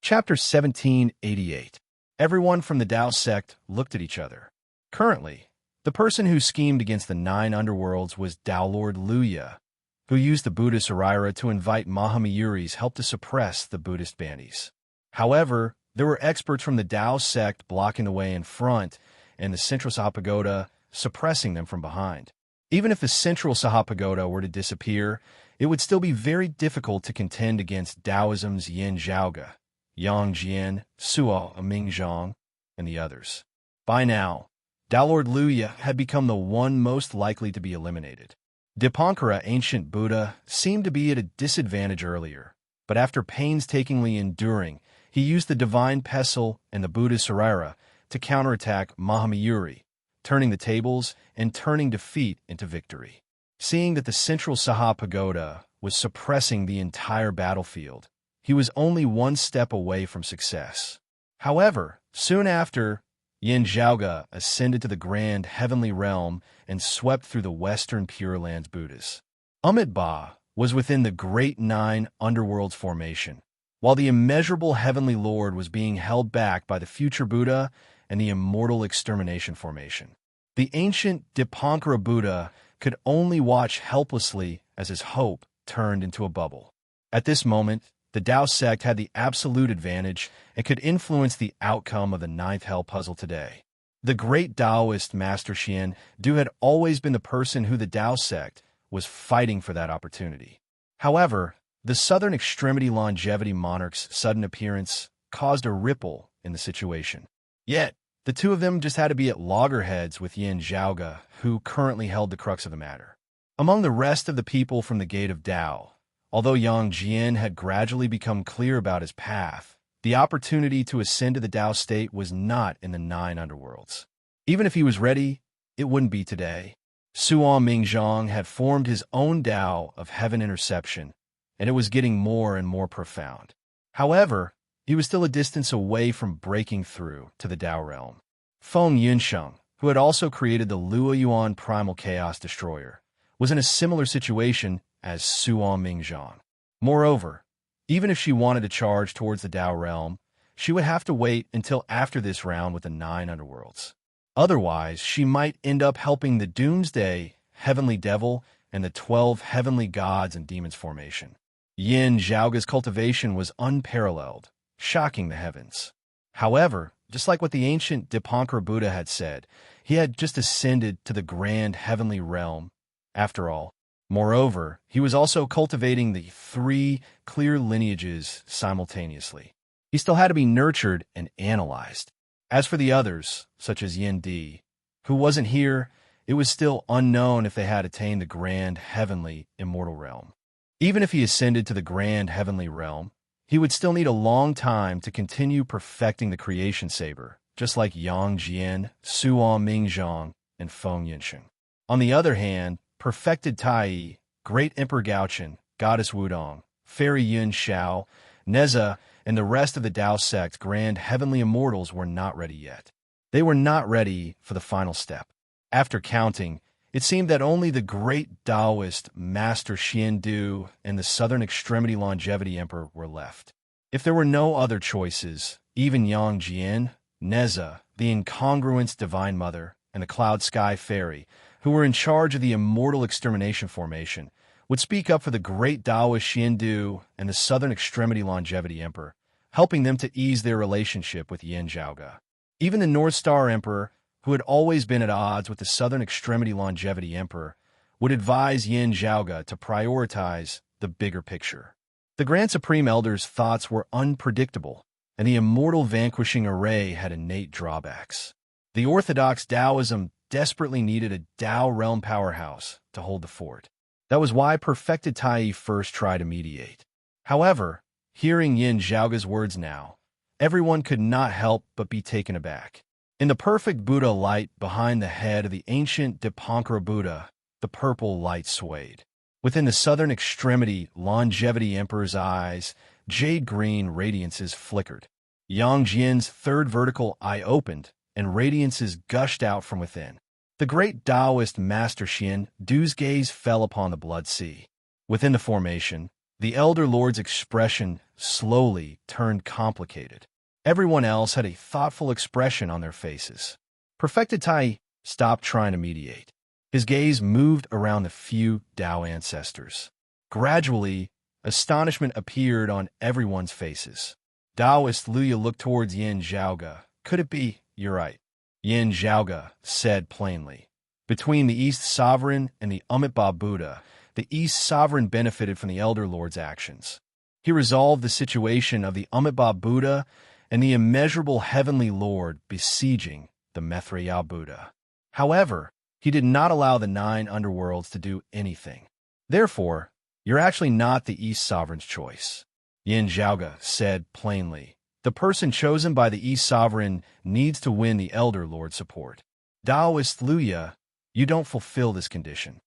Chapter 1788. Everyone from the Tao sect looked at each other. Currently, the person who schemed against the 9 underworlds was Tao Lord Luya, who used the Buddhist Araira to invite Mahamayuri's help to suppress the Buddhist bandies. However, there were experts from the Tao sect blocking the way in front and the central Sahapagoda suppressing them from behind. Even if the central Sahapagoda were to disappear, it would still be very difficult to contend against Taoism's Yin Zhaoge, Yang Jian, Suo Mingzhong, and the others. By now, Tao Lord Luya had become the one most likely to be eliminated. Dipankara, ancient Buddha, seemed to be at a disadvantage earlier, but after painstakingly enduring, he used the divine pestle and the Buddhist Araira to counterattack Mahamayuri, turning the tables and turning defeat into victory. Seeing that the central Sahapagoda was suppressing the entire battlefield, he was only one step away from success. However, soon after, Yin Zhaoge ascended to the grand heavenly realm and swept through the western Pure Lands Buddhas. Amitabha was within the great 9 underworlds formation, while the immeasurable heavenly lord was being held back by the future Buddha and the immortal extermination formation. The ancient Dipankara Buddha could only watch helplessly as his hope turned into a bubble. At this moment, the Tao sect had the absolute advantage and could influence the outcome of the 9th Hell puzzle today. The great Taoist Master Xian Du had always been the person who the Tao sect was fighting for that opportunity. However, the Southern Extremity Longevity Monarch's sudden appearance caused a ripple in the situation. Yet, the two of them just had to be at loggerheads with Yin Zhaoge, who currently held the crux of the matter. Among the rest of the people from the Gate of Tao, although Yang Jian had gradually become clear about his path, the opportunity to ascend to the Tao state was not in the 9 underworlds. Even if he was ready, it wouldn't be today. Suo Mingzhong had formed his own Tao of heaven interception, and it was getting more and more profound. However, he was still a distance away from breaking through to the Tao realm. Feng Yunsheng, who had also created the Luoyuan Primal Chaos Destroyer, was in a similar situation as Suo Mingzhong. Moreover, even if she wanted to charge towards the Tao realm, she would have to wait until after this round with the 9 underworlds. Otherwise, she might end up helping the Doomsday Heavenly Devil and the 12 Heavenly Gods and Demons formation. Yin Zhaoge's cultivation was unparalleled, shocking the heavens. However, just like what the ancient Dipankara Buddha had said, he had just ascended to the grand heavenly realm, after all. Moreover, he was also cultivating the 3 clear lineages simultaneously. He still had to be nurtured and analyzed. As for the others, such as Yin Di, who wasn't here, it was still unknown if they had attained the grand heavenly immortal realm. Even if he ascended to the grand heavenly realm, he would still need a long time to continue perfecting the creation saber, just like Yang Jian, Suo Mingzhong, and Feng Yunsheng. On the other hand, perfected Tai, Great Emperor Gaochen, Goddess Wudong, Fairy Yun Shao, Neza, and the rest of the Tao sect's grand heavenly immortals were not ready yet. They were not ready for the final step. After counting, it seemed that only the great Taoist Master Xian Du and the Southern Extremity Longevity Emperor were left. If there were no other choices, even Yang Jian, Neza, the Incongruence Divine Mother, and the Cloud Sky Fairy, who were in charge of the Immortal Extermination Formation, would speak up for the great Taoist Xian Du and the Southern Extremity Longevity Emperor, helping them to ease their relationship with Yin Zhaoge. Even the North Star Emperor, who had always been at odds with the Southern Extremity Longevity Emperor, would advise Yin Zhaoge to prioritize the bigger picture. The Grand Supreme Elder's thoughts were unpredictable, and the Immortal Vanquishing Array had innate drawbacks. The Orthodox Taoism desperately needed a Tao realm powerhouse to hold the fort. That was why Perfected Tai first tried to mediate. However, hearing Yin Zhaoge's words now, everyone could not help but be taken aback. In the perfect Buddha light behind the head of the ancient Dipankara Buddha, the purple light swayed. Within the Southern Extremity Longevity Emperor's eyes, jade-green radiances flickered. Yang Jian's 3rd vertical eye opened, and radiances gushed out from within. The great Taoist Master Xian Du's gaze fell upon the blood sea. Within the formation, The Elder Lord's expression slowly turned complicated. Everyone else had a thoughtful expression on their faces. Perfected Tai stopped trying to mediate. His gaze moved around the few Dao ancestors. Gradually, astonishment appeared on everyone's faces. Taoist Luya looked towards Yin Zhaoge. Could it be? You're right. Yin Zhaoge said plainly. Between the East Sovereign and the Amitabha Buddha, the East Sovereign benefited from the Elder Lord's actions. He resolved the situation of the Amitabha Buddha and the immeasurable Heavenly Lord besieging the Maitreya Buddha. However, he did not allow the 9 underworlds to do anything. Therefore, you're actually not the East Sovereign's choice. Yin Zhaoge said plainly. The person chosen by the East Sovereign needs to win the Elder Lord's support. Taoist Luya, you don't fulfill this condition.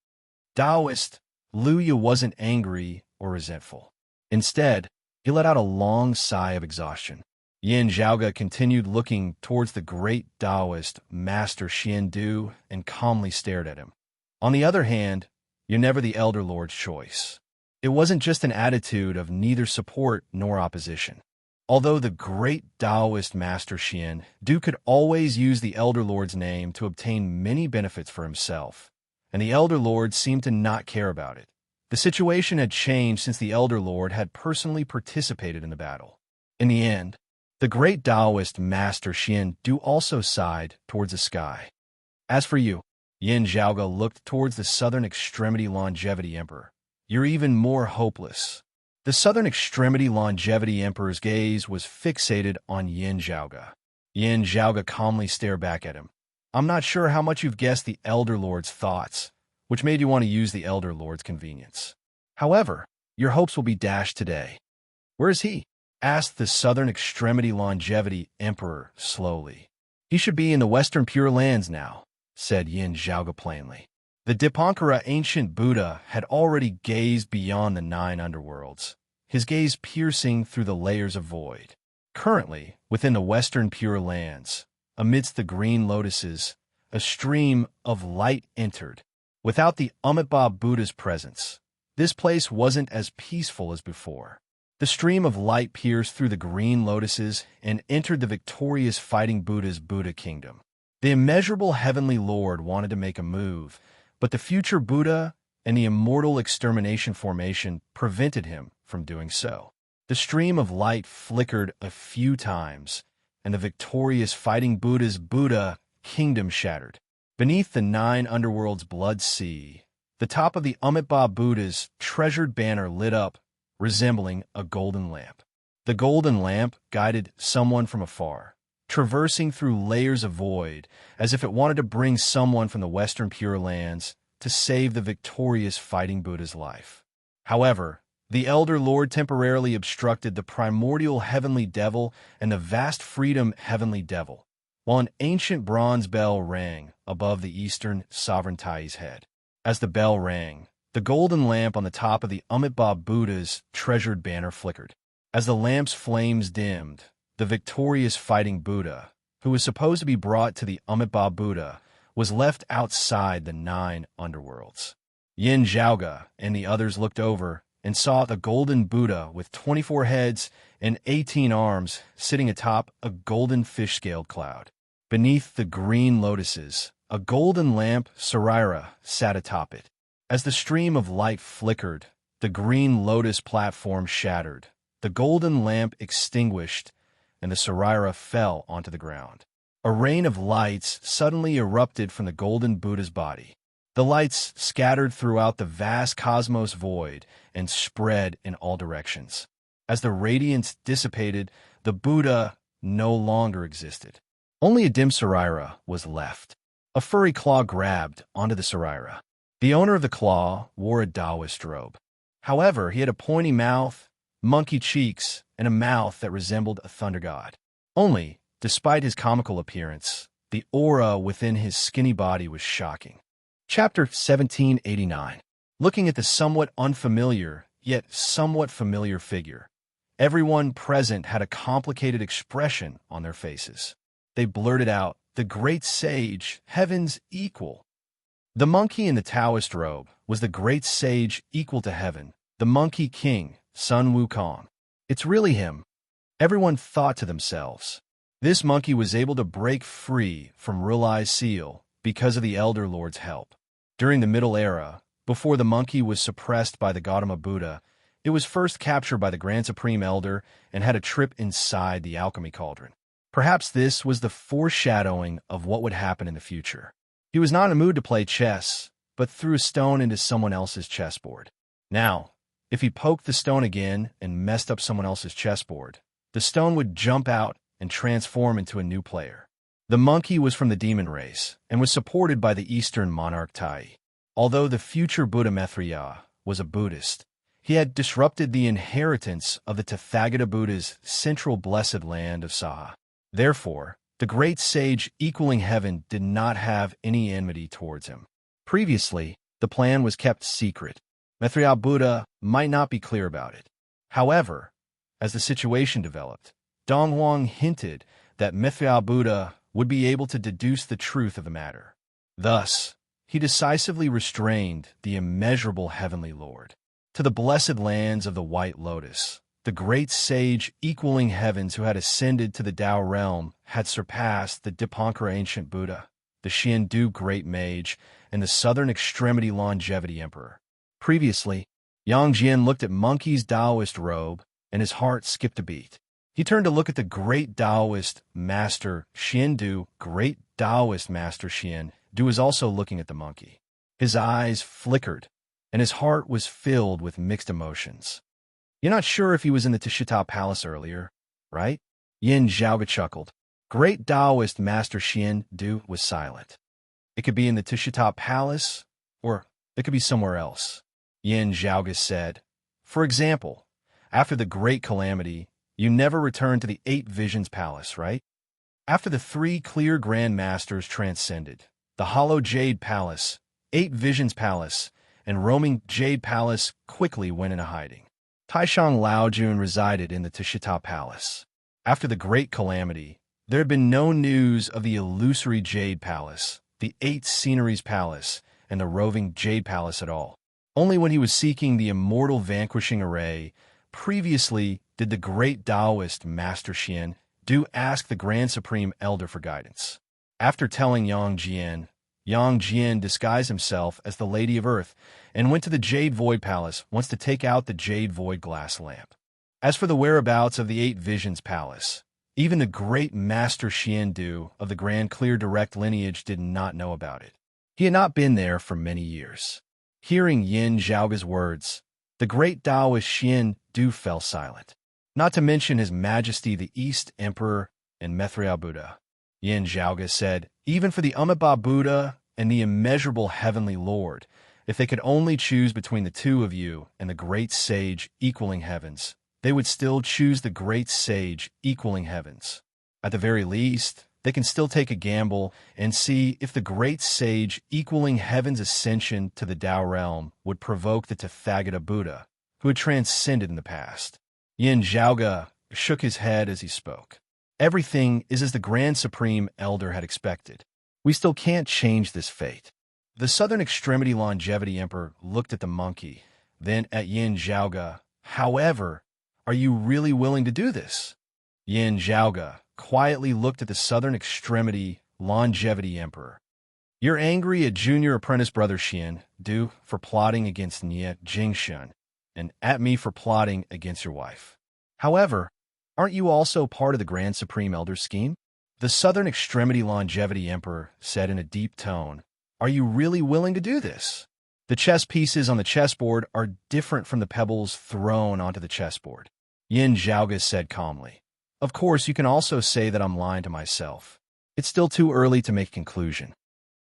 Taoist Luya wasn't angry or resentful. Instead, he let out a long sigh of exhaustion. Yin Zhaoge continued looking towards the great Taoist Master Xiandu and calmly stared at him. On the other hand, you're never the Elder Lord's choice. It wasn't just an attitude of neither support nor opposition. Although the great Taoist Master Xiandu could always use the Elder Lord's name to obtain many benefits for himself, and the Elder Lord seemed to not care about it. The situation had changed since the Elder Lord had personally participated in the battle. In the end, the great Taoist Master Xiandu also sighed towards the sky. As for you, Yin Zhaoge looked towards the southern extremity longevity emperor. You're even more hopeless. The southern extremity longevity emperor's gaze was fixated on Yin Zhaoge. Yin Zhaoge calmly stared back at him. I'm not sure how much you've guessed the Elder Lord's thoughts, which made you want to use the Elder Lord's convenience. However, your hopes will be dashed today. Where is he? Asked the southern extremity longevity emperor slowly. He should be in the western Pure Lands now, said Yin Zhaoge plainly. The Dipankara ancient Buddha had already gazed beyond the 9 underworlds, his gaze piercing through the layers of void. Currently, within the western Pure Lands, amidst the green lotuses, a stream of light entered. Without the Amitabha Buddha's presence, this place wasn't as peaceful as before. The stream of light pierced through the green lotuses and entered the victorious fighting Buddha's Buddha kingdom. The immeasurable Heavenly Lord wanted to make a move, but the future Buddha and the immortal extermination formation prevented him from doing so. The stream of light flickered a few times, and the victorious fighting Buddha's Buddha kingdom shattered. Beneath the 9 underworld's blood sea, the top of the Amitabha Buddha's treasured banner lit up, resembling a golden lamp. The golden lamp guided someone from afar, traversing through layers of void, as if it wanted to bring someone from the western Pure Lands to save the victorious fighting Buddha's life. However, the Elder Lord temporarily obstructed the primordial Heavenly Devil and the vast freedom Heavenly Devil, while an ancient bronze bell rang above the eastern Sovereign Tai's head. As the bell rang, the golden lamp on the top of the Amitabha Buddha's treasured banner flickered. As the lamp's flames dimmed, the victorious fighting Buddha, who was supposed to be brought to the Amitabha Buddha, was left outside the 9 underworlds. Yin Zhaoge and the others looked over and saw the golden Buddha with 24 heads and 18 arms sitting atop a golden fish-scaled cloud. Beneath the green lotuses, a golden lamp Sarira sat atop it. As the stream of light flickered, the green lotus platform shattered, the golden lamp extinguished, and the Sarira fell onto the ground. A rain of lights suddenly erupted from the golden Buddha's body. The lights scattered throughout the vast cosmos void and spread in all directions. As the radiance dissipated, the Buddha no longer existed. Only a dim Sarira was left. A furry claw grabbed onto the Sarira. The owner of the claw wore a Taoist robe. However, he had a pointy mouth, monkey cheeks, and a mouth that resembled a thunder god. Only, despite his comical appearance, the aura within his skinny body was shocking. Chapter 1789. Looking at the somewhat unfamiliar, yet somewhat familiar figure, everyone present had a complicated expression on their faces. They blurted out, "The great sage, heaven's equal." The monkey in the Taoist robe was the great sage equal to heaven, the monkey king, Sun Wukong. It's really him. Everyone thought to themselves. This monkey was able to break free from Realize Seal because of the Elder Lord's help. During the Middle Era, before the monkey was suppressed by the Gautama Buddha, it was first captured by the Grand Supreme Elder and had a trip inside the alchemy cauldron. Perhaps this was the foreshadowing of what would happen in the future. He was not in a mood to play chess, but threw a stone into someone else's chessboard. Now, if he poked the stone again and messed up someone else's chessboard, the stone would jump out and transform into a new player. The monkey was from the demon race and was supported by the Eastern monarch Tai. Although the future Buddha Maitreya was a Buddhist, he had disrupted the inheritance of the Tathagata Buddha's central blessed land of Saha. Therefore, the great sage equaling heaven did not have any enmity towards him. Previously, the plan was kept secret. Maitreya Buddha might not be clear about it. However, as the situation developed, Donghuang hinted that Maitreya Buddha would be able to deduce the truth of the matter. Thus, he decisively restrained the immeasurable heavenly Lord. To the blessed lands of the White Lotus, the great sage equaling heavens who had ascended to the Tao realm had surpassed the Dipankara ancient Buddha, the Xiandu great mage, and the southern extremity longevity emperor. Previously, Yang Jian looked at Monkey's Taoist robe, and his heart skipped a beat. He turned to look at the great Taoist master Xiandu. Great Taoist master Xiandu was also looking at the monkey. His eyes flickered, and his heart was filled with mixed emotions. You're not sure if he was in the Tishita Palace earlier, right? Yin Zhaoga chuckled. Great Taoist master Xiandu was silent. It could be in the Tishita Palace, or it could be somewhere else. Yin Zhaoga said, for example, after the Great Calamity, you never returned to the Eight Visions Palace, right? After the three clear Grand Masters transcended, the Hollow Jade Palace, Eight Visions Palace, and Roaming Jade Palace quickly went into hiding. Taishang Laojun resided in the Tishita Palace. After the Great Calamity, there had been no news of the illusory Jade Palace, the Eight Sceneries Palace, and the roving Jade Palace at all. Only when he was seeking the immortal vanquishing array, previously did the great Taoist Master Xiandu ask the Grand Supreme Elder for guidance. After telling Yang Jian disguised himself as the Lady of Earth and went to the Jade Void Palace once to take out the Jade Void glass lamp. As for the whereabouts of the Eight Visions Palace, even the great Master Xiandu of the Grand Clear Direct lineage did not know about it. He had not been there for many years. Hearing Yin Zhaoga's words, the great Taoist Xiandu fell silent, not to mention His Majesty the East Emperor and Maitreya Buddha. Yin Zhaoga said, even for the Amitabha Buddha and the immeasurable heavenly Lord, if they could only choose between the two of you and the great sage equaling heavens, they would still choose the great sage equaling heavens. At the very least, they can still take a gamble and see if the great sage equaling heaven's ascension to the Tao realm would provoke the Tathagata Buddha, who had transcended in the past. Yin Zhaoga shook his head as he spoke. Everything is as the Grand Supreme Elder had expected. We still can't change this fate. The Southern Extremity Longevity Emperor looked at the monkey, then at Yin Zhaoga. However, are you really willing to do this? Yin Zhaoga quietly looked at the Southern Extremity Longevity Emperor. You're angry at junior apprentice brother Xiandu for plotting against Nie Jingshun, and at me for plotting against your wife. However, aren't you also part of the Grand Supreme Elder's scheme? The Southern Extremity Longevity Emperor said in a deep tone, are you really willing to do this? The chess pieces on the chessboard are different from the pebbles thrown onto the chessboard. Yin Zhaoga said calmly. Of course, you can also say that I'm lying to myself. It's still too early to make a conclusion.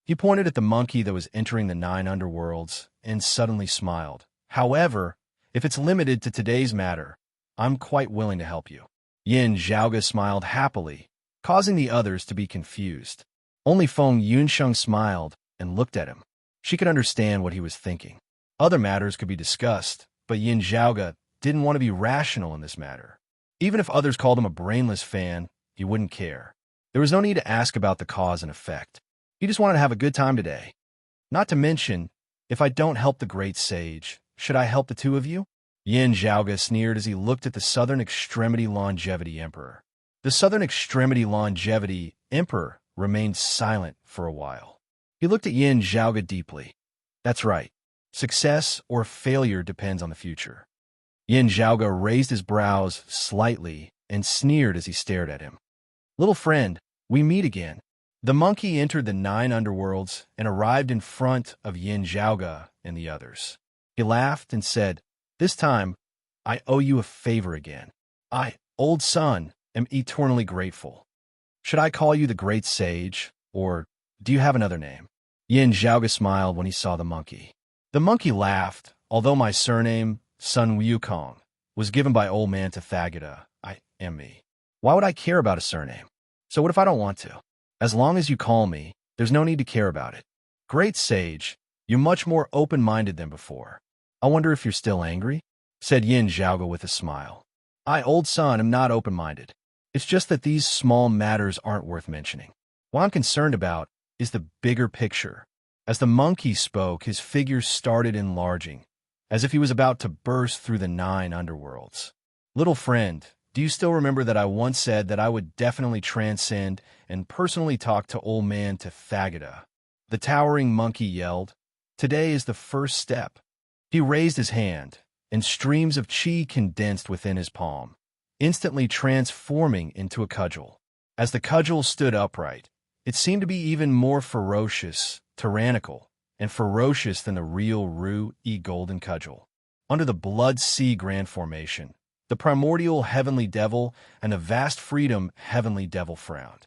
He pointed at the monkey that was entering the 9 underworlds and suddenly smiled. However, if it's limited to today's matter, I'm quite willing to help you. Yin Zhaoga smiled happily, causing the others to be confused. Only Feng Yunsheng smiled and looked at him. She could understand what he was thinking. Other matters could be discussed, but Yin Zhaoga didn't want to be rational in this matter. Even if others called him a brainless fan, he wouldn't care. There was no need to ask about the cause and effect. He just wanted to have a good time today. Not to mention, if I don't help the great sage, should I help the two of you? Yin Zhaoga sneered as he looked at the Southern Extremity Longevity Emperor. The Southern Extremity Longevity Emperor remained silent for a while. He looked at Yin Zhaoga deeply. That's right. Success or failure depends on the future. Yin Zhaoga raised his brows slightly and sneered as he stared at him. Little friend, we meet again. The monkey entered the 9 underworlds and arrived in front of Yin Zhaoga and the others. He laughed and said, This time, I owe you a favor again. I, old son, am eternally grateful. Should I call you the Great Sage, or do you have another name? Yin Zhaoga smiled when he saw the monkey. The monkey laughed, although my surname, Sun Wukong, was given by old man Tathagata. I am me. Why would I care about a surname? So what if I don't want to? As long as you call me, there's no need to care about it. Great Sage, you're much more open-minded than before. I wonder if you're still angry? Said Yin Zhaoga with a smile. I, old son, am not open-minded. It's just that these small matters aren't worth mentioning. What I'm concerned about is the bigger picture. As the monkey spoke, his figure started enlarging, as if he was about to burst through the 9 underworlds. Little friend, do you still remember that I once said that I would definitely transcend and personally talk to old man Tathagata? The towering monkey yelled. Today is the first step. He raised his hand, and streams of chi condensed within his palm, instantly transforming into a cudgel. As the cudgel stood upright, it seemed to be even more ferocious, tyrannical, and ferocious than the real Ru-E golden cudgel. Under the Blood Sea Grand Formation, the primordial heavenly devil and the vast freedom heavenly devil frowned.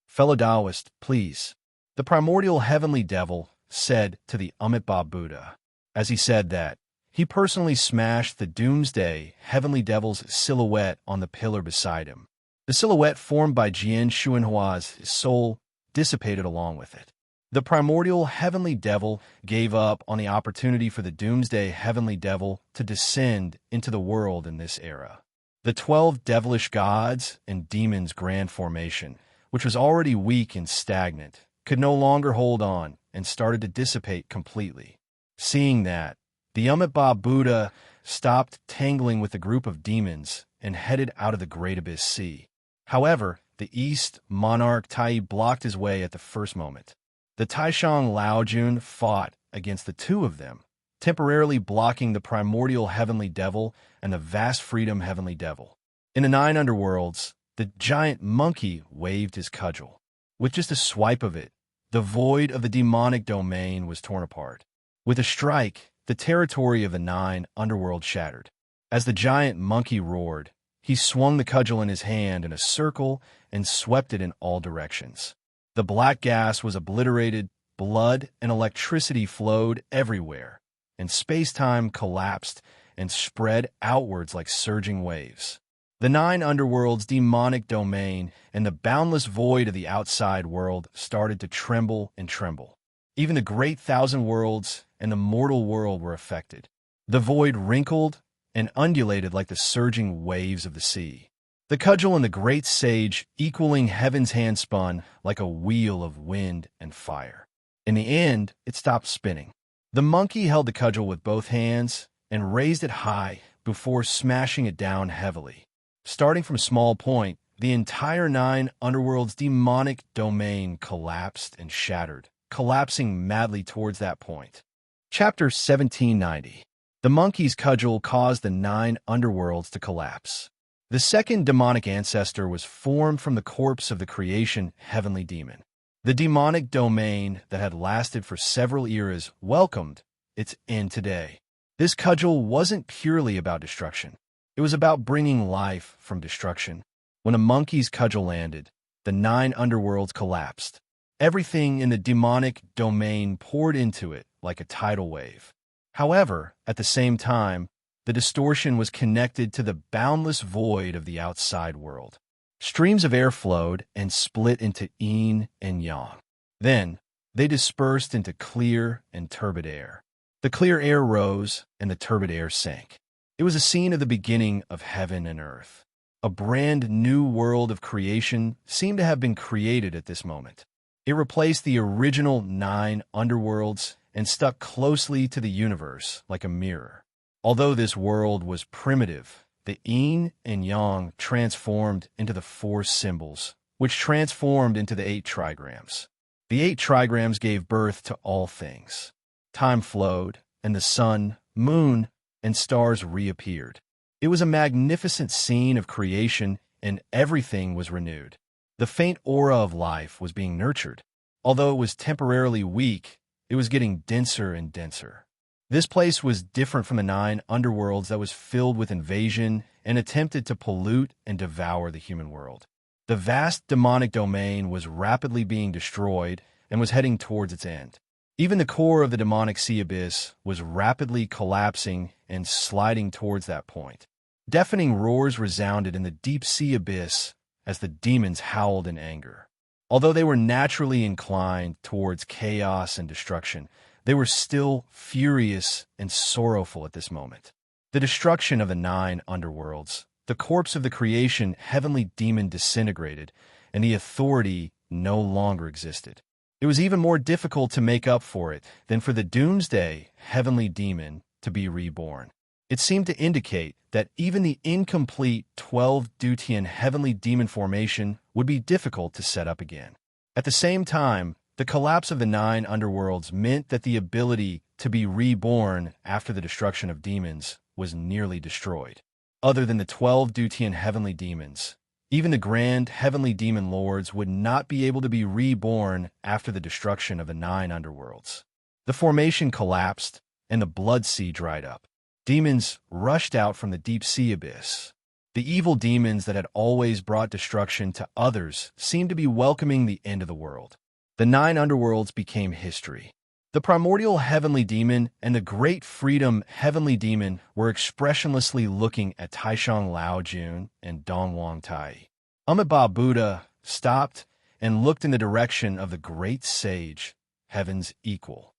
Fellow Taoist, please. The primordial heavenly devil said to the Amitabha Buddha. As he said that, he personally smashed the doomsday heavenly devil's silhouette on the pillar beside him. The silhouette formed by Jian Xuanhua's soul dissipated along with it. The primordial heavenly devil gave up on the opportunity for the doomsday heavenly devil to descend into the world in this era. The 12 devilish gods and demons grand formation, which was already weak and stagnant, could no longer hold on and started to dissipate completely. Seeing that, the Amitabha Buddha stopped tangling with the group of demons and headed out of the Great Abyss Sea. However, the East Monarch Tai blocked his way at the first moment. The Taishang Laojun fought against the two of them, temporarily blocking the primordial heavenly devil and the vast freedom heavenly devil. In the 9 underworlds, the giant monkey waved his cudgel. With just a swipe of it, the void of the demonic domain was torn apart. With a strike, the territory of the 9 underworlds shattered. As the giant monkey roared, he swung the cudgel in his hand in a circle and swept it in all directions. The black gas was obliterated, blood and electricity flowed everywhere, and space-time collapsed and spread outwards like surging waves. The 9 underworlds' demonic domain and the boundless void of the outside world started to tremble and tremble. Even the great 1,000 worlds and the mortal world were affected. The void wrinkled and undulated like the surging waves of the sea. The cudgel and the great sage equaling heaven's hand spun like a wheel of wind and fire. In the end, it stopped spinning. The monkey held the cudgel with both hands and raised it high before smashing it down heavily. Starting from a small point, the entire 9 underworlds' demonic domain collapsed and shattered, collapsing madly towards that point. Chapter 1790. The monkey's cudgel caused the 9 underworlds to collapse. The second demonic ancestor was formed from the corpse of the creation heavenly demon. The demonic domain that had lasted for several eras welcomed its end today. This cudgel wasn't purely about destruction. It was about bringing life from destruction. When a monkey's cudgel landed, the 9 underworlds collapsed. Everything in the demonic domain poured into it like a tidal wave. However, at the same time, the distortion was connected to the boundless void of the outside world. Streams of air flowed and split into yin and yang. Then, they dispersed into clear and turbid air. The clear air rose and the turbid air sank. It was a scene of the beginning of heaven and earth. A brand new world of creation seemed to have been created at this moment. It replaced the original 9 underworlds and stuck closely to the universe like a mirror. Although this world was primitive, the yin and yang transformed into the four symbols, which transformed into the 8 trigrams. The 8 trigrams gave birth to all things. Time flowed, and the sun, moon, and stars reappeared. It was a magnificent scene of creation, and everything was renewed. The faint aura of life was being nurtured. Although it was temporarily weak, it was getting denser and denser. This place was different from the 9 underworlds that was filled with invasion and attempted to pollute and devour the human world. The vast demonic domain was rapidly being destroyed and was heading towards its end. Even the core of the demonic sea abyss was rapidly collapsing and sliding towards that point. Deafening roars resounded in the deep sea abyss as the demons howled in anger. Although they were naturally inclined towards chaos and destruction, they were still furious and sorrowful at this moment. The destruction of the 9 underworlds, the corpse of the creation heavenly demon disintegrated, and the authority no longer existed. It was even more difficult to make up for it than for the doomsday heavenly demon to be reborn. It seemed to indicate that even the incomplete 12 Dutian heavenly demon formation would be difficult to set up again. At the same time, the collapse of the 9 underworlds meant that the ability to be reborn after the destruction of demons was nearly destroyed. Other than the 12 Dutian heavenly demons, even the grand heavenly demon lords would not be able to be reborn after the destruction of the 9 underworlds. The formation collapsed, and the blood sea dried up. Demons rushed out from the deep sea abyss. The evil demons that had always brought destruction to others seemed to be welcoming the end of the world. The 9 underworlds became history. The primordial heavenly demon and the great freedom heavenly demon were expressionlessly looking at Taishang Lao Jun and Dongwang Tai. Amitabha Buddha stopped and looked in the direction of the great sage, heaven's equal.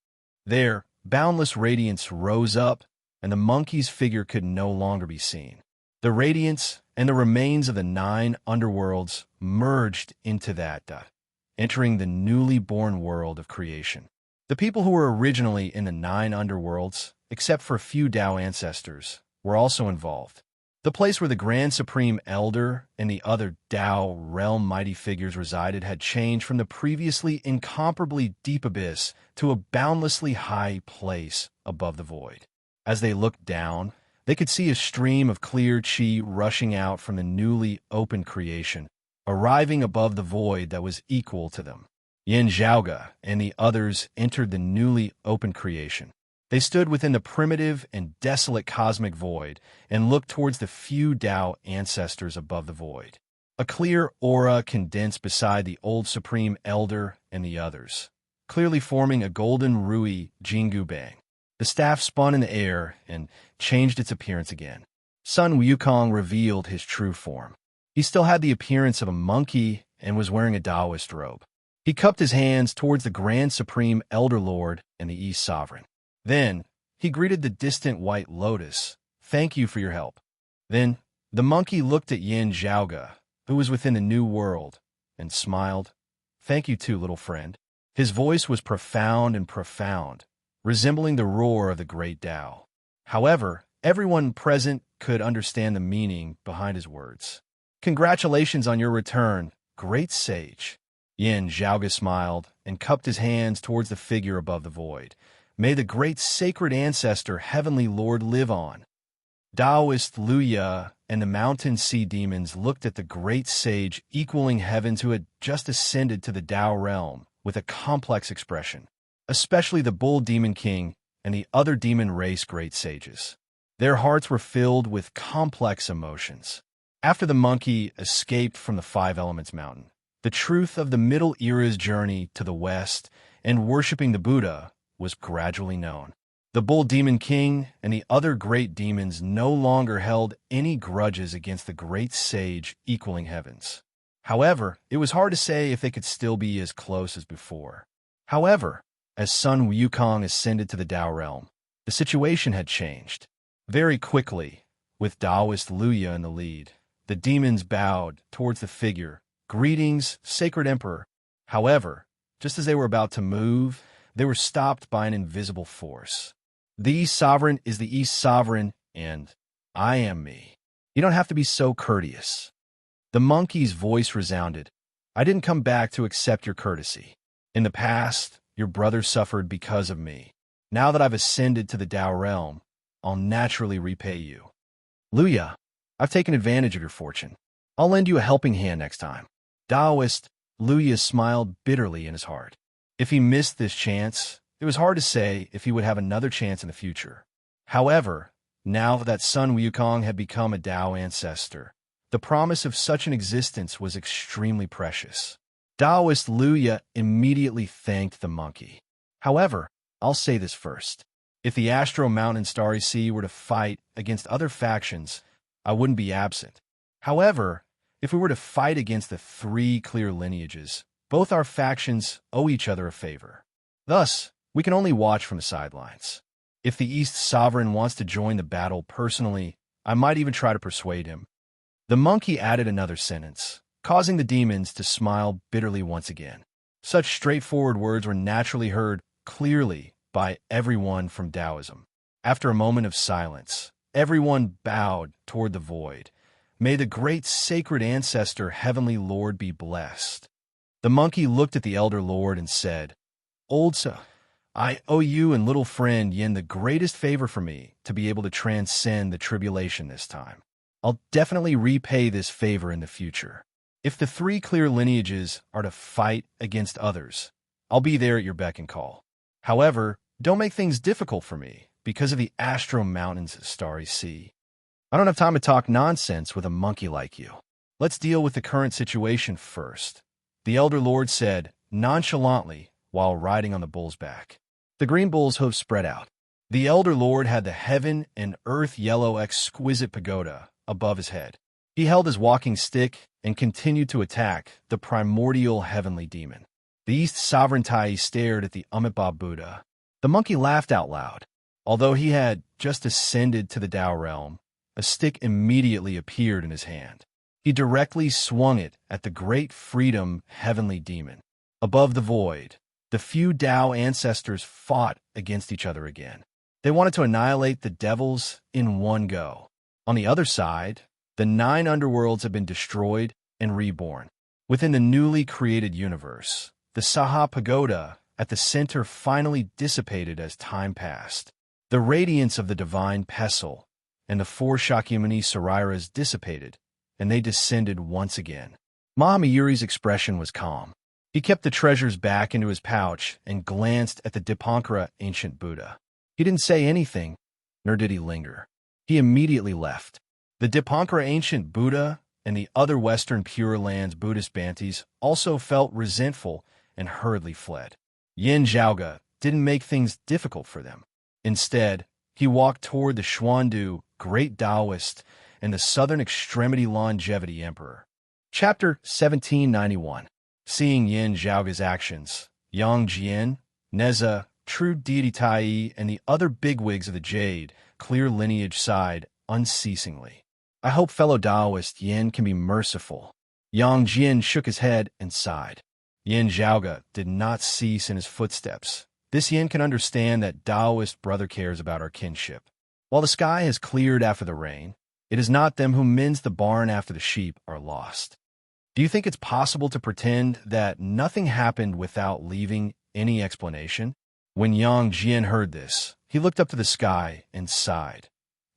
There, boundless radiance rose up, and the monkey's figure could no longer be seen. The radiance and the remains of the 9 underworlds merged into that, entering the newly born world of creation. The people who were originally in the 9 underworlds, except for a few Tao ancestors, were also involved. The place where the Grand Supreme Elder and the other Tao realm mighty figures resided had changed from the previously incomparably deep abyss to a boundlessly high place above the void. As they looked down, they could see a stream of clear chi rushing out from the newly opened creation, arriving above the void that was equal to them. Yin Zhaoge and the others entered the newly opened creation. They stood within the primitive and desolate cosmic void and looked towards the few Tao ancestors above the void. A clear aura condensed beside the old Supreme Elder and the others, clearly forming a golden Rui Jingu Bang. The staff spun in the air and changed its appearance again. Sun Wukong revealed his true form. He still had the appearance of a monkey and was wearing a Taoist robe. He cupped his hands towards the Grand Supreme Elder Lord and the East Sovereign. Then, he greeted the distant White Lotus. "Thank you for your help." Then, the monkey looked at Yin Zhaoge, who was within the new world, and smiled. "Thank you too, little friend." His voice was profound and profound, resembling the roar of the great Tao. However, everyone present could understand the meaning behind his words. "Congratulations on your return, great sage." Yin Zhaoge smiled and cupped his hands towards the figure above the void. "May the great sacred ancestor, Heavenly Lord, live on." Taoist Luya and the mountain sea demons looked at the great sage equaling heavens who had just ascended to the Tao realm with a complex expression, especially the Bull Demon King and the other demon race great sages. Their hearts were filled with complex emotions. After the monkey escaped from the Five Elements Mountain, the truth of the Middle Era's journey to the West and worshipping the Buddha was gradually known. The Bull Demon King and the other great demons no longer held any grudges against the great sage equaling heavens. However, it was hard to say if they could still be as close as before. However, as Sun Wukong ascended to the Tao realm, the situation had changed. Very quickly, with Taoist Luya in the lead, the demons bowed towards the figure. "Greetings, Sacred Emperor." However, just as they were about to move, they were stopped by an invisible force. The East Sovereign is the East Sovereign, and I am me. You don't have to be so courteous. The monkey's voice resounded. I didn't come back to accept your courtesy. In the past, your brother suffered because of me. Now that I've ascended to the Tao realm, I'll naturally repay you. Luya, I've taken advantage of your fortune. I'll lend you a helping hand next time. Taoist, Luya smiled bitterly in his heart. If he missed this chance, it was hard to say if he would have another chance in the future. However, now that Sun Wukong had become a Tao ancestor, the promise of such an existence was extremely precious. Taoist Luya immediately thanked the monkey. However, I'll say this first. If the Astro Mountain Starry Sea were to fight against other factions, I wouldn't be absent. However, if we were to fight against the three clear lineages, both our factions owe each other a favor. Thus, we can only watch from the sidelines. If the East Sovereign wants to join the battle personally, I might even try to persuade him. The monkey added another sentence, causing the demons to smile bitterly once again. Such straightforward words were naturally heard clearly by everyone from Taoism. After a moment of silence, everyone bowed toward the void. May the great sacred ancestor, Heavenly Lord, be blessed. The monkey looked at the Elder Lord and said, Old Sir, I owe you and little friend Yin the greatest favor for me to be able to transcend the tribulation this time. I'll definitely repay this favor in the future. If the three clear lineages are to fight against others, I'll be there at your beck and call. However, don't make things difficult for me because of the Astro Mountains Starry Sea. I don't have time to talk nonsense with a monkey like you. Let's deal with the current situation first. The Elder Lord said, nonchalantly, while riding on the bull's back. The green bull's hooves spread out. The Elder Lord had the heaven and earth yellow exquisite pagoda above his head. He held his walking stick and continued to attack the primordial heavenly demon. The East Sovereign Tai stared at the Amitabha Buddha. The monkey laughed out loud. Although he had just ascended to the Tao realm, a stick immediately appeared in his hand. He directly swung it at the great freedom heavenly demon. Above the void, the few Tao ancestors fought against each other again. They wanted to annihilate the devils in one go. On the other side, the 9 underworlds had been destroyed and reborn. Within the newly created universe, the Saha Pagoda at the center finally dissipated as time passed. The radiance of the divine pestle and the 4 Shakyamuni Sarairas dissipated, and they descended once again. Mahamayuri's expression was calm. He kept the treasures back into his pouch and glanced at the Dipankara ancient Buddha. He didn't say anything, nor did he linger. He immediately left. The Dipankara ancient Buddha and the other Western Pure Lands Buddhist Bantis also felt resentful and hurriedly fled. Yin Zhaoge didn't make things difficult for them. Instead, he walked toward the Xuandu, great Taoist, and the Southern Extremity Longevity Emperor. Chapter 1791. Seeing Yin Zhaoge's actions, Yang Jian, Neza, True Deity Tai, and the other bigwigs of the Jade, clear lineage sighed unceasingly. I hope fellow Taoist Yin can be merciful. Yang Jian shook his head and sighed. Yin Zhaoge did not cease in his footsteps. This Yin can understand that Taoist brother cares about our kinship. While the sky has cleared after the rain, it is not them who mends the barn after the sheep are lost. Do you think it's possible to pretend that nothing happened without leaving any explanation? When Yang Jian heard this, he looked up to the sky and sighed,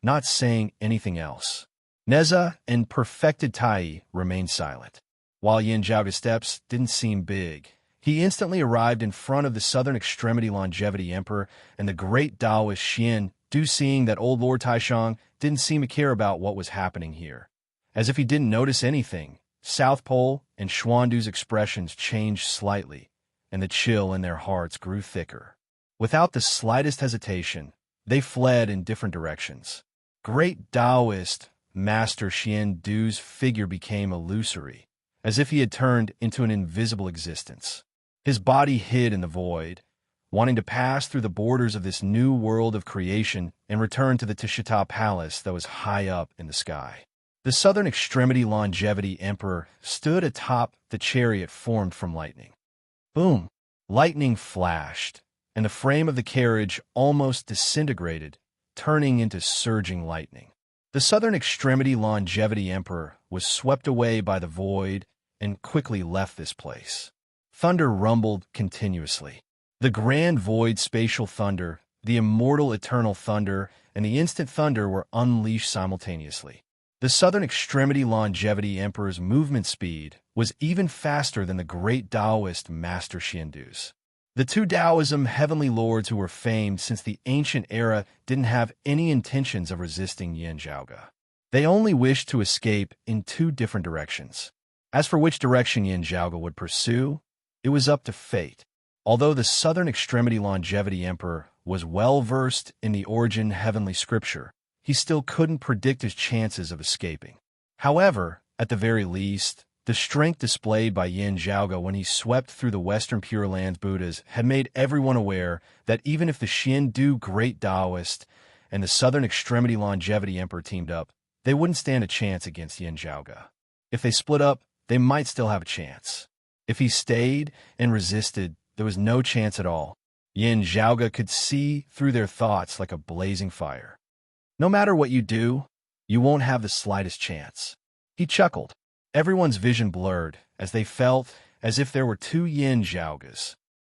not saying anything else. Neza and perfected Tai remained silent. While Yin Zhaoge's steps didn't seem big, he instantly arrived in front of the Southern Extremity Longevity Emperor and the great Taoist Xian, seeing that old Lord Taishang didn't seem to care about what was happening here. As if he didn't notice anything, South Pole and Xuandu's expressions changed slightly, and the chill in their hearts grew thicker. Without the slightest hesitation, they fled in different directions. Great Taoist Master Xian Du's figure became illusory, as if he had turned into an invisible existence. His body hid in the void, wanting to pass through the borders of this new world of creation and return to the Tishita Palace that was high up in the sky. The Southern Extremity Longevity Emperor stood atop the chariot formed from lightning. Boom! Lightning flashed, and the frame of the carriage almost disintegrated, turning into surging lightning. The southern extremity longevity emperor was swept away by the void and quickly left this place. Thunder rumbled continuously. The grand void spatial thunder, the immortal eternal thunder, and the instant thunder were unleashed simultaneously. The southern extremity longevity emperor's movement speed was even faster than the great Taoist master Xiandu's. The two Taoism heavenly lords who were famed since the ancient era didn't have any intentions of resisting Yin Zhaoge. They only wished to escape in two different directions. As for which direction Yin Zhaoge would pursue, it was up to fate. Although the southern extremity longevity emperor was well-versed in the origin heavenly scripture, he still couldn't predict his chances of escaping. However, at the very least, the strength displayed by Yin Zhaoge when he swept through the Western Pure Lands Buddhas had made everyone aware that even if the Xiandu Great Taoist and the Southern Extremity Longevity Emperor teamed up, they wouldn't stand a chance against Yin Zhaoge. If they split up, they might still have a chance. If he stayed and resisted, there was no chance at all. Yin Zhaoge could see through their thoughts like a blazing fire. No matter what you do, you won't have the slightest chance. He chuckled. Everyone's vision blurred as they felt as if there were two Yin Zhaoges.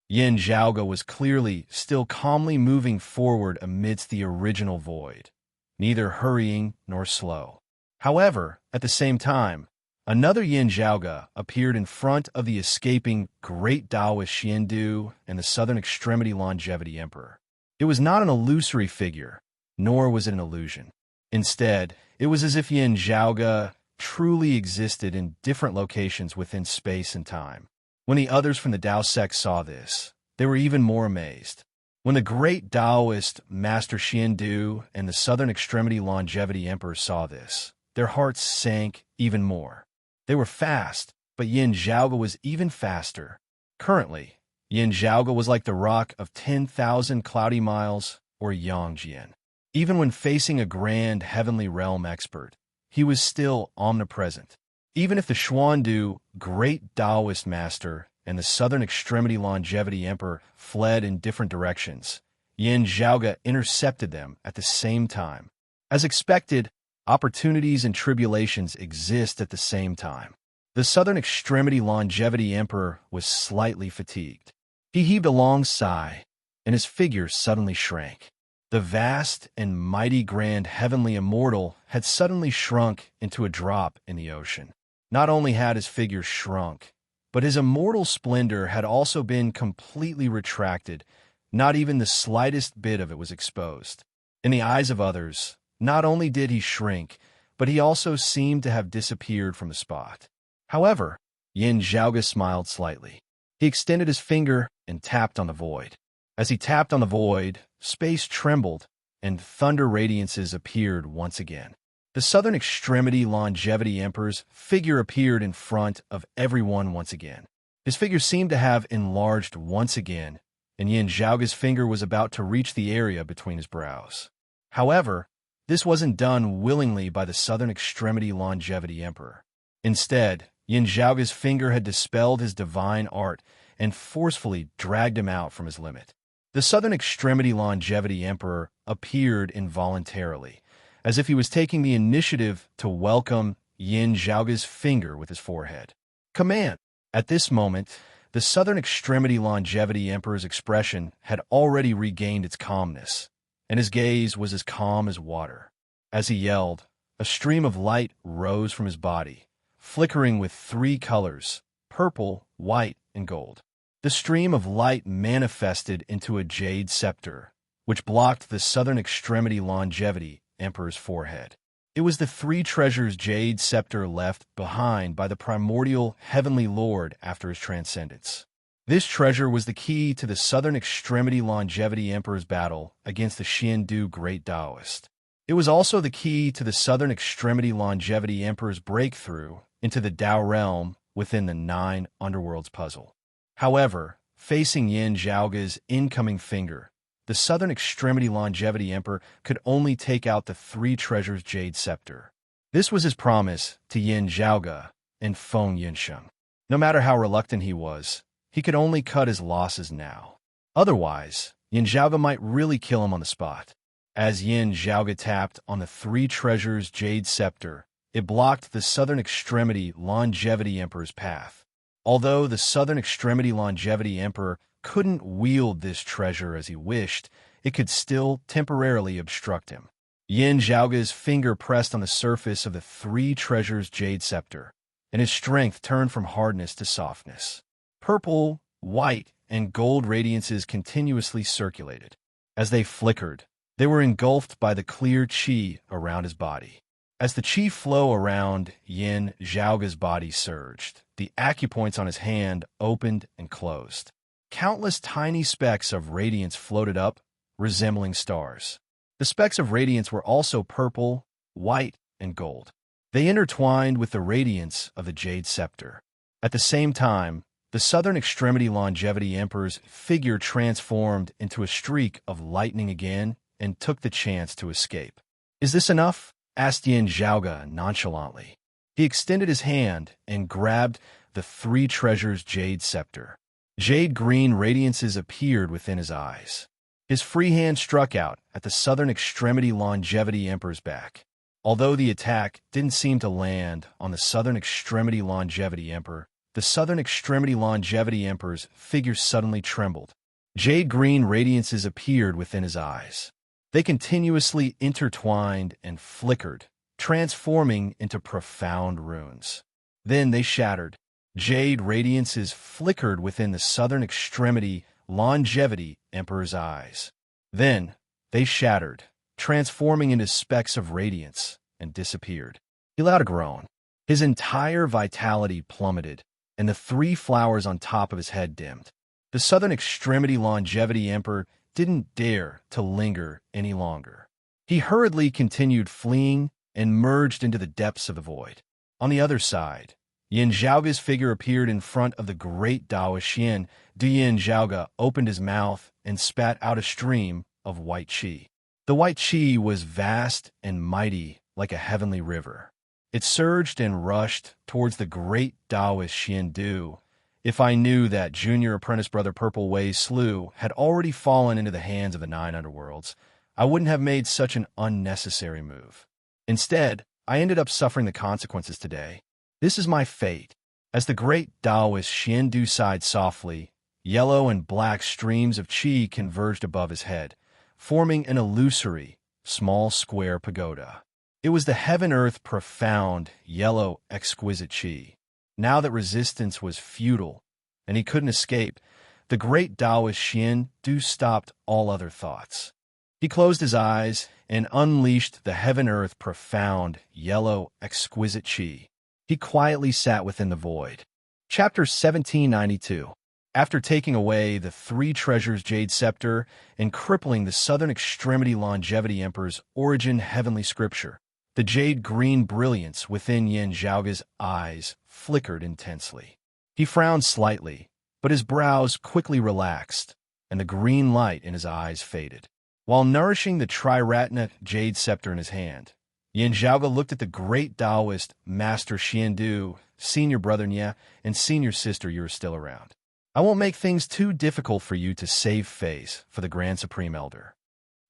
Yin Zhaoge was clearly still calmly moving forward amidst the original void, neither hurrying nor slow. However, at the same time, another Yin Zhaoge appeared in front of the escaping Great Taoist Xiandu and the Southern Extremity Longevity Emperor. It was not an illusory figure, nor was it an illusion. Instead, it was as if Yin Zhaoge truly existed in different locations within space and time. When the others from the Tao sect saw this, they were even more amazed. When the great Taoist Master Xiandu and the Southern Extremity Longevity Emperor saw this, their hearts sank even more. They were fast, but Yin Zhaoge was even faster. Currently, Yin Zhaoge was like the rock of 10,000 cloudy miles or Yangjian. Even when facing a grand heavenly realm expert, he was still omnipresent. Even if the Xuandu Great Taoist Master and the Southern Extremity Longevity Emperor fled in different directions, Yin Zhaoge intercepted them at the same time. As expected, opportunities and tribulations exist at the same time. The Southern Extremity Longevity Emperor was slightly fatigued. He heaved a long sigh, and his figure suddenly shrank. The vast and mighty grand heavenly immortal had suddenly shrunk into a drop in the ocean. Not only had his figure shrunk, but his immortal splendor had also been completely retracted. Not even the slightest bit of it was exposed. In the eyes of others, not only did he shrink, but he also seemed to have disappeared from the spot. However, Yin Zhaoge smiled slightly. He extended his finger and tapped on the void. As he tapped on the void, space trembled, and thunder radiances appeared once again. The Southern Extremity Longevity Emperor's figure appeared in front of everyone once again. His figure seemed to have enlarged once again, and Yin Zhaoge's finger was about to reach the area between his brows. However, this wasn't done willingly by the Southern Extremity Longevity Emperor. Instead, Yin Zhaoge's finger had dispelled his divine art and forcefully dragged him out from his limit. The Southern Extremity Longevity Emperor appeared involuntarily, as if he was taking the initiative to welcome Yin Zhaoge's finger with his forehead. Command! At this moment, the Southern Extremity Longevity Emperor's expression had already regained its calmness, and his gaze was as calm as water. As he yelled, a stream of light rose from his body, flickering with three colors: purple, white, and gold. The stream of light manifested into a jade scepter, which blocked the Southern Extremity Longevity Emperor's forehead. It was the three treasures jade scepter left behind by the primordial heavenly lord after his transcendence. This treasure was the key to the Southern Extremity Longevity Emperor's battle against the Xiandu Great Taoist. It was also the key to the Southern Extremity Longevity Emperor's breakthrough into the Tao realm within the 9 Underworlds puzzle. However, facing Yin Zhaoge's incoming finger, the Southern Extremity Longevity Emperor could only take out the three treasures jade scepter. This was his promise to Yin Zhaoge and Feng Yinsheng. No matter how reluctant he was, he could only cut his losses now. Otherwise, Yin Zhaoge might really kill him on the spot. As Yin Zhaoge tapped on the Three Treasures Jade Scepter, it blocked the Southern Extremity Longevity Emperor's path. Although the Southern Extremity Longevity Emperor couldn't wield this treasure as he wished, it could still temporarily obstruct him. Yin Zhaoge's finger pressed on the surface of the Three Treasures Jade Scepter, and his strength turned from hardness to softness. Purple, white, and gold radiances continuously circulated. As they flickered, they were engulfed by the clear qi around his body. As the qi flow around Yin Zhaoge's body surged, the acupoints on his hand opened and closed. Countless tiny specks of radiance floated up, resembling stars. The specks of radiance were also purple, white, and gold. They intertwined with the radiance of the Jade Scepter. At the same time, the Southern Extremity Longevity Emperor's figure transformed into a streak of lightning again and took the chance to escape. "Is this enough?" asked Yin Zhaoge nonchalantly. He extended his hand and grabbed the Three Treasures Jade Scepter. Jade-green radiances appeared within his eyes. His free hand struck out at the Southern Extremity Longevity Emperor's back. Although the attack didn't seem to land on the Southern Extremity Longevity Emperor, the Southern Extremity Longevity Emperor's figure suddenly trembled. Jade-green radiances appeared within his eyes. They continuously intertwined and flickered, transforming into profound runes. Then they shattered. Jade radiances flickered within the Southern Extremity Longevity Emperor's eyes. Then they shattered, transforming into specks of radiance, and disappeared. He let out a groan. His entire vitality plummeted, and the three flowers on top of his head dimmed. The Southern Extremity Longevity Emperor didn't dare to linger any longer. He hurriedly continued fleeing and merged into the depths of the void. On the other side, Yin Zhaoge's figure appeared in front of the great Taoist Yin. Yin Zhaoge opened his mouth and spat out a stream of white qi. The white qi was vast and mighty like a heavenly river. It surged and rushed towards the great Taoist Xiandu. If I knew that junior apprentice brother Purple Wei Slew had already fallen into the hands of the Nine Underworlds, I wouldn't have made such an unnecessary move. Instead, I ended up suffering the consequences today. This is my fate. As the great Taoist Xiandu sighed softly, yellow and black streams of qi converged above his head, forming an illusory, small square pagoda. It was the heaven-earth profound, yellow, exquisite qi. Now that resistance was futile, and he couldn't escape, the great Taoist Xiandu stopped all other thoughts. He closed his eyes and unleashed the heaven-earth profound, yellow, exquisite qi. He quietly sat within the void. Chapter 1792. After taking away the Three Treasures Jade Scepter and crippling the Southern Extremity Longevity Emperor's origin heavenly scripture, the jade-green brilliance within Yin Zhaoge's eyes flickered intensely. He frowned slightly, but his brows quickly relaxed, and the green light in his eyes faded. While nourishing the Triratna Jade Scepter in his hand, Yin Zhaoge looked at the great Taoist Master Xiandu, senior brother Nya, and senior sister you are still around. I won't make things too difficult for you to save face for the Grand Supreme Elder.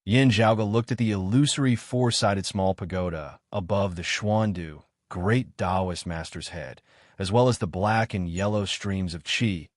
Yin Zhaoge looked at the illusory four-sided small pagoda above the Xuandu, great Taoist master's head, as well as the black and yellow streams of qi.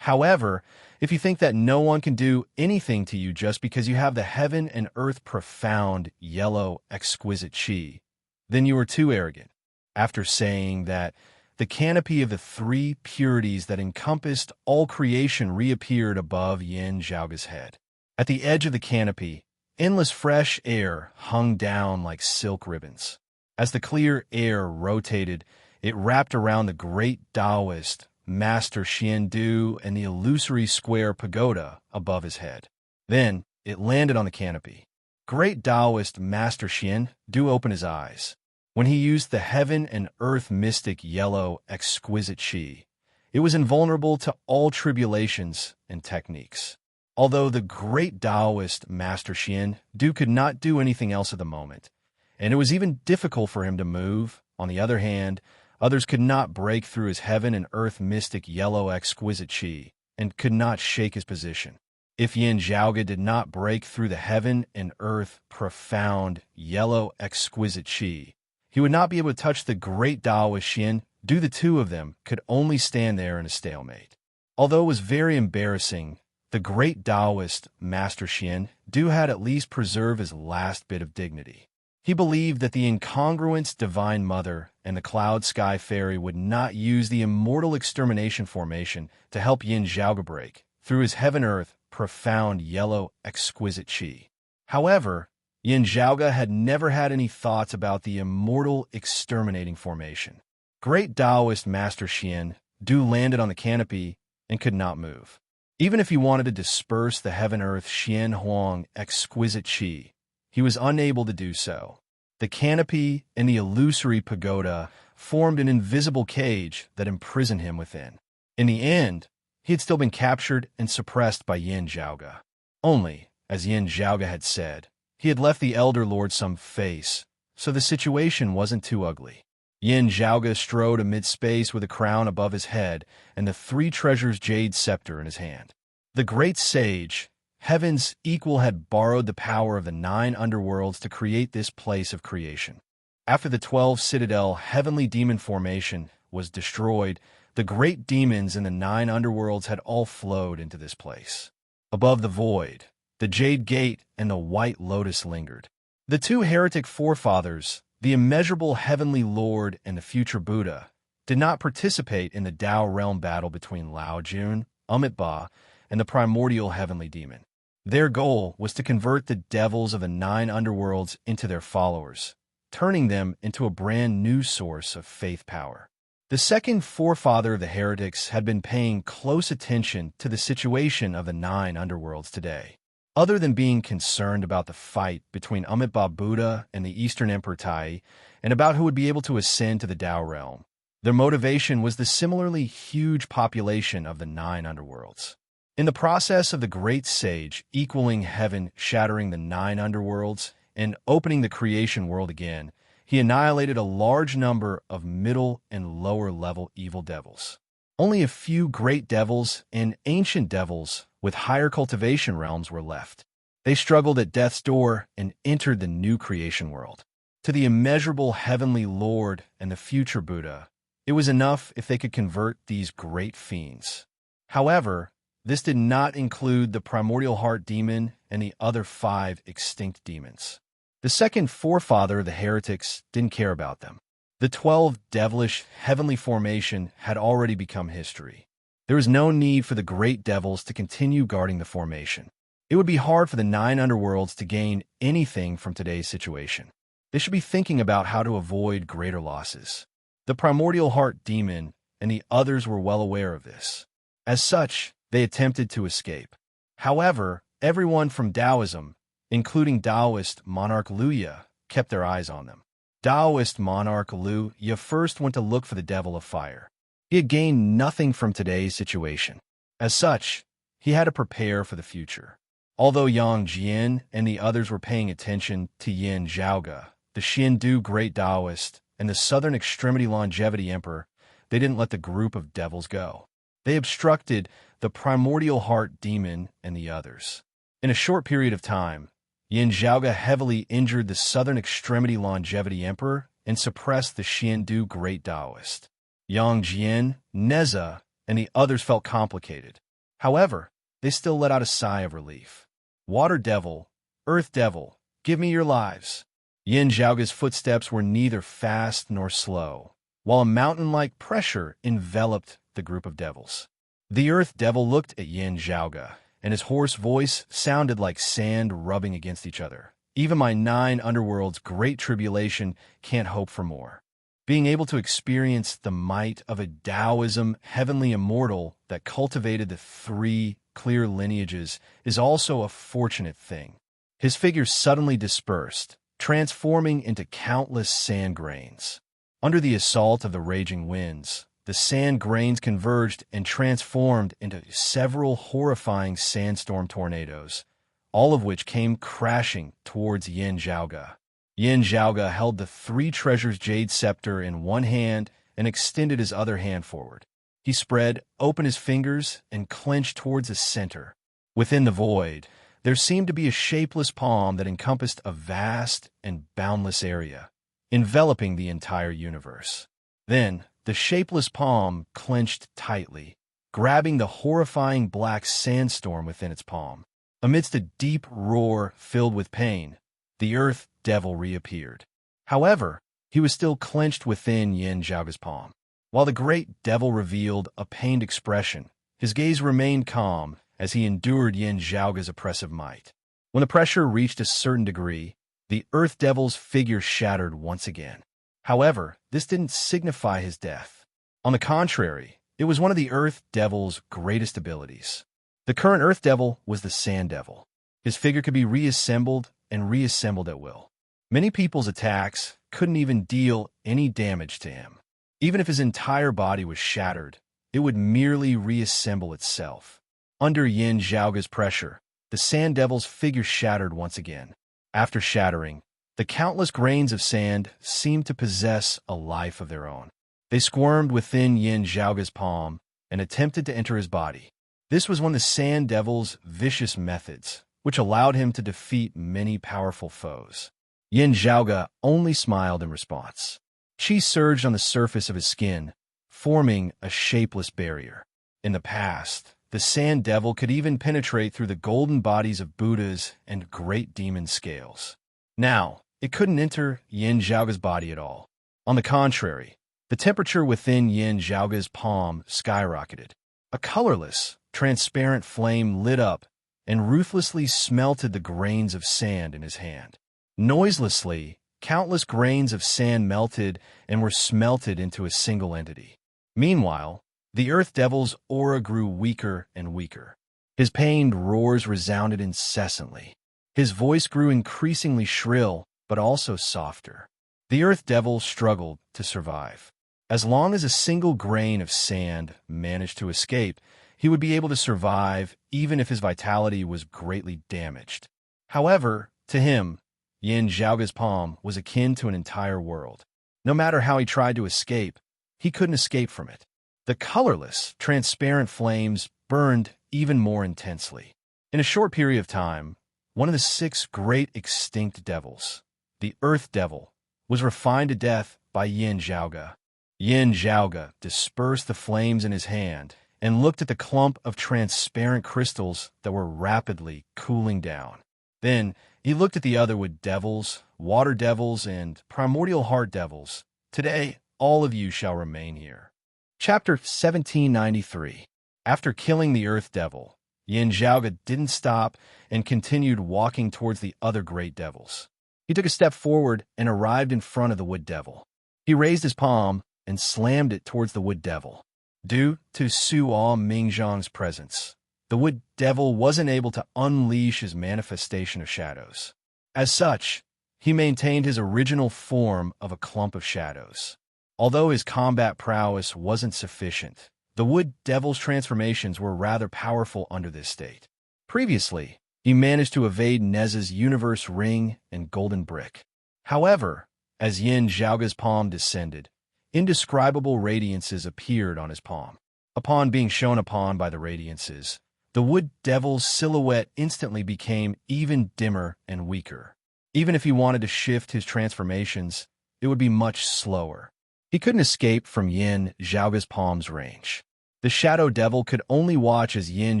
However, if you think that no one can do anything to you just because you have the heaven and earth profound, yellow, exquisite qi, then you are too arrogant. After saying that, the canopy of the three purities that encompassed all creation reappeared above Yin Zhaoge's head. At the edge of the canopy, endless fresh air hung down like silk ribbons. As the clear air rotated, it wrapped around the great Taoist Master Xiandu and the illusory square pagoda above his head. Then it landed on the canopy. Great Taoist Master Xiandu opened his eyes. When he used the heaven and earth mystic yellow exquisite qi, it was invulnerable to all tribulations and techniques. Although the great Taoist Master Xiandu could not do anything else at the moment, and it was even difficult for him to move, on the other hand, others could not break through his heaven and earth mystic yellow exquisite qi and could not shake his position. If Yin Zhaoga did not break through the heaven and earth profound, yellow, exquisite qi, he would not be able to touch the great Taoist Xian. The two of them could only stand there in a stalemate. Although it was very embarrassing, the great Taoist Master Xian Du had at least preserved his last bit of dignity. He believed that the incongruence Divine Mother and the Cloud Sky Fairy would not use the immortal extermination formation to help Yin Zhaoga break through his heaven-earth profound yellow exquisite qi. However, Yin Zhaoga had never had any thoughts about the immortal exterminating formation. Great Taoist Master Xian Du landed on the canopy and could not move. Even if he wanted to disperse the heaven-earth Xian Huang exquisite qi, he was unable to do so. The canopy and the illusory pagoda formed an invisible cage that imprisoned him within. In the end, he had still been captured and suppressed by Yin Zhaoga. Only, as Yin Zhaoga had said, he had left the Elder Lord some face, so the situation wasn't too ugly. Yin Zhaoga strode amid space with a crown above his head and the three treasures jade scepter in his hand. The great sage, Heaven's equal, had borrowed the power of the 9 underworlds to create this place of creation. After the 12 citadel heavenly demon formation was destroyed, the great demons in the 9 underworlds had all flowed into this place. Above the void, the jade gate and the white lotus lingered. The two heretic forefathers, the immeasurable heavenly Lord and the future Buddha, did not participate in the Tao realm battle between Lao Jun, Ba, and the primordial heavenly demon. Their goal was to convert the devils of the 9 underworlds into their followers, turning them into a brand new source of faith power. The second forefather of the heretics had been paying close attention to the situation of the 9 underworlds today. Other than being concerned about the fight between Ba Buddha and the Eastern Emperor Tai, and about who would be able to ascend to the Tao realm, their motivation was the similarly huge population of the 9 underworlds. In the process of the great sage equaling heaven, shattering the 9 underworlds, and opening the creation world again, he annihilated a large number of middle and lower-level evil devils. Only a few great devils and ancient devils with higher cultivation realms were left. They struggled at death's door and entered the new creation world. To the immeasurable heavenly Lord and the future Buddha, it was enough if they could convert these great fiends. However, this did not include the primordial heart demon and the other 5 extinct demons. The second forefather of the heretics didn't care about them. The 12 devilish heavenly formation had already become history. There was no need for the great devils to continue guarding the formation. It would be hard for the 9 underworlds to gain anything from today's situation. They should be thinking about how to avoid greater losses. The primordial heart demon and the others were well aware of this. As such, they attempted to escape. However, everyone from Taoism, including Taoist monarch Luya, kept their eyes on them. Taoist monarch Luya first went to look for the devil of fire. He had gained nothing from today's situation. As such, he had to prepare for the future. Although Yang Jian and the others were paying attention to Yin Zhaoga, the Xiandu Great Taoist, and the Southern Extremity Longevity Emperor, they didn't let the group of devils go. They obstructed the primordial heart demon and the others. In a short period of time, Yin Zhaoga heavily injured the Southern Extremity Longevity Emperor and suppressed the Xiandu Great Taoist. Yang Jian, Neza, and the others felt complicated. However, they still let out a sigh of relief. Water Devil, Earth Devil, give me your lives. Yin Zhaoga's footsteps were neither fast nor slow, while a mountain-like pressure enveloped the group of devils. The Earth Devil looked at Yin Zhaoga, and his hoarse voice sounded like sand rubbing against each other. Even my 9 underworlds' great tribulation can't hope for more. Being able to experience the might of a Taoism heavenly immortal that cultivated the 3 clear lineages is also a fortunate thing. His figure suddenly dispersed, transforming into countless sand grains. Under the assault of the raging winds, the sand grains converged and transformed into several horrifying sandstorm tornadoes, all of which came crashing towards Yin Zhaoga. Yin Zhaoga held the 3 treasures jade scepter in one hand and extended his other hand forward. He spread open his fingers and clenched towards the center. Within the void, there seemed to be a shapeless palm that encompassed a vast and boundless area, enveloping the entire universe. Then, the shapeless palm clenched tightly, grabbing the horrifying black sandstorm within its palm. Amidst a deep roar filled with pain, the Earth Devil reappeared. However, he was still clenched within Yin Zhaoge's palm. While the great devil revealed a pained expression, his gaze remained calm as he endured Yin Zhaoge's oppressive might. When the pressure reached a certain degree, the Earth Devil's figure shattered once again. However, this didn't signify his death. On the contrary, it was one of the Earth Devil's greatest abilities. The current Earth Devil was the Sand Devil. His figure could be reassembled and reassembled at will. Many people's attacks couldn't even deal any damage to him. Even if his entire body was shattered, it would merely reassemble itself. Under Yin Zhaoge's pressure, the Sand Devil's figure shattered once again. After shattering, the countless grains of sand seemed to possess a life of their own. They squirmed within Yin Zhaoge's palm and attempted to enter his body. This was one of the Sand Devil's vicious methods, which allowed him to defeat many powerful foes. Yin Zhaoge only smiled in response. Qi surged on the surface of his skin, forming a shapeless barrier. In the past, the Sand Devil could even penetrate through the golden bodies of Buddhas and great demon scales. Now, it couldn't enter Yin Zhaoge's body at all. On the contrary, the temperature within Yin Zhaoge's palm skyrocketed. A colorless, transparent flame lit up and ruthlessly smelted the grains of sand in his hand. Noiselessly, countless grains of sand melted and were smelted into a single entity. Meanwhile, the Earth Devil's aura grew weaker and weaker. His pained roars resounded incessantly. His voice grew increasingly shrill, but also softer. The Earth Devil struggled to survive. As long as a single grain of sand managed to escape, he would be able to survive even if his vitality was greatly damaged. However, to him, Yin Zhaoge's palm was akin to an entire world. No matter how he tried to escape, he couldn't escape from it. The colorless, transparent flames burned even more intensely. In a short period of time, one of the 6 great extinct devils, the Earth Devil, was refined to death by Yin Zhaoge. Yin Zhaoge dispersed the flames in his hand and looked at the clump of transparent crystals that were rapidly cooling down. Then, he looked at the other wood devils, water devils, and primordial heart devils. Today, all of you shall remain here. Chapter 1793. After killing the Earth Devil, Yin Zhaoge didn't stop and continued walking towards the other great devils. He took a step forward and arrived in front of the Wood Devil. He raised his palm and slammed it towards the Wood Devil. Due to Suo Mingzhang's presence, the Wood Devil wasn't able to unleash his manifestation of shadows. As such, he maintained his original form of a clump of shadows. Although his combat prowess wasn't sufficient, the Wood Devil's transformations were rather powerful under this state. Previously, he managed to evade Nez's universe ring and golden brick. However, as Yin Zhaoge's palm descended, indescribable radiances appeared on his palm. Upon being shown upon by the radiances, the Wood Devil's silhouette instantly became even dimmer and weaker. Even if he wanted to shift his transformations, it would be much slower. He couldn't escape from Yin Zhaoge's palm's range. The Shadow Devil could only watch as Yin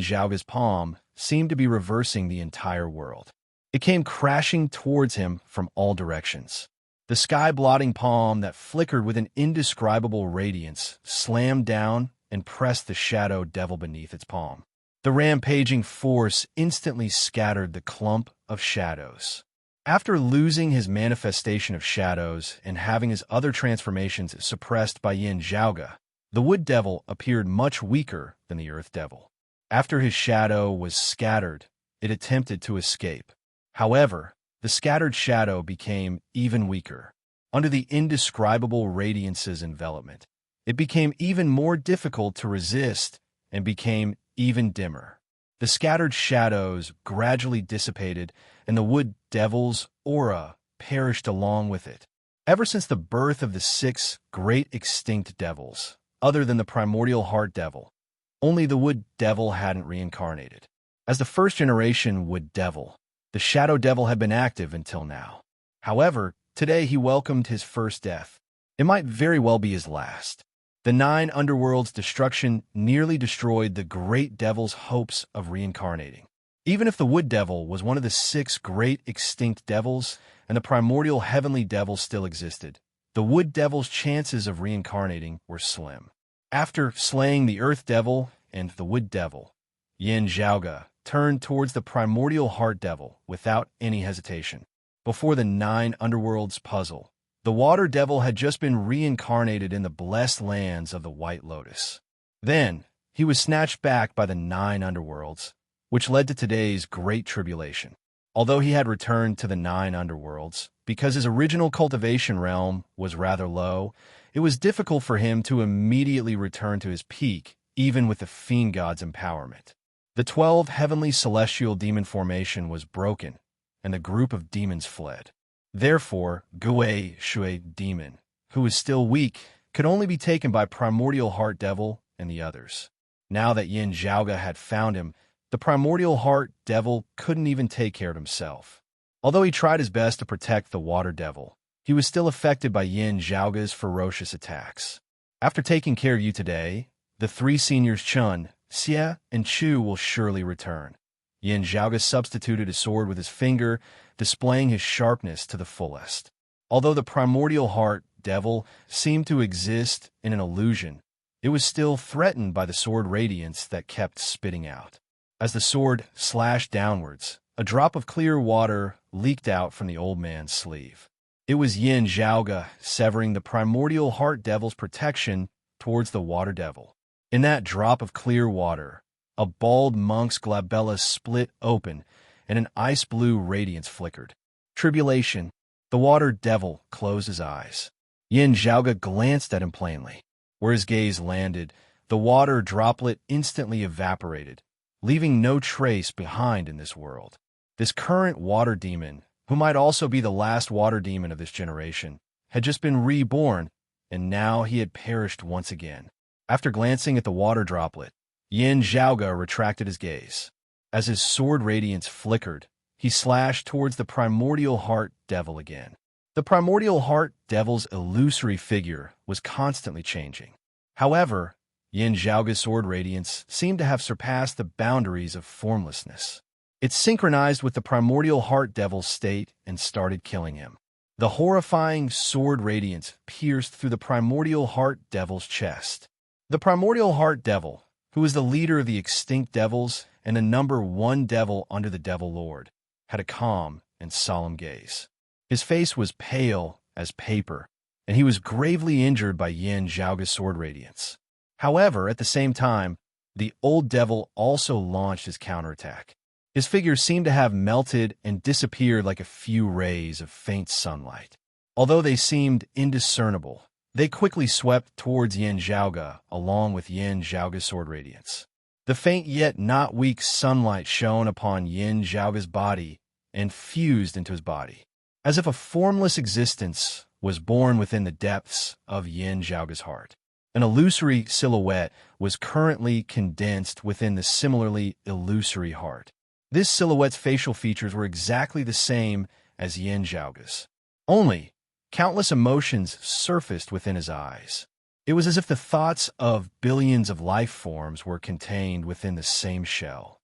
Zhaoge's palm seemed to be reversing the entire world. It came crashing towards him from all directions. The sky-blotting palm that flickered with an indescribable radiance slammed down and pressed the Shadow Devil beneath its palm. The rampaging force instantly scattered the clump of shadows. After losing his manifestation of shadows and having his other transformations suppressed by Yin Zhaoge, the Wood Devil appeared much weaker than the Earth Devil. After his shadow was scattered, it attempted to escape. However, the scattered shadow became even weaker. Under the indescribable radiance's envelopment, it became even more difficult to resist and became even dimmer. The scattered shadows gradually dissipated, and the Wood Devil's aura perished along with it. Ever since the birth of the 6 great extinct devils, other than the primordial heart devil, only the Wood Devil hadn't reincarnated. As the first generation wood devil, the shadow devil had been active until now. However, today he welcomed his first death. It might very well be his last. The 9 underworlds' destruction nearly destroyed the great devil's hopes of reincarnating. Even if the wood devil was one of the 6 great extinct devils and the primordial heavenly devil still existed, the wood devil's chances of reincarnating were slim. After slaying the earth devil and the wood devil, Yin Zhaoge turned towards the primordial heart devil without any hesitation. Before the 9 underworlds puzzle, the water devil had just been reincarnated in the blessed lands of the White Lotus. Then, he was snatched back by the 9 underworlds, which led to today's great tribulation. Although he had returned to the 9 underworlds, because his original cultivation realm was rather low, it was difficult for him to immediately return to his peak, even with the fiend god's empowerment. The 12 heavenly celestial demon formation was broken, and the group of demons fled. Therefore, Gui Shui demon, who was still weak, could only be taken by primordial heart devil and the others. Now that Yin Zhaoge had found him, the primordial heart devil couldn't even take care of himself. Although he tried his best to protect the water devil, he was still affected by Yin Zhaoge's ferocious attacks. After taking care of you today, the 3 seniors Chun, Xie, and Chu will surely return. Yin Zhaoge substituted his sword with his finger, displaying his sharpness to the fullest. Although the primordial heart devil seemed to exist in an illusion, it was still threatened by the sword radiance that kept spitting out. As the sword slashed downwards, a drop of clear water leaked out from the old man's sleeve. It was Yin Zhaoge severing the primordial heart devil's protection towards the water devil. In that drop of clear water, a bald monk's glabella split open, and an ice-blue radiance flickered. Tribulation. The water devil closed his eyes. Yin Zhaoge glanced at him plainly. Where his gaze landed, the water droplet instantly evaporated, leaving no trace behind in this world. This current water demon, who might also be the last water demon of this generation, had just been reborn, and now he had perished once again. After glancing at the water droplet, Yin Zhaoge retracted his gaze. As his sword radiance flickered, he slashed towards the primordial heart devil again. The primordial heart devil's illusory figure was constantly changing. However, Yin Zhaoge's sword radiance seemed to have surpassed the boundaries of formlessness. It synchronized with the primordial heart devil's state and started killing him. The horrifying sword radiance pierced through the primordial heart devil's chest. The primordial heart devil, who was the leader of the extinct devils and the number 1 devil under the Devil Lord, had a calm and solemn gaze. His face was pale as paper, and he was gravely injured by Yin Zhaoge's sword radiance. However, at the same time, the old devil also launched his counterattack. His figure seemed to have melted and disappeared like a few rays of faint sunlight. Although they seemed indiscernible, they quickly swept towards Yin Zhaoge along with Yin Zhaoge's sword radiance. The faint yet not weak sunlight shone upon Yin Zhaoge's body and fused into his body, as if a formless existence was born within the depths of Yin Zhaoge's heart. An illusory silhouette was currently condensed within the similarly illusory heart. This silhouette's facial features were exactly the same as Yin Zhaoge's. Only, countless emotions surfaced within his eyes. It was as if the thoughts of billions of life forms were contained within the same shell.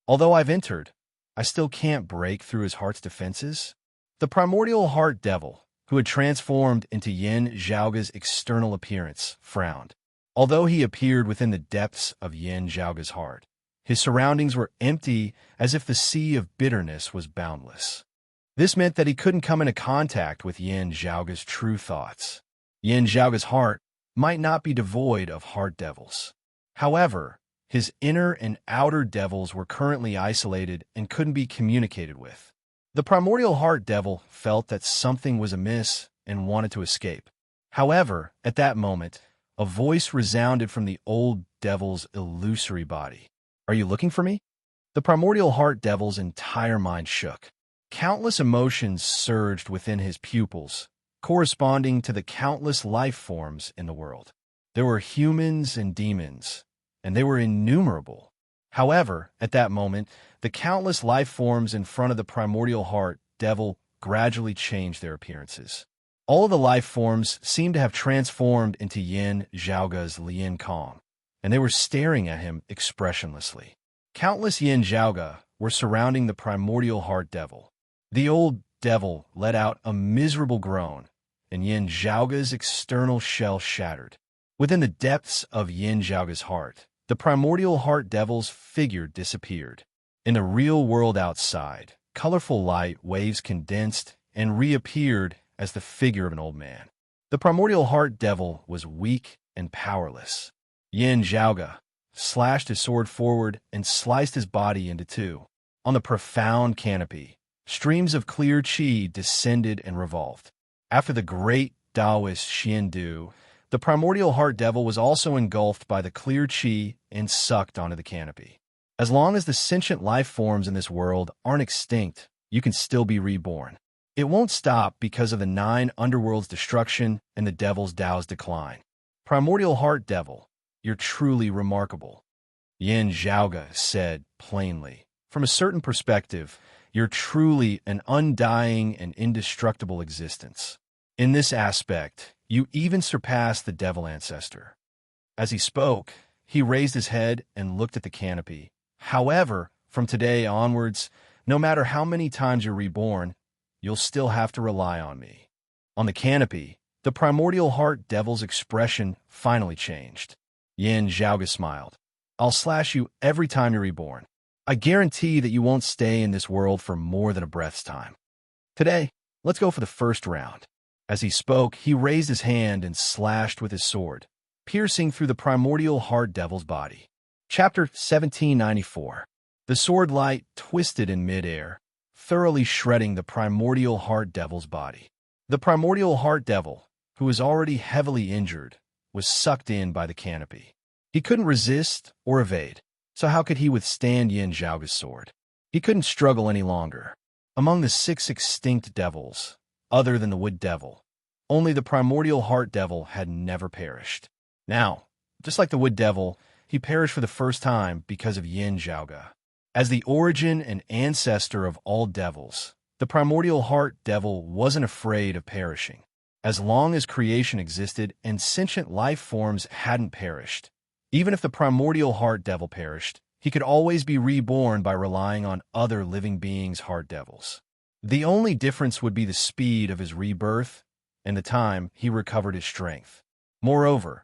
Although I've entered, I still can't break through his heart's defenses. The primordial heart devil, who had transformed into Yin Zhaoge's external appearance, frowned. Although he appeared within the depths of Yin Zhaoge's heart, his surroundings were empty, as if the sea of bitterness was boundless. This meant that he couldn't come into contact with Yin Zhaoge's true thoughts. Yin Zhaoge's heart might not be devoid of heart devils. However, his inner and outer devils were currently isolated and couldn't be communicated with. The primordial heart devil felt that something was amiss and wanted to escape. However, at that moment, a voice resounded from the old devil's illusory body. "Are you looking for me?" The primordial heart devil's entire mind shook. Countless emotions surged within his pupils, corresponding to the countless life forms in the world. There were humans and demons, and they were innumerable. However, at that moment, the countless life forms in front of the primordial heart devil gradually changed their appearances. All of the life forms seemed to have transformed into Yin Zhaoge's Lian Kong, and they were staring at him expressionlessly. Countless Yin Zhaoge were surrounding the primordial heart devil. The old devil let out a miserable groan, and Yin Zhaoge's external shell shattered. Within the depths of Yin Zhaoge's heart, the primordial heart devil's figure disappeared. In the real world outside, colorful light waves condensed and reappeared as the figure of an old man. The primordial heart devil was weak and powerless. Yin Zhaoge slashed his sword forward and sliced his body into two. On the profound canopy, streams of clear qi descended and revolved. After the great Taoist Xiandu, the primordial heart devil was also engulfed by the clear qi and sucked onto the canopy. As long as the sentient life forms in this world aren't extinct, you can still be reborn. It won't stop because of the 9 underworlds' destruction and the devil's Tao's decline. Primordial heart devil, you're truly remarkable. Yin Zhaoge said plainly. From a certain perspective, you're truly an undying and indestructible existence. In this aspect, you even surpass the devil ancestor. As he spoke, he raised his head and looked at the canopy. However, from today onwards, no matter how many times you're reborn, you'll still have to rely on me. On the canopy, the primordial heart devil's expression finally changed. Yin Zhaoge smiled. I'll slash you every time you're reborn. I guarantee that you won't stay in this world for more than a breath's time. Today, let's go for the first round. As he spoke, he raised his hand and slashed with his sword, piercing through the primordial heart devil's body. Chapter 1794. The sword light twisted in midair, thoroughly shredding the primordial heart devil's body. The primordial heart devil, who was already heavily injured, was sucked in by the canopy. He couldn't resist or evade, so how could he withstand Yin Zhaoge's sword? He couldn't struggle any longer. Among the 6 extinct devils, other than the wood devil, only the primordial heart devil had never perished. Now, just like the wood devil, he perished for the first time because of Yin Zhaoge. As the origin and ancestor of all devils, the primordial heart devil wasn't afraid of perishing. As long as creation existed and sentient life forms hadn't perished, even if the primordial heart devil perished, he could always be reborn by relying on other living beings' heart devils. The only difference would be the speed of his rebirth and the time he recovered his strength. Moreover,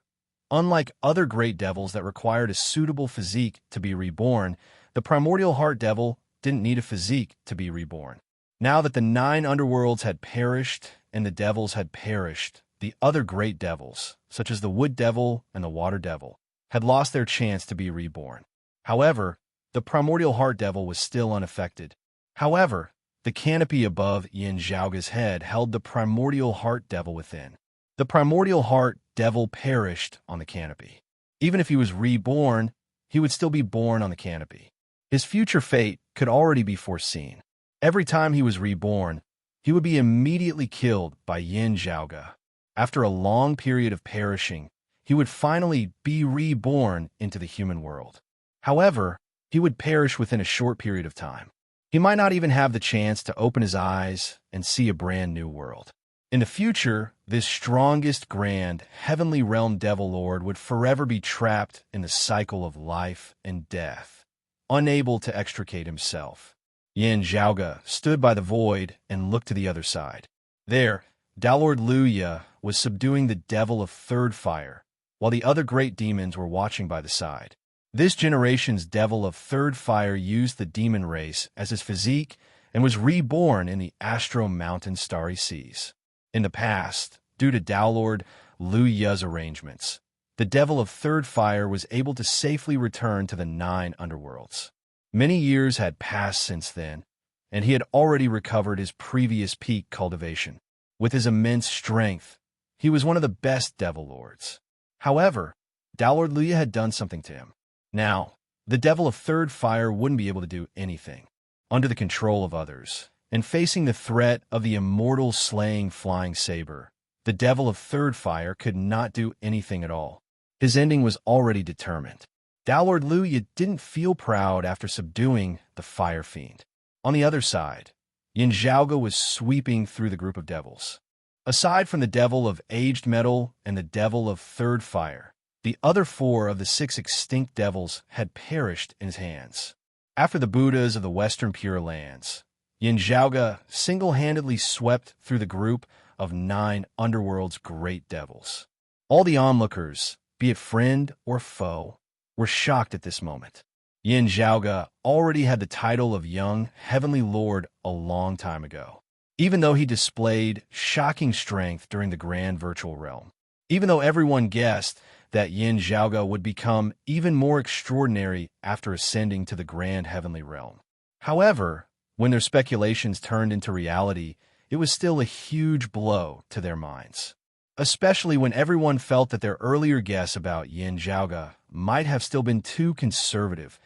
unlike other great devils that required a suitable physique to be reborn, the primordial heart devil didn't need a physique to be reborn. Now that the 9 underworlds had perished and the devils had perished, the other great devils, such as the wood devil and the water devil, had lost their chance to be reborn. However, the primordial heart devil was still unaffected. However, the canopy above Yin Zhaoge's head held the primordial heart devil within. The primordial heart devil perished on the canopy. Even if he was reborn, he would still be born on the canopy. His future fate could already be foreseen. Every time he was reborn, he would be immediately killed by Yin Zhaoge. After a long period of perishing, he would finally be reborn into the human world. However, he would perish within a short period of time. He might not even have the chance to open his eyes and see a brand new world. In the future, this strongest, grand, heavenly realm devil lord would forever be trapped in the cycle of life and death, unable to extricate himself. Yin Zhaoge stood by the void and looked to the other side. There, Taolord Luya was subduing the devil of third fire, while the other great demons were watching by the side. This generation's devil of third fire used the demon race as his physique and was reborn in the Astro Mountain Starry Seas. In the past, due to Taolord Luya's arrangements, the devil of third fire was able to safely return to the 9 underworlds. Many years had passed since then, and he had already recovered his previous peak cultivation. With his immense strength, he was one of the best devil lords. However, Taolord Luya had done something to him. Now, the devil of third fire wouldn't be able to do anything. Under the control of others, and facing the threat of the immortal slaying flying saber, the devil of third fire could not do anything at all. His ending was already determined. Tao Lord Luya didn't feel proud after subduing the fire fiend. On the other side, Yin Zhaoge was sweeping through the group of devils. Aside from the devil of aged metal and the devil of third fire, the other 4 of the 6 extinct devils had perished in his hands. After the Buddhas of the Western Pure Lands, Yin Zhaoge single-handedly swept through the group of 9 underworld's great devils. All the onlookers, be it friend or foe, were shocked at this moment. Yin Zhaoge already had the title of Young Heavenly Lord a long time ago, even though he displayed shocking strength during the Grand Virtual Realm. Even though everyone guessed that Yin Zhaoge would become even more extraordinary after ascending to the Grand Heavenly Realm. However, when their speculations turned into reality, it was still a huge blow to their minds. Especially when everyone felt that their earlier guess about Yin Zhaoge might have still been too conservative.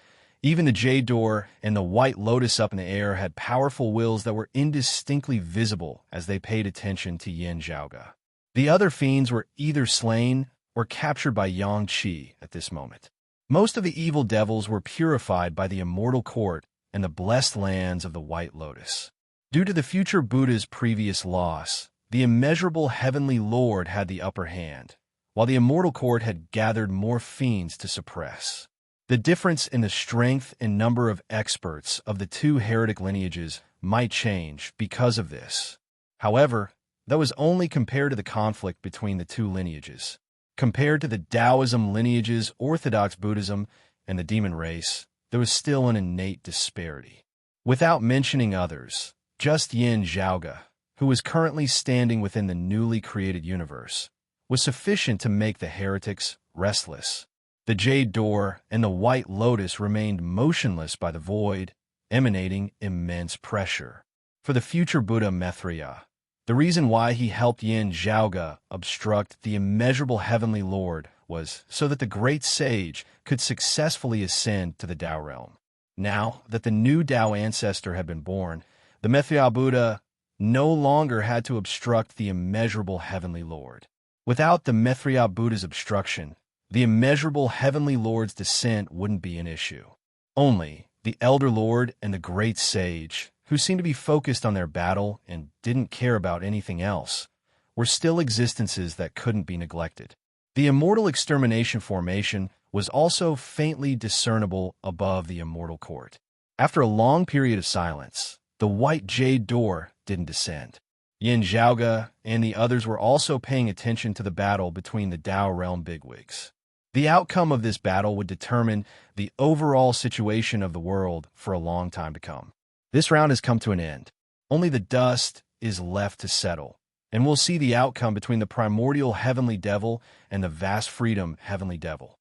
Even the Jade Door and the White Lotus up in the air had powerful wills that were indistinctly visible as they paid attention to Yin Zhaoge. The other fiends were either slain or captured by Yang Qi at this moment. Most of the evil devils were purified by the immortal court and the blessed lands of the White Lotus. Due to the future Buddha's previous loss, the immeasurable Heavenly Lord had the upper hand, while the immortal court had gathered more fiends to suppress. The difference in the strength and number of experts of the 2 heretic lineages might change because of this. However, that was only compared to the conflict between the 2 lineages. Compared to the Taoism lineages, Orthodox Buddhism, and the demon race, there was still an innate disparity. Without mentioning others, just Yin Zhaoge, who was currently standing within the newly created universe, was sufficient to make the heretics restless. The Jade Door and the White Lotus remained motionless by the void, emanating immense pressure. For the future Buddha Maitreya, the reason why he helped Yin Zhaoge obstruct the immeasurable Heavenly Lord was so that the great sage could successfully ascend to the Tao realm. Now that the new Tao ancestor had been born, the Maitreya Buddha no longer had to obstruct the immeasurable Heavenly Lord. Without the Maitreya Buddha's obstruction, the immeasurable Heavenly Lord's descent wouldn't be an issue. Only the Elder Lord and the Great Sage, who seemed to be focused on their battle and didn't care about anything else, were still existences that couldn't be neglected. The Immortal Extermination Formation was also faintly discernible above the Immortal Court. After a long period of silence, the White Jade Door didn't descend. Yin Zhaoge and the others were also paying attention to the battle between the Tao realm bigwigs. The outcome of this battle would determine the overall situation of the world for a long time to come. This round has come to an end. Only the dust is left to settle, and we'll see the outcome between the primordial Heavenly Devil and the vast freedom Heavenly Devil.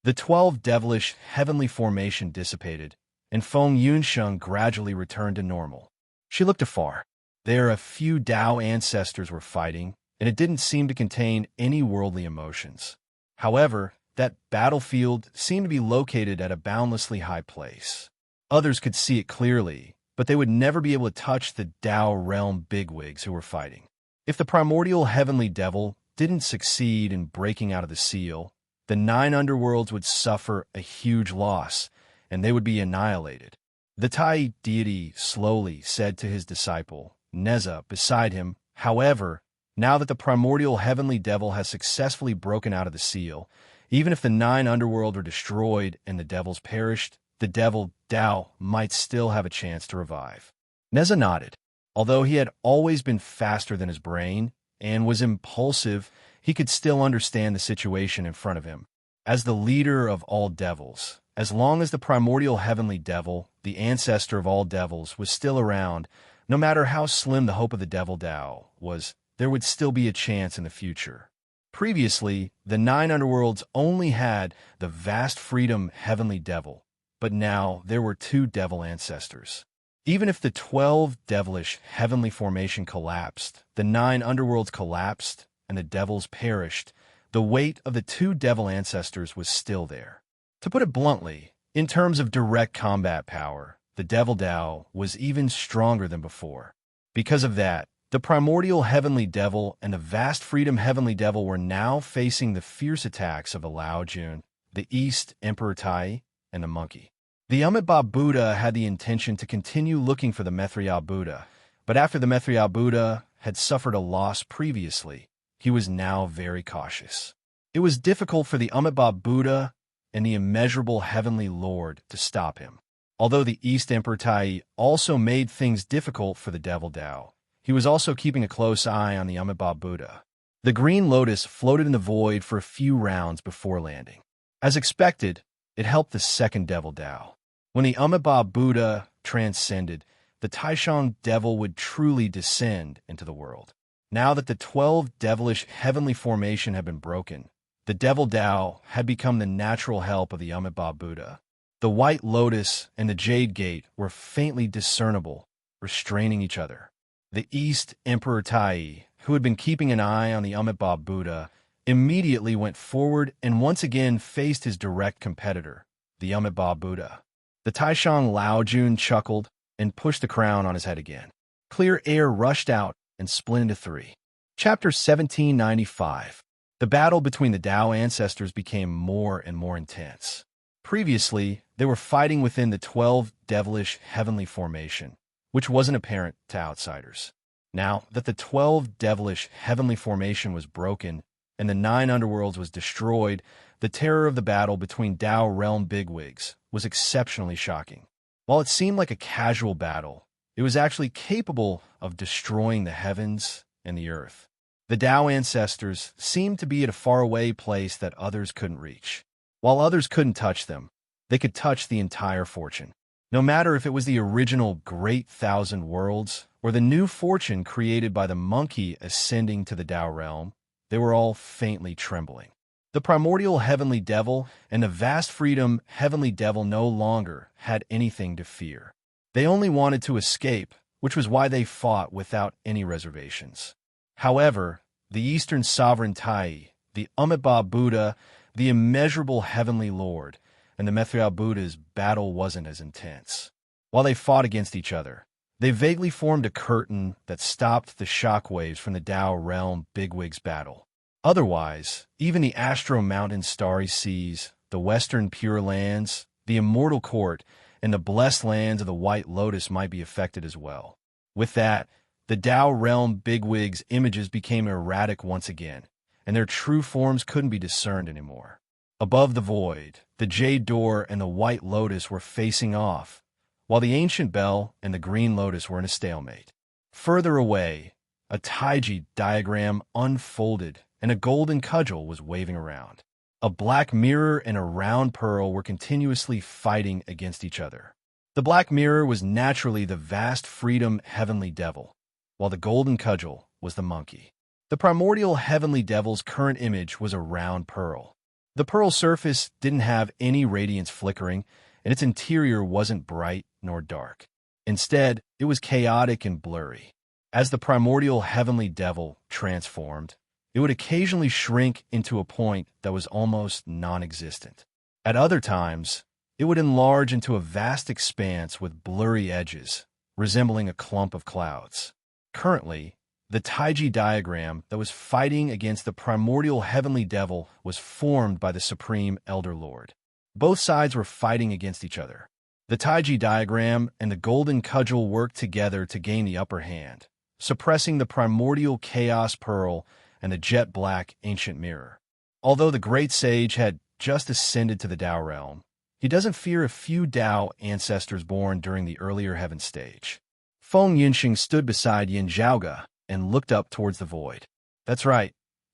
The 12 devilish heavenly formation dissipated, and Feng Yunsheng gradually returned to normal. She looked afar. There a few Tao ancestors were fighting, and it didn't seem to contain any worldly emotions. However, that battlefield seemed to be located at a boundlessly high place. Others could see it clearly, but they would never be able to touch the Tao realm bigwigs who were fighting. If the primordial Heavenly Devil didn't succeed in breaking out of the seal, the 9 underworlds would suffer a huge loss, and they would be annihilated. The Tai deity slowly said to his disciple, Neza, beside him, however, now that the primordial Heavenly Devil has successfully broken out of the seal, even if the 9 underworlds are destroyed and the devils perished, the devil Tao might still have a chance to revive. Neza nodded. Although he had always been faster than his brain and was impulsive, he could still understand the situation in front of him. As the leader of all devils, as long as the primordial Heavenly Devil, the ancestor of all devils, was still around, no matter how slim the hope of the devil Tao was, there would still be a chance in the future. Previously, the 9 underworlds only had the vast freedom Heavenly Devil, but now there were 2 devil ancestors. Even if the 12 devilish heavenly formation collapsed, the 9 underworlds collapsed, and the devils perished, the weight of the 2 devil ancestors was still there. To put it bluntly, in terms of direct combat power, the devil Tao was even stronger than before. Because of that, the primordial Heavenly Devil and the vast freedom Heavenly Devil were now facing the fierce attacks of the Lao Jun, the East Emperor Tai, and the monkey. The Amitabha Buddha had the intention to continue looking for the Maitreya Buddha, but after the Maitreya Buddha had suffered a loss previously, he was now very cautious. It was difficult for the Amitabha Buddha and the immeasurable heavenly Lord to stop him. Although the East Emperor Tai also made things difficult for the Devil Tao, he was also keeping a close eye on the Amitabha Buddha. The green lotus floated in the void for a few rounds before landing. As expected, it helped the second Devil Tao. When the Amitabha Buddha transcended, the Taishang devil would truly descend into the world. Now that the 12 devilish heavenly formation had been broken, the Devil Tao had become the natural help of the Amitabha Buddha. The white lotus and the jade gate were faintly discernible, restraining each other. The East Emperor Tai, who had been keeping an eye on the Amitabha Buddha, immediately went forward and once again faced his direct competitor, the Amitabha Buddha. The Taishang Laojun chuckled and pushed the crown on his head again. Clear air rushed out and split into three. Chapter 1795. The battle between the Tao ancestors became more and more intense. Previously, they were fighting within the 12 devilish heavenly formation, which wasn't apparent to outsiders. Now that the 12 devilish heavenly formation was broken and the 9 underworlds was destroyed, the terror of the battle between Tao realm bigwigs was exceptionally shocking. While it seemed like a casual battle, it was actually capable of destroying the heavens and the earth. The Tao ancestors seemed to be at a faraway place that others couldn't reach. While others couldn't touch them, they could touch the entire fortune. No matter if it was the original Great Thousand Worlds or the new fortune created by the monkey ascending to the Tao realm, they were all faintly trembling. The primordial heavenly devil and the vast freedom heavenly devil no longer had anything to fear. They only wanted to escape, which was why they fought without any reservations. However, the Eastern Sovereign Tai, the Amitabha Buddha, the immeasurable heavenly Lord, and the Maitreya Buddha's battle wasn't as intense. While they fought against each other, they vaguely formed a curtain that stopped the shockwaves from the Tao realm bigwigs battle. Otherwise, even the Astro Mountain starry seas, the Western Pure Lands, the Immortal Court, and the blessed lands of the White Lotus might be affected as well. With that, the Tao realm bigwigs' images became erratic once again, and their true forms couldn't be discerned anymore. Above the void, the Jade Door and the White Lotus were facing off, while the Ancient Bell and the Green Lotus were in a stalemate. Further away, a Taiji diagram unfolded, and a golden cudgel was waving around. A black mirror and a round pearl were continuously fighting against each other. The black mirror was naturally the vast freedom heavenly devil, while the golden cudgel was the monkey. The primordial heavenly devil's current image was a round pearl. The pearl surface didn't have any radiance flickering, and its interior wasn't bright nor dark. Instead, it was chaotic and blurry. As the primordial heavenly devil transformed, it would occasionally shrink into a point that was almost non-existent. At other times, it would enlarge into a vast expanse with blurry edges, resembling a clump of clouds. Currently, the Taiji diagram that was fighting against the primordial heavenly devil was formed by the Supreme Elder Lord. Both sides were fighting against each other. The Taiji diagram and the golden cudgel worked together to gain the upper hand, suppressing the primordial chaos pearl and the jet-black ancient mirror. Although the great sage had just ascended to the Tao realm, he doesn't fear a few Tao ancestors born during the earlier heaven stage. Feng Yinxing stood beside Yin Zhaoge and looked up towards the void. That's right,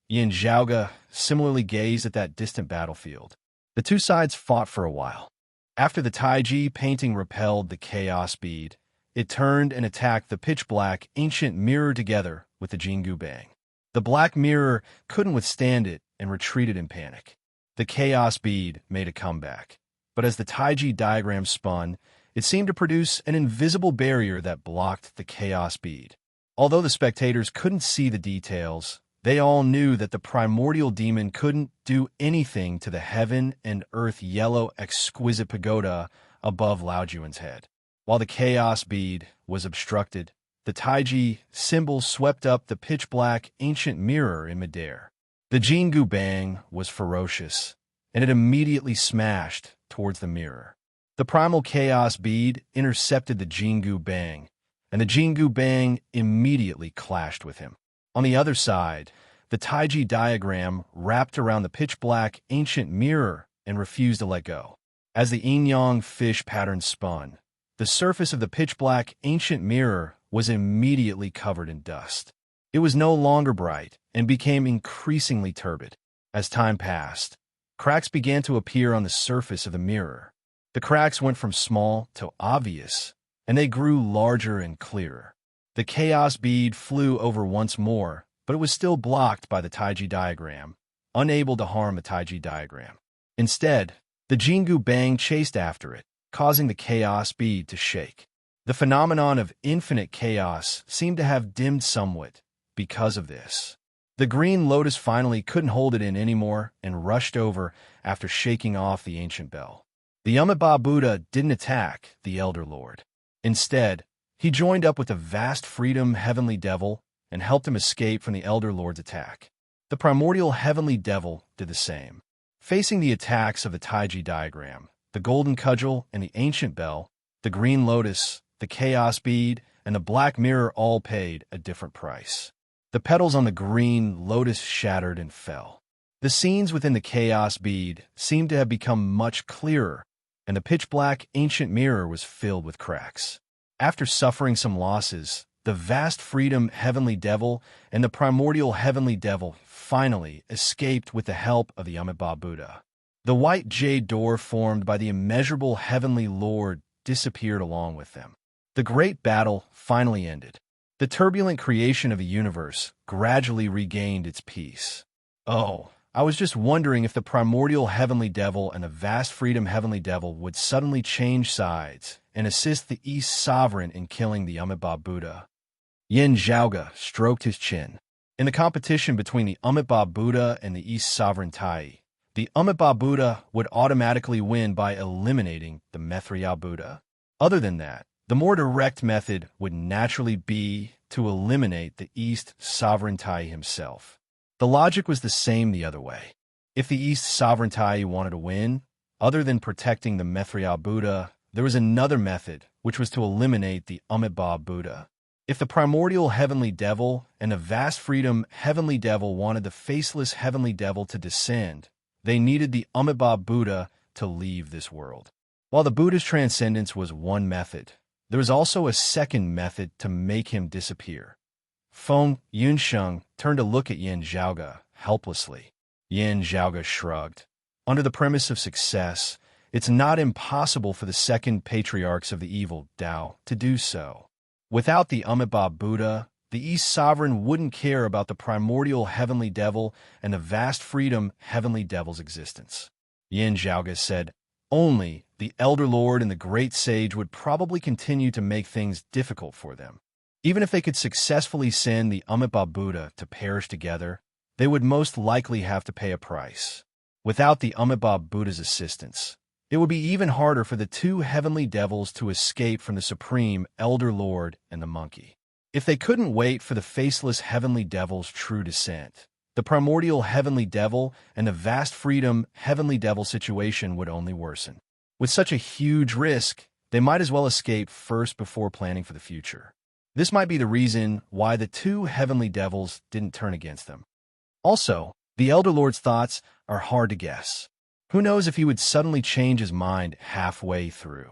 Yin Zhaoge similarly gazed at that distant battlefield. The two sides fought for a while. After the Taiji painting repelled the chaos bead, it turned and attacked the pitch-black ancient mirror together with the Jingu Bang. The black mirror couldn't withstand it and retreated in panic. The chaos bead made a comeback, but as the Taiji diagram spun, it seemed to produce an invisible barrier that blocked the chaos bead. Although the spectators couldn't see the details, they all knew that the primordial demon couldn't do anything to the heaven and earth yellow exquisite pagoda above Laojuan's head. While the chaos bead was obstructed, the Taiji symbol swept up the pitch-black ancient mirror in midair. The Jingu Bang was ferocious, and it immediately smashed towards the mirror. The primal chaos bead intercepted the Jingu Bang, and the Jingu Bang immediately clashed with him. On the other side, the Taiji diagram wrapped around the pitch-black ancient mirror and refused to let go. As the yin-yang fish pattern spun, the surface of the pitch-black ancient mirror was immediately covered in dust. It was no longer bright and became increasingly turbid. As time passed, cracks began to appear on the surface of the mirror. The cracks went from small to obvious, and they grew larger and clearer. The chaos bead flew over once more, but it was still blocked by the Taiji diagram, unable to harm the Taiji diagram. Instead, the Jingu Bang chased after it, causing the chaos bead to shake. The phenomenon of infinite chaos seemed to have dimmed somewhat because of this. The green lotus finally couldn't hold it in anymore and rushed over after shaking off the ancient bell. The Amitabha Buddha didn't attack the Elder Lord. Instead, he joined up with the vast freedom heavenly devil and helped him escape from the Elder Lord's attack. The primordial heavenly devil did the same. Facing the attacks of the Taiji diagram, the golden cudgel and the ancient bell, the green lotus, the chaos bead, and the black mirror all paid a different price. The petals on the green lotus shattered and fell. The scenes within the chaos bead seemed to have become much clearer, and the pitch-black ancient mirror was filled with cracks. After suffering some losses, the vast freedom heavenly devil and the primordial heavenly devil finally escaped with the help of the Amitabha Buddha. The white jade door formed by the immeasurable heavenly Lord disappeared along with them. The great battle finally ended. The turbulent creation of a universe gradually regained its peace. Oh, I was just wondering if the primordial heavenly devil and the vast freedom heavenly devil would suddenly change sides and assist the East Sovereign in killing the Amitabha Buddha. Yin Zhaoge stroked his chin. In the competition between the Amitabha Buddha and the East Sovereign Tai, the Amitabha Buddha would automatically win by eliminating the Maitreya Buddha. Other than that, the more direct method would naturally be to eliminate the East Sovereign Tai himself. The logic was the same the other way. If the East Sovereign Tai wanted to win, other than protecting the Maitreya Buddha, there was another method, which was to eliminate the Amitabha Buddha. If the primordial heavenly devil and the vast freedom heavenly devil wanted the faceless heavenly devil to descend, they needed the Amitabha Buddha to leave this world. While the Buddha's transcendence was one method, there was also a second method to make him disappear. Feng Yunsheng turned to look at Yin Zhaoge helplessly. Yin Zhaoge shrugged. Under the premise of success, it's not impossible for the second patriarchs of the evil Tao to do so. Without the Amitabha Buddha, the East Sovereign wouldn't care about the primordial heavenly devil and the vast freedom heavenly devil's existence. Yin Zhaoge said, only the Elder Lord and the Great Sage would probably continue to make things difficult for them. Even if they could successfully send the Amitabha Buddha to perish together, they would most likely have to pay a price. Without the Amitabha Buddha's assistance, it would be even harder for the two heavenly devils to escape from the Supreme Elder Lord and the monkey. If they couldn't wait for the faceless heavenly devil's true descent, the primordial heavenly devil and the vast freedom heavenly devil situation would only worsen. With such a huge risk, they might as well escape first before planning for the future. This might be the reason why the two heavenly devils didn't turn against them. Also, the Elder Lord's thoughts are hard to guess. Who knows if he would suddenly change his mind halfway through?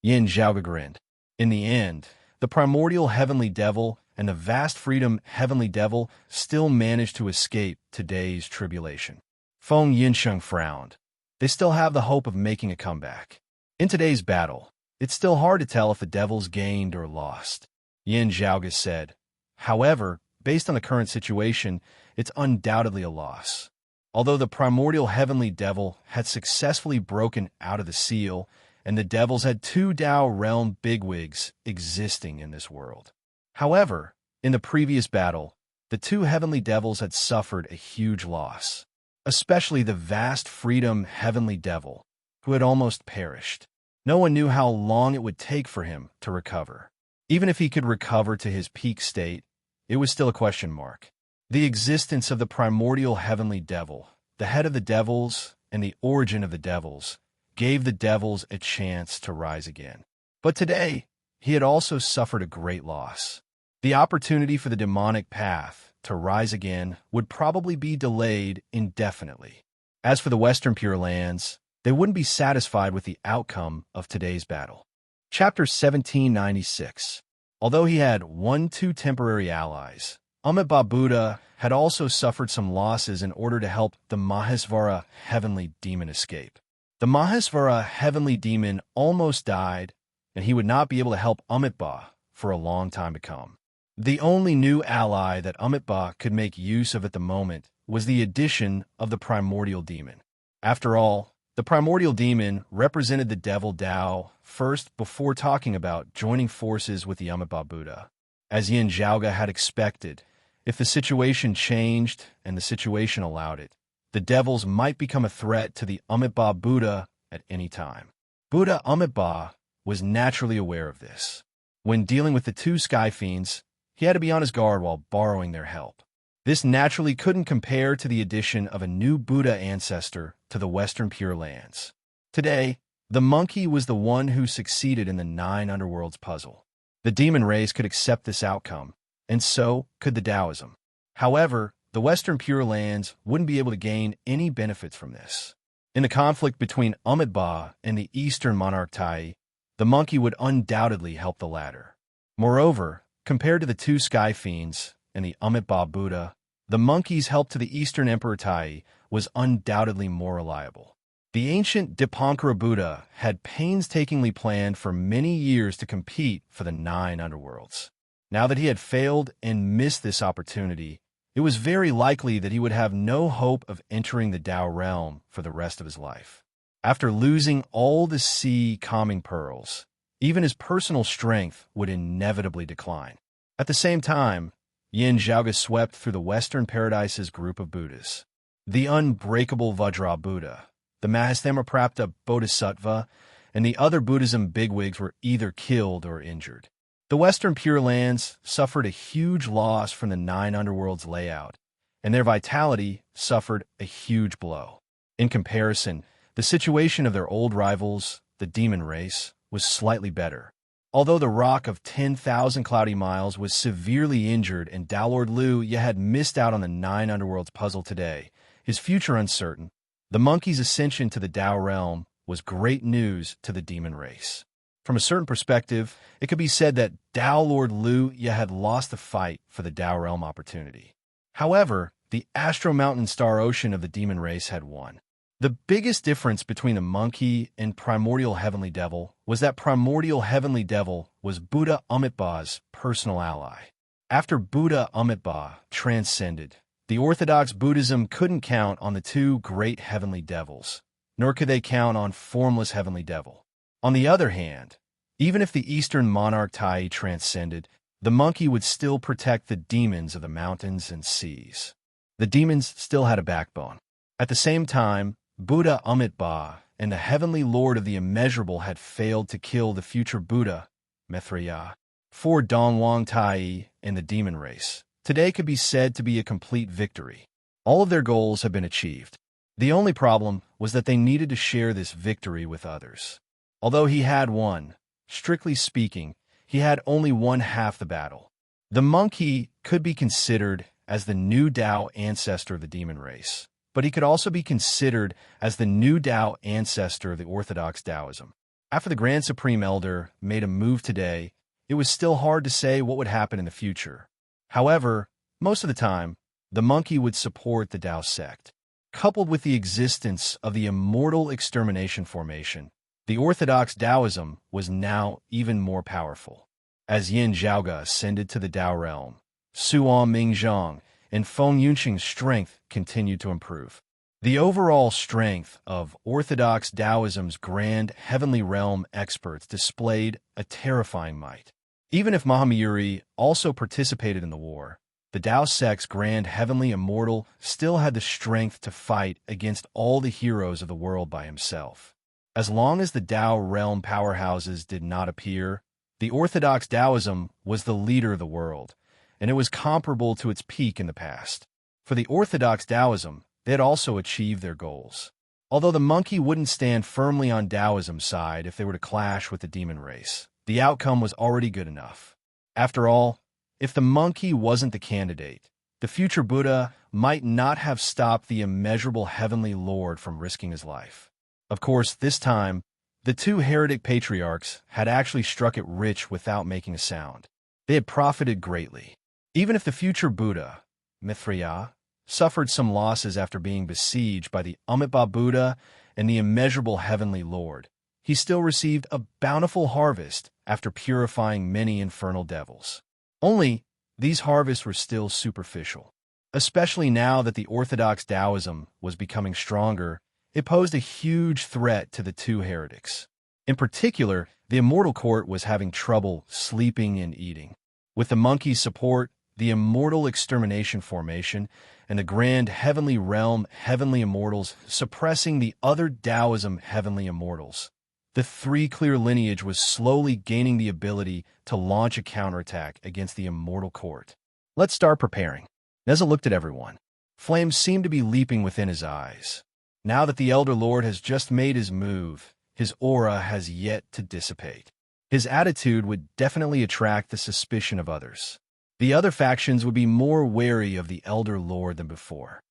Yin Zhaoge grinned. In the end, the primordial heavenly devil and the vast freedom heavenly devil still managed to escape today's tribulation. Feng Yunsheng frowned. They still have the hope of making a comeback. In today's battle, it's still hard to tell if the devils gained or lost. Yin Zhaoge said, however, based on the current situation, it's undoubtedly a loss. Although the primordial heavenly devil had successfully broken out of the seal, and the devils had two Tao realm bigwigs existing in this world. However, in the previous battle, the two heavenly devils had suffered a huge loss, especially the vast freedom heavenly devil, who had almost perished. No one knew how long it would take for him to recover. Even if he could recover to his peak state, it was still a question mark. The existence of the primordial heavenly devil, the head of the devils, and the origin of the devils gave the devils a chance to rise again. But today, he had also suffered a great loss. The opportunity for the demonic path to rise again would probably be delayed indefinitely. As for the Western Pure Lands, they wouldn't be satisfied with the outcome of today's battle. Chapter 1796. Although he had 2 temporary allies, Amitabha Buddha had also suffered some losses in order to help the Mahesvara heavenly demon escape. The Mahesvara heavenly demon almost died, and he would not be able to help Amitabha for a long time to come. The only new ally that Amitabha could make use of at the moment was the addition of the primordial demon. After all, the primordial demon represented the devil Tao first before talking about joining forces with the Amitabha Buddha. As Yin Zhaoge had expected, if the situation changed and the situation allowed it, the devils might become a threat to the Amitabha Buddha at any time. Buddha Amitabha was naturally aware of this. When dealing with the 2 sky fiends, he had to be on his guard while borrowing their help. This naturally couldn't compare to the addition of a new Buddha ancestor to the Western Pure Lands. Today, the monkey was the one who succeeded in the 9 underworlds puzzle. The demon race could accept this outcome, and so could the Taoism. However, the Western Pure Lands wouldn't be able to gain any benefits from this. In the conflict between Amitabha and the Eastern monarch Tai, the monkey would undoubtedly help the latter. Moreover, compared to the 2 sky fiends and the Amitabha Buddha, the monkey's help to the Eastern Emperor Tai was undoubtedly more reliable. The ancient Dipankara Buddha had painstakingly planned for many years to compete for the 9 underworlds. Now that he had failed and missed this opportunity, it was very likely that he would have no hope of entering the Tao realm for the rest of his life. After losing all the sea calming pearls, even his personal strength would inevitably decline. At the same time, Yin Zhaoge swept through the Western Paradise's group of Buddhas. The unbreakable Vajra Buddha, the Mahastamaprapta Bodhisattva, and the other Buddhism bigwigs were either killed or injured. The Western Pure Lands suffered a huge loss from the 9 underworlds layout, and their vitality suffered a huge blow. In comparison, the situation of their old rivals, the demon race, was slightly better. Although the Rock of 10,000 Cloudy Miles was severely injured and Tao Lord Lu yet had missed out on the 9 underworlds puzzle today, his future uncertain, the monkey's ascension to the Tao realm was great news to the demon race. From a certain perspective, it could be said that Tao Lord Lu yet had lost the fight for the Tao realm opportunity. However, the Astro Mountain Star Ocean of the demon race had won. The biggest difference between the monkey and primordial heavenly devil was that primordial heavenly devil was Buddha Amitabha's personal ally. After Buddha Amitabha transcended, the Orthodox Buddhism couldn't count on the 2 great heavenly devils, nor could they count on formless heavenly devil. On the other hand, even if the Eastern monarch Tai transcended, the monkey would still protect the demons of the mountains and seas. The demons still had a backbone. At the same time, Buddha Amitabha and the heavenly lord of the immeasurable had failed to kill the future Buddha, Maitreya. For Dongwang Tai and the demon race, today could be said to be a complete victory. All of their goals have been achieved. The only problem was that they needed to share this victory with others. Although he had won, strictly speaking, he had only won half the battle. The monkey could be considered as the new Tao ancestor of the demon race, but he could also be considered as the new Tao ancestor of the Orthodox Taoism. After the Grand Supreme Elder made a move today, it was still hard to say what would happen in the future. However, most of the time, the monkey would support the Tao sect. Coupled with the existence of the immortal extermination formation, the Orthodox Taoism was now even more powerful. As Yin Zhaoge ascended to the Tao realm, Suan Mingzhang and Feng Yunqing's strength continued to improve. The overall strength of Orthodox Taoism's grand heavenly realm experts displayed a terrifying might. Even if Mahamayuri also participated in the war, the Tao sect's grand heavenly immortal still had the strength to fight against all the heroes of the world by himself. As long as the Tao realm powerhouses did not appear, the Orthodox Taoism was the leader of the world, and it was comparable to its peak in the past. For the Orthodox Taoism, they had also achieved their goals. Although the monkey wouldn't stand firmly on Taoism's side if they were to clash with the demon race, the outcome was already good enough. After all, if the monkey wasn't the candidate, the future Buddha might not have stopped the immeasurable heavenly Lord from risking his life. Of course, this time, the two heretic patriarchs had actually struck it rich without making a sound. They had profited greatly. Even if the future Buddha, Mithriya, suffered some losses after being besieged by the Amitabha Buddha and the immeasurable heavenly Lord, he still received a bountiful harvest after purifying many infernal devils. Only, these harvests were still superficial. Especially now that the orthodox Taoism was becoming stronger, it posed a huge threat to the two heretics. In particular, the immortal court was having trouble sleeping and eating. With the monkey's support, the immortal extermination formation, and the grand heavenly realm heavenly immortals suppressing the other Taoism heavenly immortals, the three clear lineage was slowly gaining the ability to launch a counterattack against the immortal court. Let's start preparing. Neza looked at everyone. Flames seemed to be leaping within his eyes. Now that the Elder Lord has just made his move, his aura has yet to dissipate. His attitude would definitely attract the suspicion of others. The other factions would be more wary of the Elder Lord than before.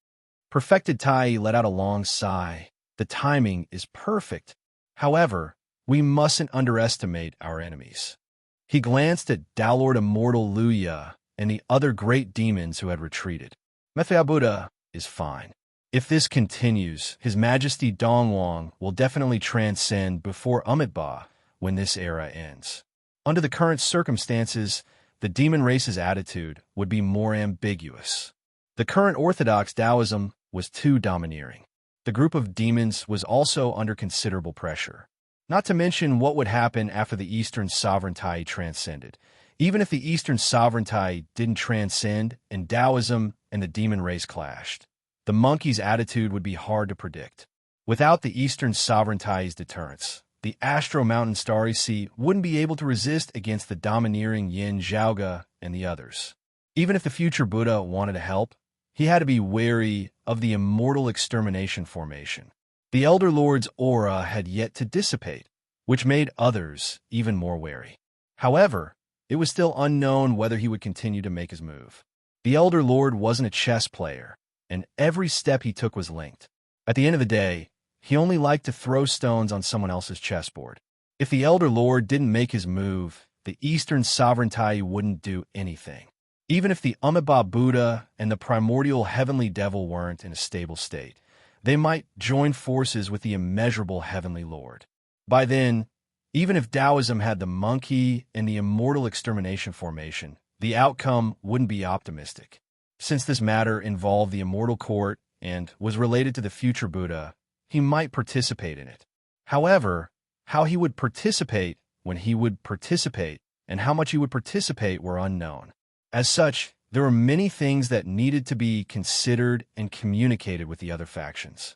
Perfected Tai let out a long sigh. The timing is perfect. However, we mustn't underestimate our enemies. He glanced at Tao Lord Immortal Luya and the other great demons who had retreated. Mithriya Buddha is fine. If this continues, His Majesty Dongwang will definitely transcend before Amitabha when this era ends. Under the current circumstances, the demon race's attitude would be more ambiguous. The current orthodox Taoism was too domineering. The group of demons was also under considerable pressure. Not to mention what would happen after the Eastern sovereignty transcended. Even if the Eastern sovereignty didn't transcend and Taoism and the demon race clashed, the monkey's attitude would be hard to predict. Without the Eastern sovereignty's deterrence, the Astro Mountain Starry Sea wouldn't be able to resist against the domineering Yin Zhaoga and the others. Even if the future Buddha wanted to help, he had to be wary of the immortal extermination formation. The Elder Lord's aura had yet to dissipate, which made others even more wary. However, it was still unknown whether he would continue to make his move. The Elder Lord wasn't a chess player, and every step he took was linked. At the end of the day, he only liked to throw stones on someone else's chessboard. If the Elder Lord didn't make his move, the Eastern sovereignty wouldn't do anything. Even if the Amitabha Buddha and the primordial heavenly devil weren't in a stable state, they might join forces with the immeasurable heavenly Lord. By then, even if Taoism had the monkey and the immortal extermination formation, the outcome wouldn't be optimistic. Since this matter involved the immortal court and was related to the future Buddha, he might participate in it. However, how he would participate, when he would participate, and how much he would participate were unknown. As such, there were many things that needed to be considered and communicated with the other factions.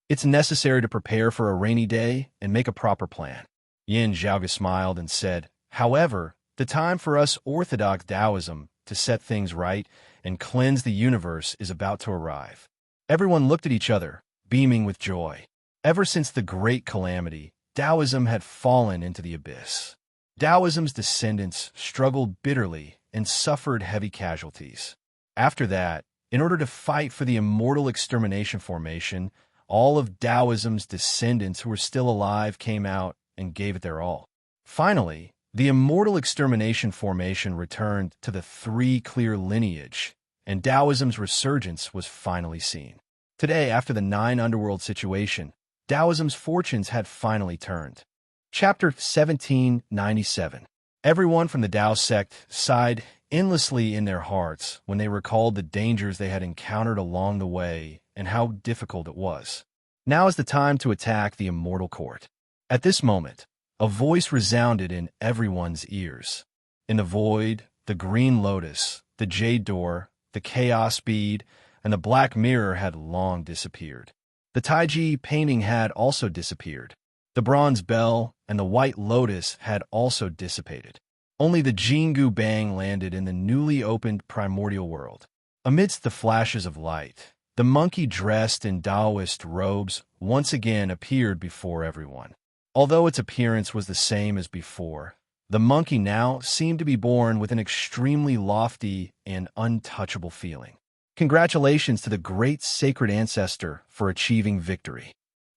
It's necessary to prepare for a rainy day and make a proper plan. Yin Zhaoga smiled and said, however, the time for us orthodox Taoism to set things right and cleanse the universe is about to arrive. Everyone looked at each other, beaming with joy. Ever since the great calamity, Taoism had fallen into the abyss. Taoism's descendants struggled bitterly and suffered heavy casualties. After that, in order to fight for the immortal extermination formation, all of Taoism's descendants who were still alive came out and gave it their all. Finally, the immortal extermination formation returned to the three clear lineage, and Taoism's resurgence was finally seen. Today, after the 9 underworld situation, Taoism's fortunes had finally turned. Chapter 1797. Everyone from the Tao sect sighed endlessly in their hearts when they recalled the dangers they had encountered along the way and how difficult it was. Now is the time to attack the immortal court. At this moment, a voice resounded in everyone's ears. In the void, the green lotus, the jade door, the chaos bead, and the black mirror had long disappeared. The Taiji painting had also disappeared. The bronze bell and the white lotus had also dissipated. Only the Jingu Bang landed in the newly opened primordial world. Amidst the flashes of light, The monkey dressed in Taoist robes once again appeared before everyone. Although its appearance was the same as before, the monkey now seemed to be born with an extremely lofty and untouchable feeling. Congratulations to the great sacred ancestor for achieving victory.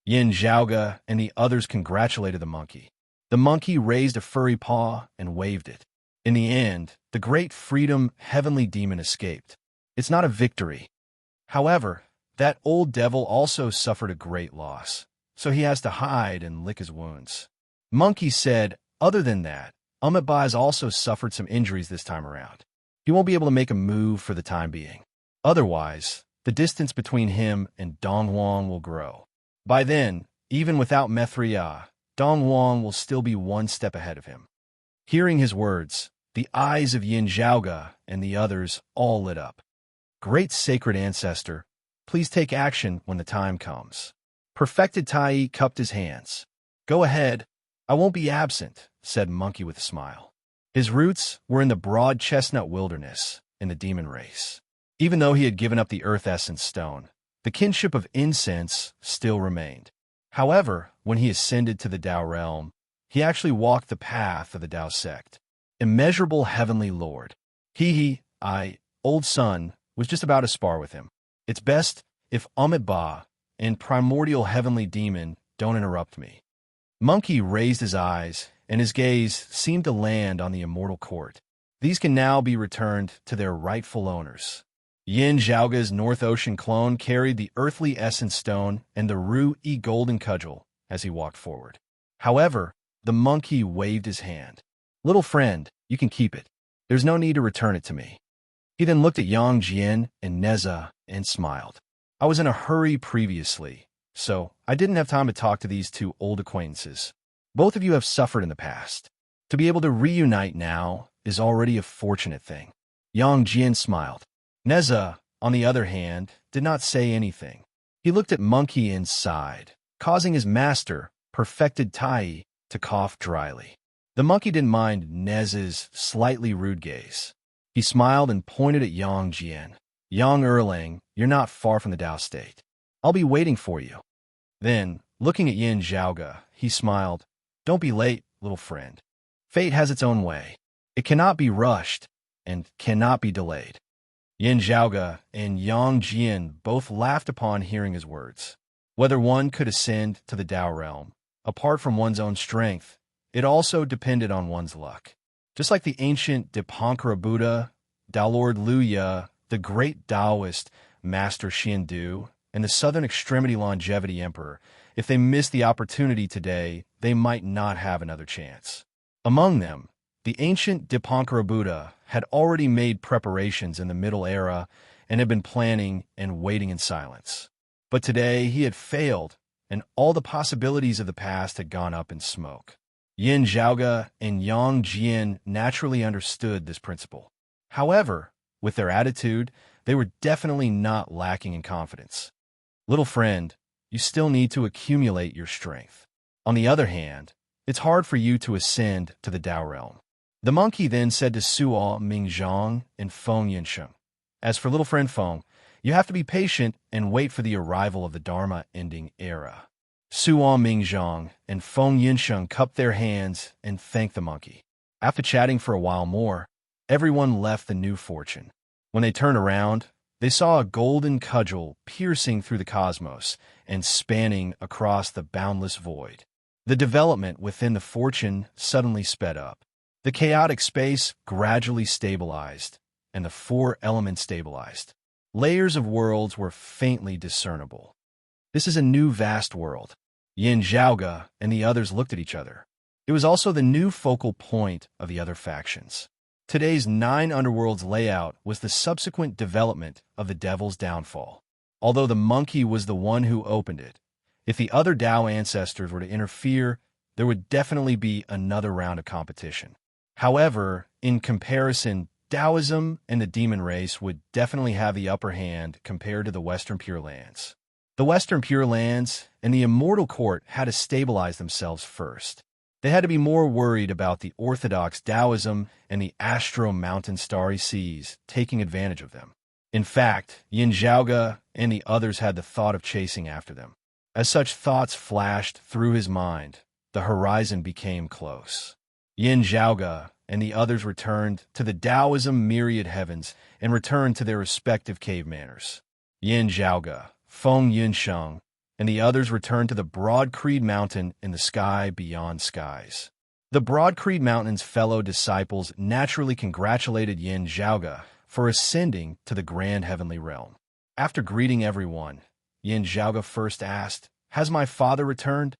Yin Zhaoge and the others congratulated the monkey. The monkey raised a furry paw and waved it. In the end, the great freedom heavenly demon escaped. It's not a victory. However, that old devil also suffered a great loss, so he has to hide and lick his wounds. Monkey said, other than that, Ba has also suffered some injuries this time around. He won't be able to make a move for the time being. Otherwise, the distance between him and Donghuang will grow. By then, even without Mithria, Donghuang will still be one step ahead of him. Hearing his words, the eyes of Yin Zhaoge and the others all lit up. Great sacred ancestor, please take action when the time comes. Perfected Tai cupped his hands. Go ahead, I won't be absent, said Monkey with a smile. His roots were in the broad chestnut wilderness, in the demon race. Even though he had given up the earth essence stone, the kinship of incense still remained. However, when he ascended to the Tao realm, he actually walked the path of the Tao sect. Immeasurable heavenly lord. Old son, was just about to spar with him. It's best if Ba and primordial heavenly demon don't interrupt me. Monkey raised his eyes, and his gaze seemed to land on the immortal court. These can now be returned to their rightful owners. Yin Zhaoge's North Ocean clone carried the earthly essence stone and the Ru-E golden cudgel as he walked forward. However, the monkey waved his hand. Little friend, you can keep it. There's no need to return it to me. He then looked at Yang Jian and Neza and smiled. I was in a hurry previously, so I didn't have time to talk to these two old acquaintances. Both of you have suffered in the past. To be able to reunite now is already a fortunate thing. Yang Jian smiled. Neza, on the other hand, did not say anything. He looked at Monkey and sighed, causing his master, Perfected Tai, to cough dryly. The monkey didn't mind Neza's slightly rude gaze. He smiled and pointed at Yang Jian. Yang Erlang, you're not far from the Tao state. I'll be waiting for you. Then, looking at Yin Zhaoge, he smiled. Don't be late, little friend. Fate has its own way. It cannot be rushed and cannot be delayed. Yin Zhaoge and Yang Jian both laughed upon hearing his words. Whether one could ascend to the Tao realm, apart from one's own strength, it also depended on one's luck. Just like the ancient Dipankara Buddha, Tao Lord Luya, the great Taoist Master Xiandu, and the Southern Extremity Longevity Emperor, if they missed the opportunity today, they might not have another chance. Among them, the ancient Dipankara Buddha had already made preparations in the Middle Era and had been planning and waiting in silence. But today he had failed, and all the possibilities of the past had gone up in smoke. Yin Zhaoge and Yang Jian naturally understood this principle. However, with their attitude, they were definitely not lacking in confidence. Little friend, you still need to accumulate your strength. On the other hand, it's hard for you to ascend to the Tao realm. The monkey then said to Suo Mingzhang and Feng Yinsheng, as for little friend Feng, you have to be patient and wait for the arrival of the Dharma-ending era. Suo Mingzhang and Feng Yinsheng cupped their hands and thanked the monkey. After chatting for a while more, everyone left the new fortune. When they turned around, they saw a golden cudgel piercing through the cosmos and spanning across the boundless void. The development within the fortune suddenly sped up. The chaotic space gradually stabilized, and the four elements stabilized. Layers of worlds were faintly discernible. This is a new vast world. Yin Zhaoge and the others looked at each other. It was also the new focal point of the other factions. Today's 9 underworlds layout was the subsequent development of the Devil's downfall. Although the monkey was the one who opened it, if the other Tao ancestors were to interfere, there would definitely be another round of competition. However, in comparison, Taoism and the demon race would definitely have the upper hand compared to the Western Pure Lands. The Western Pure Lands and the Immortal Court had to stabilize themselves first. They had to be more worried about the orthodox Taoism and the Astro Mountain Starry Seas taking advantage of them. In fact, Yin Zhaoge and the others had the thought of chasing after them. As such thoughts flashed through his mind, the horizon became close. Yin Zhaoge and the others returned to the Taoism myriad heavens and returned to their respective cave manners. Yin Zhaoge, Feng Yunsheng, and the others returned to the Broad Creed Mountain in the sky beyond skies. The Broad Creed Mountain's fellow disciples naturally congratulated Yin Zhaoge for ascending to the grand heavenly realm. After greeting everyone, Yin Zhaoge first asked, "Has my father returned?"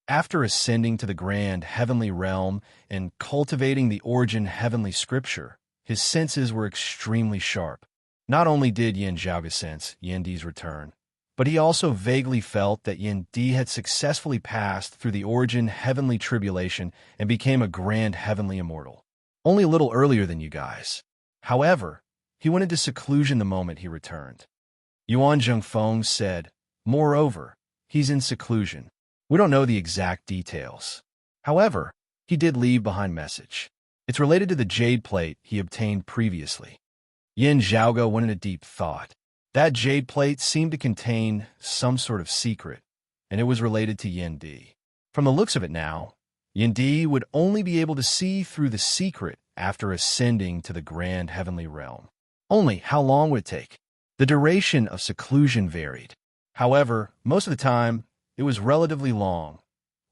After ascending to the grand heavenly realm and cultivating the origin heavenly scripture, his senses were extremely sharp. Not only did Yin Zhaoge sense Yin Di's return, but he also vaguely felt that Yin Di had successfully passed through the origin heavenly tribulation and became a grand heavenly immortal. Only a little earlier than you guys. However, he went into seclusion the moment he returned. Yuan Zhengfeng said, "Moreover, he's in seclusion. We don't know the exact details. However, he did leave behind message. It's related to the jade plate he obtained previously." Yin Zhaoge went into deep thought. That jade plate seemed to contain some sort of secret, and it was related to Yin Di. From the looks of it now, Yin Di would only be able to see through the secret after ascending to the grand heavenly realm. Only how long would it take? The duration of seclusion varied. However, most of the time, it was relatively long.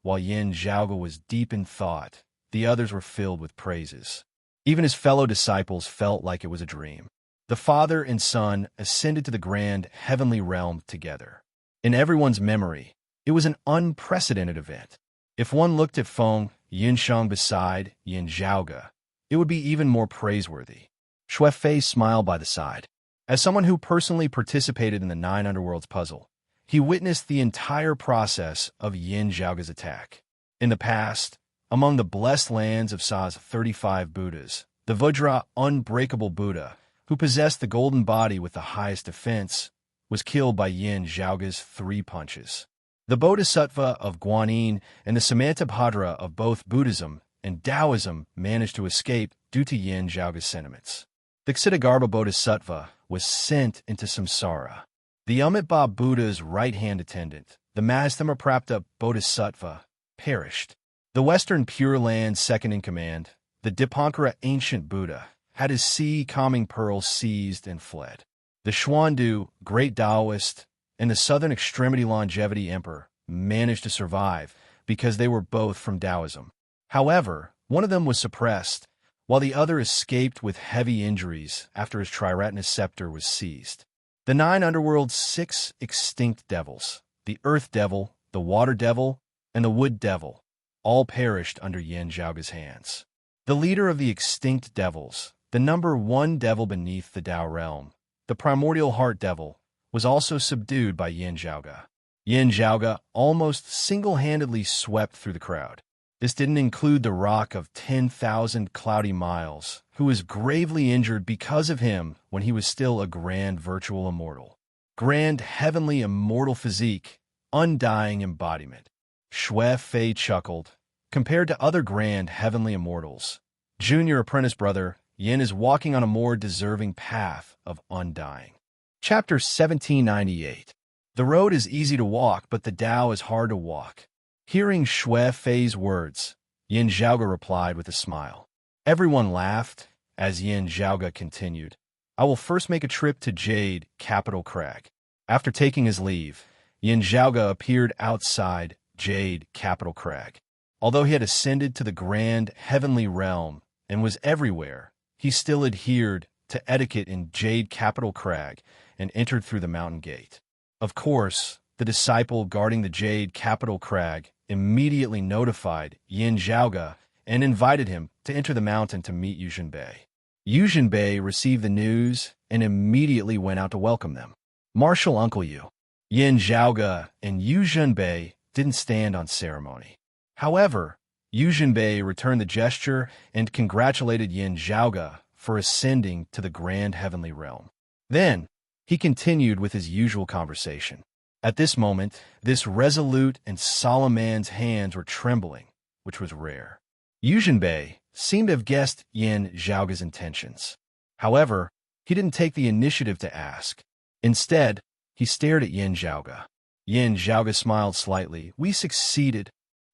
While Yin Zhaoge was deep in thought, the others were filled with praises. Even his fellow disciples felt like it was a dream. The father and son ascended to the grand heavenly realm together. In everyone's memory, it was an unprecedented event. If one looked at Feng Yunsheng beside Yin Zhaoge, it would be even more praiseworthy. Shui Fei smiled by the side. As someone who personally participated in the 9 Underworlds puzzle, he witnessed the entire process of Yin Zhaoge's attack. In the past, among the blessed lands of Sa's 35 Buddhas, the Vajra unbreakable Buddha, who possessed the golden body with the highest defense, was killed by Yin Zhaoge's 3 punches. The Bodhisattva of Guanyin and the Samantabhadra of both Buddhism and Taoism managed to escape due to Yin Zhaoge's sentiments. The Ksitigarbha Bodhisattva was sent into samsara. The Amitabha Buddha's right-hand attendant, the Madhyamaprapta Bodhisattva, perished. The Western Pure Land's second-in-command, the Dipankara ancient Buddha, had his sea-calming pearls seized and fled. The Xuandu, great Taoist, and the Southern Extremity Longevity Emperor managed to survive because they were both from Taoism. However, one of them was suppressed, while the other escaped with heavy injuries after his Triratna scepter was seized. The 9 Underworld's 6 extinct devils, the Earth Devil, the Water Devil, and the Wood Devil, all perished under Yin Zhaoge's hands. The leader of the extinct devils, the number 1 devil beneath the Tao realm, the Primordial Heart Devil, was also subdued by Yin Zhaoge. Yin Zhaoge almost single-handedly swept through the crowd. This didn't include the Rock of 10,000 Cloudy Miles, who was gravely injured because of him when he was still a grand virtual immortal. Grand heavenly immortal physique, undying embodiment. Shui Fei chuckled. Compared to other grand heavenly immortals, junior apprentice brother Yin is walking on a more deserving path of undying. Chapter 1798. The road is easy to walk, but the Tao is hard to walk. Hearing Shui Fei's words, Yin Zhaoge replied with a smile. Everyone laughed as Yin Zhaoge continued, "I will first make a trip to Jade, Capital Crag." After taking his leave, Yin Zhaoge appeared outside Jade, Capital Crag. Although he had ascended to the grand heavenly realm and was everywhere, he still adhered to etiquette in Jade, Capital Crag and entered through the mountain gate. Of course, the disciple guarding the Jade, Capital Crag immediately notified Yin Zhaoge and invited him to enter the mountain to meet Yuzhenbei. Yuzhenbei received the news and immediately went out to welcome them. "Martial Uncle Yu." Yin Zhaoge and Yuzhenbei didn't stand on ceremony. However, Yuzhenbei returned the gesture and congratulated Yin Zhaoge for ascending to the grand heavenly realm. Then, he continued with his usual conversation. At this moment, this resolute and solemn man's hands were trembling, which was rare. Yuzhenbei seemed to have guessed Yin Zhaoge's intentions. However, he didn't take the initiative to ask. Instead, he stared at Yin Zhaoge. Yin Zhaoge smiled slightly. "We succeeded."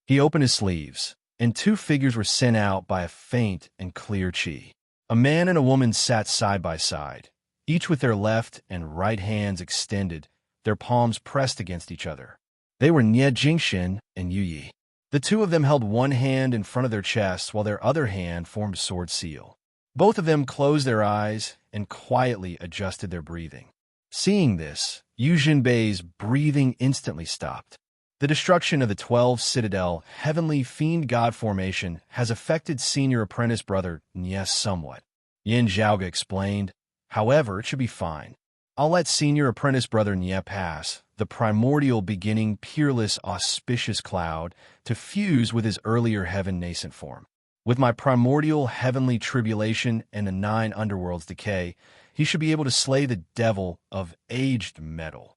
He opened his sleeves, and two figures were sent out by a faint and clear qi. A man and a woman sat side by side, each with their left and right hands extended, their palms pressed against each other. They were Nie Jingxin and Yu Yi. The two of them held one hand in front of their chests while their other hand formed a sword seal. Both of them closed their eyes and quietly adjusted their breathing. Seeing this, Yu Jinbei's breathing instantly stopped. The destruction of the 12 Citadel Heavenly Fiend God formation has affected senior apprentice brother Nie somewhat. Yin Zhaoge explained. However, it should be fine. I'll let senior apprentice brother Nie pass, the primordial beginning peerless auspicious cloud, to fuse with his earlier heaven nascent form. With my primordial heavenly tribulation and the 9 underworlds decay, he should be able to slay the devil of aged metal.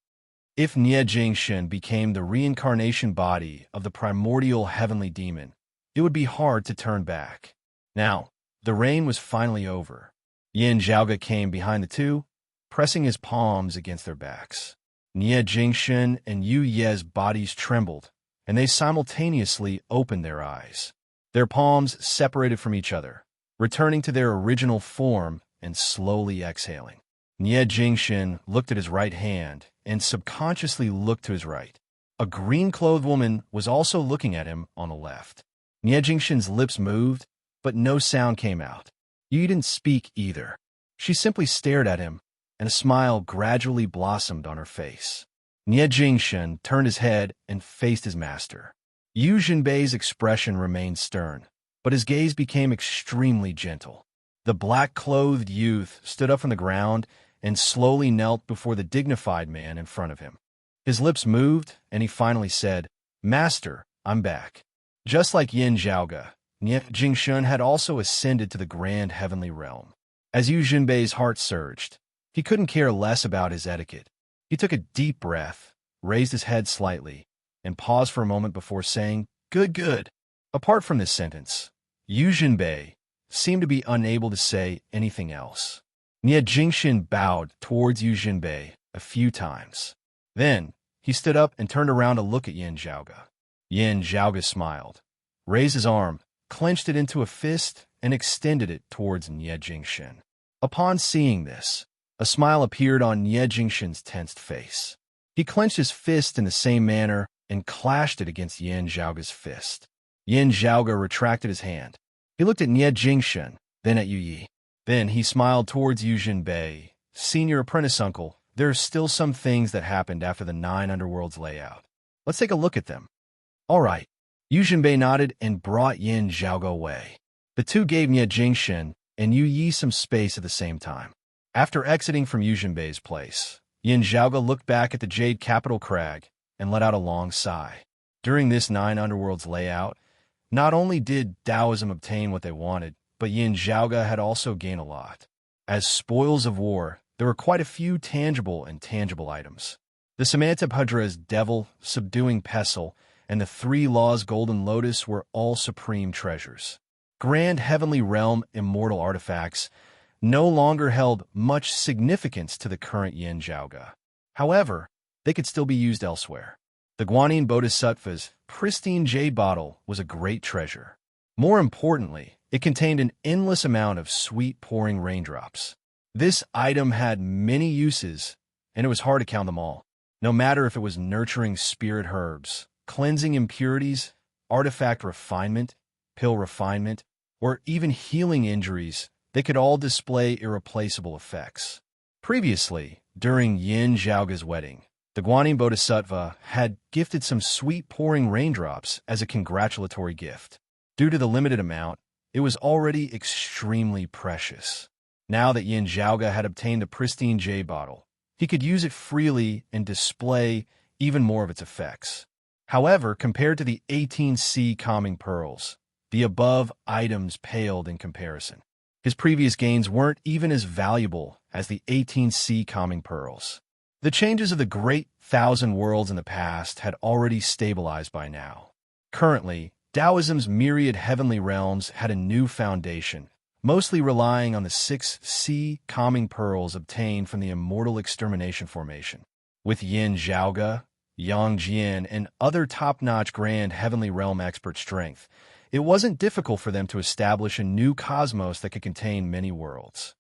If Nie Jingxin became the reincarnation body of the primordial heavenly demon, it would be hard to turn back. Now, the rain was finally over. Yin Zhaoge came behind the two, pressing his palms against their backs. Nie Jingxin and Yu Ye's bodies trembled, and they simultaneously opened their eyes. Their palms separated from each other, returning to their original form and slowly exhaling. Nie Jingxin looked at his right hand and subconsciously looked to his right. A green-clothed woman was also looking at him on the left. Nie Jingxin's lips moved, but no sound came out. Yu didn't speak either. She simply stared at him, and a smile gradually blossomed on her face. Nie Jingxin turned his head and faced his master. Yu Jinbei's expression remained stern, but his gaze became extremely gentle. The black-clothed youth stood up from the ground and slowly knelt before the dignified man in front of him. His lips moved, and he finally said, "Master, I'm back." Just like Yin Zhaoge, Nie Jingxin had also ascended to the grand heavenly realm. As Yu Jinbei's heart surged, he couldn't care less about his etiquette. He took a deep breath, raised his head slightly, and paused for a moment before saying, "Good, good." Apart from this sentence, Yu Jinbei seemed to be unable to say anything else. Nie Jingxin bowed towards Yu Jinbei a few times. Then, he stood up and turned around to look at Yin Zhaoge. Yin Zhaoge smiled, raised his arm, clenched it into a fist, and extended it towards Nie Jingxin. Upon seeing this, a smile appeared on Nie Jingxin's tensed face. He clenched his fist in the same manner and clashed it against Yin Zhaoge's fist. Yin Zhaoge retracted his hand. He looked at Nie Jingxin, then at Yu Yi. Then he smiled towards Yu Jinbei. "Senior apprentice uncle, there are still some things that happened after the 9 underworlds layout. Let's take a look at them." "All right." Yu Jinbei nodded and brought Yin Zhaoge away. The two gave Nie Jingxin and Yu Yi some space at the same time. After exiting from Yu Jinbei's place, Yin Zhaoge looked back at the Jade Capital Crag and let out a long sigh. During this 9 underworlds layout, not only did Taoism obtain what they wanted, but Yin Zhaoge had also gained a lot. As spoils of war, there were quite a few tangible and intangible items. The Samanthabhadra's Devil, Subduing Pestle, and the 3 Laws Golden Lotus were all supreme treasures. Grand Heavenly Realm immortal artifacts no longer held much significance to the current Yin Zhaoge. However, they could still be used elsewhere. The Guanyin Bodhisattva's pristine jade bottle was a great treasure. More importantly, it contained an endless amount of sweet pouring raindrops. This item had many uses, and it was hard to count them all. No matter if it was nurturing spirit herbs, cleansing impurities, artifact refinement, pill refinement, or even healing injuries, they could all display irreplaceable effects. Previously, during Yin Zhaoge's wedding, the Guanyin Bodhisattva had gifted some sweet pouring raindrops as a congratulatory gift. Due to the limited amount, it was already extremely precious. Now that Yin Zhaoge had obtained the pristine jade bottle, he could use it freely and display even more of its effects. However, compared to the 18C calming pearls, the above items paled in comparison. His previous gains weren't even as valuable as the 18C calming pearls. The changes of the great 1,000 worlds in the past had already stabilized by now. Currently, Taoism's myriad heavenly realms had a new foundation, mostly relying on the 6 sea calming pearls obtained from the Immortal Extermination Formation. With Yin Zhaoge, Yang Jian, and other top-notch Grand Heavenly Realm expert strength, it wasn't difficult for them to establish a new cosmos that could contain many worlds.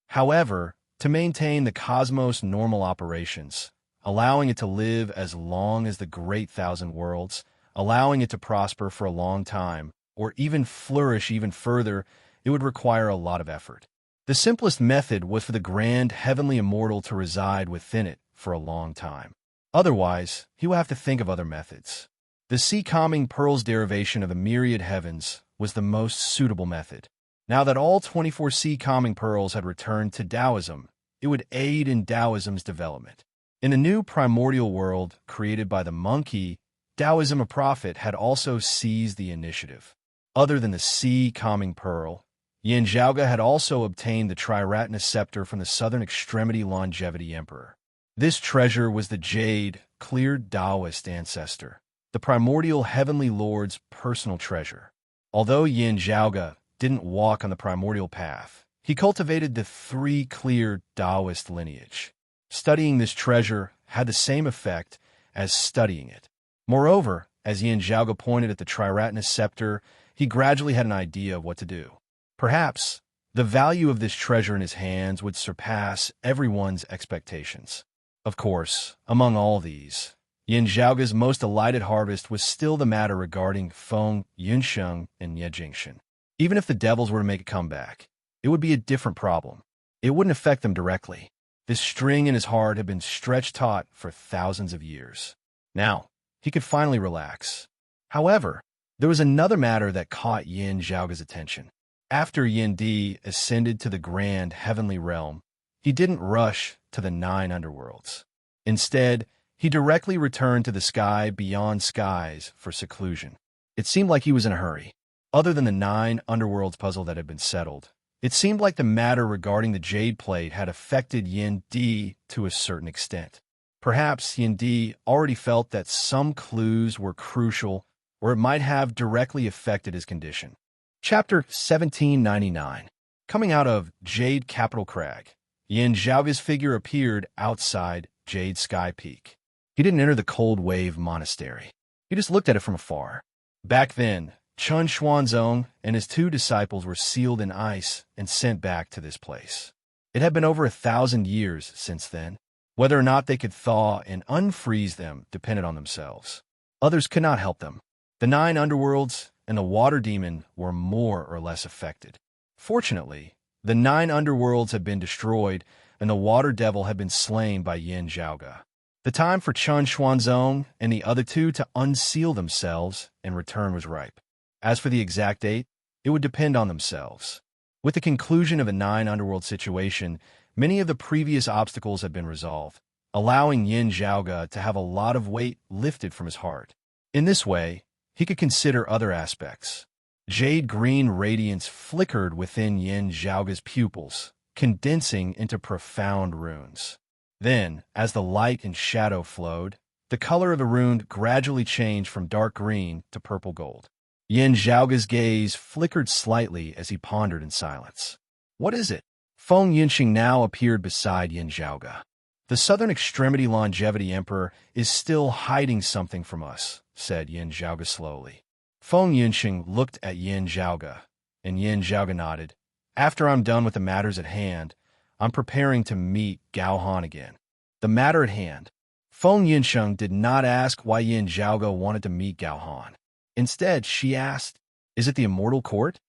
However, to maintain the cosmos' normal operations, allowing it to live as long as the Great Thousand Worlds, allowing it to prosper for a long time, or even flourish even further, it would require a lot of effort. The simplest method was for the Grand Heavenly Immortal to reside within it for a long time. Otherwise, he would have to think of other methods. The Sea Calming Pearls derivation of the myriad heavens was the most suitable method. Now that all 24 Sea Calming Pearls had returned to Taoism, it would aid in Taoism's development. In the new primordial world created by the monkey, Taoism a prophet had also seized the initiative. Other than the Sea Calming Pearl, Yin Zhaoge had also obtained the Triratna Scepter from the Southern Extremity Longevity Emperor. This treasure was the jade, cleared Taoist ancestor, the primordial heavenly lord's personal treasure. Although Yin Zhaoge didn't walk on the primordial path, he cultivated the 3 clear Taoist lineage. Studying this treasure had the same effect as studying it. Moreover, as Yin Zhaoge pointed at the Triratna Scepter, he gradually had an idea of what to do. Perhaps the value of this treasure in his hands would surpass everyone's expectations. Of course, among all these, Yin Zhaoge's most delighted harvest was still the matter regarding Feng Yunsheng and Ye Jingxin. Even if the devils were to make a comeback, it would be a different problem. It wouldn't affect them directly. This string in his heart had been stretched taut for thousands of years. Now, he could finally relax. However, there was another matter that caught Yin Zhaoge's attention. After Yin Di ascended to the Grand Heavenly Realm, he didn't rush to the 9 underworlds. Instead, he directly returned to the sky beyond skies for seclusion. It seemed like he was in a hurry. Other than the 9 underworlds puzzle that had been settled, it seemed like the matter regarding the Jade Plate had affected Yin Di to a certain extent. Perhaps Yin Di already felt that some clues were crucial, or it might have directly affected his condition. Chapter 1799. Coming out of Jade Capital Crag, Yin Zhaoge's figure appeared outside Jade Sky Peak. He didn't enter the Cold Wave Monastery. He just looked at it from afar. Back then, Chun Xuanzong and his 2 disciples were sealed in ice and sent back to this place. It had been over 1,000 years since then. Whether or not they could thaw and unfreeze them depended on themselves. Others could not help them. The 9 underworlds and the water demon were more or less affected. Fortunately, the 9 underworlds had been destroyed, and the water devil had been slain by Yin Zhaoge. The time for Chun Xuanzong and the other 2 to unseal themselves and return was ripe. As for the exact date, it would depend on themselves. With the conclusion of the 9 underworld situation, many of the previous obstacles had been resolved, allowing Yin Zhaoge to have a lot of weight lifted from his heart. In this way, he could consider other aspects. Jade green radiance flickered within Yin Zhaoge's pupils, condensing into profound runes. Then, as the light and shadow flowed, the color of the rune gradually changed from dark green to purple gold. Yin Zhaoge's gaze flickered slightly as he pondered in silence. What is it? Feng Yunxing now appeared beside Yin Zhaoge. The Southern Extremity Longevity Emperor is still hiding something from us, said Yin Zhaoge slowly. Feng Yunxing looked at Yin Zhaoge, and Yin Zhaoge nodded. After I'm done with the matters at hand, I'm preparing to meet Gao Han again. The matter at hand. Feng Yunxing did not ask why Yin Zhaoge wanted to meet Gao Han. Instead, she asked, is it the Immortal Court?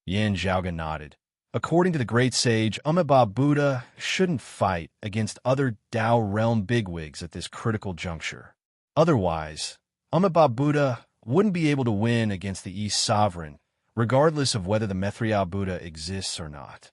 Yin Zhaoge nodded. According to the great sage, Amitabha Buddha shouldn't fight against other Tao realm bigwigs at this critical juncture. Otherwise, Amitabha Buddha wouldn't be able to win against the East Sovereign, regardless of whether the Maitreya Buddha exists or not.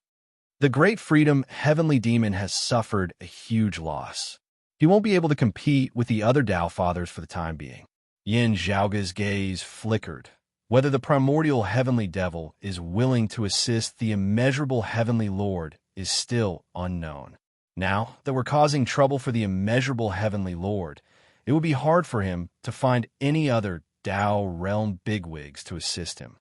The Great Freedom Heavenly Demon has suffered a huge loss. He won't be able to compete with the other Tao Fathers for the time being. Yin Zhaoge's gaze flickered. Whether the primordial Heavenly Devil is willing to assist the immeasurable Heavenly Lord is still unknown. Now that we're causing trouble for the immeasurable Heavenly Lord, it would be hard for him to find any other Tao realm bigwigs to assist him.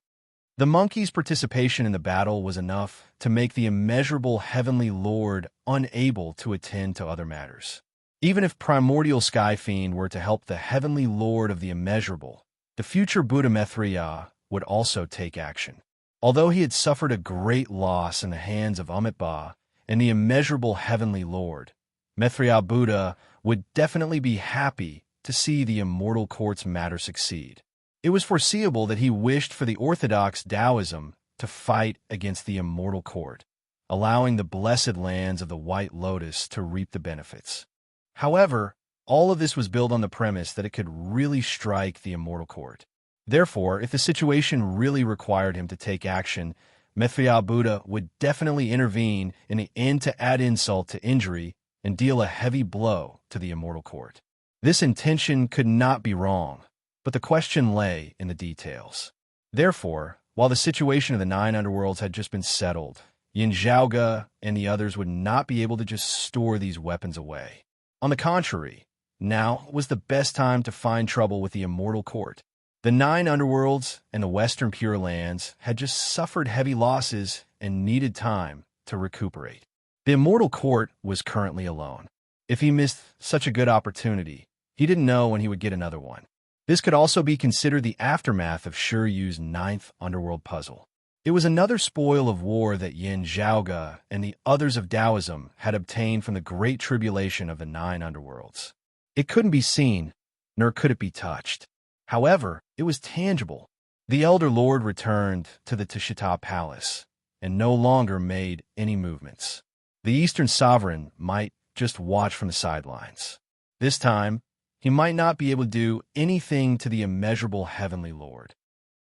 The monkey's participation in the battle was enough to make the immeasurable heavenly lord unable to attend to other matters. Even if primordial sky fiend were to help the heavenly lord of the immeasurable, the future Buddha Maitreya would also take action. Although he had suffered a great loss in the hands of Amitabha and the immeasurable heavenly lord, Maitreya Buddha would definitely be happy to see the immortal court's matter succeed. It was foreseeable that he wished for the orthodox Taoism to fight against the immortal court, allowing the blessed lands of the White Lotus to reap the benefits. However, all of this was built on the premise that it could really strike the immortal court. Therefore, if the situation really required him to take action, Maitreya Buddha would definitely intervene in the end to add insult to injury and deal a heavy blow to the immortal court. This intention could not be wrong, but the question lay in the details. Therefore, while the situation of the 9 underworlds had just been settled, Yin Zhaoge and the others would not be able to just store these weapons away. On the contrary, now was the best time to find trouble with the immortal court. The 9 underworlds and the Western Pure Lands had just suffered heavy losses and needed time to recuperate. The immortal court was currently alone. If he missed such a good opportunity, he didn't know when he would get another one. This could also be considered the aftermath of Shiryu's 9th underworld puzzle. It was another spoil of war that Yin Zhaoge and the others of Taoism had obtained from the great tribulation of the 9 underworlds. It couldn't be seen, nor could it be touched. However, it was tangible. The Elder Lord returned to the Tashita Palace and no longer made any movements. The Eastern Sovereign might just watch from the sidelines. This time, he might not be able to do anything to the immeasurable Heavenly Lord.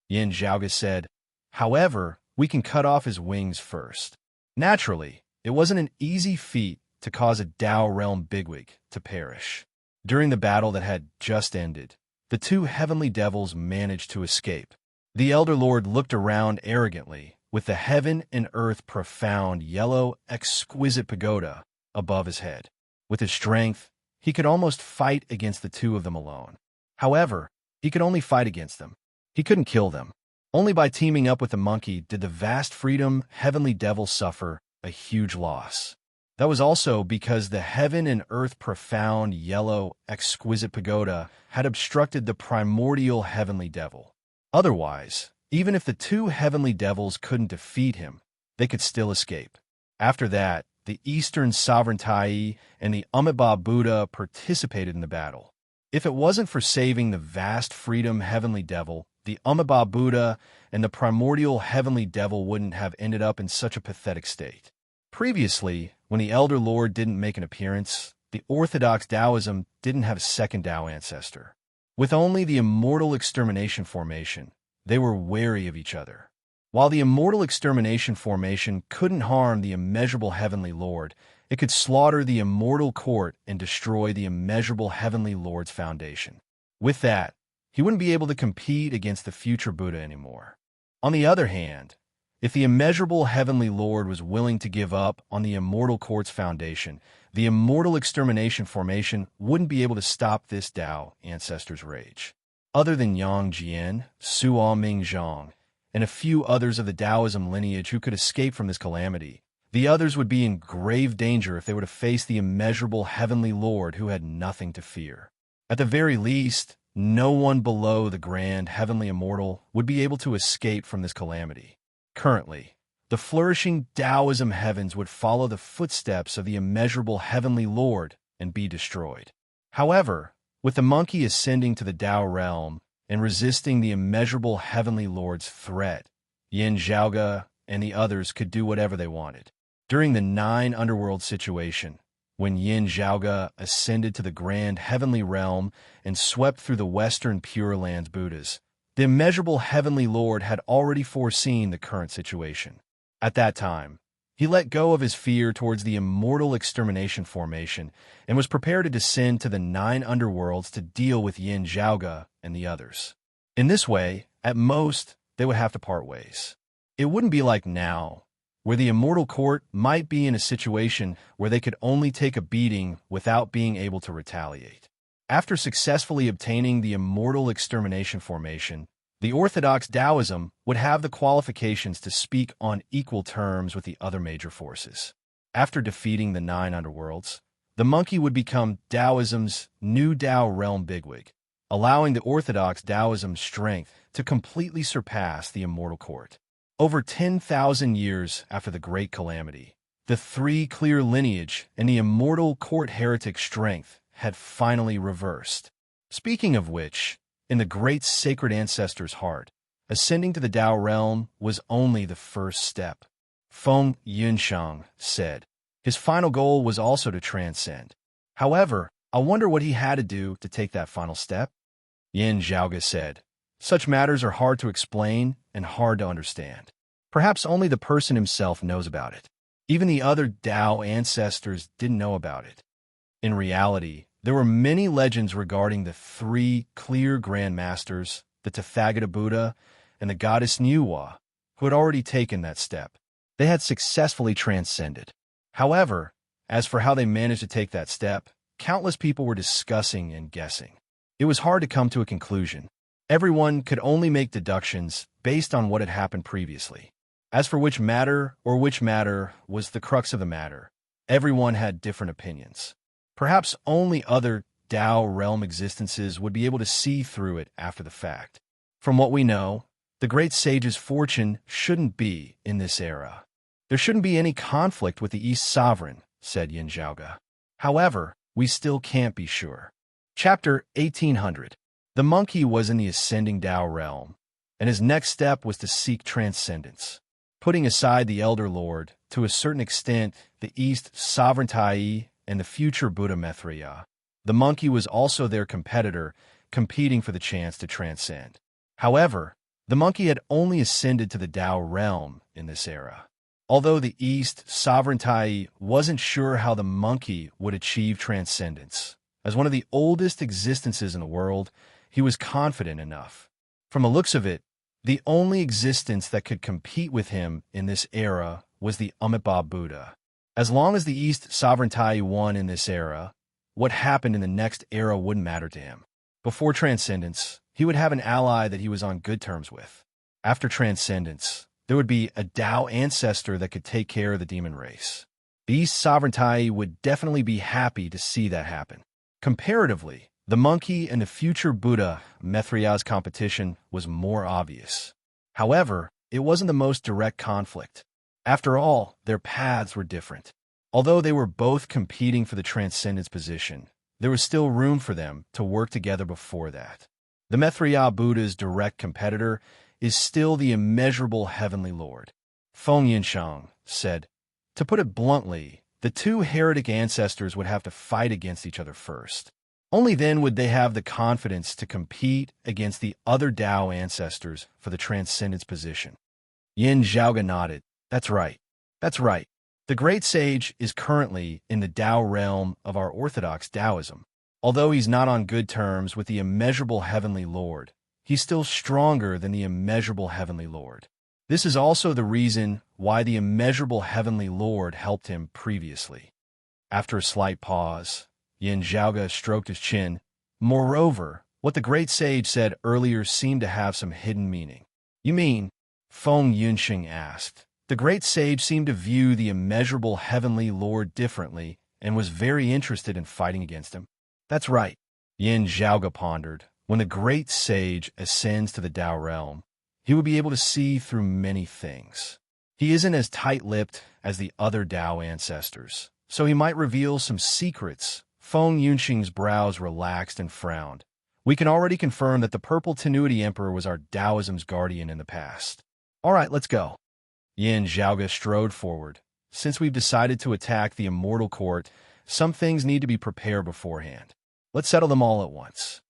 Yin Zhaoge said, "However, we can cut off his wings first." Naturally, it wasn't an easy feat to cause a Tao realm bigwig to perish. During the battle that had just ended, the 2 heavenly devils managed to escape. The Elder Lord looked around arrogantly, with the heaven and earth profound yellow, exquisite pagoda above his head. With his strength, he could almost fight against the 2 of them alone. However, he could only fight against them. He couldn't kill them. Only by teaming up with the monkey did the vast freedom heavenly devil suffer a huge loss. That was also because the heaven and earth profound yellow, exquisite pagoda had obstructed the primordial heavenly devil. Otherwise, even if the 2 heavenly devils couldn't defeat him, they could still escape. After that, the Eastern Sovereignty and the Amitabha Buddha participated in the battle. If it wasn't for saving the vast freedom heavenly devil, the Amitabha Buddha and the primordial heavenly devil wouldn't have ended up in such a pathetic state. Previously, when the Elder Lord didn't make an appearance, the Orthodox Taoism didn't have a second Tao ancestor. With only the Immortal Extermination Formation, they were wary of each other. While the Immortal Extermination Formation couldn't harm the immeasurable Heavenly Lord, it could slaughter the Immortal Court and destroy the immeasurable Heavenly Lord's foundation. With that, he wouldn't be able to compete against the future Buddha anymore. On the other hand, if the immeasurable Heavenly Lord was willing to give up on the Immortal Court's foundation, the Immortal Extermination Formation wouldn't be able to stop this Tao ancestor's rage. Other than Yang Jian, Suo Mingzhong, and a few others of the Taoism lineage who could escape from this calamity, the others would be in grave danger if they were to face the immeasurable Heavenly Lord who had nothing to fear. At the very least, no one below the grand Heavenly Immortal would be able to escape from this calamity. Currently, the flourishing Taoism heavens would follow the footsteps of the immeasurable Heavenly Lord and be destroyed. However, with the monkey ascending to the Tao realm and resisting the immeasurable Heavenly Lord's threat, Yin Zhaoge and the others could do whatever they wanted. During the 9 underworld situation, when Yin Zhaoge ascended to the grand heavenly realm and swept through the Western Pure Lands Buddhas, the immeasurable Heavenly Lord had already foreseen the current situation. At that time, he let go of his fear towards the Immortal Extermination Formation and was prepared to descend to the 9 underworlds to deal with Yin Zhaoge and the others. In this way, at most, they would have to part ways. It wouldn't be like now, where the Immortal Court might be in a situation where they could only take a beating without being able to retaliate. After successfully obtaining the Immortal Extermination Formation, The orthodox Taoism would have the qualifications to speak on equal terms with the other major forces. After defeating the 9 underworlds, the monkey would become Taoism's new Tao realm bigwig, allowing the orthodox Taoism's strength to completely surpass the immortal court. Over 10,000 years after the Great Calamity, the 3 clear lineage and the immortal court heretic strength had finally reversed. Speaking of which, in the great sacred ancestor's heart, ascending to the Tao realm was only the first step. Feng Yunsheng said. His final goal was also to transcend. However, I wonder what he had to do to take that final step? Yin Zhaoge said, such matters are hard to explain and hard to understand. Perhaps only the person himself knows about it. Even the other Tao ancestors didn't know about it. In reality, there were many legends regarding the 3 clear Grand Masters, the Tathagata Buddha, and the goddess Nuwa, who had already taken that step. They had successfully transcended. However, as for how they managed to take that step, countless people were discussing and guessing. It was hard to come to a conclusion. Everyone could only make deductions based on what had happened previously. As for which matter was the crux of the matter, everyone had different opinions. Perhaps only other Tao realm existences would be able to see through it after the fact. From what we know, the great sage's fortune shouldn't be in this era. There shouldn't be any conflict with the East Sovereign, said Yin Zhaoge. However, we still can't be sure. Chapter 1800. The monkey was in the ascending Tao realm, and his next step was to seek transcendence. Putting aside the Elder Lord, to a certain extent, the East Sovereign Tai and the future Buddha Maitreya, the monkey was also their competitor, competing for the chance to transcend. However, the monkey had only ascended to the Tao realm in this era. Although the East Sovereign Tai wasn't sure how the monkey would achieve transcendence, as one of the oldest existences in the world, he was confident enough. From the looks of it, the only existence that could compete with him in this era was the Amitabha Buddha. As long as the East Sovereign Tai won in this era, what happened in the next era wouldn't matter to him. Before transcendence, he would have an ally that he was on good terms with. After transcendence, there would be a Tao ancestor that could take care of the demon race. The East Sovereign Tai would definitely be happy to see that happen. Comparatively, the monkey and the future Buddha Maitreya's competition was more obvious. However, it wasn't the most direct conflict. After all, their paths were different. Although they were both competing for the transcendence position, there was still room for them to work together before that. The Maitreya Buddha's direct competitor is still the immeasurable Heavenly Lord. Feng Yunsheng said, to put it bluntly, the 2 heretic ancestors would have to fight against each other first. Only then would they have the confidence to compete against the other Tao ancestors for the transcendence position. Yin Zhaoge nodded. That's right. That's right. The great sage is currently in the Tao realm of our orthodox Taoism. Although he's not on good terms with the immeasurable Heavenly Lord, he's still stronger than the immeasurable Heavenly Lord. This is also the reason why the immeasurable Heavenly Lord helped him previously. After a slight pause, Yin Zhaoge stroked his chin. Moreover, what the great sage said earlier seemed to have some hidden meaning. You mean? Feng Yunsheng asked. The great sage seemed to view the immeasurable Heavenly Lord differently and was very interested in fighting against him. That's right, Yin Zhaoge pondered. When the great sage ascends to the Tao realm, he will be able to see through many things. He isn't as tight-lipped as the other Tao ancestors, so he might reveal some secrets. Feng Yunsheng's brows relaxed and frowned. We can already confirm that the Purple Tenuity Emperor was our Taoism's guardian in the past. All right, let's go. Yin Zhaoge strode forward. Since we've decided to attack the immortal court, some things need to be prepared beforehand. Let's settle them all at once.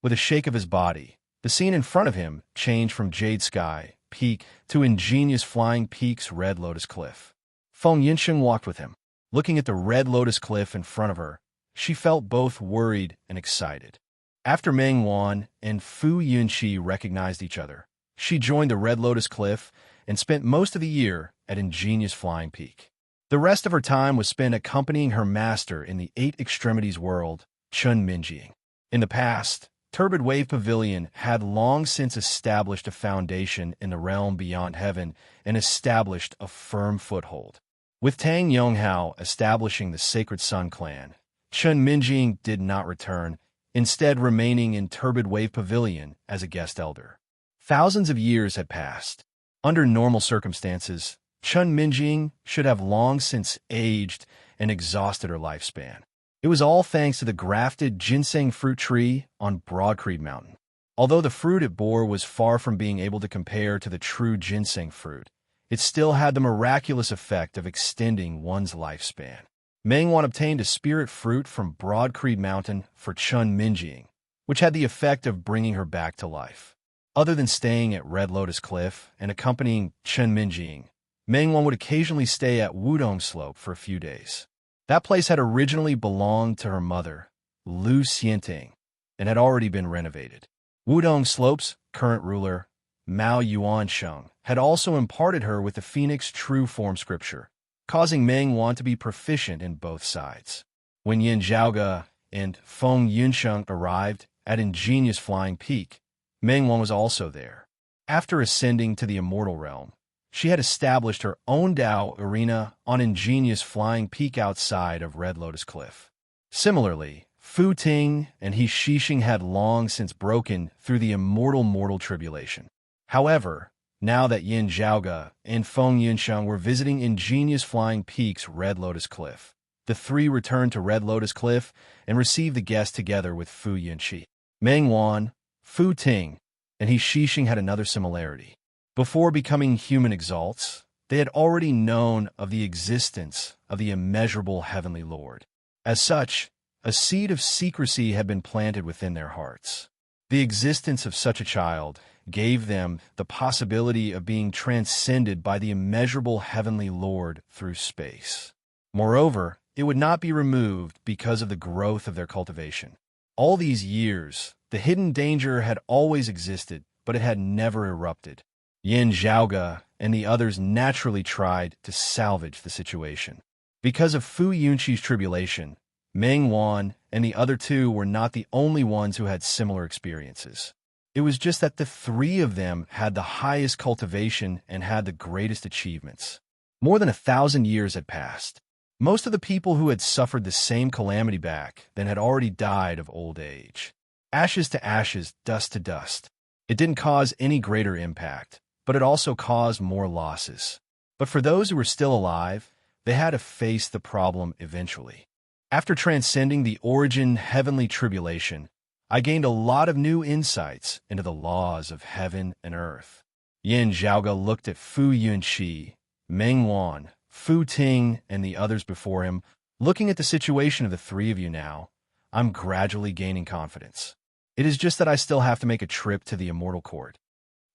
With a shake of his body, the scene in front of him changed from Jade Sky Peak to ingenious Flying Peak's Red Lotus Cliff. Feng Yunsheng walked with him. Looking at the Red Lotus Cliff in front of her, she felt both worried and excited. After Meng Wan and Fu Yunqi recognized each other, she joined the Red Lotus Cliff and spent most of the year at ingenious Flying Peak. The rest of her time was spent accompanying her master in the Eight Extremities world, Chun Minjing. In the past, Turbid Wave Pavilion had long since established a foundation in the realm beyond heaven and established a firm foothold. With Tang Yonghao establishing the Sacred Sun clan, Chen Minjing did not return, instead remaining in Turbid Wave Pavilion as a guest elder. Thousands of years had passed. Under normal circumstances, Chen Minjing should have long since aged and exhausted her lifespan. It was all thanks to the grafted ginseng fruit tree on Broad Creek Mountain. Although the fruit it bore was far from being able to compare to the true ginseng fruit, it still had the miraculous effect of extending one's lifespan. Mengwan obtained a spirit fruit from Broad Creek Mountain for Chen Minjing, which had the effect of bringing her back to life. Other than staying at Red Lotus Cliff and accompanying Chen Minjing, Mengwan would occasionally stay at Wudong Slope for a few days. That place had originally belonged to her mother, Lu Xianting, and had already been renovated. Wudong Slope's current ruler, Mao Yuansheng, had also imparted her with the Phoenix True Form Scripture, causing Mengwan to be proficient in both sides. When Yin Zhaoge and Feng Yunsheng arrived at Ingenious Flying Peak, Mengwan was also there. After ascending to the immortal realm, she had established her own Dao arena on Ingenious Flying Peak outside of Red Lotus Cliff. Similarly, Fu Ting and He Shixing had long since broken through the immortal mortal tribulation. However, now that Yin Zhaoge and Feng Yunsheng were visiting Ingenious Flying Peak's Red Lotus Cliff, the three returned to Red Lotus Cliff and received the guest together with Fu Yunqi. Mengwan, Fu Ting, and He Shixing had another similarity. Before becoming human exalts, they had already known of the existence of the immeasurable Heavenly Lord. As such, a seed of secrecy had been planted within their hearts. The existence of such a child gave them the possibility of being transcended by the immeasurable Heavenly Lord through space. Moreover, it would not be removed because of the growth of their cultivation. All these years, the hidden danger had always existed, but it had never erupted. Yin Zhaoge and the others naturally tried to salvage the situation. Because of Fu Yunqi's tribulation, Mengwan and the other two were not the only ones who had similar experiences. It was just that the three of them had the highest cultivation and had the greatest achievements. More than 1,000 years had passed. Most of the people who had suffered the same calamity back then had already died of old age. Ashes to ashes, dust to dust. It didn't cause any greater impact, but it also caused more losses. But for those who were still alive, they had to face the problem eventually. After transcending the origin heavenly tribulation, I gained a lot of new insights into the laws of heaven and earth. Yin Zhaoge looked at Fu Yunqi, Mengwan, Fu Ting, and the others before him. Looking at the situation of the three of you now, I'm gradually gaining confidence. It is just that I still have to make a trip to the Immortal Court.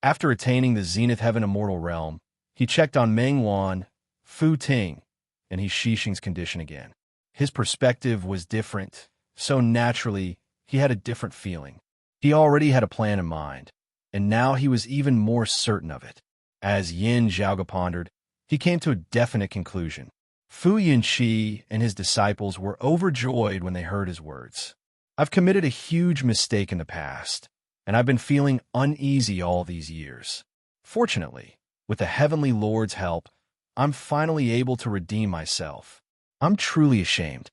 After attaining the Zenith Heaven Immortal Realm, he checked on Mengwan, Fu Ting, and He Shixing's condition again. His perspective was different, so naturally, he had a different feeling. He already had a plan in mind, and now he was even more certain of it. As Yin Zhaoge pondered, he came to a definite conclusion. Fu Yunqi and his disciples were overjoyed when they heard his words. I've committed a huge mistake in the past, and I've been feeling uneasy all these years. Fortunately, with the Heavenly Lord's help, I'm finally able to redeem myself. I'm truly ashamed.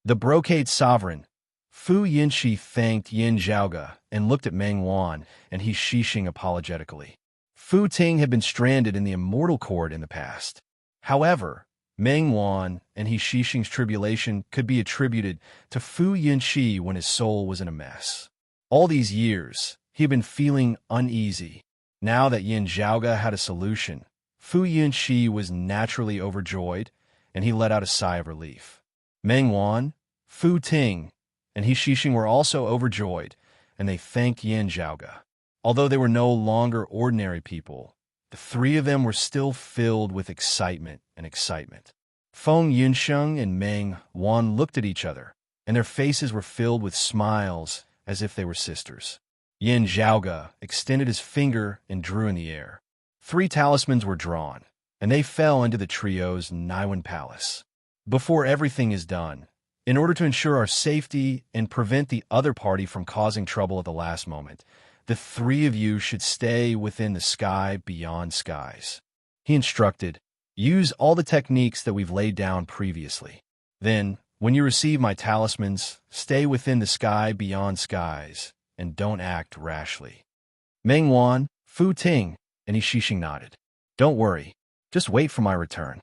The Brocade Sovereign, Fu Yunqi, thanked Yin Zhaoge and looked at Mengwan and He Shixing apologetically. Fu Ting had been stranded in the Immortal Court in the past. However, Mengwan and He Shixing's tribulation could be attributed to Fu Yunqi when his soul was in a mess. All these years, he had been feeling uneasy. Now that Yin Zhaoge had a solution, Fu Yunqi was naturally overjoyed, and he let out a sigh of relief. Mengwan, Fu Ting, and He Shixing were also overjoyed, and they thanked Yin Zhaoge. Although they were no longer ordinary people, the three of them were still filled with excitement and excitement. Feng Yunsheng and Meng Wan looked at each other, and their faces were filled with smiles as if they were sisters. Yin Zhaoge extended his finger and drew in the air. 3 talismans were drawn, and they fell into the trio's Naiwan Palace. Before everything is done, In order to ensure our safety and prevent the other party from causing trouble at the last moment, the three of you should stay within the sky beyond skies. He instructed, use all the techniques that we've laid down previously. Then, when you receive my talismans, stay within the sky beyond skies, and don't act rashly. Meng Wan, Fu Ting, and Ishishing nodded. Don't worry, just wait for my return.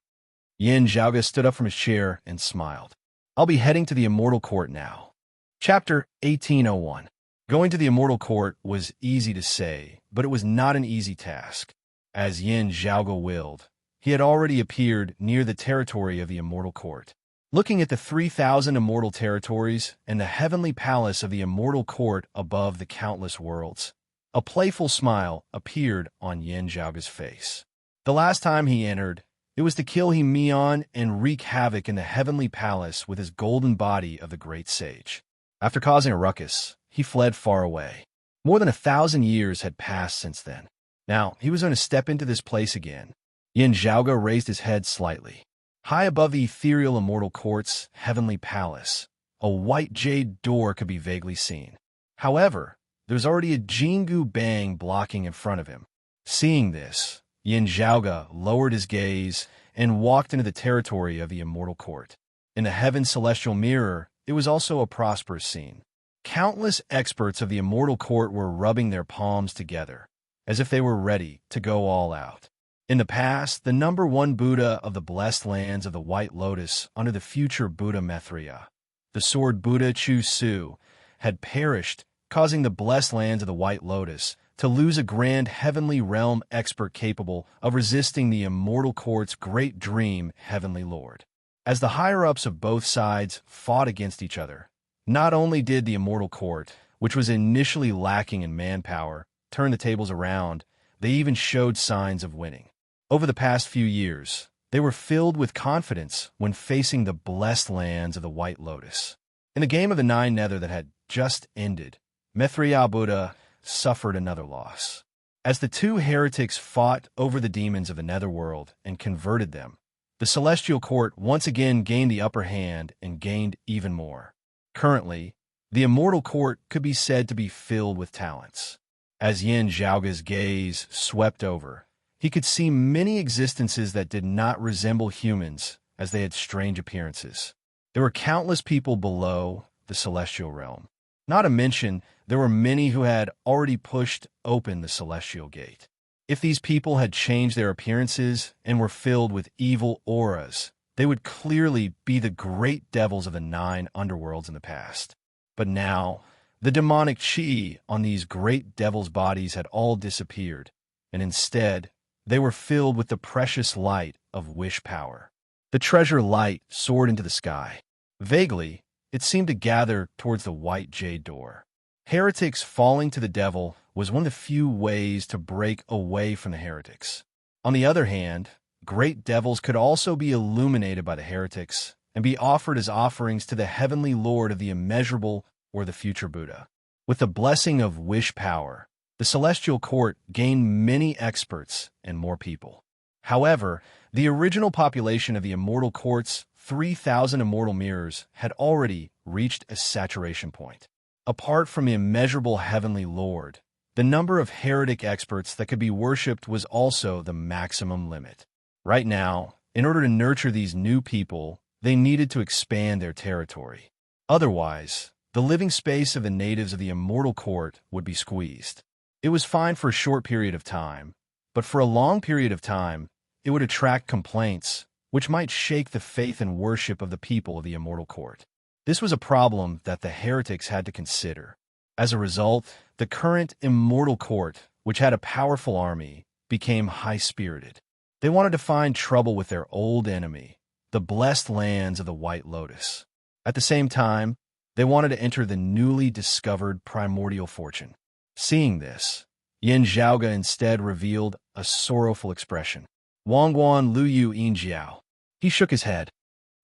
Yin Zhaoge stood up from his chair and smiled. I'll be heading to the Immortal Court now. Chapter 1801. Going to the Immortal Court was easy to say, but it was not an easy task. As Yin Zhaoge willed, he had already appeared near the territory of the Immortal Court. Looking at the 3,000 immortal territories and the heavenly palace of the Immortal Court above the countless worlds, a playful smile appeared on Yin Zhaoge's face. The last time he entered, it was to kill He-Mian and wreak havoc in the heavenly palace with his golden body of the great sage. After causing a ruckus, he fled far away. More than 1,000 years had passed since then. Now, he was going to step into this place again. Yin Zhaoge raised his head slightly. High above the ethereal Immortal Court's heavenly palace, a white jade door could be vaguely seen. However, there was already a Jingu Bang blocking in front of him. Seeing this, Yin Zhaoge lowered his gaze and walked into the territory of the Immortal Court. In the heaven's celestial mirror, it was also a prosperous scene. Countless experts of the Immortal Court were rubbing their palms together, as if they were ready to go all out. In the past, the number one Buddha of the blessed lands of the White Lotus under the future Buddha Maitreya, the sword Buddha Chu Su, had perished, causing the blessed lands of the White Lotus to lose a grand heavenly realm expert capable of resisting the Immortal Court's great dream heavenly lord. As the higher-ups of both sides fought against each other, not only did the Immortal Court, which was initially lacking in manpower, turn the tables around, they even showed signs of winning. Over the past few years, they were filled with confidence when facing the blessed lands of the White Lotus. In the game of the Nine Nether that had just ended, Maitreya Buddha suffered another loss. As the two heretics fought over the demons of the Netherworld and converted them, the Celestial Court once again gained the upper hand and gained even more. Currently, the Immortal Court could be said to be filled with talents. As Yin Zhaoge's gaze swept over, he could see many existences that did not resemble humans, as they had strange appearances. There were countless people below the celestial realm. Not to mention, there were many who had already pushed open the celestial gate. If these people had changed their appearances and were filled with evil auras, they would clearly be the great devils of the 9 underworlds in the past. But now, the demonic chi on these great devils' bodies had all disappeared, and instead, they were filled with the precious light of wish power. The treasure light soared into the sky. Vaguely, it seemed to gather towards the white jade door. Heretics falling to the devil was one of the few ways to break away from the heretics. On the other hand, great devils could also be illuminated by the heretics and be offered as offerings to the heavenly Lord of the immeasurable or the future Buddha. With the blessing of wish power, the Celestial Court gained many experts and more people. However, the original population of the Immortal Court's 3,000 immortal mirrors had already reached a saturation point. Apart from the immeasurable heavenly Lord, the number of heretic experts that could be worshipped was also the maximum limit. Right now, in order to nurture these new people, they needed to expand their territory. Otherwise, the living space of the natives of the Immortal Court would be squeezed. It was fine for a short period of time, but for a long period of time, it would attract complaints, which might shake the faith and worship of the people of the Immortal Court. This was a problem that the heretics had to consider. As a result, the current Immortal Court, which had a powerful army, became high-spirited. They wanted to find trouble with their old enemy, the blessed lands of the White Lotus. At the same time, they wanted to enter the newly discovered primordial fortune. Seeing this, Yin Zhaoge instead revealed a sorrowful expression. Wangguan Luyu Yinjiao. He shook his head.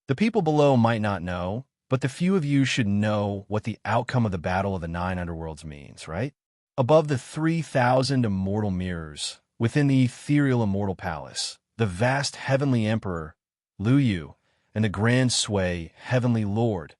The people below might not know, but the few of you should know what the outcome of the Battle of the 9 Underworlds means, right? Above the 3,000 immortal mirrors, within the ethereal immortal palace, the vast heavenly emperor, Luyu, and the grand sway, heavenly lord,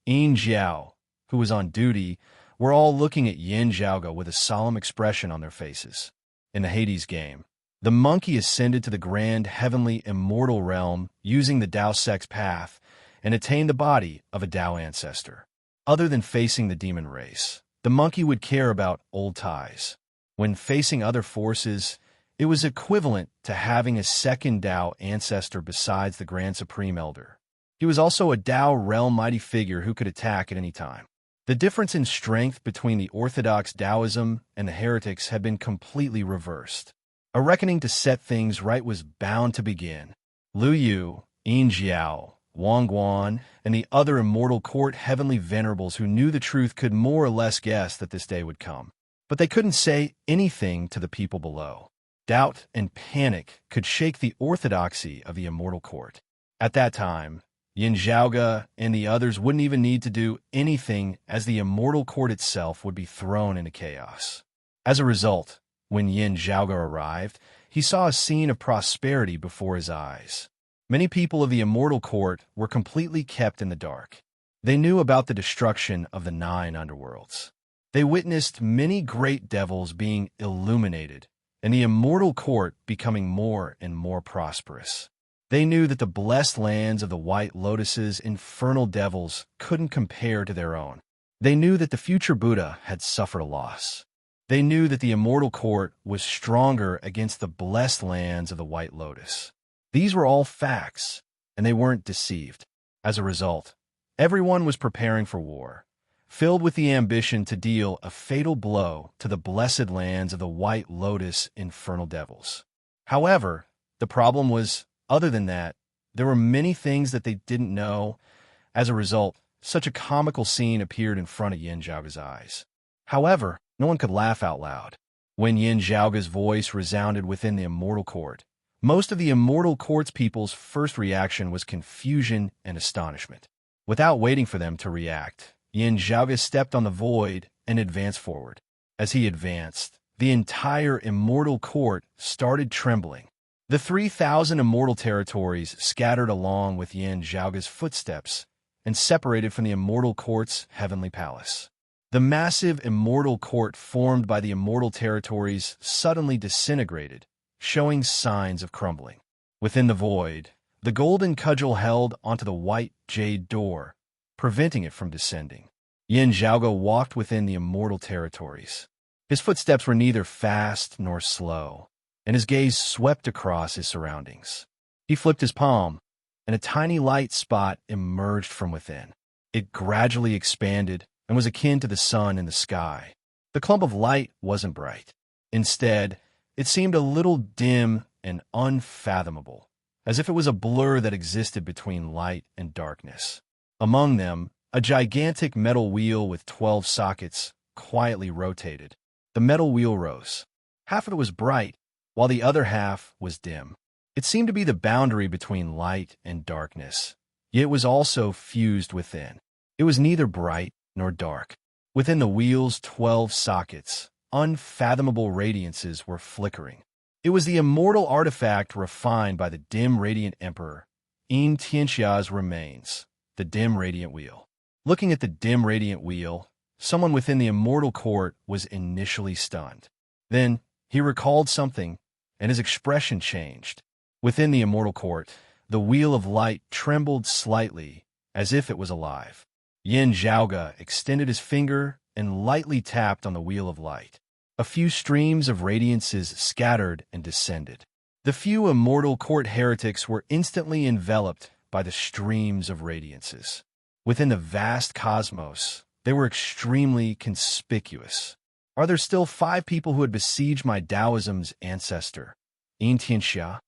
Yin Jiao, who was on duty, were all looking at Yin Zhaoge with a solemn expression on their faces. In the Hades game, the monkey ascended to the grand heavenly immortal realm using the Dao Sect's path and attained the body of a Dao ancestor. Other than facing the demon race, the monkey would care about old ties. When facing other forces, it was equivalent to having a second Dao ancestor besides the Grand Supreme Elder. He was also a Dao realm mighty figure who could attack at any time. The difference in strength between the orthodox Taoism and the heretics had been completely reversed. A reckoning to set things right was bound to begin. Lu Yu, Yin Jiao, Wang Guan, and the other immortal court heavenly venerables who knew the truth could more or less guess that this day would come. But they couldn't say anything to the people below. Doubt and panic could shake the orthodoxy of the immortal court. At that time, Yin Zhaoge and the others wouldn't even need to do anything, as the immortal court itself would be thrown into chaos. As a result, when Yin Zhaoge arrived, he saw a scene of prosperity before his eyes. Many people of the immortal court were completely kept in the dark. They knew about the destruction of the 9 underworlds. They witnessed many great devils being illuminated, and the immortal court becoming more and more prosperous. They knew that the blessed lands of the White Lotus's infernal devils couldn't compare to their own. They knew that the future Buddha had suffered a loss. They knew that the immortal court was stronger against the blessed lands of the White Lotus. These were all facts, and they weren't deceived. As a result, everyone was preparing for war, filled with the ambition to deal a fatal blow to the blessed lands of the White Lotus infernal devils. However, the problem was, other than that, there were many things that they didn't know. As a result, such a comical scene appeared in front of Yin Zhaoge's eyes. However, no one could laugh out loud. When Yin Zhaoge's voice resounded within the immortal court, most of the immortal court's people's first reaction was confusion and astonishment. Without waiting for them to react, Yin Zhaoge stepped on the void and advanced forward. As he advanced, the entire immortal court started trembling. The 3,000 immortal territories scattered along with Yin Zhaoge's footsteps and separated from the immortal court's heavenly palace. The massive immortal court formed by the immortal territories suddenly disintegrated, showing signs of crumbling. Within the void, the golden cudgel held onto the white jade door, preventing it from descending. Yin Zhaoge walked within the immortal territories. His footsteps were neither fast nor slow, and his gaze swept across his surroundings. He flipped his palm, and a tiny light spot emerged from within. It gradually expanded and was akin to the sun in the sky. The clump of light wasn't bright. Instead, it seemed a little dim and unfathomable, as if it was a blur that existed between light and darkness. Among them, a gigantic metal wheel with 12 sockets quietly rotated. The metal wheel rose. Half of it was bright, while the other half was dim. It seemed to be the boundary between light and darkness, yet it was also fused within. It was neither bright nor dark. Within the wheel's 12 sockets, unfathomable radiances were flickering. It was the immortal artifact refined by the dim radiant emperor, Yin Tianxia's remains, the dim radiant wheel. Looking at the dim radiant wheel, someone within the immortal court was initially stunned. Then, he recalled something, and his expression changed. Within the immortal court, the wheel of light trembled slightly, as if it was alive. Yin Zhaoge extended his finger and lightly tapped on the wheel of light. A few streams of radiances scattered and descended. The few immortal court heretics were instantly enveloped by the streams of radiances. Within the vast cosmos, they were extremely conspicuous. Are there still 5 people who had besieged my Taoism's ancestor, Yin Tianxia?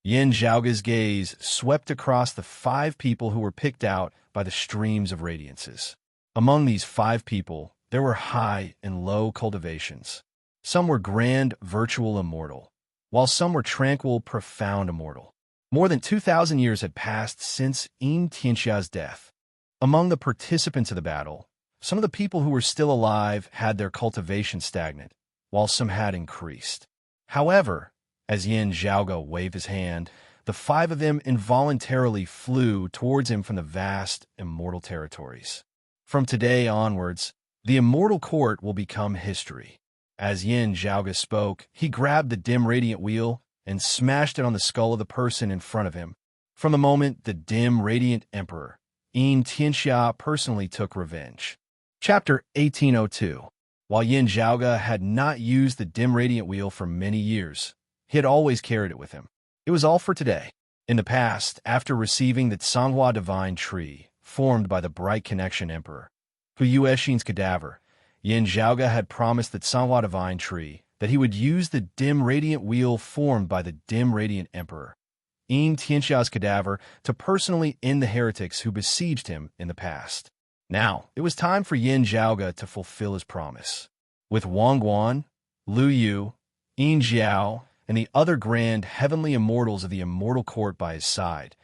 Yin Zhaoge's gaze swept across the 5 people who were picked out by the streams of radiances. Among these 5 people, there were high and low cultivations. Some were grand, virtual immortal, while some were tranquil, profound immortal. More than 2,000 years had passed since Yin Tianxia's death. Among the participants of the battle, some of the people who were still alive had their cultivation stagnant, while some had increased. However, as Yin Zhaoge waved his hand, the 5 of them involuntarily flew towards him from the vast, immortal territories. From today onwards, the immortal court will become history. As Yin Zhaoge spoke, he grabbed the dim radiant wheel and smashed it on the skull of the person in front of him. From the moment, the dim radiant emperor, Yin Tianxia, personally took revenge. Chapter 1802. While Yin Zhaoge had not used the dim radiant wheel for many years, he had always carried it with him. It was all for today. In the past, after receiving the Songhua divine tree, formed by the bright connection emperor, Hu Yuexin's cadaver, Yin Zhaoge had promised that Songhua divine tree that he would use the dim radiant wheel formed by the dim radiant emperor, Yin Tianxia's cadaver, to personally end the heretics who besieged him in the past. Now, it was time for Yin Zhaoge to fulfill his promise. With Wang Guan, Lu Yu, Yin Jiao, and the other grand heavenly immortals of the immortal court by his side,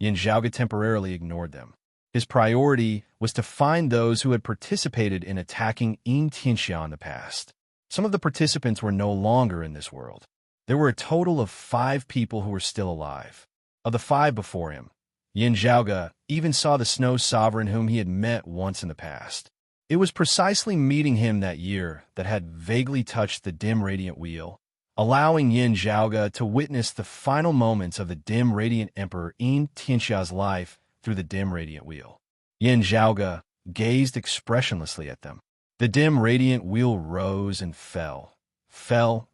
Yin Zhaoge temporarily ignored them. His priority was to find those who had participated in attacking Yin Tianxia in the past. Some of the participants were no longer in this world. There were a total of 5 people who were still alive. Of the 5 before him, Yin Zhaoge even saw the Snow Sovereign whom he had met once in the past. It was precisely meeting him that year that had vaguely touched the dim radiant wheel, allowing Yin Zhaoge to witness the final moments of the dim radiant emperor Yin Tianxia's life through the dim radiant wheel. Yin Zhaoge gazed expressionlessly at them. The dim radiant wheel rose and fell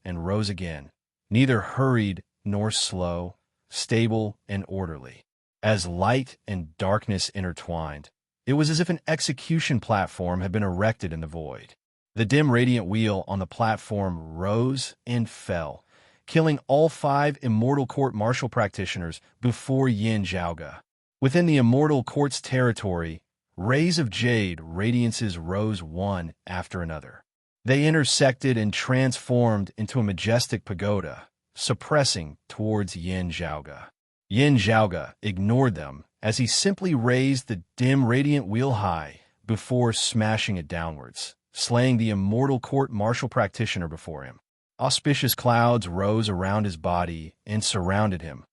and rose again, neither hurried nor slow, stable and orderly. As light and darkness intertwined, it was as if an execution platform had been erected in the void. The dim radiant wheel on the platform rose and fell, killing all 5 immortal court martial practitioners before Yin Zhaoge. Within the immortal court's territory, rays of jade radiances rose one after another. They intersected and transformed into a majestic pagoda, suppressing towards Yin Zhaoge. Yin Zhaoge ignored them as he simply raised the dim radiant wheel high before smashing it downwards, slaying the immortal court martial practitioner before him. Auspicious clouds rose around his body and surrounded him,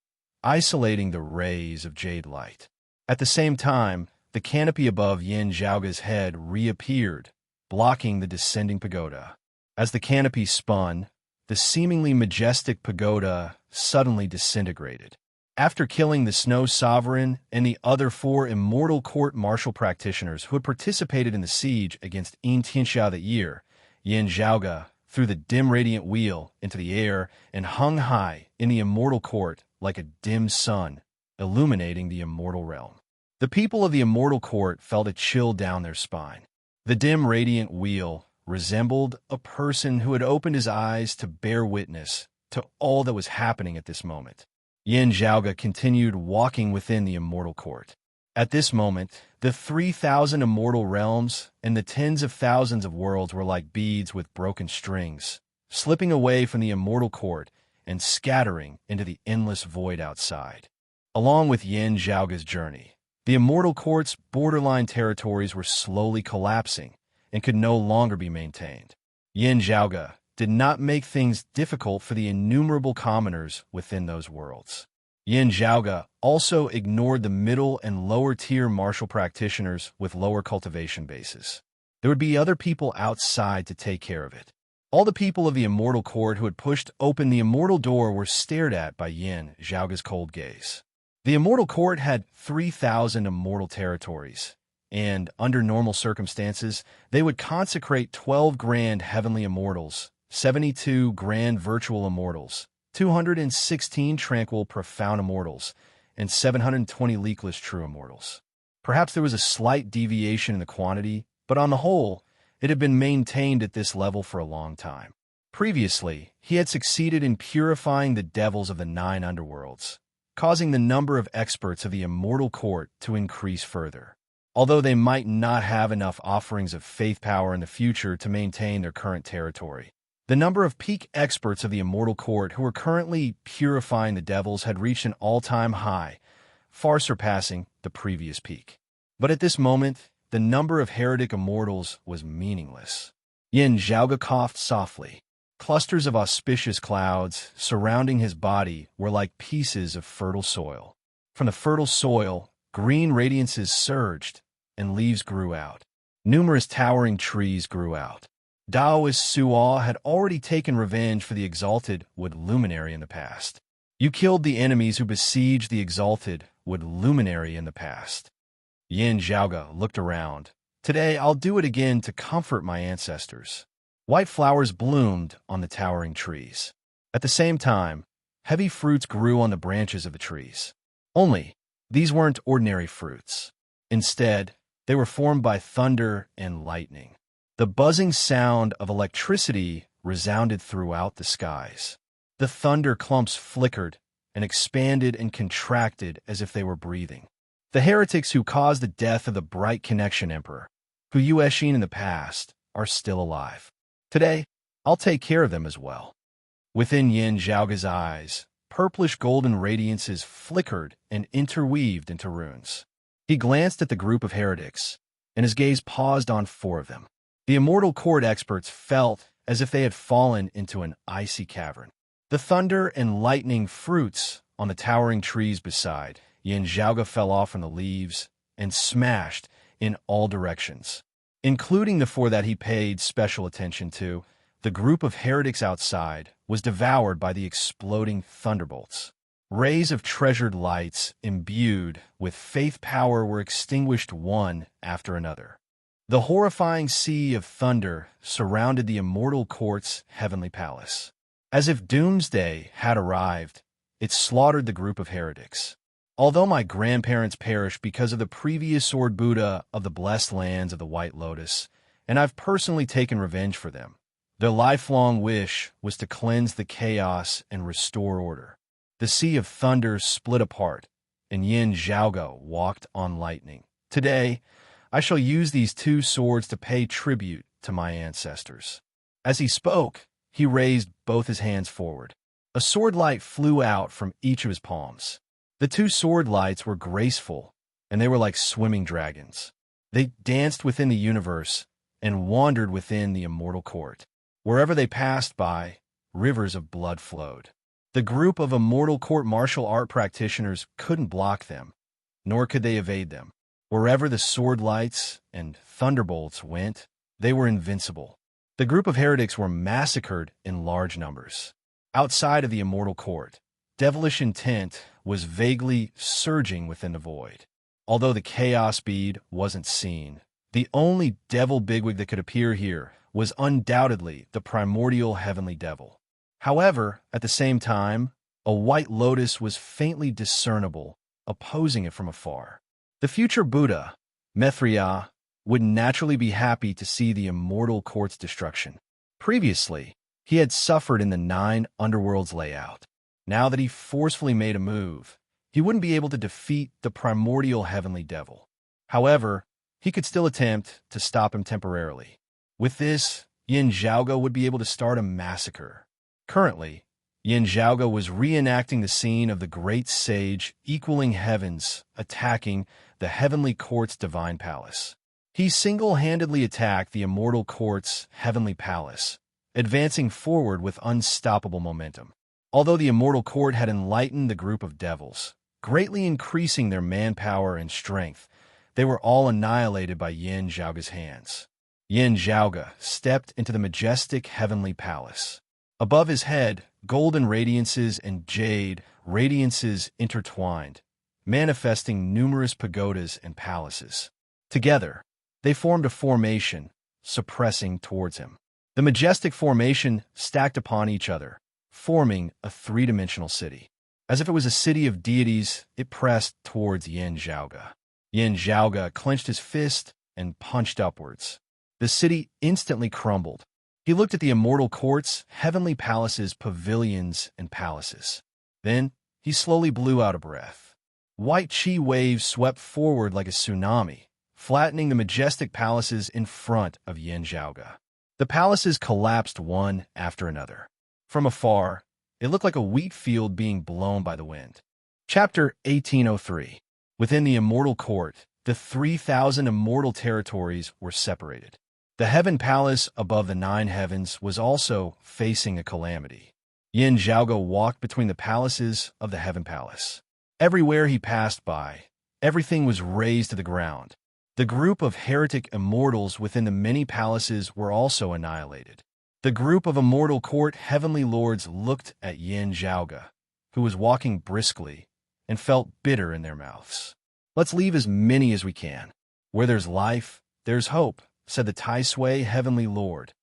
isolating the rays of jade light. At the same time, the canopy above Yin Zhaoge's head reappeared, blocking the descending pagoda. As the canopy spun, the seemingly majestic pagoda suddenly disintegrated. After killing the Snow Sovereign and the other 4 immortal court martial practitioners who had participated in the siege against Yin Tianxia that year, Yin Zhaoge threw the dim radiant wheel into the air and hung high in the immortal court like a dim sun, illuminating the immortal realm. The people of the immortal court felt a chill down their spine. The dim radiant wheel resembled a person who had opened his eyes to bear witness to all that was happening at this moment. Yin Zhaoge continued walking within the immortal court. At this moment, the 3,000 immortal realms and the tens of thousands of worlds were like beads with broken strings, slipping away from the immortal court and scattering into the endless void outside. Along with Yin Zhaoge's journey, the immortal court's borderline territories were slowly collapsing and could no longer be maintained. Yin Zhaoge did not make things difficult for the innumerable commoners within those worlds. Yin Zhaoge also ignored the middle and lower tier martial practitioners with lower cultivation bases. There would be other people outside to take care of it. All the people of the immortal court who had pushed open the immortal door were stared at by Yin Zhaoge's cold gaze. The immortal court had 3,000 immortal territories, and under normal circumstances, they would consecrate 12 grand heavenly immortals, 72 grand virtual immortals, 216 tranquil profound immortals, and 720 leakless true immortals. Perhaps there was a slight deviation in the quantity, but on the whole, it had been maintained at this level for a long time. Previously, he had succeeded in purifying the devils of the 9 underworlds, causing the number of experts of the immortal court to increase further. Although they might not have enough offerings of faith power in the future to maintain their current territory, the number of peak experts of the immortal court who were currently purifying the devils had reached an all-time high, far surpassing the previous peak. But at this moment, the number of heretic immortals was meaningless. Yin Zhaoge coughed softly. Clusters of auspicious clouds surrounding his body were like pieces of fertile soil. From the fertile soil, green radiances surged, and leaves grew out. Numerous towering trees grew out. Daoist Suo had already taken revenge for the exalted wood luminary in the past. You killed the enemies who besieged the exalted wood luminary in the past. Yin Zhaoge looked around. Today I'll do it again to comfort my ancestors. White flowers bloomed on the towering trees. At the same time, heavy fruits grew on the branches of the trees. Only, these weren't ordinary fruits. Instead, they were formed by thunder and lightning. The buzzing sound of electricity resounded throughout the skies. The thunder clumps flickered and expanded and contracted as if they were breathing. The heretics who caused the death of the Bright Connection Emperor, who you Eshin in the past, are still alive. Today, I'll take care of them as well. Within Yin Zhaoge's eyes, purplish golden radiances flickered and interweaved into runes. He glanced at the group of heretics, and his gaze paused on 4 of them. The immortal court experts felt as if they had fallen into an icy cavern. The thunder and lightning fruits on the towering trees beside Yin Zhaoge fell off from the leaves and smashed in all directions, including the 4 that he paid special attention to. The group of heretics outside was devoured by the exploding thunderbolts. Rays of treasured lights imbued with faith power were extinguished one after another. The horrifying sea of thunder surrounded the immortal court's heavenly palace. As if doomsday had arrived, it slaughtered the group of heretics. Although my grandparents perished because of the previous Sword Buddha of the blessed lands of the White Lotus, and I've personally taken revenge for them, their lifelong wish was to cleanse the chaos and restore order. The sea of thunder split apart, and Yin Zhaoge walked on lightning. Today, I shall use these 2 swords to pay tribute to my ancestors. As he spoke, he raised both his hands forward. A sword light flew out from each of his palms. The 2 sword lights were graceful, and they were like swimming dragons. They danced within the universe and wandered within the immortal court. Wherever they passed by, rivers of blood flowed. The group of immortal court martial art practitioners couldn't block them, nor could they evade them. Wherever the sword lights and thunderbolts went, they were invincible. The group of heretics were massacred in large numbers. Outside of the immortal court, devilish intent was vaguely surging within the void. Although the chaos bead wasn't seen, the only devil bigwig that could appear here was undoubtedly the primordial heavenly devil. However, at the same time, a white lotus was faintly discernible, opposing it from afar. The future Buddha, Mithriya, would naturally be happy to see the immortal court's destruction. Previously, he had suffered in the 9 underworlds layout. Now that he forcefully made a move, he wouldn't be able to defeat the primordial heavenly devil. However, he could still attempt to stop him temporarily. With this, Yin Zhaoge would be able to start a massacre. Currently, Yin Zhaoge was reenacting the scene of the great sage equaling heavens attacking the heavenly court's divine palace. He single-handedly attacked the immortal court's heavenly palace, advancing forward with unstoppable momentum. Although the immortal court had enlightened the group of devils, greatly increasing their manpower and strength, they were all annihilated by Yin Zhaoge's hands. Yin Zhaoge stepped into the majestic heavenly palace. Above his head, golden radiances and jade radiances intertwined, manifesting numerous pagodas and palaces. Together, they formed a formation, suppressing towards him. The majestic formation stacked upon each other, forming a 3-dimensional city. As if it was a city of deities, it pressed towards Yin Zhaoge. Yin Zhaoge clenched his fist and punched upwards. The city instantly crumbled. He looked at the immortal courts, heavenly palaces, pavilions, and palaces. Then, he slowly blew out a breath. White chi waves swept forward like a tsunami, flattening the majestic palaces in front of Yin Zhaoge. The palaces collapsed one after another. From afar, it looked like a wheat field being blown by the wind. Chapter 1803. Within the immortal court, the 3,000 immortal territories were separated. The heaven palace above the 9 heavens was also facing a calamity. Yin Zhaoge walked between the palaces of the heaven palace. Everywhere he passed by, everything was razed to the ground. The group of heretic immortals within the many palaces were also annihilated. The group of immortal court heavenly lords looked at Yin Zhaoge, who was walking briskly, and felt bitter in their mouths. "Let's leave as many as we can. Where there's life, there's hope," said the Tai Sui heavenly lord,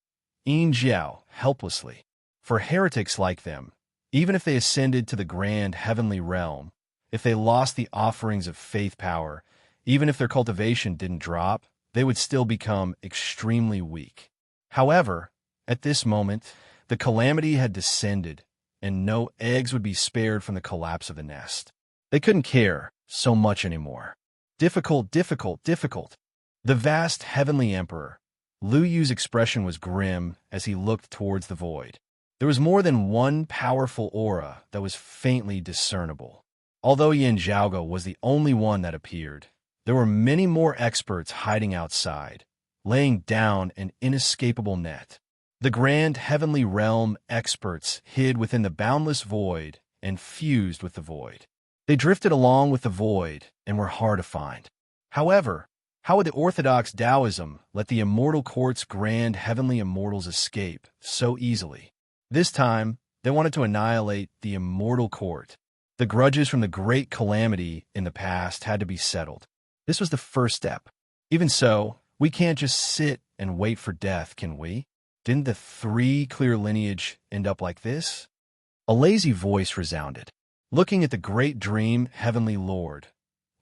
Yin Jiao, helplessly. For heretics like them, even if they ascended to the grand heavenly realm, if they lost the offerings of faith power, even if their cultivation didn't drop, they would still become extremely weak. However, at this moment, the calamity had descended, and no eggs would be spared from the collapse of the nest. They couldn't care so much anymore. Difficult, difficult, difficult. The vast heavenly emperor, Lu Yu's expression was grim as he looked towards the void. There was more than one powerful aura that was faintly discernible. Although Yin Zhaoge was the only one that appeared, there were many more experts hiding outside, laying down an inescapable net. The grand heavenly realm experts hid within the boundless void and fused with the void. They drifted along with the void and were hard to find. However, how would the orthodox Taoism let the immortal court's grand heavenly immortals escape so easily? This time, they wanted to annihilate the immortal court. The grudges from the great calamity in the past had to be settled. This was the first step. Even so, we can't just sit and wait for death, can we? Didn't the three clear lineage end up like this? A lazy voice resounded. Looking at the great dream heavenly lord,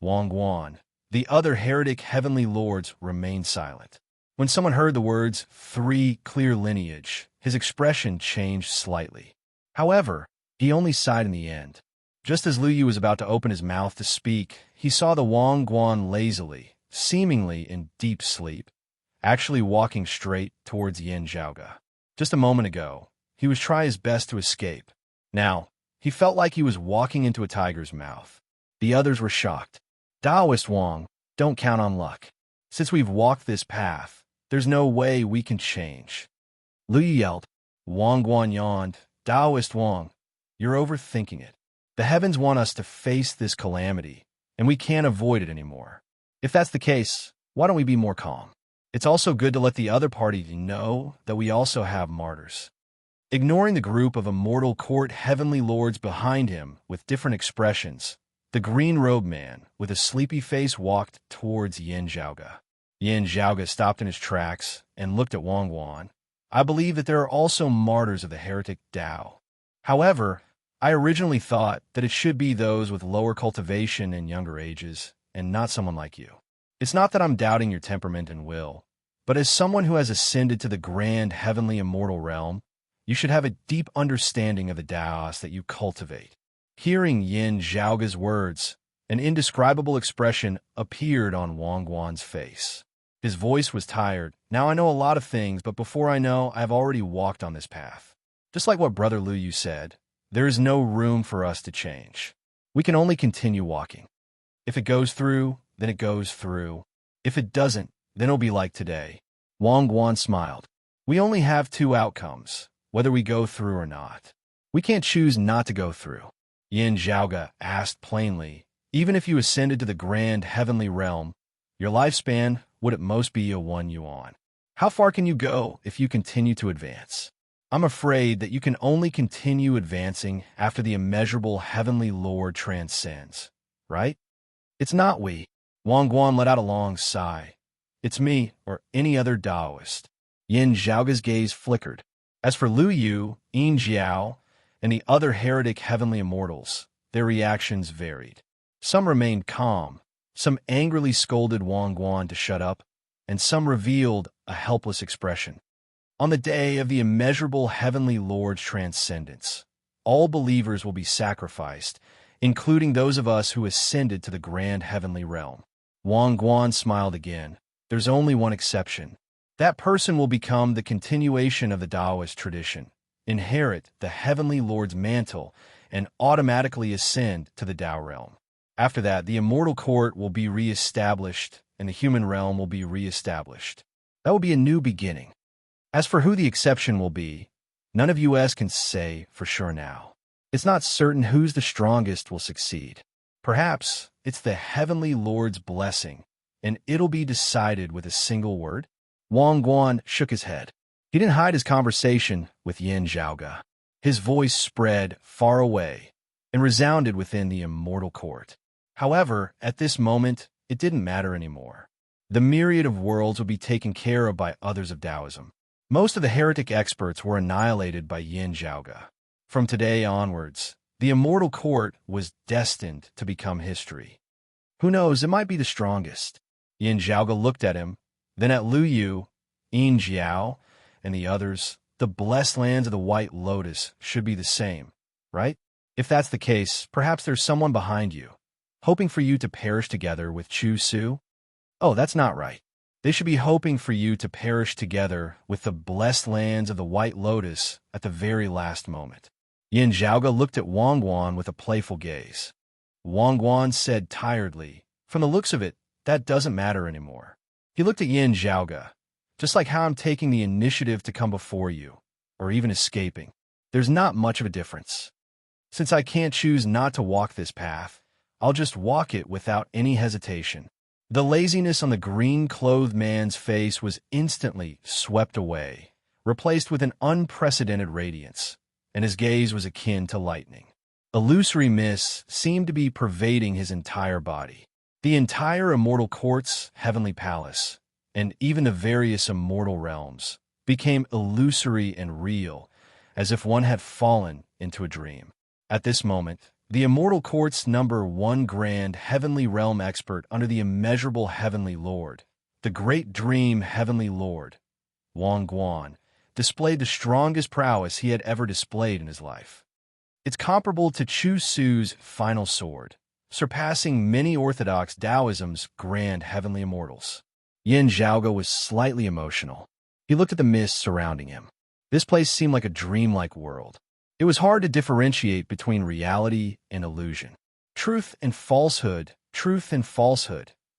Wang Guan, the other heretic heavenly lords remained silent. When someone heard the words, three clear lineage, his expression changed slightly. However, he only sighed in the end. Just as Lu Yu was about to open his mouth to speak, he saw the Wang Guan lazily, seemingly in deep sleep, actually walking straight towards Yin Zhaoge. Just a moment ago, he was trying his best to escape. Now, he felt like he was walking into a tiger's mouth. The others were shocked. "Taoist Wang, don't count on luck. Since we've walked this path, there's no way we can change." Lu Yu yelled. Wang Guan yawned. "Taoist Wang, you're overthinking it. The heavens want us to face this calamity, and we can't avoid it anymore. If that's the case, why don't we be more calm? It's also good to let the other party know that we also have martyrs." Ignoring the group of immortal court heavenly lords behind him with different expressions, the green-robed man with a sleepy face walked towards Yin Zhaoge. Yin Zhaoge stopped in his tracks and looked at Wang Guan. "I believe that there are also martyrs of the heretic Tao. However, I originally thought that it should be those with lower cultivation and younger ages, and not someone like you. It's not that I'm doubting your temperament and will, but as someone who has ascended to the grand heavenly immortal realm, you should have a deep understanding of the Taos that you cultivate." Hearing Yin Zhaoge's words, an indescribable expression appeared on Wang Guan's face. His voice was tired. "Now I know a lot of things, but before I know, I have already walked on this path. Just like what Brother Lu Yu said, there is no room for us to change. We can only continue walking. If it goes through, then it goes through. If it doesn't, then it'll be like today." Wang Guan smiled. "We only have two outcomes, whether we go through or not. We can't choose not to go through." Yin Zhaoge asked plainly, "Even if you ascended to the grand heavenly realm, your lifespan would at most be a 1 yuan. How far can you go if you continue to advance? I'm afraid that you can only continue advancing after the immeasurable heavenly Lord transcends, right? It's not we." Wang Guan let out a long sigh. "It's me or any other Taoist." Yin Zhaoge's gaze flickered. As for Lu Yu, Yin Jiao, and the other heretic heavenly immortals, their reactions varied. Some remained calm, some angrily scolded Wang Guan to shut up, and some revealed a helpless expression. On the day of the immeasurable heavenly Lord's transcendence, all believers will be sacrificed, including those of us who ascended to the grand heavenly realm. Wang Guan smiled again. "There's only one exception. That person will become the continuation of the Taoist tradition, inherit the heavenly Lord's mantle, and automatically ascend to the Tao realm. After that, the immortal court will be re-established, and the human realm will be re-established. That will be a new beginning. As for who the exception will be, none of us can say for sure now. It's not certain who's the strongest will succeed. Perhaps it's the heavenly Lord's blessing, and it'll be decided with a single word? Wang Guan shook his head. He didn't hide his conversation with Yin Zhaoge. His voice spread far away and resounded within the immortal court. However, at this moment, it didn't matter anymore. The myriad of worlds would be taken care of by others of Taoism. Most of the heretic experts were annihilated by Yin Zhaoge. From today onwards, the immortal court was destined to become history. Who knows, it might be the strongest. Yin Zhaoge looked at him, then at Lu Yu, Yin Jiao, and the others. The blessed lands of the White Lotus should be the same, right? If that's the case, perhaps there's someone behind you, hoping for you to perish together with Chu Su? Oh, that's not right. They should be hoping for you to perish together with the blessed lands of the White Lotus at the very last moment. Yin Zhaoge looked at Wang Guan with a playful gaze. Wang Guan said tiredly, "From the looks of it, that doesn't matter anymore." He looked at Yin Zhaoge. "Just like how I'm taking the initiative to come before you, or even escaping, there's not much of a difference. Since I can't choose not to walk this path, I'll just walk it without any hesitation." The laziness on the green-clothed man's face was instantly swept away, replaced with an unprecedented radiance, and his gaze was akin to lightning. Illusory mists seemed to be pervading his entire body. The entire immortal court's heavenly palace, and even the various immortal realms, became illusory and real, as if one had fallen into a dream. At this moment, the immortal court's #1 grand heavenly realm expert under the immeasurable heavenly lord, the great dream heavenly lord, Wang Guan, displayed the strongest prowess he had ever displayed in his life. It's comparable to Chu Su's final sword, surpassing many orthodox Taoism's grand heavenly immortals. Yin Zhaoge was slightly emotional. He looked at the mist surrounding him. This place seemed like a dreamlike world. It was hard to differentiate between reality and illusion. Truth and falsehood,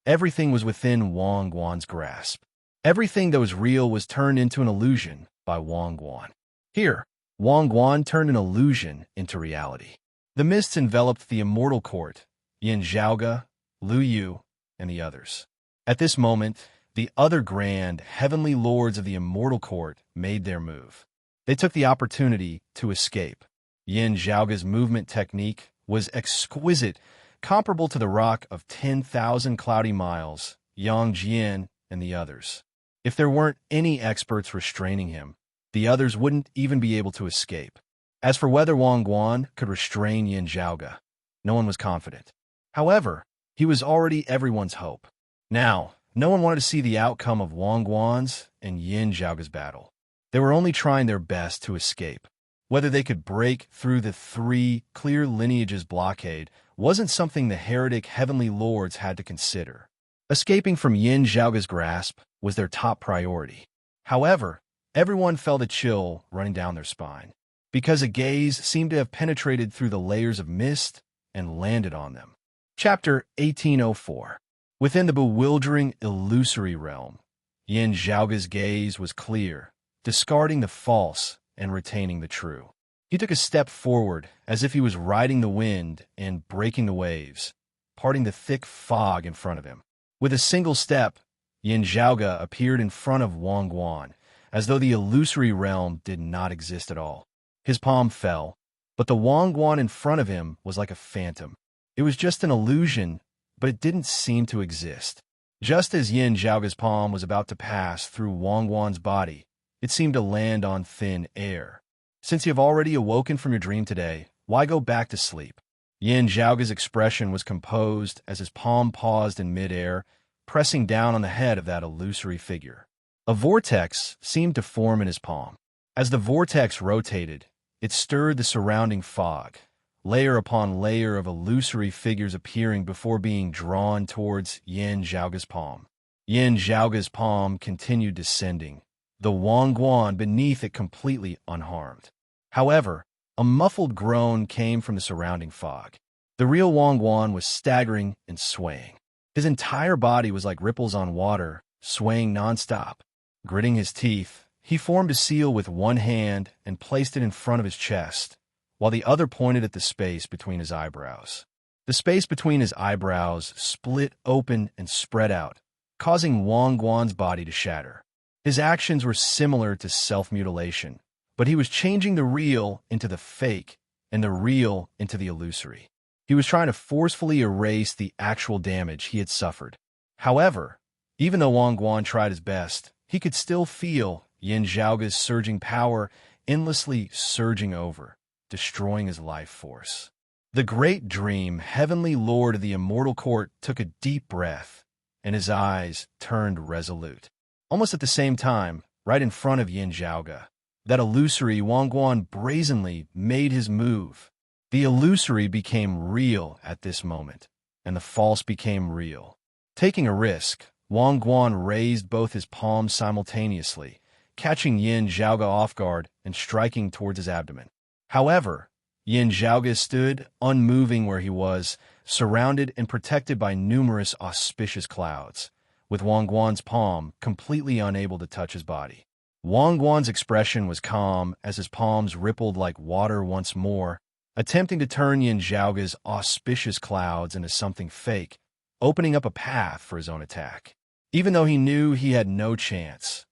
everything was within Wang Guan's grasp. Everything that was real was turned into an illusion by Wang Guan. Here, Wang Guan turned an illusion into reality. The mists enveloped the immortal court, Yin Zhaoge, Lu Yu, and the others. At this moment, the other grand heavenly lords of the immortal court made their move. They took the opportunity to escape. Yin Zhaoge's movement technique was exquisite, comparable to the rock of 10,000 cloudy miles, Yang Jian and the others. If there weren't any experts restraining him, the others wouldn't even be able to escape. As for whether Wang Guan could restrain Yin Zhaoge, no one was confident. However, he was already everyone's hope. Now, no one wanted to see the outcome of Wang Guan's and Yin Zhaoge's battle. They were only trying their best to escape. Whether they could break through the 3 clear lineages blockade wasn't something the heretic heavenly lords had to consider. Escaping from Yin Zhaoge's grasp was their top priority. However, everyone felt a chill running down their spine, because a gaze seemed to have penetrated through the layers of mist and landed on them. Chapter 1804. Within the bewildering, illusory realm, Yin Zhaoge's gaze was clear, discarding the false and retaining the true. He took a step forward as if he was riding the wind and breaking the waves, parting the thick fog in front of him. With a single step, Yin Zhaoge appeared in front of Wang Guan, as though the illusory realm did not exist at all. His palm fell, but the Wang Guan in front of him was like a phantom. It was just an illusion, but it didn't seem to exist. Just as Yin Zhaoge's palm was about to pass through Wang Guan's body, it seemed to land on thin air. Since you have already awoken from your dream today, why go back to sleep? Yin Zhaoge's expression was composed as his palm paused in midair, pressing down on the head of that illusory figure. A vortex seemed to form in his palm. As the vortex rotated, it stirred the surrounding fog, layer upon layer of illusory figures appearing before being drawn towards Yin Zhaoge's palm. Yin Zhaoge's palm continued descending, the Wang Guan beneath it completely unharmed. However, a muffled groan came from the surrounding fog. The real Wang Guan was staggering and swaying. His entire body was like ripples on water, swaying nonstop. Gritting his teeth, he formed a seal with one hand and placed it in front of his chest, while the other pointed at the space between his eyebrows. The space between his eyebrows split open and spread out, causing Wang Guan's body to shatter. His actions were similar to self-mutilation, but he was changing the real into the fake and the real into the illusory. He was trying to forcefully erase the actual damage he had suffered. However, even though Wang Guan tried his best, he could still feel Yin Zhaoge's surging power endlessly surging over, destroying his life force. The great dream, heavenly lord of the immortal court, took a deep breath, and his eyes turned resolute. Almost at the same time, right in front of Yin Zhaoge, that illusory Wang Guan brazenly made his move. The illusory became real at this moment, and the false became real. Taking a risk, Wang Guan raised both his palms simultaneously, catching Yin Zhaoge off guard and striking towards his abdomen. However, Yin Zhaoge stood, unmoving where he was, surrounded and protected by numerous auspicious clouds, with Wang Guan's palm completely unable to touch his body. Wang Guan's expression was calm as his palms rippled like water once more, attempting to turn Yin Zhaoge's auspicious clouds into something fake, opening up a path for his own attack. Even though he knew he had no chance,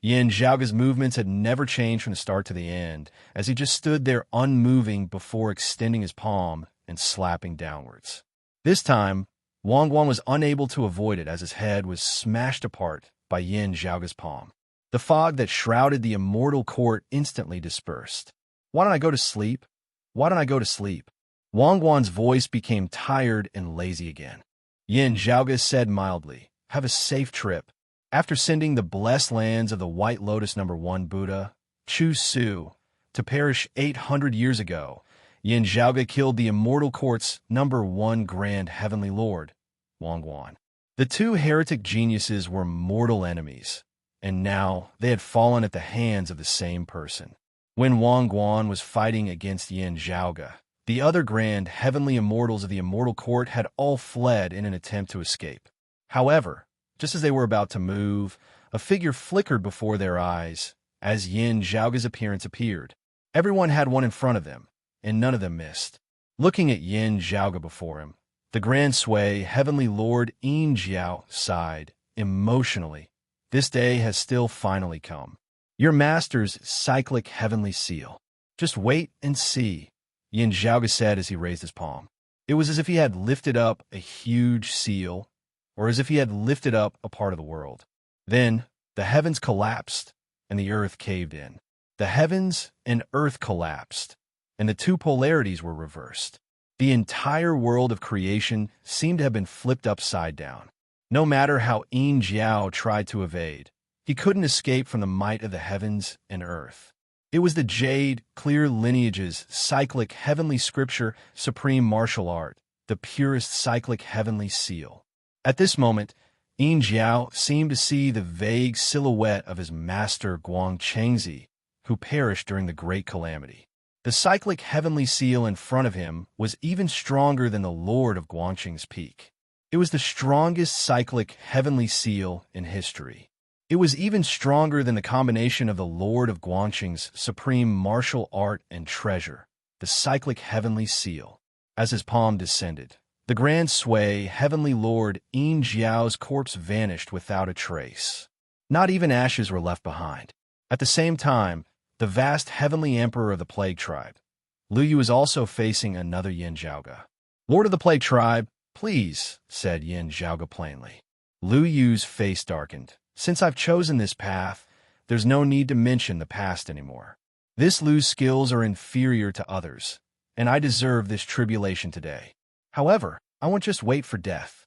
Yin Zhaoge's movements had never changed from the start to the end, as he just stood there unmoving before extending his palm and slapping downwards. This time, Wang Guan was unable to avoid it as his head was smashed apart by Yin Zhaoge's palm. The fog that shrouded the immortal court instantly dispersed. "Why don't I go to sleep? Why don't I go to sleep?" Wang Guan's voice became tired and lazy again. Yin Zhaoge said mildly, "Have a safe trip." After sending the blessed lands of the White Lotus #1 Buddha, Chu Su, to perish 800 years ago, Yin Zhaoge killed the immortal court's #1 Grand Heavenly Lord, Wang Guan. The two heretic geniuses were mortal enemies, and now they had fallen at the hands of the same person. When Wang Guan was fighting against Yin Zhaoge, the other grand heavenly immortals of the immortal court had all fled in an attempt to escape. However, just as they were about to move, a figure flickered before their eyes as Yin Zhaoge's appearance appeared. Everyone had one in front of them, and none of them missed. Looking at Yin Zhaoge before him, the Grand Sui, Heavenly Lord Yin Jiao, sighed emotionally. "This day has still finally come. Your master's cyclic heavenly seal. Just wait and see," Yin Zhaoge said as he raised his palm. It was as if he had lifted up a huge seal, or as if he had lifted up a part of the world. Then the heavens collapsed and the earth caved in. The heavens and earth collapsed, and the two polarities were reversed. The entire world of creation seemed to have been flipped upside down. No matter how Yin Jiao tried to evade, he couldn't escape from the might of the heavens and earth. It was the jade, clear lineage's cyclic heavenly scripture, supreme martial art, the purest cyclic heavenly seal. At this moment, Yin Jiao seemed to see the vague silhouette of his master Guang Chengzi, who perished during the Great Calamity. The cyclic heavenly seal in front of him was even stronger than the Lord of Guangqing's Peak. It was the strongest cyclic heavenly seal in history. It was even stronger than the combination of the Lord of Guangqing's supreme martial art and treasure, the cyclic heavenly seal. As his palm descended, the Grand Sui, Heavenly Lord Yin Jiao's corpse vanished without a trace. Not even ashes were left behind. At the same time, the vast heavenly emperor of the Plague Tribe, Lu Yu, was also facing another Yin Zhaoge. "Lord of the Plague Tribe, please," said Yin Zhaoge plainly. Lu Yu's face darkened. "Since I've chosen this path, there's no need to mention the past anymore. This Lu's skills are inferior to others, and I deserve this tribulation today. However, I won't just wait for death."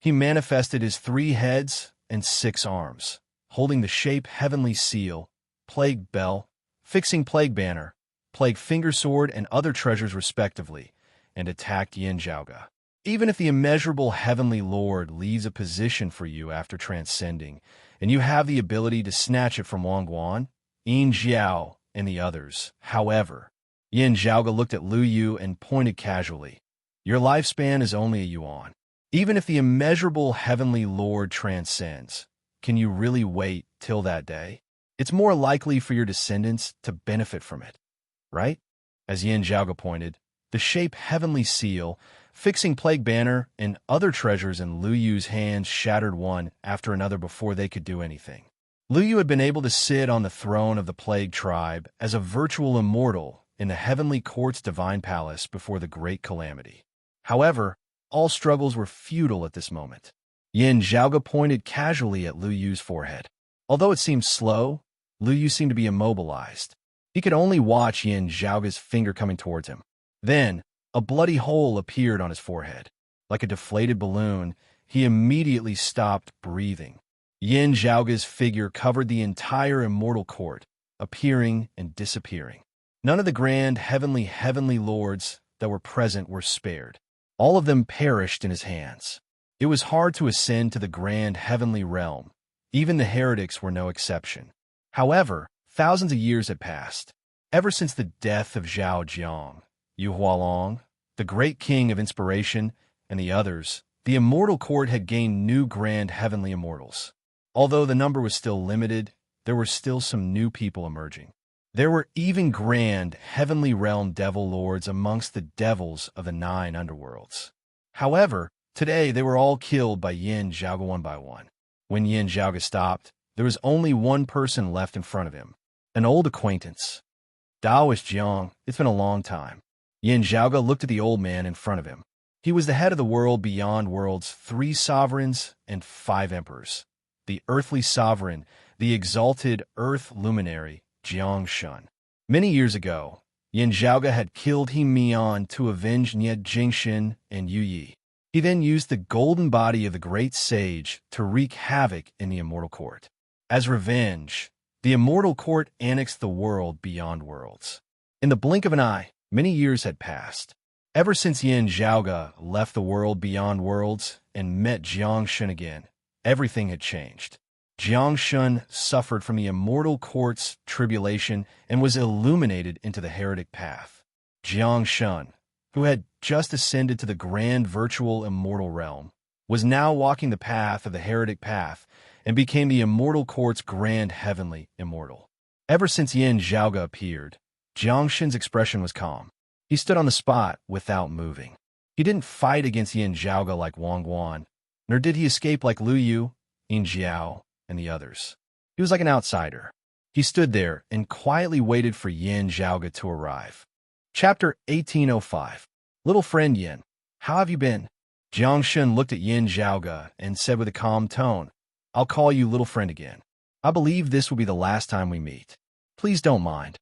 He manifested his 3 heads and 6 arms, holding the shape heavenly seal, plague bell, fixing plague banner, plague finger sword, and other treasures respectively, and attacked Yin Zhaoge. Even if the immeasurable heavenly Lord leaves a position for you after transcending, and you have the ability to snatch it from Wang Guan, Yin Jiao, and the others, however, Yin Zhaoge looked at Lu Yu and pointed casually. "Your lifespan is only a yuan. Even if the immeasurable heavenly Lord transcends, can you really wait till that day? It's more likely for your descendants to benefit from it, right?" As Yin Zhaoge pointed, the shape heavenly seal, fixing plague banner and other treasures in Lu Yu's hands shattered one after another before they could do anything. Lu Yu had been able to sit on the throne of the plague tribe as a virtual immortal in the heavenly court's divine palace before the great calamity. However, all struggles were futile at this moment. Yin Zhaoge pointed casually at Lu Yu's forehead. Although it seemed slow, Lu Yu seemed to be immobilized. He could only watch Yin Zhaoge's finger coming towards him. Then, a bloody hole appeared on his forehead. Like a deflated balloon, he immediately stopped breathing. Yin Zhaoge's figure covered the entire immortal court, appearing and disappearing. None of the grand heavenly lords that were present were spared. All of them perished in his hands. It was hard to ascend to the grand heavenly realm. Even the heretics were no exception. However, thousands of years had passed. Ever since the death of Zhao Jiang, Yu Hualong, the great king of inspiration, and the others, the immortal court had gained new grand heavenly immortals. Although the number was still limited, there were still some new people emerging. There were even grand heavenly realm devil lords amongst the devils of the 9 underworlds. However, today they were all killed by Yin Zhaoge one by one. When Yin Zhaoge stopped, there was only one person left in front of him, an old acquaintance. Daoist Jiang, it's been a long time. Yin Zhaoge looked at the old man in front of him. He was the head of the world beyond worlds, 3 sovereigns and 5 emperors. The earthly sovereign, the exalted earth luminary, Jiang Shun. Many years ago, Yin Zhaoge had killed He Mian to avenge Nie Jingxin and Yu Yi. He then used the golden body of the great sage to wreak havoc in the immortal court. As revenge, the immortal court annexed the world beyond worlds. In the blink of an eye, many years had passed. Ever since Yin Zhaoge left the world beyond worlds and met Jiang Shun again, everything had changed. Jiang Shun suffered from the immortal court's tribulation and was illuminated into the heretic path. Jiang Shun, who had just ascended to the grand virtual immortal realm, was now walking the path of the heretic path and became the immortal court's grand heavenly immortal. Ever since Yin Zhaoge appeared, Jiang Shun's expression was calm. He stood on the spot without moving. He didn't fight against Yin Zhaoge like Wang Guan, nor did he escape like Lu Yu, Yin Jiao, and the others. He was like an outsider. He stood there and quietly waited for Yin Zhaoge to arrive. Chapter 1805. Little friend Yin, how have you been? Jiang Shun looked at Yin Zhaoge and said with a calm tone, I'll call you little friend again. I believe this will be the last time we meet. Please don't mind.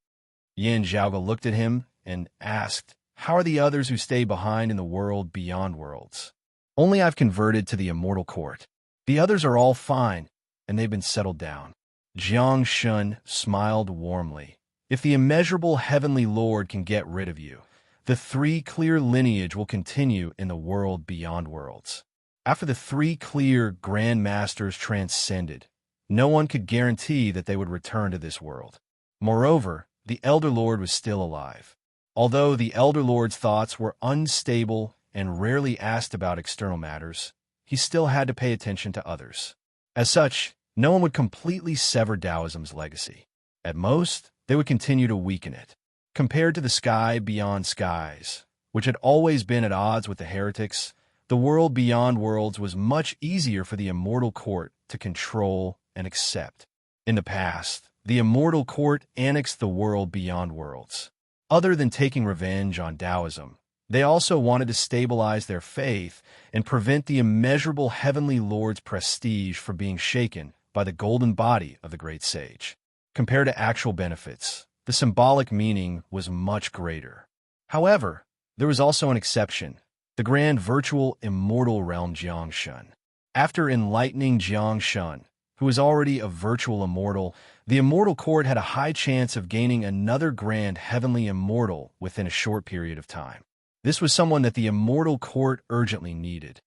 Yin Zhaoge looked at him and asked, how are the others who stay behind in the world beyond worlds? Only I've converted to the immortal court. The others are all fine, and they've been settled down. Jiang Shun smiled warmly. If the immeasurable heavenly Lord can get rid of you, the 3 clear lineage will continue in the world beyond worlds. After the 3 clear Grand Masters transcended, no one could guarantee that they would return to this world. Moreover, the Elder Lord was still alive. Although the Elder Lord's thoughts were unstable and rarely asked about external matters, he still had to pay attention to others. As such, no one would completely sever Taoism's legacy. At most, they would continue to weaken it. Compared to the sky beyond skies, which had always been at odds with the heretics, the world beyond worlds was much easier for the immortal court to control and accept. In the past, the immortal court annexed the world beyond worlds. Other than taking revenge on Taoism, they also wanted to stabilize their faith and prevent the immeasurable heavenly Lord's prestige from being shaken by the golden body of the great sage. Compared to actual benefits, the symbolic meaning was much greater. However, there was also an exception, the grand virtual immortal realm Jiang Shun. After enlightening Jiang Shun, who was already a virtual immortal, the immortal court had a high chance of gaining another grand heavenly immortal within a short period of time. This was someone that the immortal court urgently needed.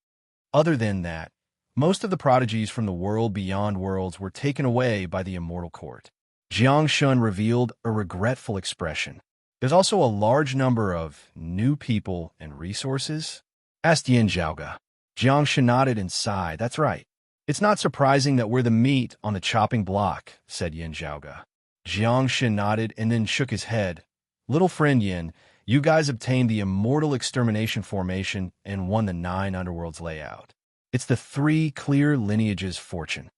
Other than that, most of the prodigies from the world beyond worlds were taken away by the immortal court. Jiang Shun revealed a regretful expression. There's also a large number of new people and resources? Asked Yin Zhaoge. Jiang Shun nodded and sighed. That's right. It's not surprising that we're the meat on the chopping block, said Yin Zhaoge. Jiang Shun nodded and then shook his head. Little friend Yin, You guys obtained the Immortal Extermination Formation and won the 9 Underworlds layout. It's the 3 clear lineages fortune.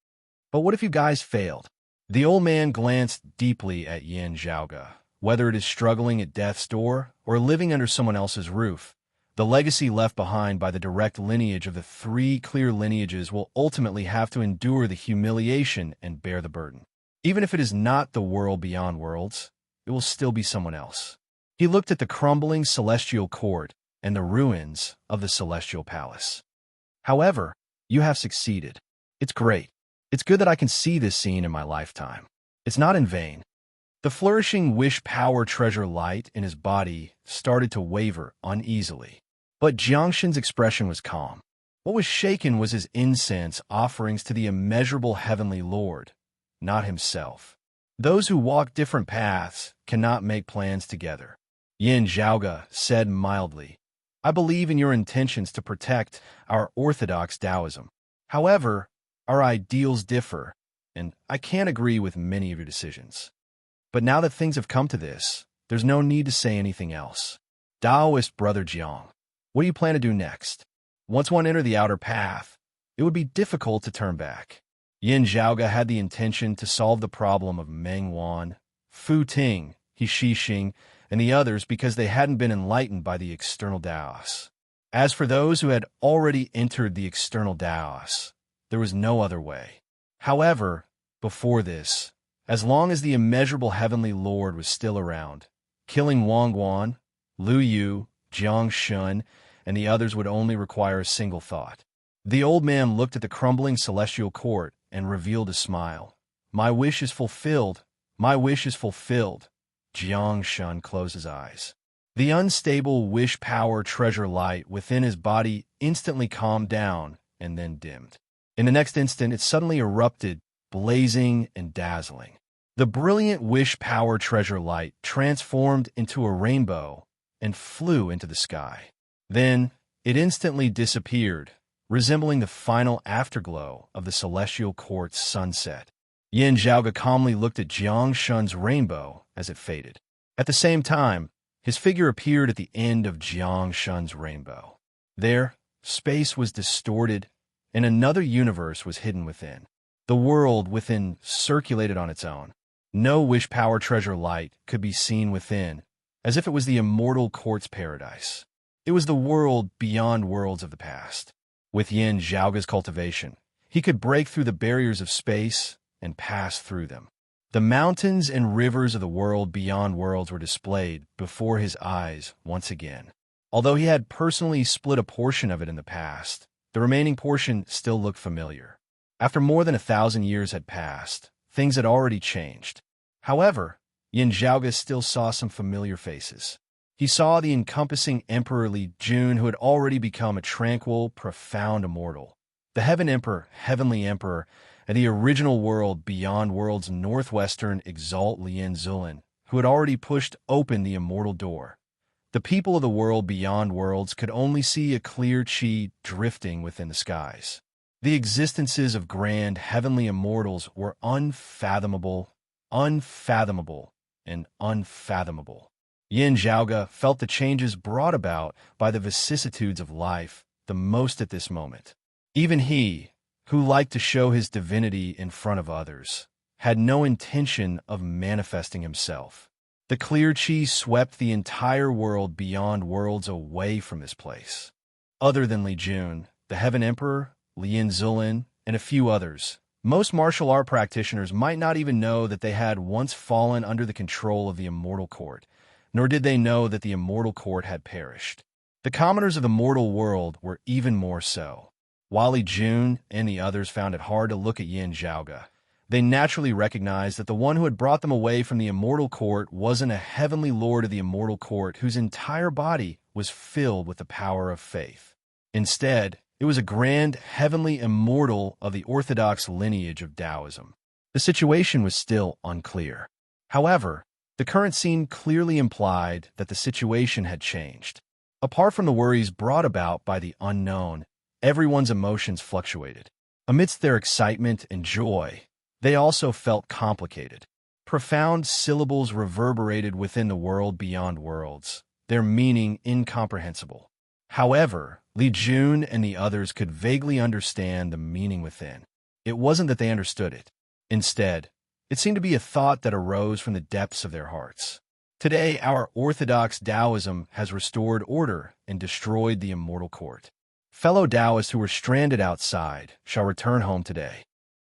But what if you guys failed? The old man glanced deeply at Yin Zhaoge. Whether it is struggling at death's door or living under someone else's roof, the legacy left behind by the direct lineage of the 3 clear lineages will ultimately have to endure the humiliation and bear the burden. Even if it is not the world beyond worlds, it will still be someone else. He looked at the crumbling celestial court and the ruins of the celestial palace. However, you have succeeded. It's great. It's good that I can see this scene in my lifetime. It's not in vain. The flourishing wish power treasure light in his body started to waver uneasily. But Jiangshan's expression was calm. What was shaken was his incense offerings to the immeasurable heavenly Lord, not himself. Those who walk different paths cannot make plans together. Yin Zhaoge said mildly, I believe in your intentions to protect our orthodox Taoism. However, our ideals differ, and I can't agree with many of your decisions. But now that things have come to this, there's no need to say anything else. Taoist brother Jiang, what do you plan to do next? Once one entered the outer path, it would be difficult to turn back. Yin Zhaoge had the intention to solve the problem of Meng Wan, Fu Ting, He Shixing, and the others because they hadn't been enlightened by the external Taos. As for those who had already entered the external Taos, there was no other way. However, before this, as long as the immeasurable heavenly Lord was still around, killing Wang Guan, Lu Yu, Jiang Shun, and the others would only require a single thought. The old man looked at the crumbling celestial court and revealed a smile. My wish is fulfilled. My wish is fulfilled. Jiang Shun closed his eyes. The unstable wish power treasure light within his body instantly calmed down and then dimmed. In the next instant, it suddenly erupted, blazing and dazzling. The brilliant wish power treasure light transformed into a rainbow and flew into the sky. Then, it instantly disappeared, resembling the final afterglow of the celestial court's sunset. Yin Zhaoge calmly looked at Jiang Shun's rainbow as it faded. At the same time, his figure appeared at the end of Jiang Shun's rainbow. There, space was distorted, and another universe was hidden within. The world within circulated on its own. No wish power treasure light could be seen within, as if it was the immortal court's paradise. It was the world beyond worlds of the past. With Yin Zhaoge's cultivation, he could break through the barriers of space and pass through them. The mountains and rivers of the world beyond worlds were displayed before his eyes once again. Although he had personally split a portion of it in the past, the remaining portion still looked familiar. After more than 1,000 years had passed, things had already changed. However, Yin Zhaoge still saw some familiar faces. He saw the encompassing Emperor Li Jun, who had already become a tranquil, profound immortal. The Heavenly Emperor, and the original world beyond worlds northwestern Exalt Lien Zulin, who had already pushed open the immortal door. The people of the world beyond worlds could only see a clear chi drifting within the skies. The existences of grand heavenly immortals were unfathomable, and unfathomable. Yin Zhaoge felt the changes brought about by the vicissitudes of life the most at this moment. Even he, who liked to show his divinity in front of others, had no intention of manifesting himself. The clear chi swept the entire world beyond worlds away from this place. Other than Li Jun, the Heaven Emperor, Lien Zulin, and a few others, most martial art practitioners might not even know that they had once fallen under the control of the Immortal Court, nor did they know that the Immortal Court had perished. The commoners of the mortal world were even more so. While Li Jun and the others found it hard to look at Yin Zhaoge, they naturally recognized that the one who had brought them away from the Immortal Court wasn't a heavenly lord of the Immortal Court whose entire body was filled with the power of faith. Instead, it was a grand heavenly immortal of the orthodox lineage of Taoism. The situation was still unclear. However, the current scene clearly implied that the situation had changed. Apart from the worries brought about by the unknown, everyone's emotions fluctuated. Amidst their excitement and joy, they also felt complicated. Profound syllables reverberated within the world beyond worlds, their meaning incomprehensible. However, Li Jun and the others could vaguely understand the meaning within. It wasn't that they understood it. Instead, it seemed to be a thought that arose from the depths of their hearts. Today, our orthodox Taoism has restored order and destroyed the immortal court. Fellow Taoists who were stranded outside shall return home today.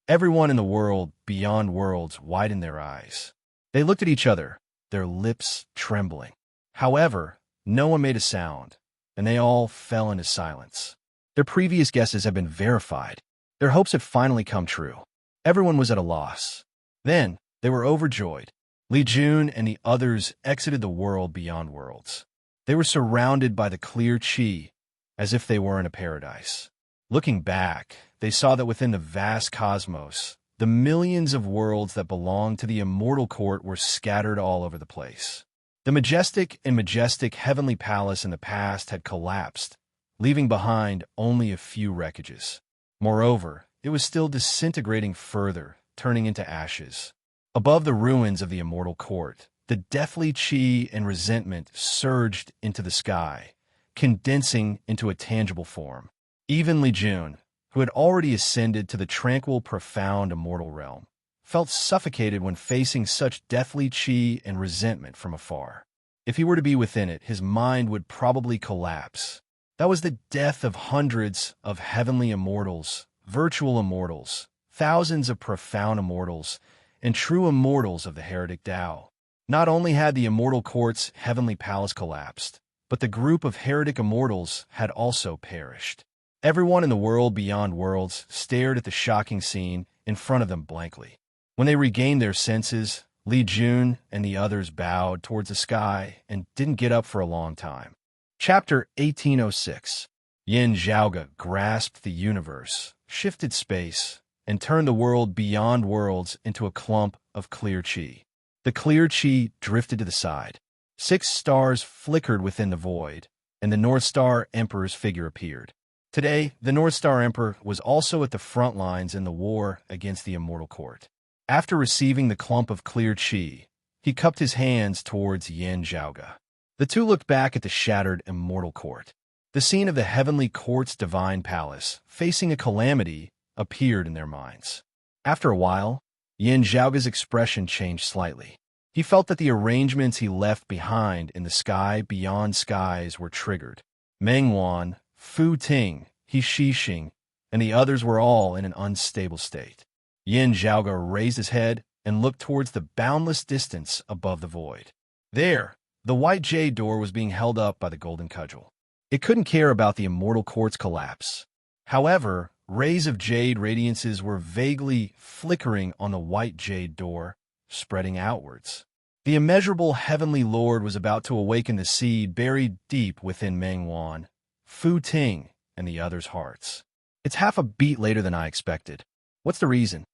Everyone in the world beyond worlds widened their eyes. They looked at each other, their lips trembling. However, no one made a sound, and they all fell into silence. Their previous guesses had been verified. Their hopes had finally come true. Everyone was at a loss. Then, they were overjoyed. Li Jun and the others exited the world beyond worlds. They were surrounded by the clear qi, as if they were in a paradise. Looking back, they saw that within the vast cosmos, the millions of worlds that belonged to the immortal court were scattered all over the place. The majestic heavenly palace in the past had collapsed, leaving behind only a few wreckages. Moreover, it was still disintegrating further, turning into ashes. Above the ruins of the immortal court, the deathly qi and resentment surged into the sky, condensing into a tangible form. Even Li Jun, who had already ascended to the tranquil, profound immortal realm, felt suffocated when facing such deathly qi and resentment from afar. If he were to be within it, his mind would probably collapse. That was the death of hundreds of heavenly immortals, virtual immortals, thousands of profound immortals, and true immortals of the heretic Tao. Not only had the immortal court's heavenly palace collapsed, but the group of heretic immortals had also perished. Everyone in the world beyond worlds stared at the shocking scene in front of them blankly. When they regained their senses, Li Jun and the others bowed towards the sky and didn't get up for a long time. Chapter 1806. Yin Zhaoge grasped the universe, shifted space, and turned the world beyond worlds into a clump of clear qi. The clear qi drifted to the side. 6 stars flickered within the void, and the North Star Emperor's figure appeared. Today, the North Star Emperor was also at the front lines in the war against the immortal court. After receiving the clump of clear qi, he cupped his hands towards Yin Zhaoge. The two looked back at the shattered immortal court. The scene of the heavenly court's divine palace, facing a calamity, appeared in their minds. After a while, Yin Zhaoge's expression changed slightly. He felt that the arrangements he left behind in the sky beyond skies were triggered. Meng Wan, Fu Ting, He Shixing, and the others were all in an unstable state. Yin Zhaoge raised his head and looked towards the boundless distance above the void. There, the white jade door was being held up by the golden cudgel. It couldn't care about the immortal court's collapse. However, rays of jade radiances were vaguely flickering on the white jade door, spreading outwards. The immeasurable heavenly lord was about to awaken the seed buried deep within Meng Wan, Fu Ting, and the others' hearts. It's half a beat later than I expected. What's the reason?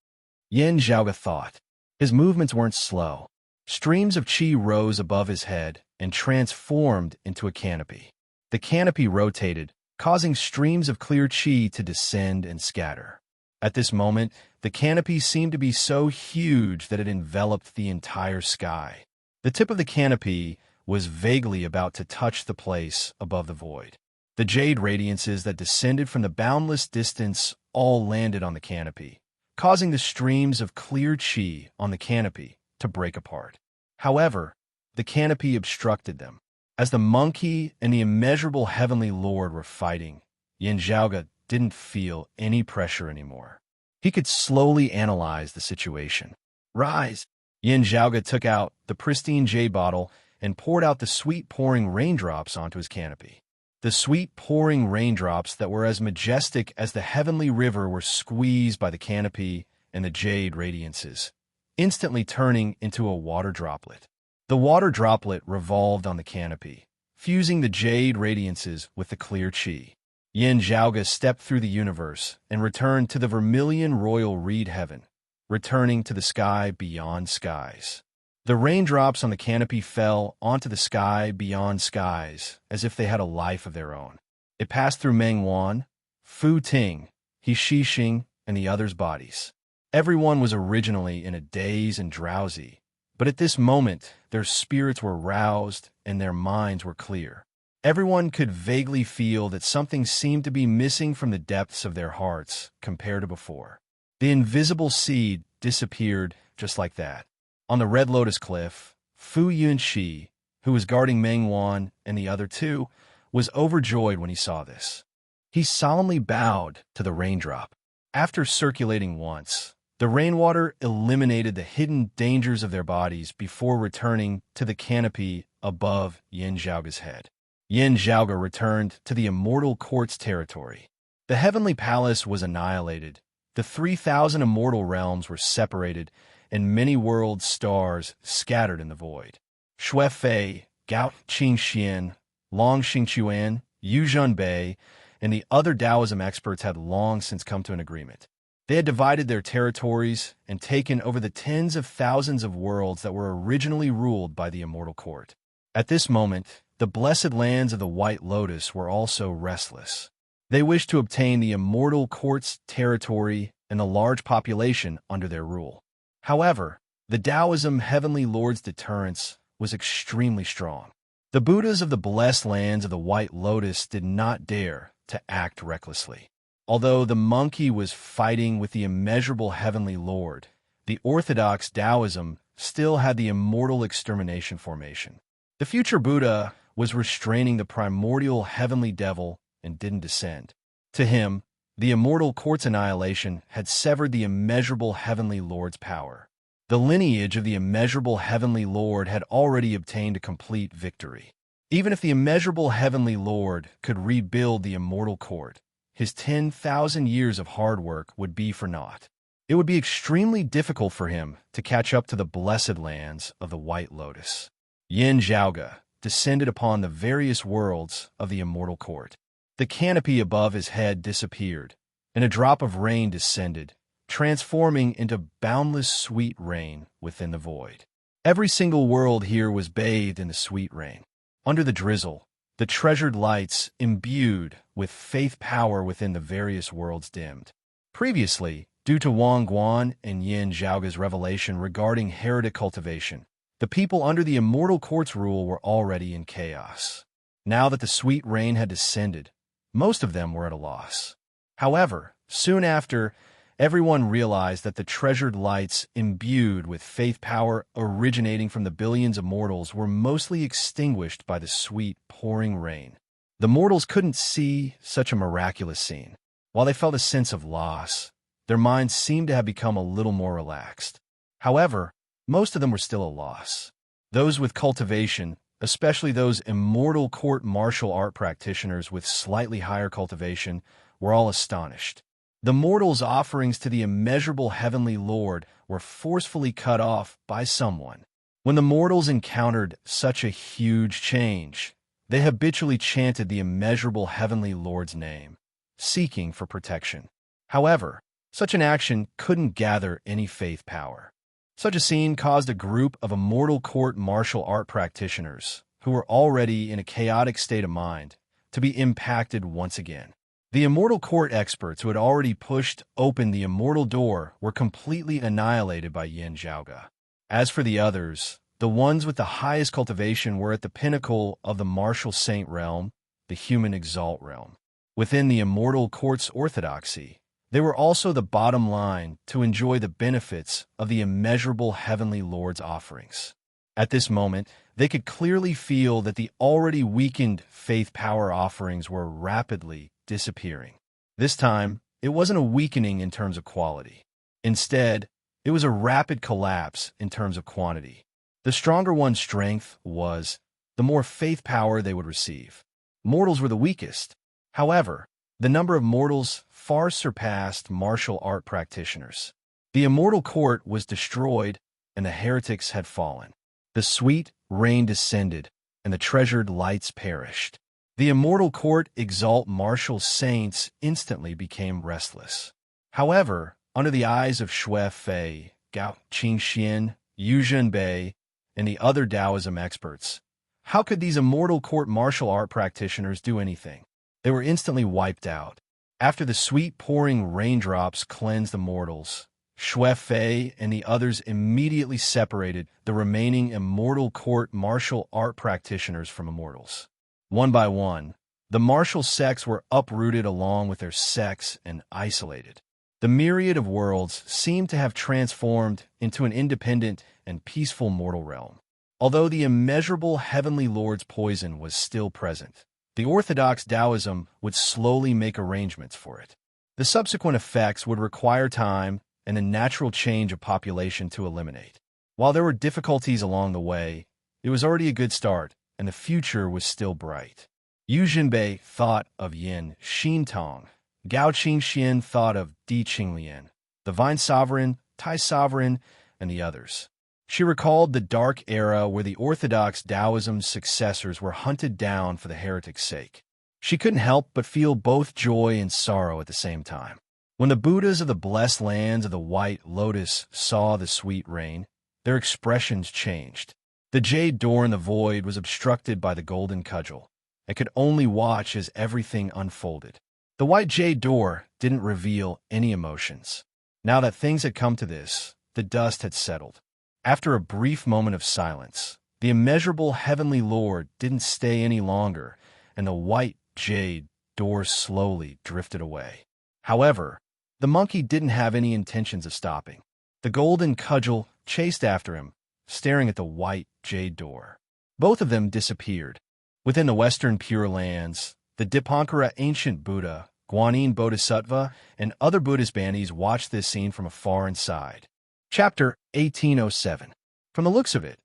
Yin Zhaoge thought. His movements weren't slow. Streams of qi rose above his head and transformed into a canopy. The canopy rotated, causing streams of clear qi to descend and scatter. At this moment, the canopy seemed to be so huge that it enveloped the entire sky. The tip of the canopy was vaguely about to touch the place above the void. The jade radiances that descended from the boundless distance all landed on the canopy, causing the streams of clear qi on the canopy to break apart. However, the canopy obstructed them. As the monkey and the immeasurable heavenly lord were fighting, Yin Zhaoge didn't feel any pressure anymore. He could slowly analyze the situation. Rise! Yin Zhaoge took out the pristine jade bottle and poured out the sweet pouring raindrops onto his canopy. The sweet pouring raindrops that were as majestic as the heavenly river were squeezed by the canopy and the jade radiances, instantly turning into a water droplet. The water droplet revolved on the canopy, fusing the jade radiances with the clear qi. Yin Zhaoge stepped through the universe and returned to the vermilion royal reed heaven, returning to the sky beyond skies. The raindrops on the canopy fell onto the sky beyond skies as if they had a life of their own. It passed through Meng Wan, Fu Ting, He Shixing, and the others' bodies. Everyone was originally in a daze and drowsy, but at this moment their spirits were roused and their minds were clear. Everyone could vaguely feel that something seemed to be missing from the depths of their hearts compared to before. The invisible seed disappeared just like that. On the Red Lotus Cliff, Fu Yunxi, who was guarding Meng Wan and the other two, was overjoyed when he saw this. He solemnly bowed to the raindrop. After circulating once, the rainwater eliminated the hidden dangers of their bodies before returning to the canopy above Yin Zhaoga's head. Yin Zhaoga returned to the immortal court's territory. The heavenly palace was annihilated. The 3,000 immortal realms were separated, and many world stars scattered in the void. Xue Fei, Gao Qingxian, Long Xingquan, Yu Zhenbei, and the other Taoism experts had long since come to an agreement. They had divided their territories and taken over the tens of thousands of worlds that were originally ruled by the immortal court. At this moment, the blessed lands of the White Lotus were also restless. They wished to obtain the immortal court's territory and the large population under their rule. However, the Taoism Heavenly Lord's deterrence was extremely strong. The Buddhas of the blessed lands of the White Lotus did not dare to act recklessly. Although the monkey was fighting with the immeasurable Heavenly Lord, the orthodox Taoism still had the immortal extermination formation. The future Buddha was restraining the primordial heavenly devil and didn't descend. To him, the immortal court's annihilation had severed the immeasurable Heavenly Lord's power. The lineage of the immeasurable Heavenly Lord had already obtained a complete victory. Even if the immeasurable Heavenly Lord could rebuild the immortal court, his 10,000 years of hard work would be for naught. It would be extremely difficult for him to catch up to the blessed lands of the White Lotus. Yin Zhaoga descended upon the various worlds of the immortal court. The canopy above his head disappeared, and a drop of rain descended, transforming into boundless sweet rain within the void. Every single world here was bathed in the sweet rain. Under the drizzle, the treasured lights imbued with faith power within the various worlds dimmed. Previously, due to Wang Guan and Yin Zhaoga's revelation regarding heretic cultivation, the people under the immortal court's rule were already in chaos. Now that the sweet rain had descended, most of them were at a loss. However, soon after, everyone realized that the treasured lights imbued with faith power originating from the billions of mortals were mostly extinguished by the sweet pouring rain. The mortals couldn't see such a miraculous scene. While they felt a sense of loss, their minds seemed to have become a little more relaxed. However, most of them were still a loss. Those with cultivation, especially those immortal court martial art practitioners with slightly higher cultivation, were all astonished. The mortals' offerings to the immeasurable Heavenly Lord were forcefully cut off by someone. When the mortals encountered such a huge change, they habitually chanted the immeasurable Heavenly Lord's name, seeking for protection. However, such an action couldn't gather any faith power. Such a scene caused a group of immortal court martial art practitioners, who were already in a chaotic state of mind, to be impacted once again. The immortal court experts who had already pushed open the immortal door were completely annihilated by Yin Zhaoga. As for the others, the ones with the highest cultivation were at the pinnacle of the martial saint realm, the human exalt realm. Within the immortal court's orthodoxy, they were also the bottom line to enjoy the benefits of the immeasurable Heavenly Lord's offerings. At this moment, they could clearly feel that the already weakened faith power offerings were rapidly disappearing. This time, it wasn't a weakening in terms of quality. Instead, it was a rapid collapse in terms of quantity. The stronger one's strength was, the more faith power they would receive. Mortals were the weakest. However, the number of mortals far surpassed martial art practitioners. The immortal court was destroyed, and the heretics had fallen. The sweet rain descended, and the treasured lights perished. The immortal court exalt martial saints instantly became restless. However, under the eyes of Xue Fei, Gao Qingxian, Yu Zhenbei, and the other Taoism experts, how could these immortal court martial art practitioners do anything? They were instantly wiped out. After the sweet pouring raindrops cleansed the mortals, Xue Fei and the others immediately separated the remaining immortal court martial art practitioners from immortals. One by one, the martial sects were uprooted along with their sects and isolated. The myriad of worlds seemed to have transformed into an independent and peaceful mortal realm. Although the immeasurable heavenly lord's poison was still present, the orthodox Taoism would slowly make arrangements for it. The subsequent effects would require time and a natural change of population to eliminate. While there were difficulties along the way, it was already a good start, and the future was still bright. Yu Jinbei thought of Yin Xintong. Gao Qingxian thought of Di Qinglian, the Vine Sovereign, Tai Sovereign, and the others. She recalled the dark era where the orthodox Taoism's successors were hunted down for the heretic's sake. She couldn't help but feel both joy and sorrow at the same time. When the Buddhas of the blessed lands of the White Lotus saw the sweet rain, their expressions changed. The jade door in the void was obstructed by the golden cudgel. It could only watch as everything unfolded. The white jade door didn't reveal any emotions. Now that things had come to this, the dust had settled. After a brief moment of silence, the immeasurable heavenly lord didn't stay any longer, and the white jade door slowly drifted away. However, the monkey didn't have any intentions of stopping. The golden cudgel chased after him, staring at the white jade door. Both of them disappeared. Within the Western Pure Lands, the Dipankara ancient Buddha, Guanyin Bodhisattva, and other Buddhist banis watched this scene from afar and sighed. Chapter 1807. From the looks of it,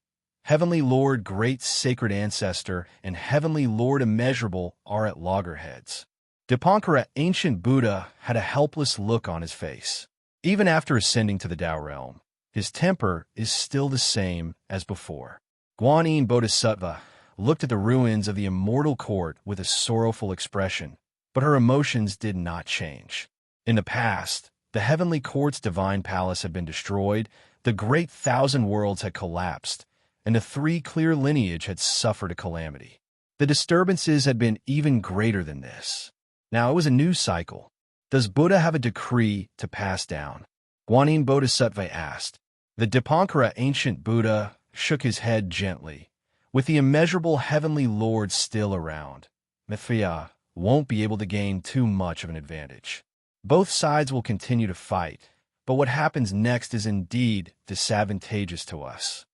Heavenly Lord Great Sacred Ancestor and Heavenly Lord Immeasurable are at loggerheads. Dipankara ancient Buddha had a helpless look on his face. Even after ascending to the Tao realm, his temper is still the same as before. Guanyin Bodhisattva looked at the ruins of the immortal court with a sorrowful expression, but her emotions did not change. In the past, the heavenly court's divine palace had been destroyed, the great thousand worlds had collapsed, and the three clear lineage had suffered a calamity. The disturbances had been even greater than this. Now it was a new cycle. Does Buddha have a decree to pass down? Guanyin Bodhisattva asked. The Dipankara ancient Buddha shook his head gently. With the immeasurable heavenly lord still around, Mithya won't be able to gain too much of an advantage. Both sides will continue to fight, but what happens next is indeed disadvantageous to us.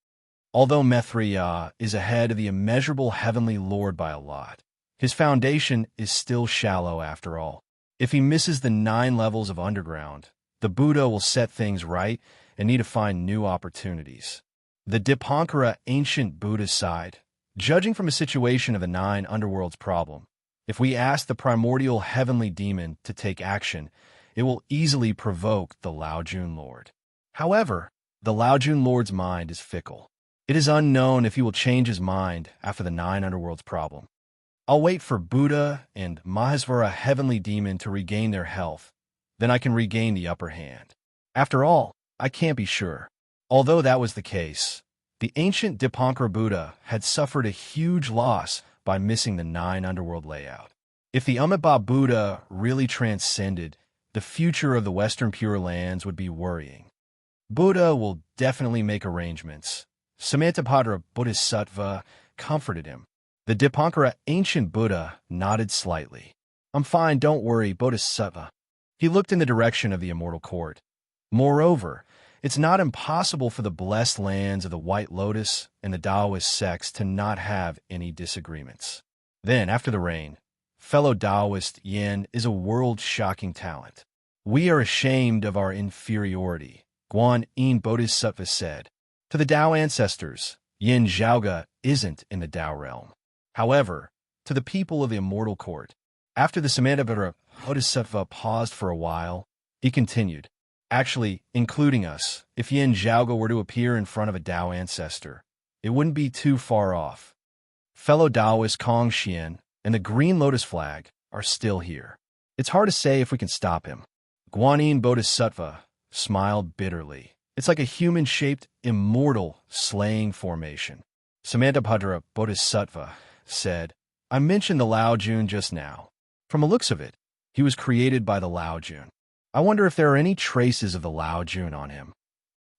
Although Mithya is ahead of the immeasurable heavenly lord by a lot, his foundation is still shallow after all. If he misses the 9 levels of underground, the Buddha will set things right and need to find new opportunities. The Dipankara ancient Buddha side, judging from a situation of the 9 underworlds problem, if we ask the primordial heavenly demon to take action, it will easily provoke the Laojun Lord. However, the Laojun Lord's mind is fickle. It is unknown if he will change his mind after the 9 underworlds problem. I'll wait for Buddha and Mahesvara heavenly demon to regain their health, then I can regain the upper hand. After all, I can't be sure. Although that was the case, the ancient Dipankara Buddha had suffered a huge loss by missing the 9 underworld layout. If the Amitabha Buddha really transcended, the future of the Western Pure Lands would be worrying. Buddha will definitely make arrangements. Samantabhadra Bodhisattva comforted him. The Dipankara ancient Buddha nodded slightly. I'm fine, don't worry, Bodhisattva. He looked in the direction of the immortal court. Moreover, it's not impossible for the blessed lands of the White Lotus and the Taoist sects to not have any disagreements. Then, after the rain, fellow Taoist Yin is a world-shocking talent. We are ashamed of our inferiority, Guanyin Bodhisattva said. To the Tao ancestors, Yin Zhaoge isn't in the Tao realm. However, to the people of the immortal court, after the Samantabhadra Bodhisattva paused for a while, he continued. Actually, including us, if Yin Zhaoge were to appear in front of a Tao ancestor, it wouldn't be too far off. Fellow Taoist Kong Xian and the Green Lotus flag are still here. It's hard to say if we can stop him. Guanyin Bodhisattva smiled bitterly. It's like a human-shaped, immortal slaying formation. Samantabhadra Bodhisattva said, I mentioned the Laojun just now. From the looks of it, he was created by the Laojun. I wonder if there are any traces of the Lao Jun on him.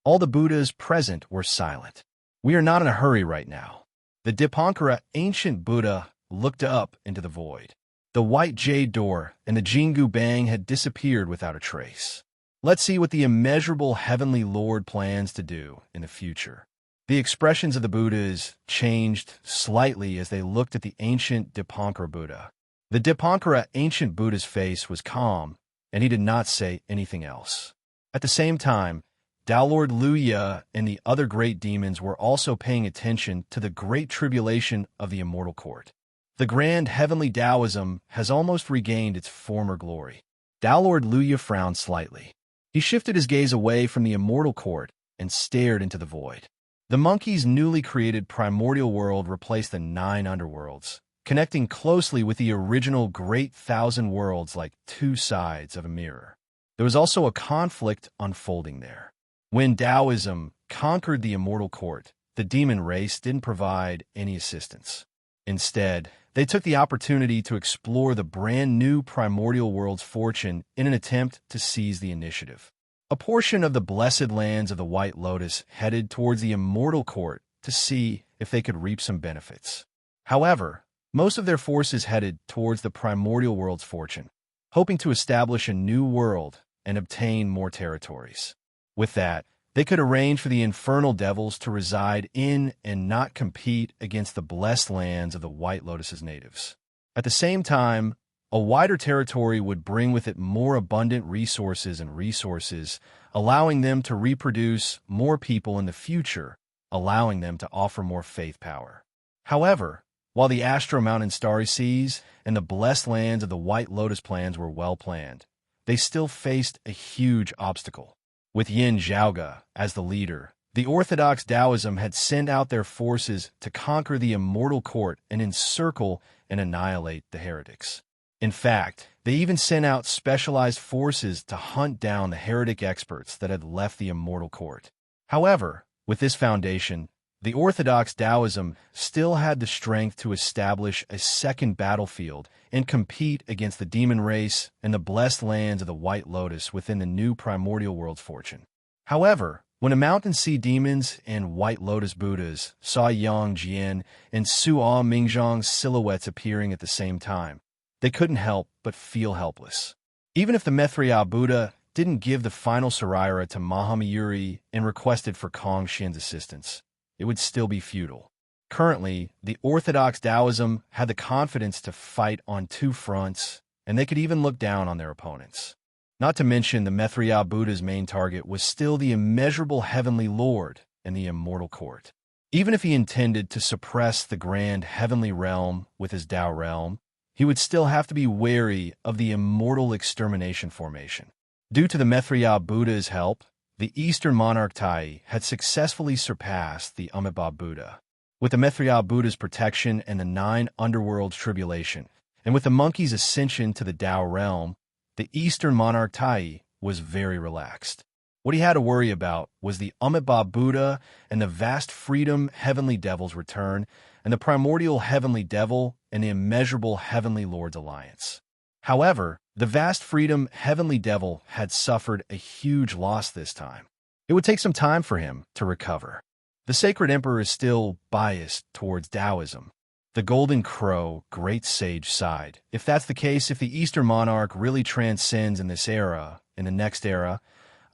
All the Buddhas present were silent. We are not in a hurry right now. The Dipankara ancient Buddha looked up into the void. The white jade door and the Jingu Bang had disappeared without a trace. Let's see what the immeasurable heavenly Lord plans to do in the future. The expressions of the Buddhas changed slightly as they looked at the ancient Dipankara Buddha. The Dipankara ancient Buddha's face was calm, and he did not say anything else. At the same time, Tao Lord Luya and the other great demons were also paying attention to the great tribulation of the immortal court. The grand heavenly Taoism has almost regained its former glory. Tao Lord Luya frowned slightly. He shifted his gaze away from the immortal court and stared into the void. The monkey's newly created primordial world replaced the 9 underworlds, connecting closely with the original great 1,000 worlds like two sides of a mirror. There was also a conflict unfolding there. When Taoism conquered the immortal court, the demon race didn't provide any assistance. Instead, they took the opportunity to explore the brand new primordial world's fortune in an attempt to seize the initiative. A portion of the blessed lands of the White Lotus headed towards the immortal court to see if they could reap some benefits. However, most of their forces headed towards the primordial world's fortune, hoping to establish a new world and obtain more territories. With that, they could arrange for the infernal devils to reside in and not compete against the blessed lands of the White Lotus's natives. At the same time, a wider territory would bring with it more abundant resources, allowing them to reproduce more people in the future, allowing them to offer more faith power. However, while the Astro Mountain Starry Seas and the blessed lands of the White Lotus plans were well planned, they still faced a huge obstacle. With Yin Zhaoga as the leader, the Orthodox Taoism had sent out their forces to conquer the immortal court and encircle and annihilate the heretics. In fact, they even sent out specialized forces to hunt down the heretic experts that had left the immortal court. However, with this foundation, the Orthodox Taoism still had the strength to establish a second battlefield and compete against the demon race and the blessed lands of the White Lotus within the new primordial world's fortune. However, when the Mountain Sea demons and White Lotus Buddhas saw Yang Jian and Su'a Mingzhang's silhouettes appearing at the same time, they couldn't help but feel helpless. Even if the Methriya Buddha didn't give the final Saraira to Mahamayuri and requested for Kong Shin's assistance, it would still be futile. Currently, the Orthodox Taoism had the confidence to fight on two fronts, and they could even look down on their opponents. Not to mention the Methriya Buddha's main target was still the immeasurable heavenly Lord and the immortal court. Even if he intended to suppress the grand heavenly realm with his Tao realm, he would still have to be wary of the immortal extermination formation. Due to the Methriya Buddha's help, the Eastern monarch Tai had successfully surpassed the Amitabha Buddha. With the Methriya Buddha's protection and the 9 underworlds tribulation, and with the monkey's ascension to the Tao realm, the Eastern monarch Tai was very relaxed. What he had to worry about was the Amitabha Buddha and the vast freedom heavenly devil's return, and the primordial heavenly devil and the immeasurable heavenly Lord's alliance. However, the vast freedom heavenly devil had suffered a huge loss this time. It would take some time for him to recover. The sacred emperor is still biased towards Taoism. The golden crow, great sage, sighed. If that's the case, if the Eastern monarch really transcends in this era, in the next era,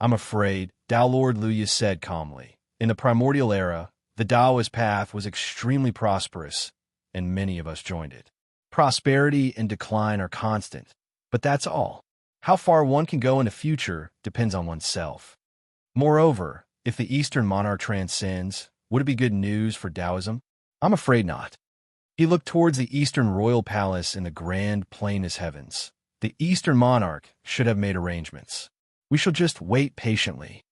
I'm afraid, Tao Lord Luya said calmly. In the primordial era, the Taoist path was extremely prosperous, and many of us joined it. Prosperity and decline are constant, but that's all. How far one can go in the future depends on oneself. Moreover, if the Eastern monarch transcends, would it be good news for Taoism? I'm afraid not. He looked towards the Eastern royal palace in the grand plainest heavens. The Eastern monarch should have made arrangements. We shall just wait patiently.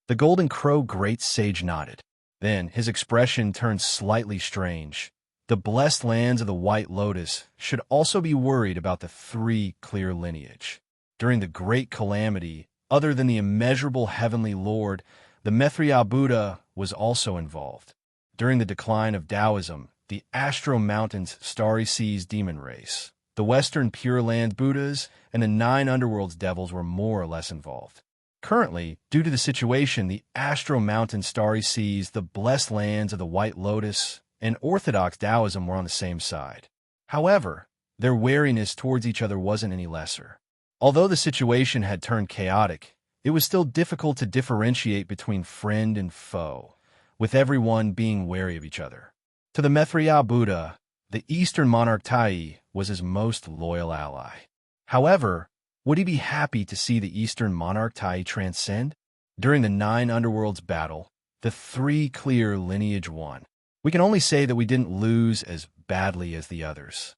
The golden crow great sage nodded. Then his expression turned slightly strange. The blessed lands of the White Lotus should also be worried about the 3 clear lineage. During the great calamity, other than the immeasurable heavenly Lord, the Methriya Buddha was also involved. During the decline of Taoism, the Astro Mountain's Starry Seas demon race, The Western Pure Land Buddhas and the 9 underworlds devils were more or less involved. Currently, due to the situation, the Astro Mountain Starry Seas, the blessed lands of the White Lotus, and Orthodox Taoism were on the same side. However, their wariness towards each other wasn't any lesser. Although the situation had turned chaotic, it was still difficult to differentiate between friend and foe, with everyone being wary of each other. To the Maitreya Buddha, the Eastern monarch Tai was his most loyal ally. However, would he be happy to see the Eastern monarch Tai transcend? During the 9 underworlds battle, the 3 clear lineage won. We can only say that we didn't lose as badly as the others.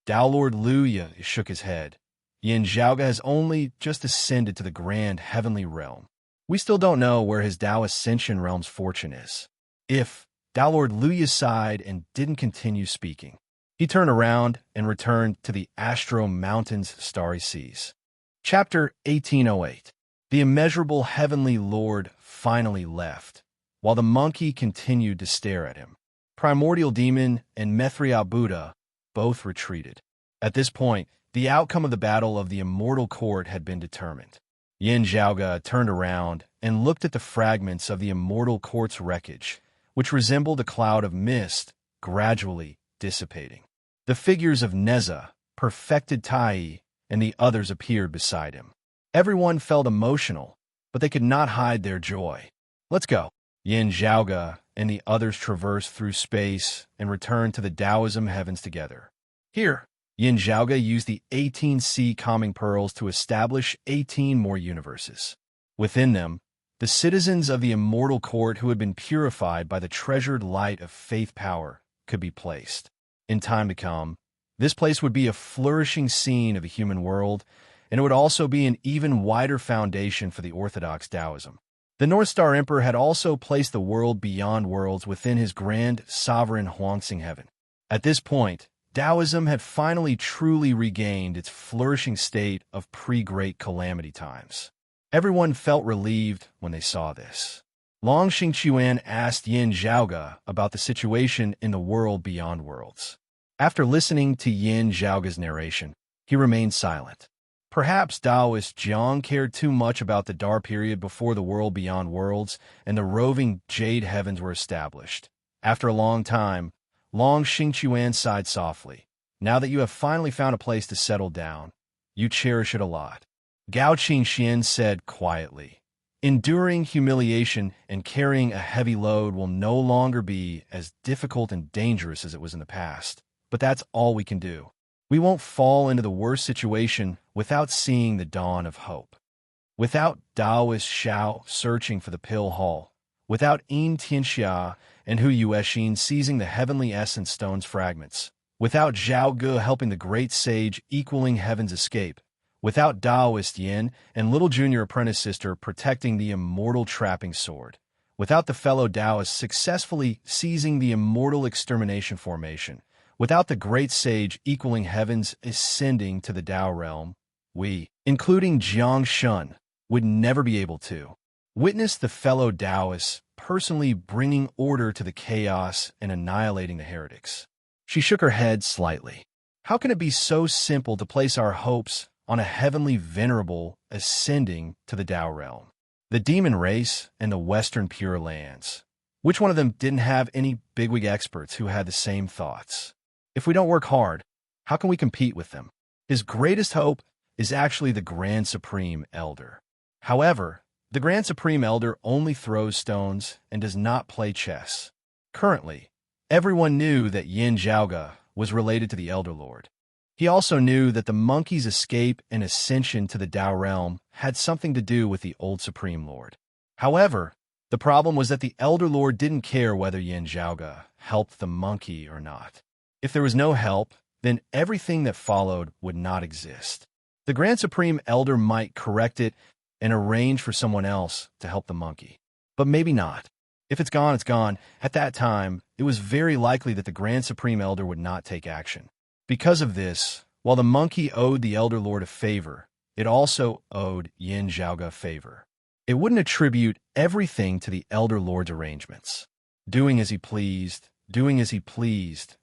Tao Lord Luya shook his head. Yin Zhaoga has only just ascended to the grand heavenly realm. We still don't know where his Tao Ascension realm's fortune is. If Tao Lord Luya sighed and didn't continue speaking, he turned around and returned to the Astro Mountain's Starry Seas. Chapter 1808. The immeasurable heavenly lord finally left, while the monkey continued to stare at him. Primordial Demon and Maitreya Buddha both retreated. At this point, the outcome of the battle of the Immortal Court had been determined. Yin Zhaoga turned around and looked at the fragments of the Immortal Court's wreckage, which resembled a cloud of mist gradually dissipating. The figures of Neza, perfected Tai, and the others appeared beside him. Everyone felt emotional, but they could not hide their joy. Let's go. Yin Zhaoga and the others traversed through space and returned to the Taoism heavens together. Here, Yin Zhaoga used the 18 sea calming pearls to establish 18 more universes. Within them, the citizens of the Immortal Court who had been purified by the treasured light of faith power could be placed. In time to come, this place would be a flourishing scene of a human world, and it would also be an even wider foundation for the Orthodox Taoism. The North Star Emperor had also placed the world beyond worlds within his grand sovereign Huangsing heaven. At this point, Taoism had finally truly regained its flourishing state of pre-Great Calamity times. Everyone felt relieved when they saw this. Long Xingqiuan asked Yin Zhaoga about the situation in the world beyond worlds. After listening to Yin Zhaoga's narration, he remained silent. Perhaps Taoist Jiang cared too much about the Dar period before the world beyond worlds and the roving Jade Heavens were established. After a long time, Long Xingqiuan sighed softly. Now that you have finally found a place to settle down, you cherish it a lot. Gao Qingxian said quietly, enduring humiliation and carrying a heavy load will no longer be as difficult and dangerous as it was in the past. But that's all we can do. We won't fall into the worst situation without seeing the dawn of hope. Without Taoist Shao searching for the pill hall, without Yin Tianxia and Hu Yuexin seizing the heavenly essence stone's fragments, without Zhao Ge helping the great sage equaling heaven's escape, without Taoist Yin and little junior apprentice sister protecting the immortal trapping sword, without the fellow Taoists successfully seizing the immortal extermination formation, without the great sage equaling heavens ascending to the Tao realm, we, including Jiang Shun, would never be able to witness the fellow Taoists personally bringing order to the chaos and annihilating the heretics. She shook her head slightly. How can it be so simple to place our hopes on a heavenly venerable ascending to the Tao realm? The demon race and the Western Pure Lands. Which one of them didn't have any bigwig experts who had the same thoughts? If we don't work hard, how can we compete with them? His greatest hope is actually the Grand Supreme Elder. However, the Grand Supreme Elder only throws stones and does not play chess. Currently, everyone knew that Yin Zhaoga was related to the Elder Lord. He also knew that the monkey's escape and ascension to the Tao realm had something to do with the old Supreme Lord. However, the problem was that the Elder Lord didn't care whether Yin Zhaoga helped the monkey or not. If there was no help, then everything that followed would not exist. The Grand Supreme Elder might correct it and arrange for someone else to help the monkey. But maybe not. If it's gone, it's gone. At that time, it was very likely that the Grand Supreme Elder would not take action. Because of this, while the monkey owed the Elder Lord a favor, it also owed Yin Zhaoga a favor. It wouldn't attribute everything to the Elder Lord's arrangements. Doing as he pleased,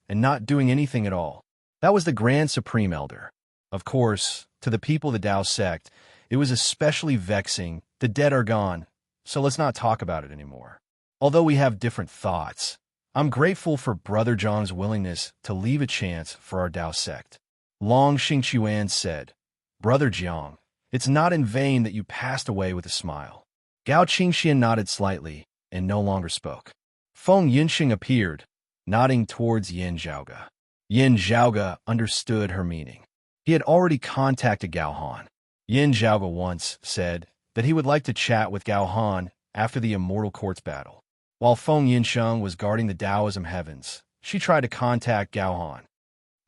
and not doing anything at all. That was the Grand Supreme Elder. Of course, to the people of the Tao sect, it was especially vexing. The dead are gone, so let's not talk about it anymore. Although we have different thoughts, I'm grateful for Brother Zhang's willingness to leave a chance for our Tao sect. Long Xingqiuan said, Brother Jiang, it's not in vain that you passed away with a smile. Gao Qingxian nodded slightly and no longer spoke. Feng Yunxing appeared, nodding towards Yin Zhaoge. Yin Zhaoge understood her meaning. He had already contacted Gao Han. Yin Zhaoge once said that he would like to chat with Gao Han after the Immortal Courts battle. While Feng Yunsheng was guarding the Taoism heavens, she tried to contact Gao Han.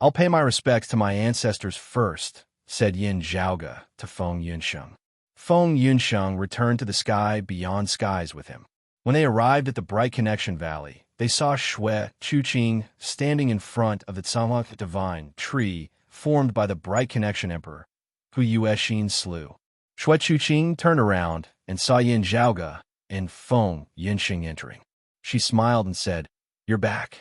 I'll pay my respects to my ancestors first, said Yin Zhaoge to Feng Yunsheng. Feng Yunsheng returned to the sky beyond skies with him. When they arrived at the Bright Connection Valley, they saw Shui Chuqing standing in front of the Tsanghua divine tree formed by the Bright Connection Emperor, who Yuexin slew. Shui Chuqing turned around and saw Yin Zhaoge and Feng Yunxing entering. She smiled and said, You're back.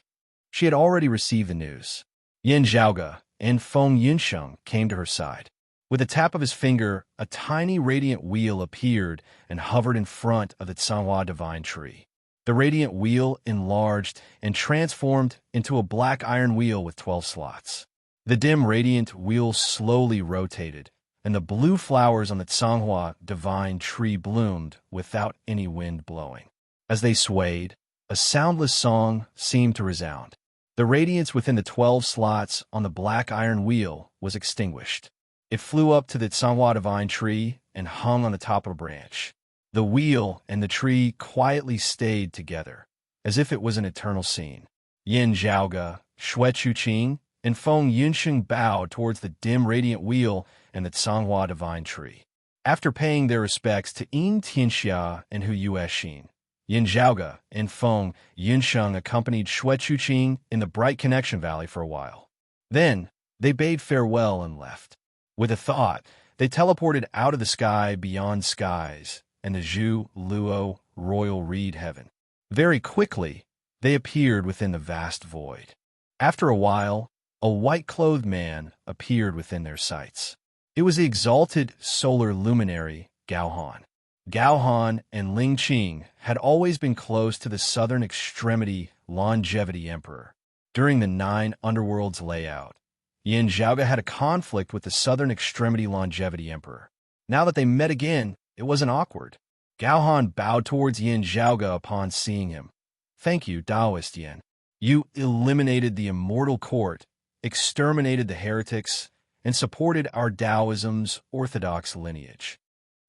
She had already received the news. Yin Zhaoge and Feng Yunsheng came to her side. With a tap of his finger, a tiny radiant wheel appeared and hovered in front of the Tsanghua divine tree. The radiant wheel enlarged and transformed into a black iron wheel with 12 slots. The dim radiant wheel slowly rotated, and the blue flowers on the Tsanghua divine tree bloomed without any wind blowing. As they swayed, a soundless song seemed to resound. The radiance within the 12 slots on the black iron wheel was extinguished. It flew up to the Tsanghua divine tree and hung on the top of a branch. The wheel and the tree quietly stayed together, as if it was an eternal scene. Yin Zhaoge, Shui Chuqing, and Feng Yunxing bowed towards the dim radiant wheel and the Tsanghua divine tree. After paying their respects to Yin Tianxia and Hu Yuexin, Yin Zhaoge and Feng Yunsheng accompanied Shui Chuqing in the Bright Connection Valley for a while. Then, they bade farewell and left. With a thought, they teleported out of the sky beyond skies and the Zhu Luo royal reed heaven. Very quickly, they appeared within the vast void. After a while, a white-clothed man appeared within their sights. It was the exalted solar luminary, Gao Han. Gao Han and Ling Qing had always been close to the southern extremity longevity emperor. During the 9 underworlds layout, Yin Zhaoge had a conflict with the southern extremity longevity emperor. Now that they met again, it wasn't awkward. Gao Han bowed towards Yin Zhaoge upon seeing him. Thank you, Taoist Yin. You eliminated the immortal court, exterminated the heretics, and supported our Taoism's orthodox lineage.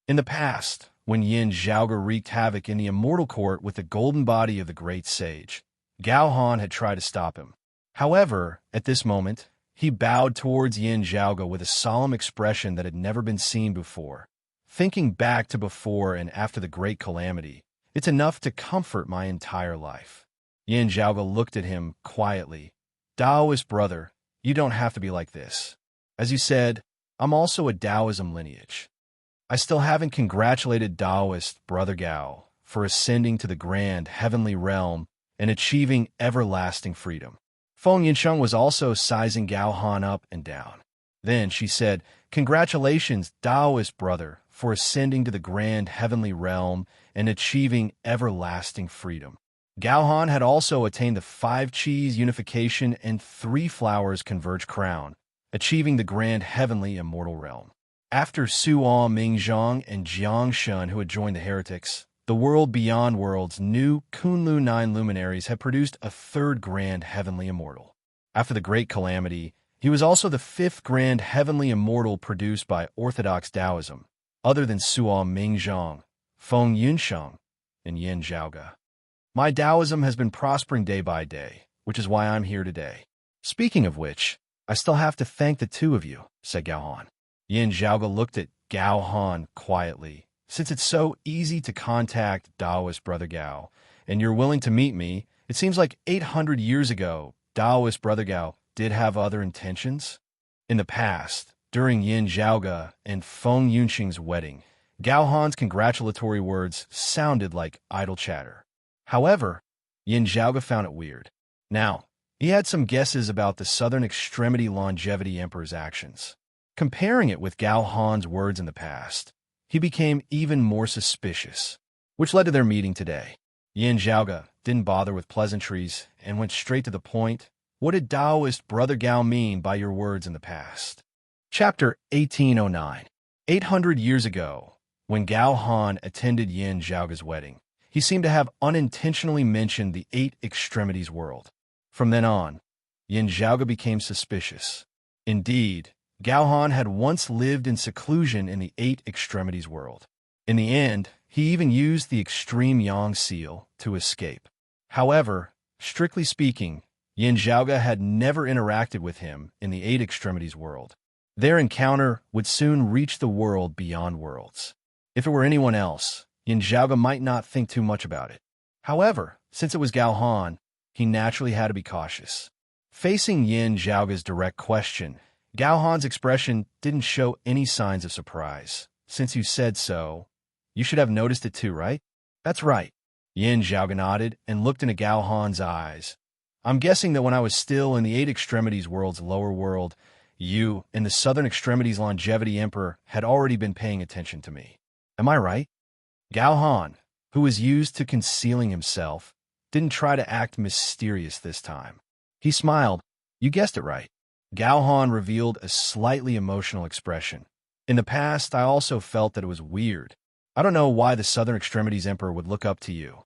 In the past, when Yin Zhaoge wreaked havoc in the immortal court with the golden body of the great sage, Gao Han had tried to stop him. However, at this moment, he bowed towards Yin Zhaoge with a solemn expression that had never been seen before. Thinking back to before and after the great calamity, it's enough to comfort my entire life. Yin Zhaoge looked at him quietly. Taoist brother, you don't have to be like this. As you said, I'm also a Taoism lineage. I still haven't congratulated Taoist Brother Gao for ascending to the grand heavenly realm and achieving everlasting freedom. Feng Yunsheng was also sizing Gao Han up and down. Then she said, Congratulations, Taoist brother, for ascending to the grand heavenly realm and achieving everlasting freedom. Gao Han had also attained the 5 Qis unification and 3 flowers converge crown, achieving the grand heavenly immortal realm. After Suo Mingzhong and Jiang Shun, who had joined the heretics, the world beyond worlds' new Kunlu 9 luminaries had produced a 3rd grand heavenly immortal. After the great calamity, he was also the 5th grand heavenly immortal produced by orthodox Taoism, other than Suo Mingzhong, Feng Yunsheng, and Yin Zhaoge. My Taoism has been prospering day by day, which is why I'm here today. Speaking of which, I still have to thank the 2 of you, said Gao Han. Yin Zhaoge looked at Gao Han quietly. Since it's so easy to contact Taoist Brother Gao, and you're willing to meet me, it seems like 800 years ago, Taoist Brother Gao did have other intentions. In the past, during Yin Zhaoge and Feng Yunxing's wedding, Gao Han's congratulatory words sounded like idle chatter. However, Yin Zhaoge found it weird. Now, He had some guesses about the Southern Extremity Longevity Emperor's actions. Comparing it with Gao Han's words in the past, he became even more suspicious, which led to their meeting today. Yin Zhaoge didn't bother with pleasantries and went straight to the point. What did Taoist Brother Gao mean by your words in the past? Chapter 1809. 800 years ago, when Gao Han attended Yin Zhaoge's wedding, he seemed to have unintentionally mentioned the Eight Extremities world. From then on, Yin Zhaoge became suspicious. Indeed, Gao Han had once lived in seclusion in the Eight Extremities world. In the end, he even used the extreme Yang seal to escape. However, strictly speaking, Yin Zhaoge had never interacted with him in the Eight Extremities world. Their encounter would soon reach the world beyond worlds. If it were anyone else, Yin Zhaoge might not think too much about it. However, since it was Gao Han, he naturally had to be cautious. Facing Yin Zhaoge's direct question, Gao Han's expression didn't show any signs of surprise. Since you said so, you should have noticed it too, right? That's right. Yin Zhaoge nodded and looked into Gao Han's eyes. I'm guessing that when I was still in the Eight Extremities world's lower world, you and the Southern Extremities Longevity Emperor had already been paying attention to me. Am I right? Gao Han, who was used to concealing himself, didn't try to act mysterious this time. He smiled. You guessed it right. Gao Han revealed a slightly emotional expression. In the past, I also felt that it was weird. I don't know why the Southern Extremities Emperor would look up to you.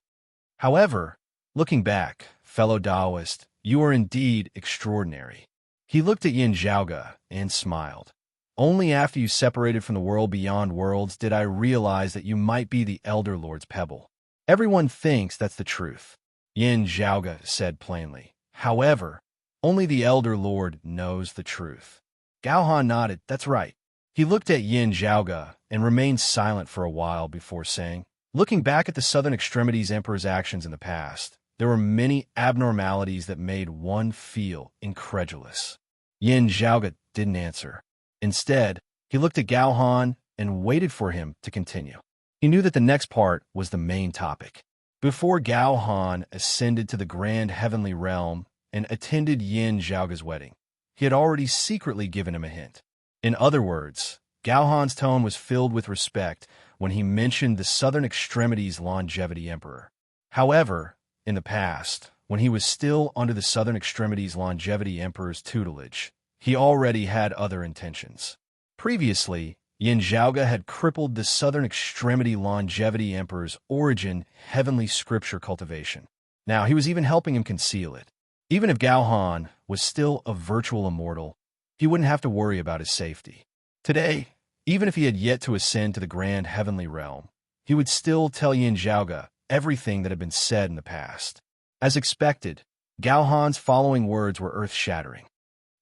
However, looking back, fellow Taoist, you are indeed extraordinary. He looked at Yin Zhaoge and smiled. Only after you separated from the world beyond worlds did I realize that you might be the Elder Lord's pebble. Everyone thinks that's the truth, Yin Zhaoge said plainly. However, only the Elder Lord knows the truth. Gao Han nodded. That's right. He looked at Yin Zhaoge and remained silent for a while before saying, looking back at the Southern Extremities Emperor's actions in the past, there were many abnormalities that made one feel incredulous. Yin Zhaoge didn't answer. Instead, he looked at Gao Han and waited for him to continue. He knew that the next part was the main topic. Before Gao Han ascended to the grand heavenly realm and attended Yin Zhaoge's wedding, he had already secretly given him a hint. In other words, Gao Han's tone was filled with respect when he mentioned the Southern Extremities Longevity Emperor. However, in the past, when he was still under the Southern Extremities Longevity Emperor's tutelage, he already had other intentions. Previously, Yin Zhaoge had crippled the Southern Extremity Longevity Emperor's origin heavenly scripture cultivation. Now, he was even helping him conceal it. Even if Gao Han was still a virtual immortal, he wouldn't have to worry about his safety. Today, even if he had yet to ascend to the grand heavenly realm, he would still tell Yin Zhaoge everything that had been said in the past. As expected, Gao Han's following words were earth-shattering.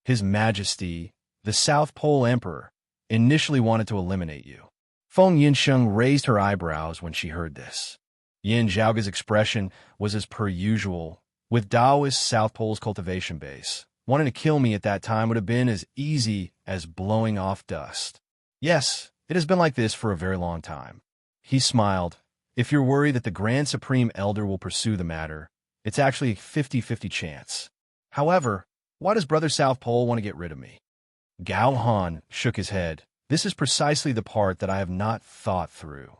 His Majesty, the South Pole Emperor, initially wanted to eliminate you. Feng Yinsheng raised her eyebrows when she heard this. Yin Zhaoge's expression was as per usual. With Taoist South Pole's cultivation base, wanting to kill me at that time would have been as easy as blowing off dust. Yes, it has been like this for a very long time. He smiled. If you're worried that the Grand Supreme Elder will pursue the matter, it's actually a 50-50 chance. However, why does Brother South Pole want to get rid of me? Gao Han shook his head. This is precisely the part that I have not thought through.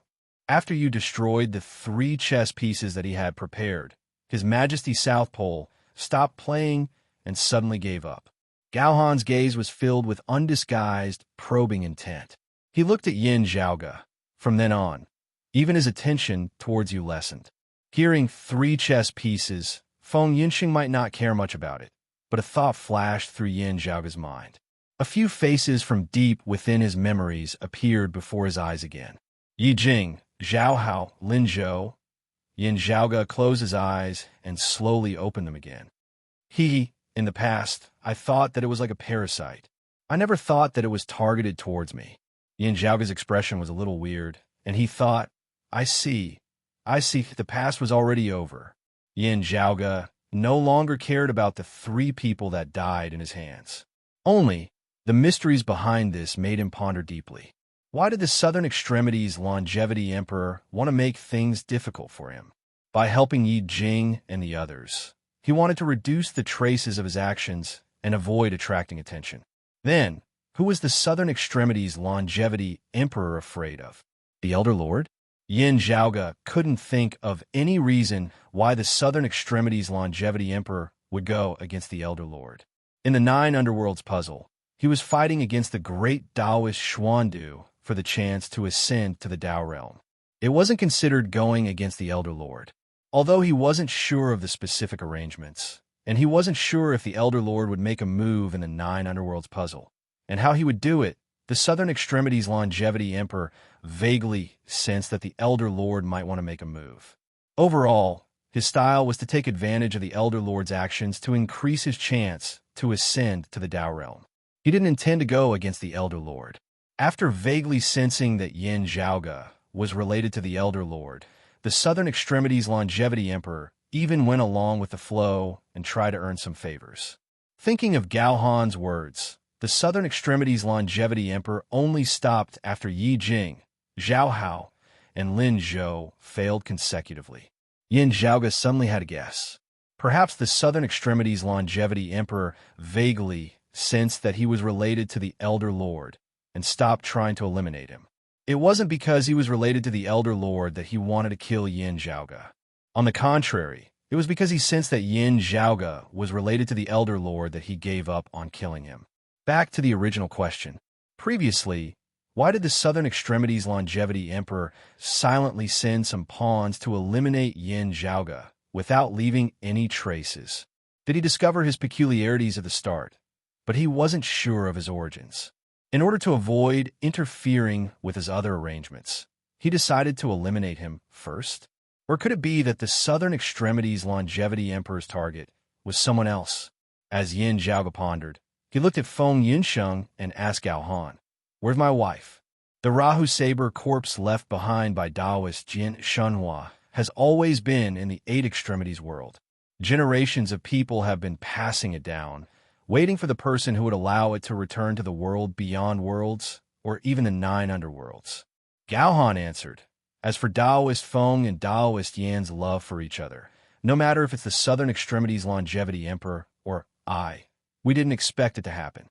After you destroyed the 3 chess pieces that he had prepared, His Majesty South Pole stopped playing and suddenly gave up. Gao Han's gaze was filled with undisguised, probing intent. He looked at Yin Zhaoge. From then on, even his attention towards you lessened. Hearing 3 chess pieces, Feng Yinsheng might not care much about it, but a thought flashed through Yin Zhaoge's mind. A few faces from deep within his memories appeared before his eyes again. Yi Jing, Zhao Hao, Lin Zhou. Yin Zhaoge closed his eyes and slowly opened them again. In the past, I thought that it was like a parasite. I never thought that it was targeted towards me. Yin Zhaoge's expression was a little weird, and he thought, I see, the past was already over. Yin Zhaoge no longer cared about the 3 people that died in his hands. Only, the mysteries behind this made him ponder deeply. Why did the Southern Extremities Longevity Emperor want to make things difficult for him? By helping Yi Jing and the others, He wanted to reduce the traces of his actions and avoid attracting attention. Then, who was the Southern Extremities Longevity Emperor afraid of? The Elder Lord? Yin Zhaoge couldn't think of any reason why the Southern Extremities Longevity Emperor would go against the Elder Lord. In the Nine Underworlds puzzle, he was fighting against the great Taoist Xuandu for the chance to ascend to the Tao realm. It wasn't considered going against the Elder Lord, although he wasn't sure of the specific arrangements, and he wasn't sure if the Elder Lord would make a move in the Nine Underworlds puzzle, and how he would do it. The Southern Extremities Longevity Emperor vaguely sensed that the Elder Lord might want to make a move. Overall, his style was to take advantage of the Elder Lord's actions to increase his chance to ascend to the Tao realm. He didn't intend to go against the Elder Lord. After vaguely sensing that Yin Zhaoge was related to the Elder Lord, the Southern Extremities Longevity Emperor even went along with the flow and tried to earn some favors. Thinking of Gao Han's words, the Southern Extremities Longevity Emperor only stopped after Yi Jing, Zhao Hao, and Lin Zhou failed consecutively. Yin Zhaoge suddenly had a guess. Perhaps the Southern Extremities Longevity Emperor vaguely sensed that he was related to the Elder Lord and stopped trying to eliminate him. It wasn't because he was related to the Elder Lord that he wanted to kill Yin Zhaoge. On the contrary, it was because he sensed that Yin Zhaoge was related to the Elder Lord that he gave up on killing him. Back to the original question. Previously, why did the Southern Extremities Longevity Emperor silently send some pawns to eliminate Yin Zhaoge without leaving any traces? Did he discover his peculiarities at the start, but he wasn't sure of his origins? In order to avoid interfering with his other arrangements, he decided to eliminate him first? Or could it be that the Southern Extremities Longevity Emperor's target was someone else? As Yin Zhaoge pondered, he looked at Feng Yunsheng and asked Gao Han, "Where's my wife?" The Rahu Saber corpse left behind by Taoist Jin Shenhua has always been in the Eight Extremities world. Generations of people have been passing it down, waiting for the person who would allow it to return to the world beyond worlds, or even the Nine Underworlds. Gao Han answered, "As for Taoist Feng and Taoist Yan's love for each other, no matter if it's the Southern Extremities Longevity Emperor or I, we didn't expect it to happen."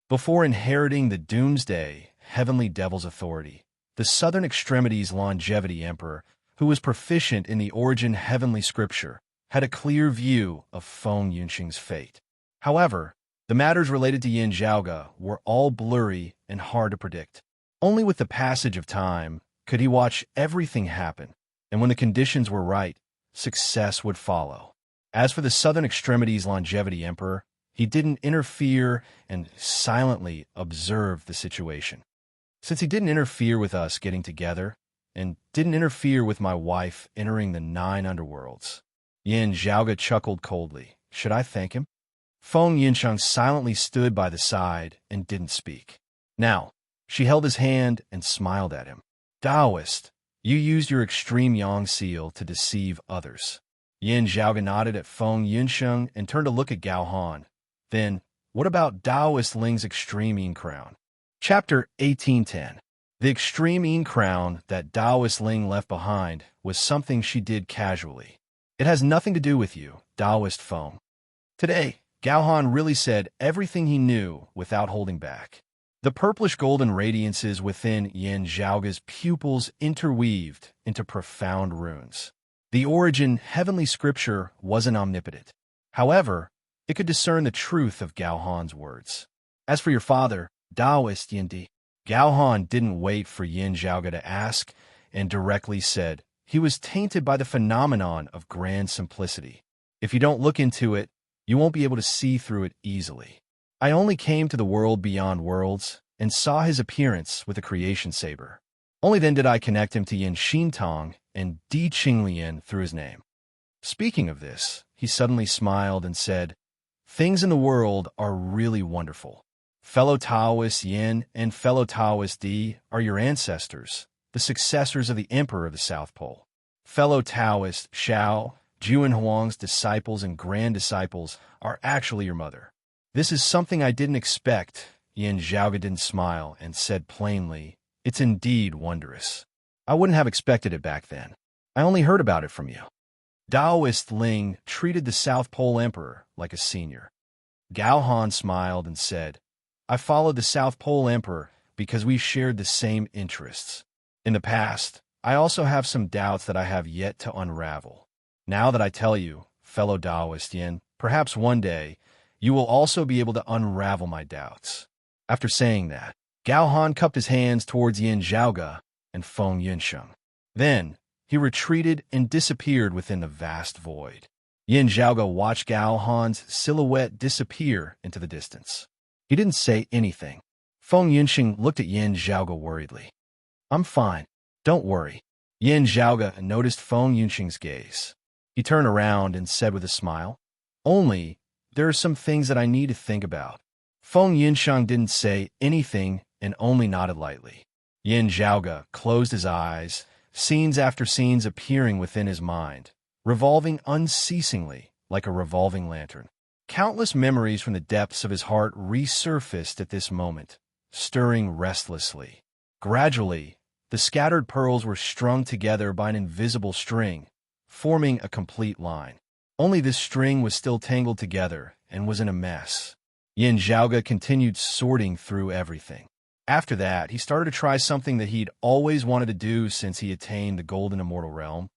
Before inheriting the Doomsday Heavenly Devil's authority, the Southern Extremities Longevity Emperor, who was proficient in the Origin Heavenly Scripture, had a clear view of Feng Yunsheng's fate. However, the matters related to Yin Zhaoge were all blurry and hard to predict. Only with the passage of time could he watch everything happen, and when the conditions were right, success would follow. As for the Southern Extremities Longevity Emperor, he didn't interfere and silently observed the situation. Since he didn't interfere with us getting together, and didn't interfere with my wife entering the Nine Underworlds, Yin Zhaoge chuckled coldly. Should I thank him? Feng Yunsheng silently stood by the side and didn't speak. Now, she held his hand and smiled at him. Taoist, you used your extreme yang seal to deceive others. Yin Zhaoge nodded at Feng Yunsheng and turned to look at Gao Han. Then, what about Taoist Ling's extreme yin crown? Chapter 1810. The extreme yin crown that Taoist Ling left behind was something she did casually. It has nothing to do with you, Taoist Feng. Today, Gao Han really said everything he knew without holding back. The purplish-golden radiances within Yin Zhaoge's pupils interweaved into profound runes. The Origin Heavenly Scripture wasn't omnipotent. However, it could discern the truth of Gao Han's words. As for your father, Taoist Yin Di, Gao Han didn't wait for Yin Zhaoge to ask and directly said, he was tainted by the phenomenon of grand simplicity. If you don't look into it, you won't be able to see through it easily. I only came to the world beyond worlds and saw his appearance with the creation saber. Only then did I connect him to Yin Xintong and Di Qinglian through his name. Speaking of this, he suddenly smiled and said, things in the world are really wonderful. Fellow Taoist Yin and fellow Taoist Di are your ancestors, the successors of the Emperor of the South Pole. Fellow Taoist Shao, Juan Huang's disciples and grand disciples are actually your mother. This is something I didn't expect. Yin Zhaoge didn't smile and said plainly, it's indeed wondrous. I wouldn't have expected it back then. I only heard about it from you. Taoist Ling treated the South Pole Emperor like a senior. Gao Han smiled and said, I followed the South Pole Emperor because we shared the same interests. In the past, I also have some doubts that I have yet to unravel. Now that I tell you, fellow Taoist Yin, perhaps one day, you will also be able to unravel my doubts. After saying that, Gao Han cupped his hands towards Yin Zhaoge and Feng Yunsheng. Then, he retreated and disappeared within the vast void. Yin Zhaoge watched Gao Han's silhouette disappear into the distance. He didn't say anything. Feng Yunsheng looked at Yin Zhaoge worriedly. I'm fine. Don't worry. Yin Zhaoge noticed Feng Yunsheng's gaze. He turned around and said with a smile, Only, there are some things that I need to think about. Feng Yunsheng didn't say anything and only nodded lightly. Yin Zhaoge closed his eyes, scenes after scenes appearing within his mind, revolving unceasingly like a revolving lantern. Countless memories from the depths of his heart resurfaced at this moment, stirring restlessly. Gradually, the scattered pearls were strung together by an invisible string, forming a complete line. Only this string was still tangled together and was in a mess. Yin Zhaoge continued sorting through everything. After that, he started to try something that he'd always wanted to do since he attained the Golden Immortal Realm,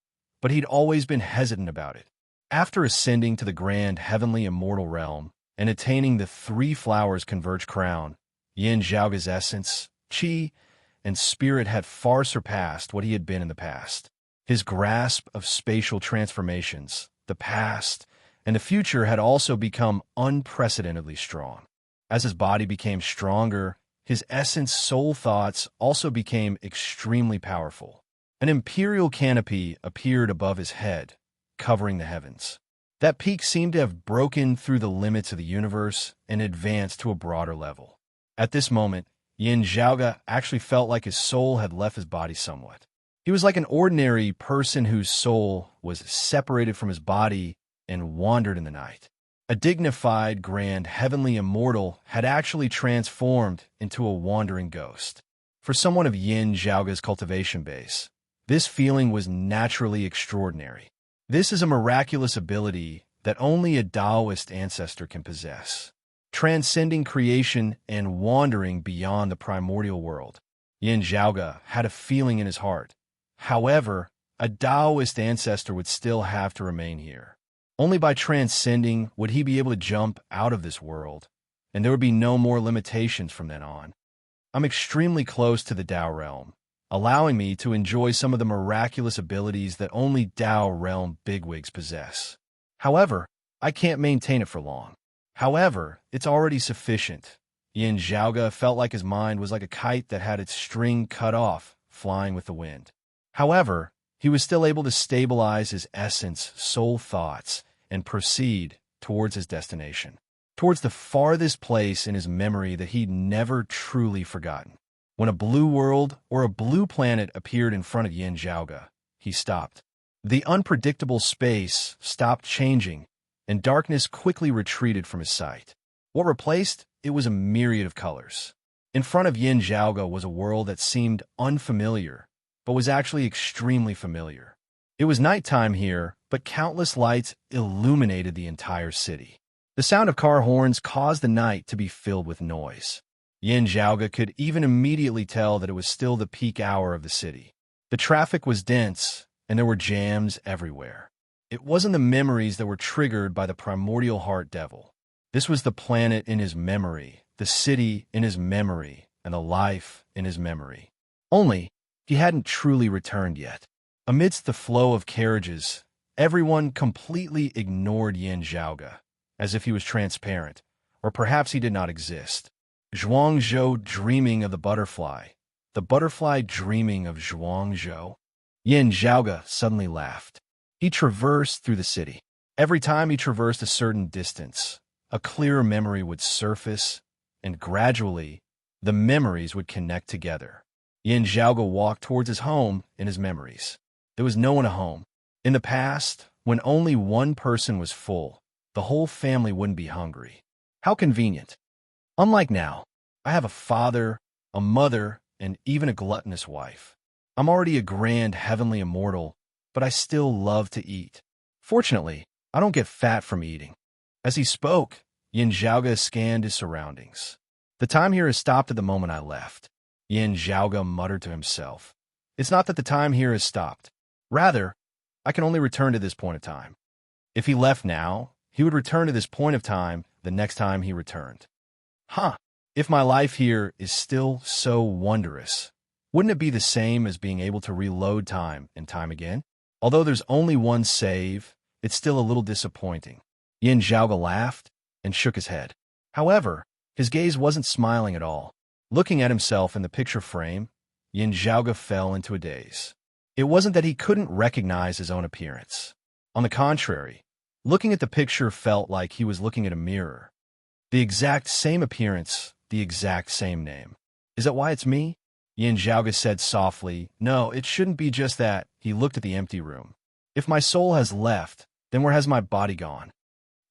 but he'd always been hesitant about it. After ascending to the grand Heavenly Immortal Realm and attaining the Three Flowers Converge Crown, Yin Zhaoge's essence, qi, and spirit had far surpassed what he had been in the past. His grasp of spatial transformations, the past, and the future had also become unprecedentedly strong. As his body became stronger, his essence soul thoughts also became extremely powerful. An imperial canopy appeared above his head, covering the heavens. That peak seemed to have broken through the limits of the universe and advanced to a broader level. At this moment, Yin Zhaoge actually felt like his soul had left his body somewhat. He was like an ordinary person whose soul was separated from his body and wandered in the night. A dignified, grand, heavenly immortal had actually transformed into a wandering ghost. For someone of Yin Zhaoge's cultivation base, this feeling was naturally extraordinary. This is a miraculous ability that only a Taoist ancestor can possess, transcending creation and wandering beyond the primordial world. Yin Zhaoge had a feeling in his heart. However, a Taoist ancestor would still have to remain here. Only by transcending would he be able to jump out of this world, and there would be no more limitations from then on. I'm extremely close to the Tao realm, allowing me to enjoy some of the miraculous abilities that only Tao realm bigwigs possess. However, I can't maintain it for long. However, it's already sufficient. Yin Zhaoge felt like his mind was like a kite that had its string cut off, flying with the wind. However, he was still able to stabilize his essence, soul thoughts, and proceed towards his destination, towards the farthest place in his memory that he'd never truly forgotten. When a blue world or a blue planet appeared in front of Yin Zhaoge, he stopped. The unpredictable space stopped changing, and darkness quickly retreated from his sight. What replaced it was a myriad of colors. In front of Yin Zhaoge was a world that seemed unfamiliar, but was actually extremely familiar. It was nighttime here, but countless lights illuminated the entire city. The sound of car horns caused the night to be filled with noise. Yin Zhaoge could even immediately tell that it was still the peak hour of the city. The traffic was dense, and there were jams everywhere. It wasn't the memories that were triggered by the primordial heart devil. This was the planet in his memory, the city in his memory, and the life in his memory. Only, he hadn't truly returned yet. Amidst the flow of carriages, everyone completely ignored Yin Zhaoge, as if he was transparent, or perhaps he did not exist. Zhuangzhou dreaming of the butterfly dreaming of Zhuangzhou. Yin Zhaoge suddenly laughed. He traversed through the city. Every time he traversed a certain distance, a clearer memory would surface, and gradually, the memories would connect together. Yin Zhaoge walked towards his home in his memories. There was no one at home. In the past, when only one person was full, the whole family wouldn't be hungry. How convenient. Unlike now, I have a father, a mother, and even a gluttonous wife. I'm already a grand heavenly immortal, but I still love to eat. Fortunately, I don't get fat from eating." As he spoke, Yin Zhaoge scanned his surroundings. "The time here has stopped at the moment I left," Yin Zhaoge muttered to himself. "It's not that the time here has stopped. Rather, I can only return to this point of time. If he left now, he would return to this point of time the next time he returned. Huh, if my life here is still so wondrous, wouldn't it be the same as being able to reload time and time again? Although there's only one save, it's still a little disappointing." Yin Zhaoge laughed and shook his head. However, his gaze wasn't smiling at all. Looking at himself in the picture frame, Yin Zhaoge fell into a daze. It wasn't that he couldn't recognize his own appearance. On the contrary, looking at the picture felt like he was looking at a mirror. The exact same appearance, the exact same name. "Is that why it's me?" Yin Zhaoge said softly. "No, it shouldn't be just that." He looked at the empty room. "If my soul has left, then where has my body gone?"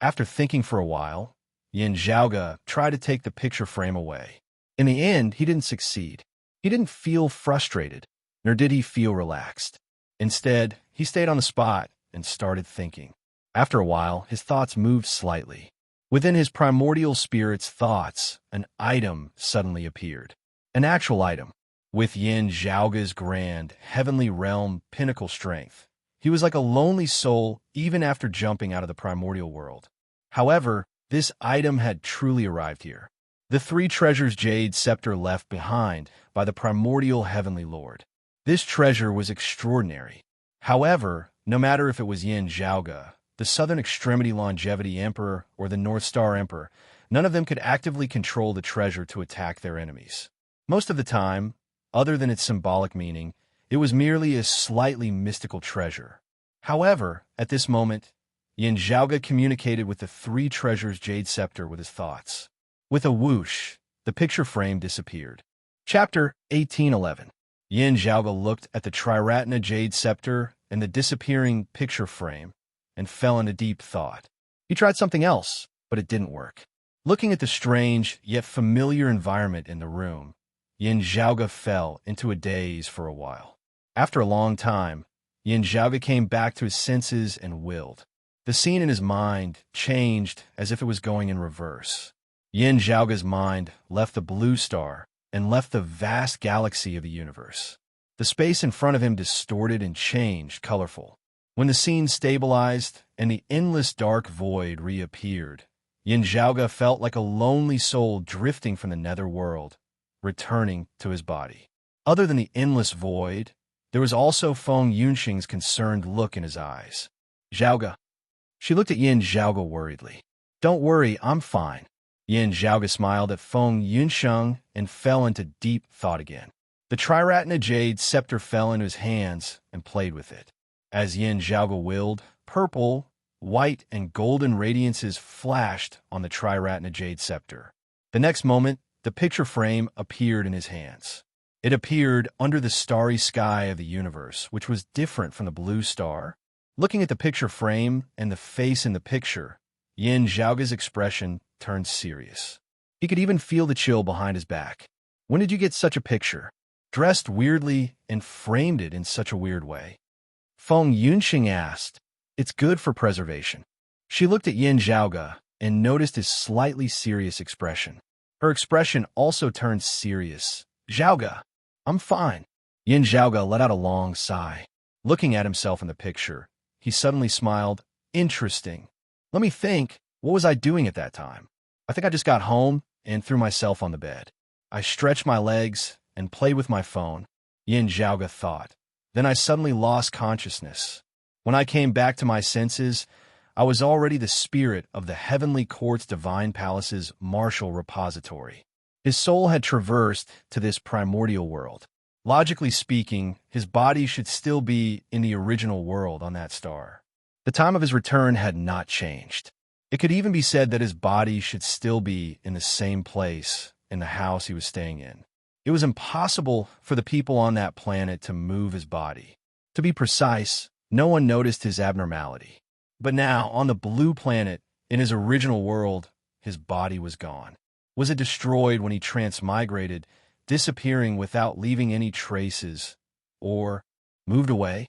After thinking for a while, Yin Zhaoge tried to take the picture frame away. In the end, he didn't succeed. He didn't feel frustrated, nor did he feel relaxed. Instead, he stayed on the spot and started thinking. After a while, his thoughts moved slightly. Within his primordial spirit's thoughts, an item suddenly appeared. An actual item. With Yin Zhaoge's grand, heavenly realm pinnacle strength, he was like a lonely soul even after jumping out of the primordial world. However, this item had truly arrived here. The 3 treasures jade scepter left behind by the primordial heavenly lord. This treasure was extraordinary. However, no matter if it was Yin Zhaoge, the Southern Extremity Longevity Emperor, or the North Star Emperor, none of them could actively control the treasure to attack their enemies. Most of the time, other than its symbolic meaning, it was merely a slightly mystical treasure. However, at this moment, Yin Zhaoge communicated with the 3 treasures jade scepter with his thoughts. With a whoosh, the picture frame disappeared. Chapter 1811. Yin Zhaoge looked at the Triratna jade scepter and the disappearing picture frame and fell into deep thought. He tried something else, but it didn't work. Looking at the strange yet familiar environment in the room, Yin Zhaoge fell into a daze for a while. After a long time, Yin Zhaoge came back to his senses and willed. The scene in his mind changed as if it was going in reverse. Yin Zhaoge's mind left the blue star and left the vast galaxy of the universe. The space in front of him distorted and changed colorful. When the scene stabilized and the endless dark void reappeared, Yin Zhaoge felt like a lonely soul drifting from the nether world, returning to his body. Other than the endless void, there was also Feng Yunxing's concerned look in his eyes. "Zhaoge." She looked at Yin Zhaoge worriedly. "Don't worry, I'm fine." Yin Zhaoge smiled at Feng Yunxing and fell into deep thought again. The Triratna jade scepter fell into his hands and played with it. As Yin Zhaoge willed, purple, white, and golden radiances flashed on the Triratna jade scepter. The next moment, the picture frame appeared in his hands. It appeared under the starry sky of the universe, which was different from the blue star. Looking at the picture frame and the face in the picture, Yin Zhaoge's expression turned serious. He could even feel the chill behind his back. "When did you get such a picture? Dressed weirdly and framed it in such a weird way?" Feng Yunxing asked. "It's good for preservation." She looked at Yin Zhaoge and noticed his slightly serious expression. Her expression also turned serious. "Zhaoge, I'm fine." Yin Zhaoge let out a long sigh. Looking at himself in the picture, he suddenly smiled. "Interesting. Let me think, what was I doing at that time? I think I just got home and threw myself on the bed. I stretched my legs and played with my phone," Yin Zhaoge thought. "Then I suddenly lost consciousness. When I came back to my senses, I was already the spirit of the Heavenly Court's Divine Palace's martial repository. His soul had traversed to this primordial world. Logically speaking, his body should still be in the original world on that star. The time of his return had not changed. It could even be said that his body should still be in the same place in the house he was staying in. It was impossible for the people on that planet to move his body. To be precise, no one noticed his abnormality. But now, on the blue planet, in his original world, his body was gone. Was it destroyed when he transmigrated, disappearing without leaving any traces, or moved away?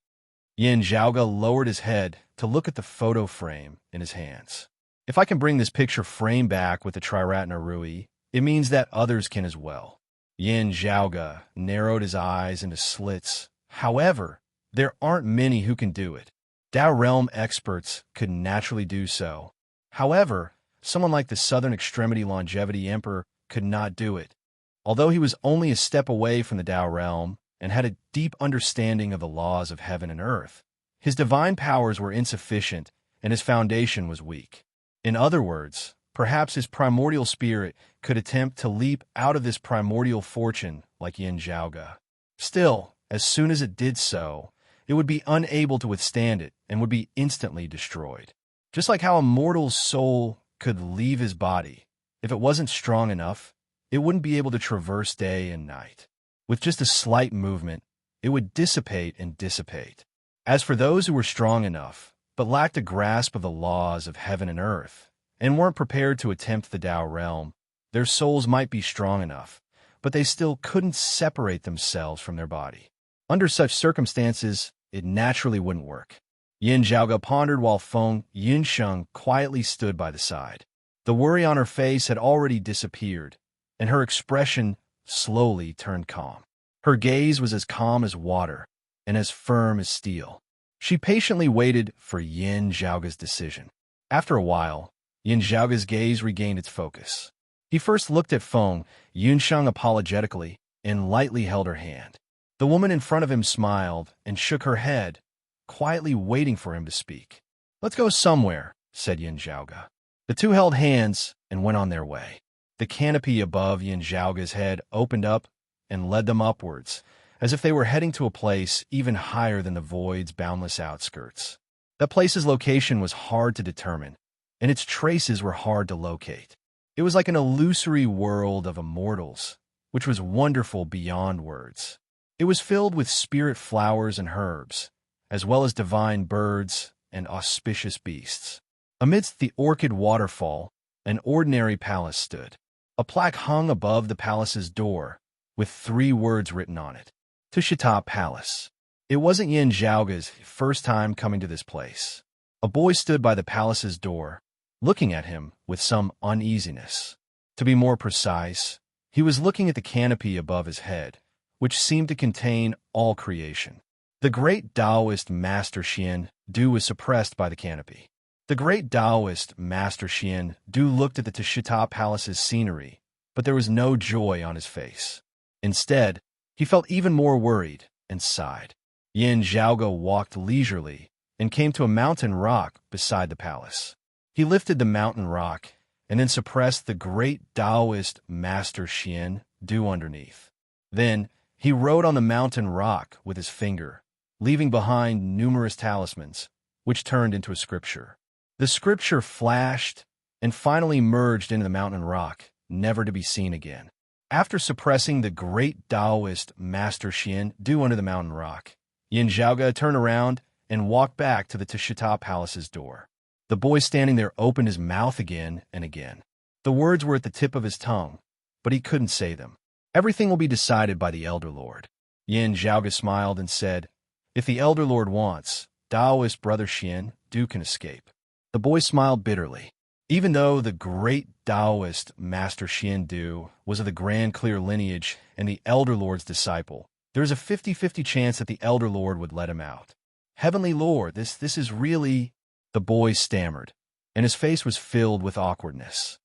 Yin Zhaoge lowered his head to look at the photo frame in his hands. If I can bring this picture frame back with the Triratna Rui, it means that others can as well. Yin Zhaoge narrowed his eyes into slits. However, there aren't many who can do it. Dao Realm experts could naturally do so. However, someone like the Southern Extremity Longevity Emperor could not do it. Although he was only a step away from the Dao Realm and had a deep understanding of the laws of heaven and earth, his divine powers were insufficient and his foundation was weak. In other words, perhaps his primordial spirit could attempt to leap out of this primordial fortune like Yin Zhaoge. Still, as soon as it did so, it would be unable to withstand it and would be instantly destroyed. Just like how a mortal's soul could leave his body, if it wasn't strong enough, it wouldn't be able to traverse day and night. With just a slight movement, it would dissipate and dissipate. As for those who were strong enough, but lacked a grasp of the laws of heaven and earth, and weren't prepared to attempt the Dao realm, their souls might be strong enough, but they still couldn't separate themselves from their body. Under such circumstances, it naturally wouldn't work. Yin Zhaoge pondered while Feng Yunsheng quietly stood by the side. The worry on her face had already disappeared, and her expression slowly turned calm. Her gaze was as calm as water and as firm as steel. She patiently waited for Yin Zhaoge's decision. After a while, Yin Zhaoge's gaze regained its focus. He first looked at Feng Yunsheng apologetically and lightly held her hand. The woman in front of him smiled and shook her head, quietly waiting for him to speak. "Let's go somewhere," said Yin Zhaoge. The two held hands and went on their way. The canopy above Yin Zhaoge's head opened up and led them upwards, as if they were heading to a place even higher than the void's boundless outskirts. That place's location was hard to determine, and its traces were hard to locate. It was like an illusory world of immortals, which was wonderful beyond words. It was filled with spirit flowers and herbs, as well as divine birds and auspicious beasts. Amidst the orchid waterfall, an ordinary palace stood. A plaque hung above the palace's door, with 3 words written on it: Tushita Palace. It wasn't Yin Zhaoge's first time coming to this place. A boy stood by the palace's door, looking at him with some uneasiness. To be more precise, he was looking at the canopy above his head, which seemed to contain all creation. The great Taoist Master Xian Du was suppressed by the canopy. The great Taoist Master Xian Du looked at the Tushita Palace's scenery, but there was no joy on his face. Instead, he felt even more worried and sighed. Yin Zhaoge walked leisurely and came to a mountain rock beside the palace. He lifted the mountain rock and then suppressed the great Taoist Master Xian Du underneath. Then, he wrote on the mountain rock with his finger, leaving behind numerous talismans, which turned into a scripture. The scripture flashed and finally merged into the mountain rock, never to be seen again. After suppressing the great Taoist Master Xian Du under the mountain rock, Yin Zhaoge turned around and walked back to the Tushita Palace's door. The boy standing there opened his mouth again and again. The words were at the tip of his tongue, but he couldn't say them. "Everything will be decided by the Elder Lord." Yin Zhaoge smiled and said, "If the Elder Lord wants, Taoist Brother Xian Du can escape." The boy smiled bitterly. Even though the great Taoist Master Xian Du was of the Grand Clear lineage and the Elder Lord's disciple, there is a 50-50 chance that the Elder Lord would let him out. "Heavenly Lord, this is really—" The boy stammered, and his face was filled with awkwardness.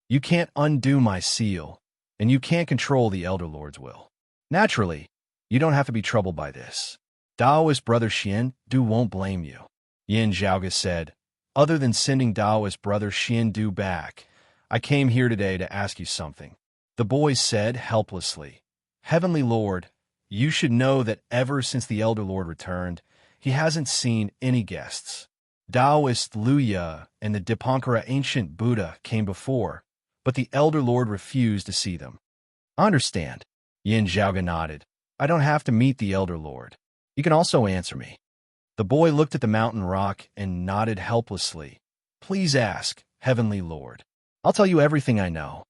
"You can't undo my seal, and you can't control the Elder Lord's will. Naturally, you don't have to be troubled by this. Taoist Brother Xian Du won't blame you." Yin Zhaoge said, "Other than sending Taoist Brother Xian Du back, I came here today to ask you something." The boy said helplessly, "Heavenly Lord, you should know that ever since the Elder Lord returned, he hasn't seen any guests. Taoist Luya and the Dipankara ancient Buddha came before, but the Elder Lord refused to see them." "I understand." Yin Zhaoge nodded. "I don't have to meet the Elder Lord. You can also answer me." The boy looked at the mountain rock and nodded helplessly. "Please ask, Heavenly Lord. I'll tell you everything I know."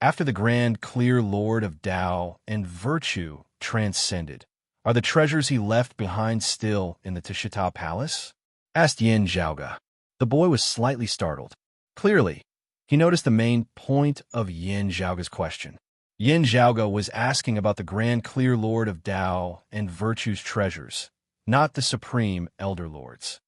After the Grand Clear Lord of Tao and Virtue transcended, Are the treasures he left behind still in the Tishita Palace? Asked Yin Zhaoga. The boy was slightly startled. Clearly, he noticed the main point of Yin Zhaoga's question. Yin Zhaoga was asking about the Grand Clear Lord of Tao and Virtue's treasures, not the Supreme Elder Lords.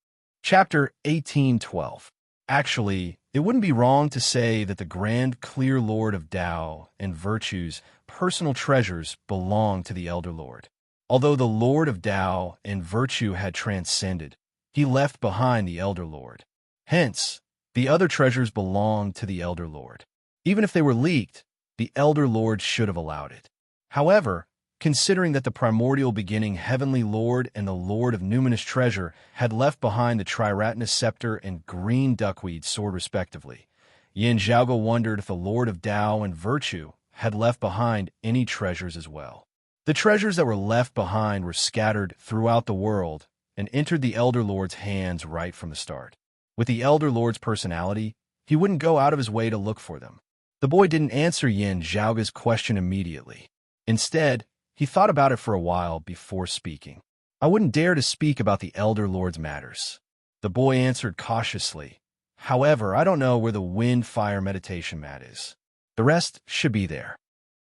Chapter 1812. Actually, it wouldn't be wrong to say that the Grand Clear Lord of Tao and Virtue's personal treasures belong to the Elder Lord. Although the Lord of Tao and Virtue had transcended, he left behind the Elder Lord. Hence, the other treasures belonged to the Elder Lord. Even if they were leaked, the Elder Lord should have allowed it. However, considering that the primordial beginning Heavenly Lord and the Lord of Numinous Treasure had left behind the Triratna Scepter and Green Duckweed Sword respectively, Yin Zhaoga wondered if the Lord of Tao and Virtue had left behind any treasures as well. The treasures that were left behind were scattered throughout the world and entered the Elder Lord's hands right from the start. With the Elder Lord's personality, he wouldn't go out of his way to look for them. The boy didn't answer Yin Zhaoga's question immediately. Instead, he thought about it for a while before speaking. I wouldn't dare to speak about the Elder Lord's matters. The boy answered cautiously. However, I don't know where the wind-fire meditation mat is. The rest should be there.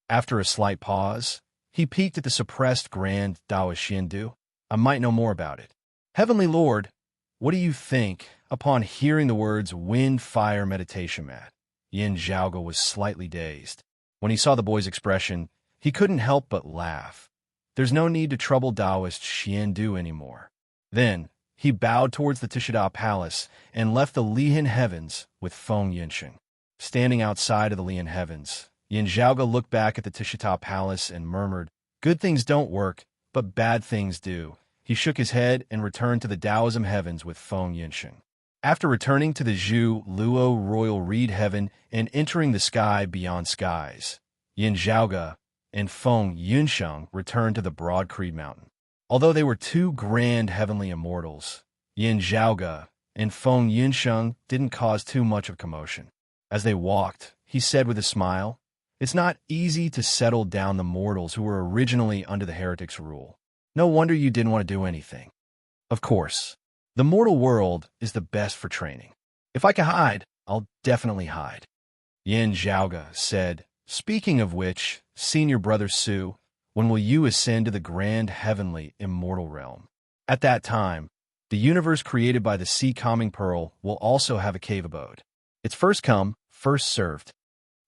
After a slight pause, he peeked at the suppressed Grand Daoist Shindu. I might know more about it. Heavenly Lord, what do you think upon hearing the words wind-fire meditation mat? Yin Zhaoga was slightly dazed. When he saw the boy's expression, he couldn't help but laugh. There's no need to trouble Daoist Shindu anymore. Then, he bowed towards the Tishida Palace and left the Lihan Heavens with Feng Yinshen. Standing outside of the Lihan Heavens, Yin Zhaoga looked back at the Tishita Palace and murmured, "Good things don't work, but bad things do." He shook his head and returned to the Taoism Heavens with Feng Yinshen. After returning to the Zhu Luo Royal Reed Heaven and entering the sky beyond skies, Yin Zhaoga and Feng Yunsheng returned to the Broad Creed Mountain. Although they were two grand heavenly immortals, Yin Zhaoga and Feng Yunsheng didn't cause too much of commotion. As they walked, he said with a smile, "It's not easy to settle down the mortals who were originally under the heretics' rule. No wonder you didn't want to do anything. Of course, the mortal world is the best for training. If I can hide, I'll definitely hide." Yin Zhaoga said, "Speaking of which, senior brother Su, when will you ascend to the grand heavenly immortal realm? At that time, the universe created by the sea calming pearl will also have a cave abode. It's first come, first served."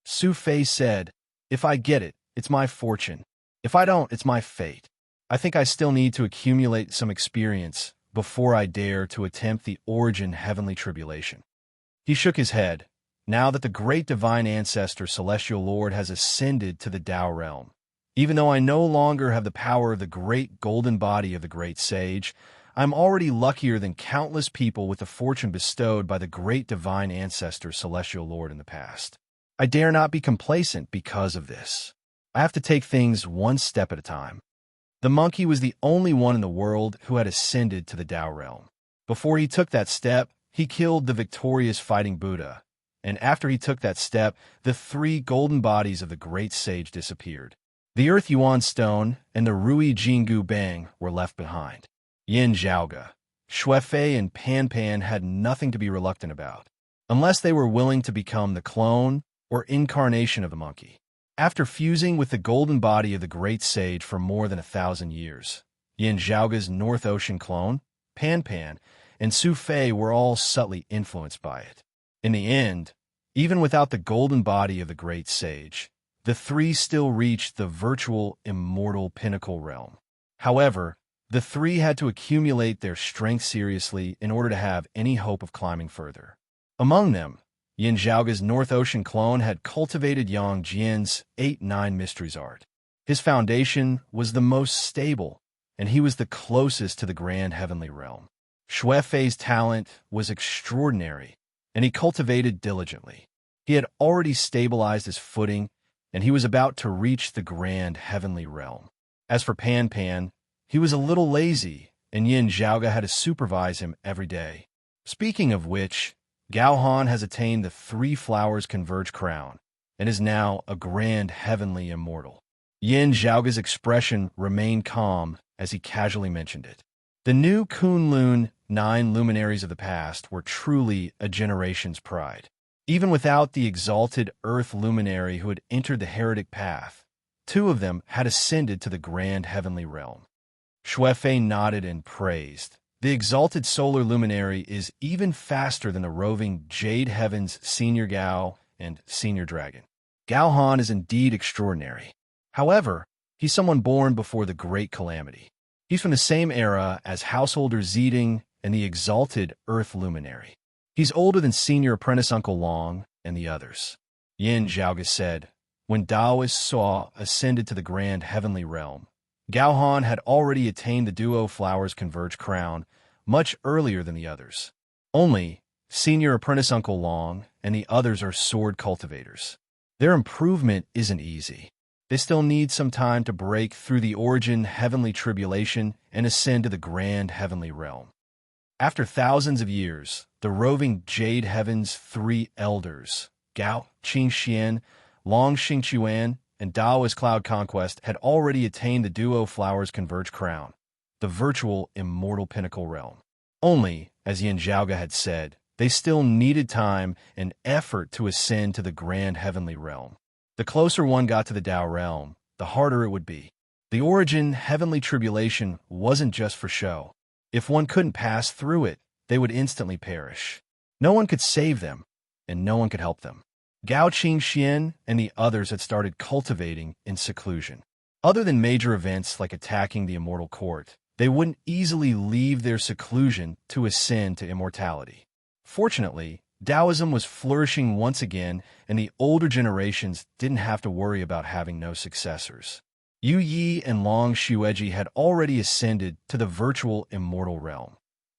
Su Fei said, "If I get it, it's my fortune. If I don't, it's my fate. I think I still need to accumulate some experience before I dare to attempt the origin heavenly tribulation." He shook his head. Now that the great divine ancestor Celestial Lord has ascended to the Tao realm, even though I no longer have the power of the great golden body of the great sage, I'm already luckier than countless people with the fortune bestowed by the great divine ancestor Celestial Lord in the past. I dare not be complacent because of this. I have to take things one step at a time. The monkey was the only one in the world who had ascended to the Tao realm. Before he took that step, he killed the victorious fighting Buddha, and after he took that step, the three golden bodies of the great sage disappeared. The Earth Yuan Stone and the Rui Jingu Bang were left behind. Yin Zhaoga, Xuefei, and Pan Pan had nothing to be reluctant about, unless they were willing to become the clone or incarnation of the monkey. After fusing with the golden body of the great sage for more than 1,000 years, Yin Zhaoga's North Ocean clone, Pan Pan, and Su Fei were all subtly influenced by it. In the end, even without the golden body of the great sage, the three still reached the virtual immortal pinnacle realm. However, the three had to accumulate their strength seriously in order to have any hope of climbing further. Among them, Yin Zhaoga's North Ocean clone had cultivated Yang Jian's 8-9 Mysteries art. His foundation was the most stable, and he was the closest to the grand heavenly realm. Xuefei's talent was extraordinary, and he cultivated diligently. He had already stabilized his footing, and he was about to reach the grand heavenly realm. As for Pan Pan, he was a little lazy, and Yin Zhaoga had to supervise him every day. Speaking of which, Gao Han has attained the Three Flowers Converge crown, and is now a grand heavenly immortal. Yin Zhaoge's expression remained calm as he casually mentioned it. The new Kunlun 9 luminaries of the past were truly a generation's pride. Even without the exalted Earth luminary who had entered the heretic path, 2 of them had ascended to the grand heavenly realm. Xuefei nodded and praised. The exalted solar luminary is even faster than the roving Jade Heavens Senior Gao and Senior Dragon. Gao Han is indeed extraordinary. However, he's someone born before the Great Calamity. He's from the same era as Householder Zeding and the exalted Earth luminary. He's older than Senior Apprentice Uncle Long and the others. Yin Zhaoge said, when Taoist Saw ascended to the grand heavenly realm, Gao Han had already attained the duo Flowers Converge crown much earlier than the others. Only Senior Apprentice Uncle Long and the others are sword cultivators. Their improvement isn't easy. They still need some time to break through the origin heavenly tribulation and ascend to the grand heavenly realm. After thousands of years, the roving Jade Heavens 3 elders, Gao Qingxian, Long Xingquan, and Taoist Cloud Conquest had already attained the duo Flowers Converge crown, the virtual immortal pinnacle realm. Only, as Yin Zhaoge had said, they still needed time and effort to ascend to the grand heavenly realm. The closer one got to the Tao realm, the harder it would be. The origin heavenly tribulation wasn't just for show. If one couldn't pass through it, they would instantly perish. No one could save them, and no one could help them. Gao Qingxian and the others had started cultivating in seclusion. Other than major events like attacking the immortal court, they wouldn't easily leave their seclusion to ascend to immortality. Fortunately, Taoism was flourishing once again, and the older generations didn't have to worry about having no successors. Yu Yi and Long Xueji had already ascended to the virtual immortal realm,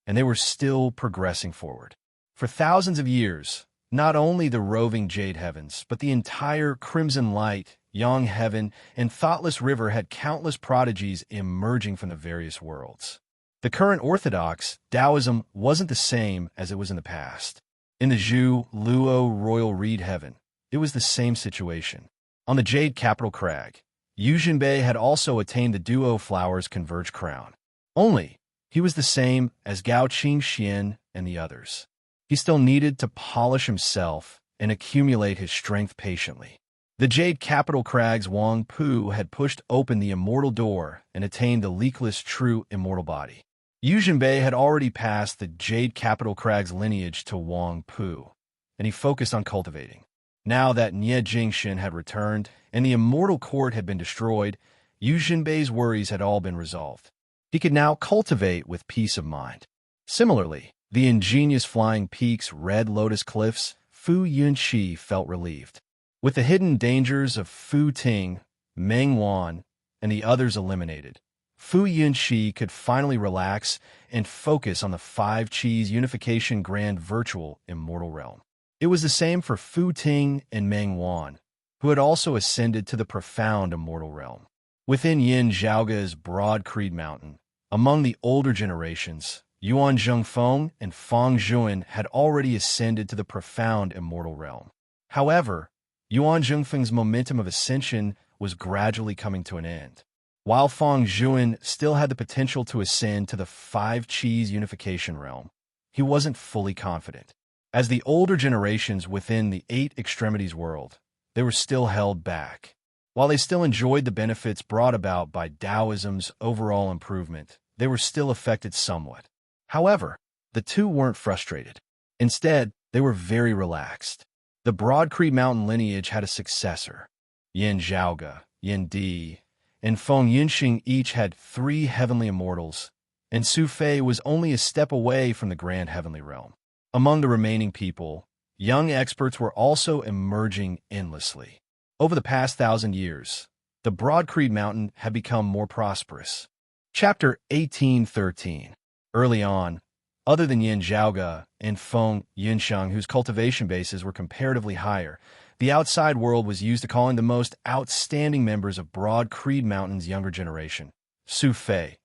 and they were still progressing forward. For thousands of years, not only the roving Jade Heavens, but the entire Crimson Light, Yang Heaven, and Thoughtless River had countless prodigies emerging from the various worlds. The current orthodox Taoism wasn't the same as it was in the past. In the Zhu Luo Royal Reed Heaven, it was the same situation. On the Jade Capital Crag, Yu Jinbei had also attained the duo Flowers Converge crown. Only, he was the same as Gao Qingxian and the others. He still needed to polish himself and accumulate his strength patiently. The Jade Capital Crag's Wang Pu had pushed open the immortal door and attained the leakless true immortal body. Yu Jinbei had already passed the Jade Capital Crag's lineage to Wang Pu, and he focused on cultivating. Now that Nie Jingshin had returned and the immortal court had been destroyed, Yu Jinbei's worries had all been resolved. He could now cultivate with peace of mind. Similarly, the ingenious Flying Peaks Red Lotus Cliffs, Fu Yunqi felt relieved. With the hidden dangers of Fu Ting, Meng Wan, and the others eliminated, Fu Yunqi could finally relax and focus on the 5 Qis unification grand virtual immortal realm. It was the same for Fu Ting and Meng Wan, who had also ascended to the profound immortal realm. Within Yin Zhaoge's broad Creed Mountain, among the older generations, Yuan Zhengfeng and Fang Zhuan had already ascended to the profound immortal realm. However, Yuan Zhengfeng's momentum of ascension was gradually coming to an end. While Fang Zhuan still had the potential to ascend to the 5 Qis unification realm, he wasn't fully confident. As the older generations within the 8 extremities world, they were still held back. While they still enjoyed the benefits brought about by Taoism's overall improvement, they were still affected somewhat. However, the two weren't frustrated. Instead, they were very relaxed. The Broad Creed Mountain lineage had a successor. Yin Zhaoge, Yin Di, and Feng Yunxing each had 3 heavenly immortals, and Su Fei was only a step away from the grand heavenly realm. Among the remaining people, young experts were also emerging endlessly. Over the past 1,000 years, the Broad Creed Mountain had become more prosperous. Chapter 1813. Early on, other than Yin Zhaoge and Feng Yunxiang, whose cultivation bases were comparatively higher, the outside world was used to calling the most outstanding members of Broad Creed Mountain's younger generation: Su Fei,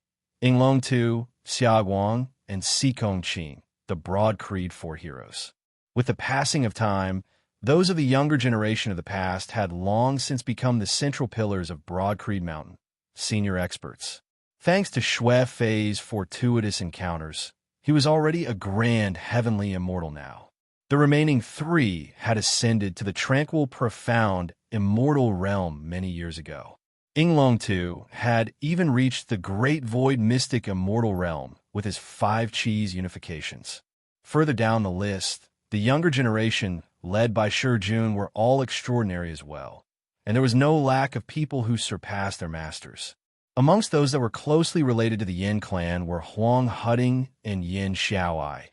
Yinglong Tu, Xia Guang, and Si Kong Qing, the Broad Creed 4 heroes. With the passing of time, Those of the younger generation of the past had long since become the central pillars of Broad Creed Mountain, senior experts. Thanks to Xue Fei's fortuitous encounters, he was already a grand heavenly immortal now. The remaining three had ascended to the tranquil, profound, immortal realm many years ago. Yinglong, too, had even reached the great void mystic immortal realm with his 5 Qis unifications. Further down the list, the younger generation, led by Shi Jun, were all extraordinary as well, and there was no lack of people who surpassed their masters. Amongst those that were closely related to the Yin clan were Huang Huding and Yin Xiaoai,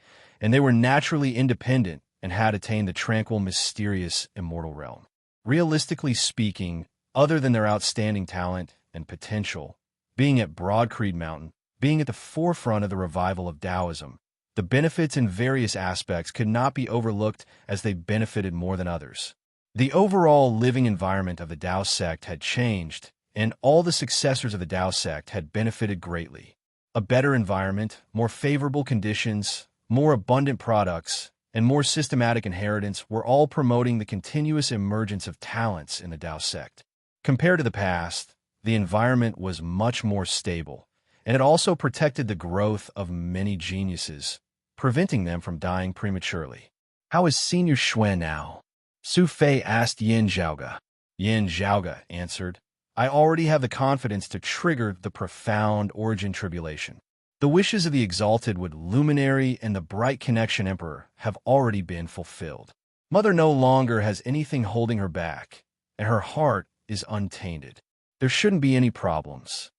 and they were naturally independent and had attained the tranquil, mysterious, immortal realm. Realistically speaking, other than their outstanding talent and potential, being at Broad Creed Mountain, being at the forefront of the revival of Taoism, the benefits in various aspects could not be overlooked as they benefited more than others. The overall living environment of the Tao sect had changed, and all the successors of the Tao sect had benefited greatly. A better environment, more favorable conditions, more abundant products, and more systematic inheritance were all promoting the continuous emergence of talents in the Tao sect. Compared to the past, the environment was much more stable, and it also protected the growth of many geniuses, preventing them from dying prematurely. "How is Senior Xue now?" Su Fei asked Yin Zhaoge. Yin Zhaoge answered, "I already have the confidence to trigger the profound origin tribulation. The wishes of the Exalted Wood Luminary and the Bright Connection Emperor have already been fulfilled. Mother no longer has anything holding her back, and her heart is untainted. There shouldn't be any problems."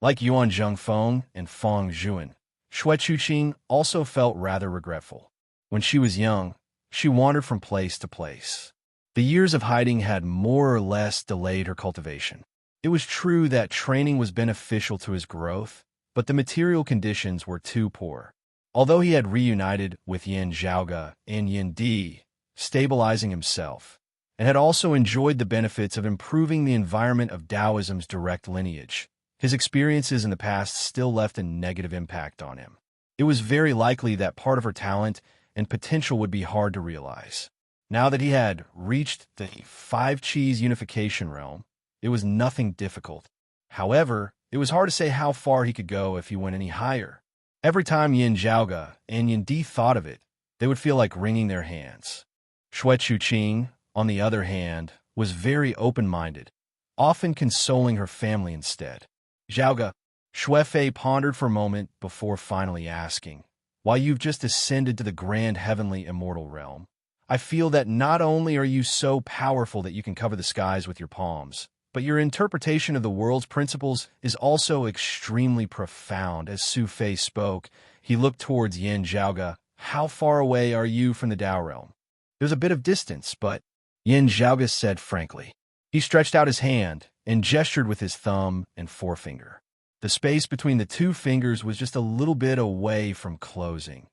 Like Yuan Zhengfeng and Feng Zhuan, Xue Chuqing also felt rather regretful. When she was young, she wandered from place to place. The years of hiding had more or less delayed her cultivation. It was true that training was beneficial to his growth, but the material conditions were too poor. Although he had reunited with Yin Zhaoge and Yin Di, stabilizing himself, and had also enjoyed the benefits of improving the environment of Taoism's direct lineage, his experiences in the past still left a negative impact on him. It was very likely that part of her talent and potential would be hard to realize. Now that he had reached the 5 Qis unification realm, it was nothing difficult. However, it was hard to say how far he could go if he went any higher. Every time Yin Zhaoge and Yin Di thought of it, they would feel like wringing their hands. Xue Chuqing, on the other hand, was very open-minded, often consoling her family instead. "Zhaoge," Xue Fei pondered for a moment before finally asking, "While you've just ascended to the grand heavenly immortal realm, I feel that not only are you so powerful that you can cover the skies with your palms, but your interpretation of the world's principles is also extremely profound." As Su Fei spoke, he looked towards Yin Zhaoge. "How far away are you from the Tao realm?" "There's a bit of distance, but," Yin Zhaoge said frankly. He stretched out his hand and gestured with his thumb and forefinger. The space between the two fingers was just a little bit away from closing.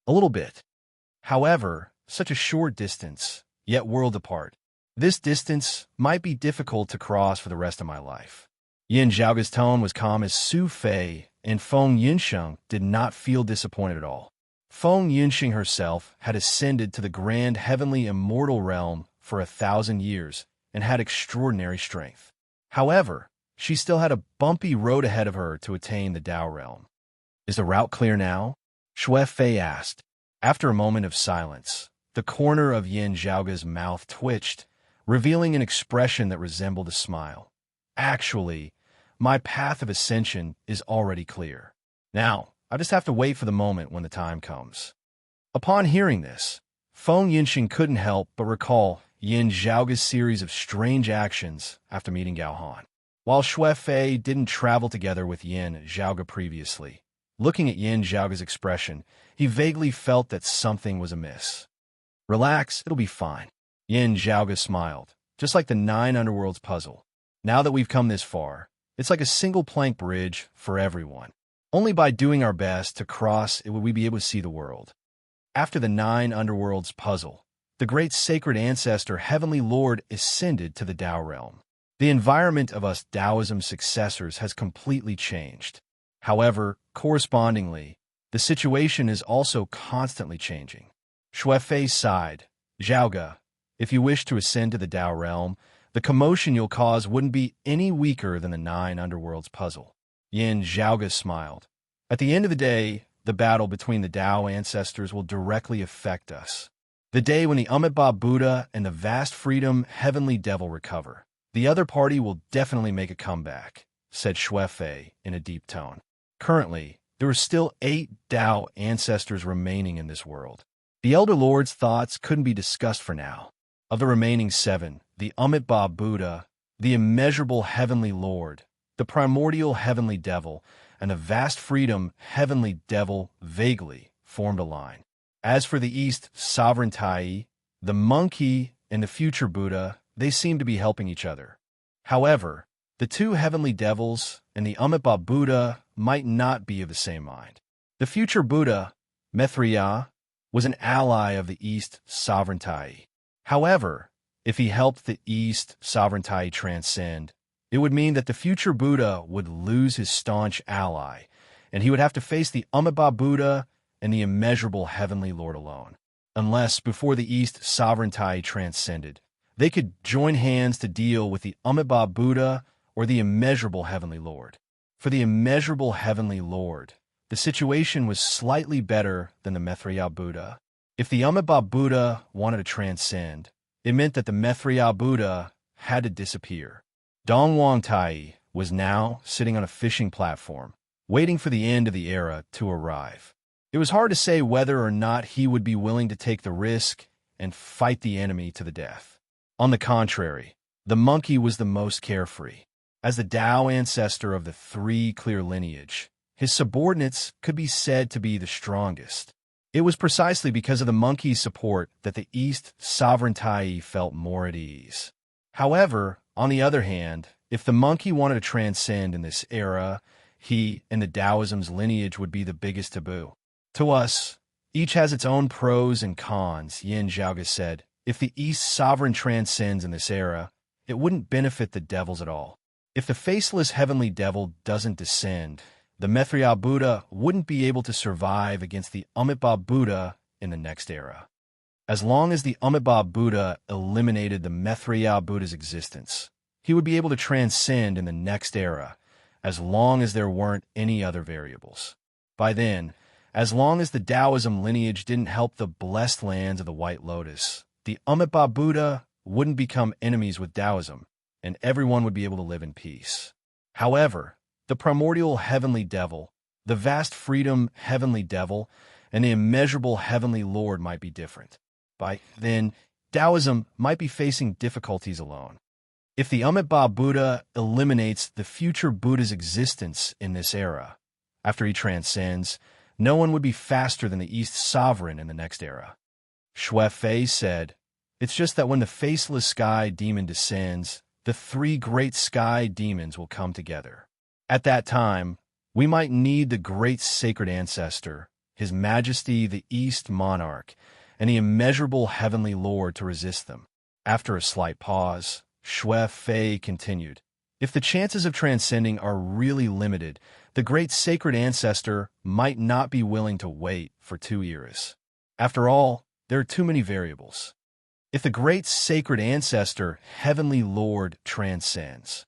A little bit. However, such a short distance, yet world apart. This distance might be difficult to cross for the rest of my life. Yin Zhaoge's tone was calm as Su Fei, and Feng Yunsheng did not feel disappointed at all. Feng Yunsheng herself had ascended to the grand heavenly immortal realm for 1,000 years and had extraordinary strength. However, she still had a bumpy road ahead of her to attain the Tao realm. "Is the route clear now?" Xue Fei asked. After a moment of silence, the corner of Yin Zhaoge's mouth twitched, revealing an expression that resembled a smile. "Actually, my path of ascension is already clear. Now, I just have to wait for the moment when the time comes." Upon hearing this, Feng Yunxing couldn't help but recall Yin Zhaoge's series of strange actions after meeting Gao Han. While Xue Fei didn't travel together with Yin Zhaoge previously, looking at Yin Zhaoge's expression, he vaguely felt that something was amiss. "Relax, it'll be fine." Yin Zhaoge smiled, just like the 9 Underworlds puzzle. "Now that we've come this far, it's like a single plank bridge for everyone. Only by doing our best to cross it will we be able to see the world." After the 9 Underworlds puzzle, the great sacred ancestor Heavenly Lord ascended to the Tao realm. The environment of us Taoism successors has completely changed. However, correspondingly, the situation is also constantly changing. Xue Fei sighed. "Zhaoge, If you wish to ascend to the Tao realm, the commotion you'll cause wouldn't be any weaker than the 9 underworlds puzzle. Yin Zhaoge smiled. At the end of the day, the battle between the Tao ancestors will directly affect us. The day when the Amitabha Buddha and the vast freedom heavenly devil recover, the other party will definitely make a comeback, said Xue Fei in a deep tone. Currently, there are still 8 Tao ancestors remaining in this world. The Elder Lord's thoughts couldn't be discussed for now. Of the remaining 7, the Amitabha Buddha, the immeasurable heavenly Lord, the primordial heavenly devil, and the vast freedom heavenly devil vaguely formed a line. As for the East sovereign Tai, the monkey, and the future Buddha, they seem to be helping each other. However, the 2 heavenly devils and the Amitabha Buddha might not be of the same mind. The future Buddha, Maitreya, was an ally of the East sovereign Tai. However, if he helped the East sovereign Tai transcend, it would mean that the future Buddha would lose his staunch ally, and he would have to face the Amitabha Buddha and the immeasurable heavenly Lord alone. Unless, before the East sovereign Tai transcended, they could join hands to deal with the Amitabha Buddha or the immeasurable heavenly Lord. For the immeasurable heavenly Lord, the situation was slightly better than the Maitreya Buddha. If the Amitabha Buddha wanted to transcend, it meant that the Maitreya Buddha had to disappear. Dongwang Tai was now sitting on a fishing platform, waiting for the end of the era to arrive. It was hard to say whether or not he would be willing to take the risk and fight the enemy to the death. On the contrary, the monkey was the most carefree. As the Tao ancestor of the 3 clear lineage, his subordinates could be said to be the strongest. It was precisely because of the monkey's support that the East sovereign Tai felt more at ease. However, on the other hand, if the monkey wanted to transcend in this era, he and the Taoism's lineage would be the biggest taboo. To us, each has its own pros and cons, Yin Zhaoge said. If the East sovereign transcends in this era, it wouldn't benefit the devils at all. If the faceless heavenly devil doesn't descend, the Maitreya Buddha wouldn't be able to survive against the Amitabha Buddha in the next era. As long as the Amitabha Buddha eliminated the Maitreya Buddha's existence, he would be able to transcend in the next era, as long as there weren't any other variables. By then, as long as the Taoism lineage didn't help the blessed lands of the White Lotus, the Amitabha Buddha wouldn't become enemies with Taoism, and everyone would be able to live in peace. However, the primordial heavenly devil, the vast freedom heavenly devil, and the immeasurable heavenly Lord might be different. By then, Taoism might be facing difficulties alone. If the Amitabha Buddha eliminates the future Buddha's existence in this era, after he transcends, no one would be faster than the East sovereign in the next era. Xue Fei said, "It's just that when the faceless sky demon descends, the 3 great sky demons will come together. At that time, we might need the great sacred ancestor, His Majesty the East Monarch, and the immeasurable heavenly Lord to resist them." After a slight pause, Xue Fei continued, "If the chances of transcending are really limited, the great sacred ancestor might not be willing to wait for 2 eras. After all, there are too many variables. If the great sacred ancestor, heavenly Lord, transcends."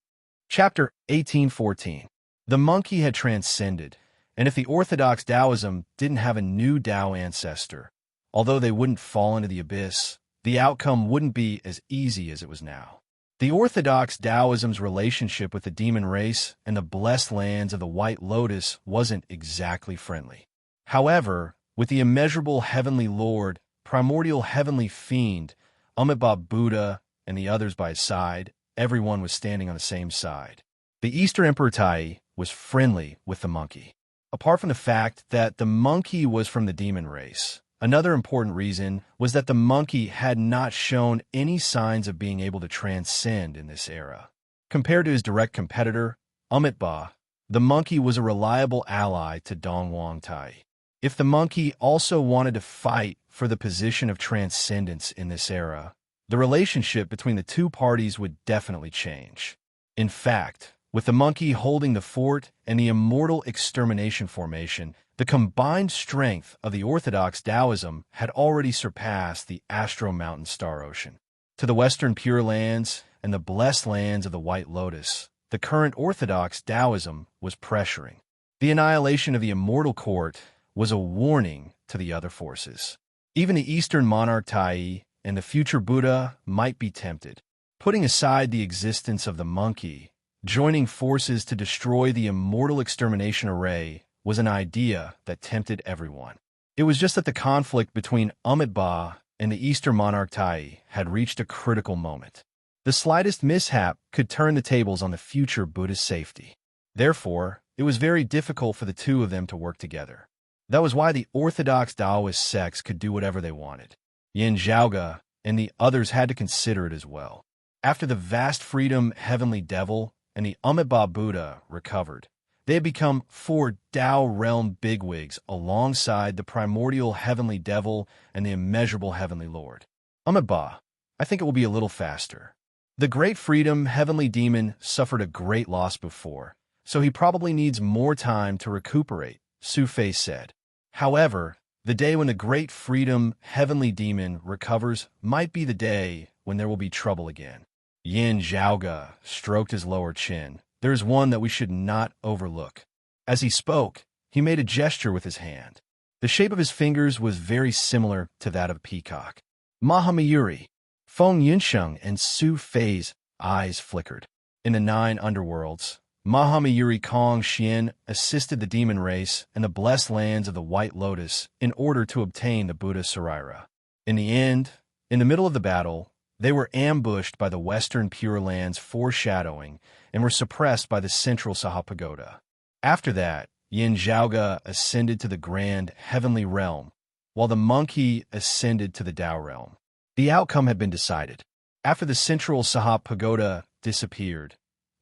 Chapter 1814. The monkey had transcended, and if the orthodox Taoism didn't have a new Tao ancestor, although they wouldn't fall into the abyss, the outcome wouldn't be as easy as it was now. The orthodox Taoism's relationship with the demon race and the blessed lands of the White Lotus wasn't exactly friendly. However, with the immeasurable heavenly Lord, primordial heavenly fiend, Amitabha Buddha, and the others by his side, everyone was standing on the same side. The Eastern Emperor Tai was friendly with the monkey. Apart from the fact that the monkey was from the demon race, another important reason was that the monkey had not shown any signs of being able to transcend in this era. Compared to his direct competitor, Amitabha, the monkey was a reliable ally to Dongwang Tai. If the monkey also wanted to fight for the position of transcendence in this era, the relationship between the 2 parties would definitely change. In fact, with the monkey holding the fort and the immortal extermination formation, the combined strength of the orthodox Taoism had already surpassed the Astro Mountain Star Ocean. To the western Pure Lands and the blessed lands of the White Lotus, the current orthodox Taoism was pressuring. The annihilation of the immortal court was a warning to the other forces. Even the Eastern monarch Tai and the future Buddha might be tempted. Putting aside the existence of the monkey, joining forces to destroy the immortal extermination array was an idea that tempted everyone. It was just that the conflict between Amitabha and the Eastern monarch Tai had reached a critical moment. The slightest mishap could turn the tables on the future Buddha's safety. Therefore, it was very difficult for the two of them to work together. That was why the orthodox Taoist sects could do whatever they wanted. Yin Zhaoge and the others had to consider it as well. After the vast freedom heavenly devil and the Amitabha Buddha recovered, they had become 4 Tao realm bigwigs alongside the primordial heavenly devil and the immeasurable heavenly lord. Amitabha, I think it will be a little faster. The great freedom heavenly demon suffered a great loss before, so he probably needs more time to recuperate, Su Fei said. However, the day when the great freedom heavenly demon recovers might be the day when there will be trouble again. Yin Zhaoge stroked his lower chin. There is one that we should not overlook. As he spoke, he made a gesture with his hand. The shape of his fingers was very similar to that of a peacock. Mahamayuri, Feng Yunsheng and Su Fei's eyes flickered. In the 9 underworlds, Mahamayuri Kong Xian assisted the demon race and the blessed lands of the White Lotus in order to obtain the Buddha Sarira. In the end, in the middle of the battle, they were ambushed by the western Pure Lands foreshadowing and were suppressed by the central Saha Pagoda. After that, Yin Zhaoge ascended to the grand heavenly realm, while the monkey ascended to the Tao realm. The outcome had been decided. After the central Saha Pagoda disappeared,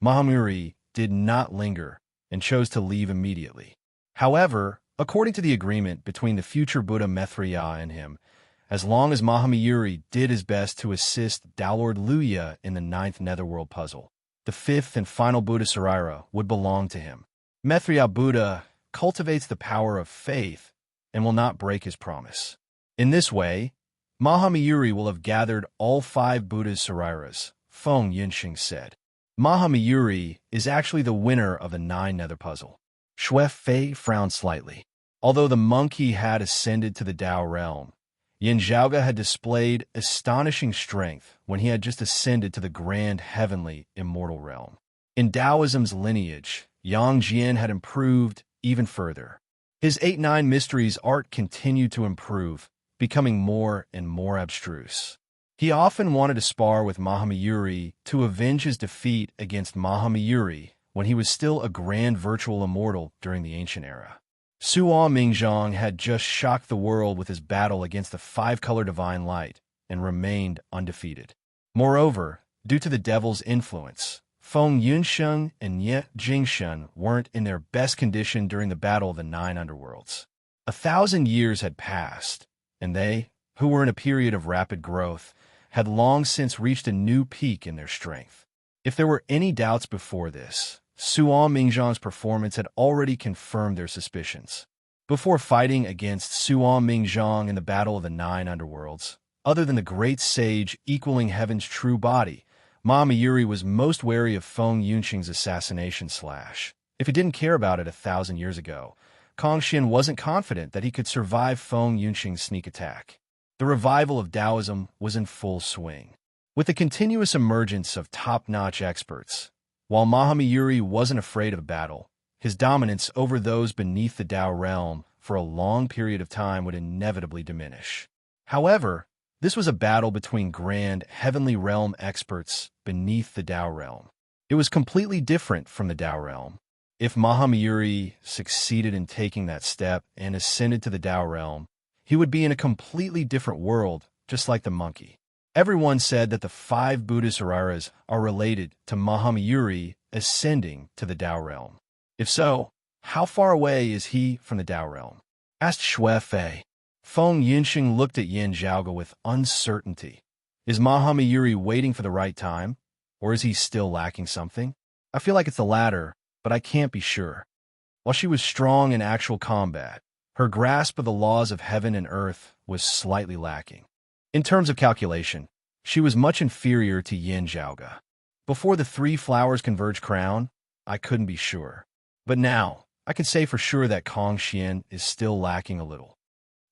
Mahamuri did not linger and chose to leave immediately. However, according to the agreement between the future Buddha Maitreya and him, as long as Mahamayuri did his best to assist Lord Luya in the 9th Netherworld puzzle, the 5th and final Buddha Sarira would belong to him. Maitreya Buddha cultivates the power of faith and will not break his promise. In this way, Mahamayuri will have gathered all 5 Buddha's Sariras, Feng Yunsheng said. Mahamayuri is actually the winner of the 9 Nether puzzle. Xue Fei frowned slightly. Although the monkey had ascended to the Tao realm, Yin Zhaoge had displayed astonishing strength when he had just ascended to the grand heavenly immortal realm. In Taoism's lineage, Yang Jian had improved even further. His 8-9 mysteries art continued to improve, becoming more and more abstruse. He often wanted to spar with Mahamayuri to avenge his defeat against Mahamayuri when he was still a grand virtual immortal during the ancient era. Suo Mingzhong had just shocked the world with his battle against the 5-color divine light and remained undefeated. Moreover, due to the devil's influence, Feng Yunsheng and Ye Jingshen weren't in their best condition during the battle of the 9 underworlds. 1,000 years had passed, and they, who were in a period of rapid growth, had long since reached a new peak in their strength. If there were any doubts before this, Suo Mingzhong's performance had already confirmed their suspicions. Before fighting against Suo Mingzhong in the Battle of the 9 Underworlds, other than the great sage equaling heaven's true body, Mahamayuri was most wary of Feng Yunsheng's assassination slash. If he didn't care about it 1,000 years ago, Kong Xian wasn't confident that he could survive Feng Yunsheng's sneak attack. The revival of Taoism was in full swing. With the continuous emergence of top-notch experts, while Mahamayuri wasn't afraid of battle, his dominance over those beneath the Tao realm for a long period of time would inevitably diminish. However, this was a battle between grand heavenly realm experts beneath the Tao realm. It was completely different from the Tao realm. If Mahamayuri succeeded in taking that step and ascended to the Tao realm, he would be in a completely different world, just like the monkey. Everyone said that the 5 Buddha Sariras are related to Mahamayuri ascending to the Tao realm. If so, how far away is he from the Tao realm? Asked Xue Fei. Feng Yunsheng looked at Yin Zhaoge with uncertainty. Is Mahamayuri waiting for the right time, or is he still lacking something? I feel like it's the latter, but I can't be sure. While she was strong in actual combat, her grasp of the laws of heaven and earth was slightly lacking. In terms of calculation, She was much inferior to Yin Zhaoge. Before the three flowers converge crown, I couldn't be sure. But now, I can say for sure that Kong Xian is still lacking a little.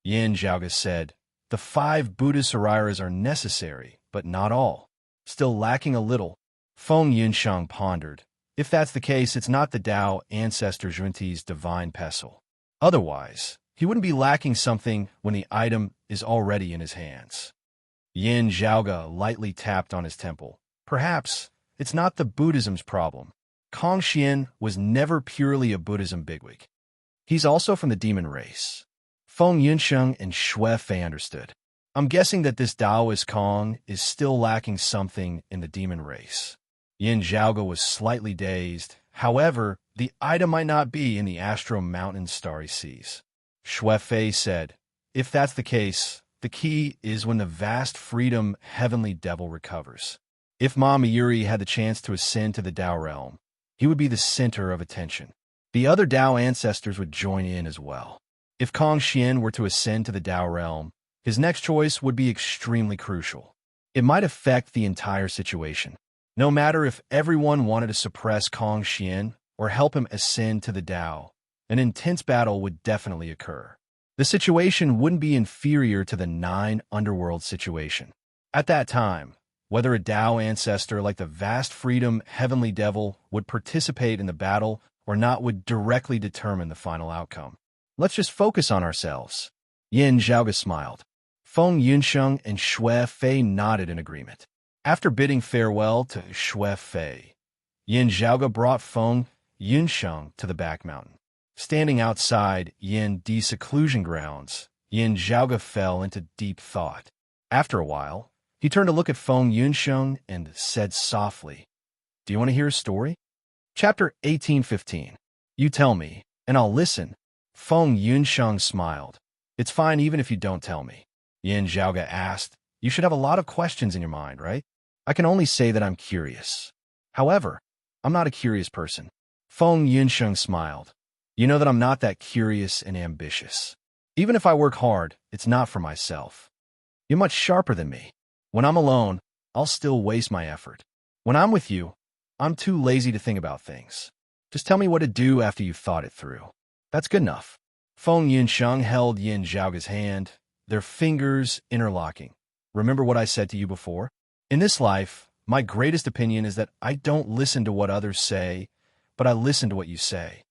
Yin Zhaoge said, the 5 Buddhist Sariras are necessary, but not all. Still lacking a little. Feng Yunsheng pondered. If that's the case, it's not the Tao ancestor Junti's divine pestle. Otherwise, he wouldn't be lacking something when the item is already in his hands. Yin Zhaoge lightly tapped on his temple. Perhaps it's not the Buddhism's problem. Kong Xian was never purely a Buddhism bigwig. He's also from the demon race. Feng Yunsheng and Xue Fei understood. I'm guessing that this Taoist Kong is still lacking something in the demon race. Yin Zhaoge was slightly dazed. However, the item might not be in the Astro Mountain Starry Seas. Xue Fei said, if that's the case, the key is when the vast freedom heavenly devil recovers. If Ma Mayuri had the chance to ascend to the Tao realm, he would be the center of attention. The other Tao ancestors would join in as well. If Kong Xian were to ascend to the Tao realm, his next choice would be extremely crucial. It might affect the entire situation. No matter if everyone wanted to suppress Kong Xian or help him ascend to the Tao, an intense battle would definitely occur. The situation wouldn't be inferior to the 9 underworld situation. At that time, whether a Tao ancestor like the vast freedom heavenly devil would participate in the battle or not would directly determine the final outcome. Let's just focus on ourselves. Yin Zhaoge smiled. Feng Yunsheng and Xue Fei nodded in agreement. After bidding farewell to Xue Fei, Yin Zhaoge brought Feng Yunsheng to the back mountain. Standing outside Yin Di seclusion grounds, Yin Zhaoge fell into deep thought. After a while, he turned to look at Feng Yunsheng and said softly, do you want to hear a story? Chapter 1815. You tell me, and I'll listen. Feng Yunsheng smiled. It's fine even if you don't tell me. Yin Zhaoge asked, you should have a lot of questions in your mind, right? I can only say that I'm curious. However, I'm not a curious person. Feng Yunsheng smiled. You know that I'm not that curious and ambitious. Even if I work hard, it's not for myself. You're much sharper than me. When I'm alone, I'll still waste my effort. When I'm with you, I'm too lazy to think about things. Just tell me what to do after you've thought it through. That's good enough. Feng Yunsheng held Yin Zhaoge's hand, their fingers interlocking. Remember what I said to you before? In this life, my greatest opinion is that I don't listen to what others say, but I listen to what you say.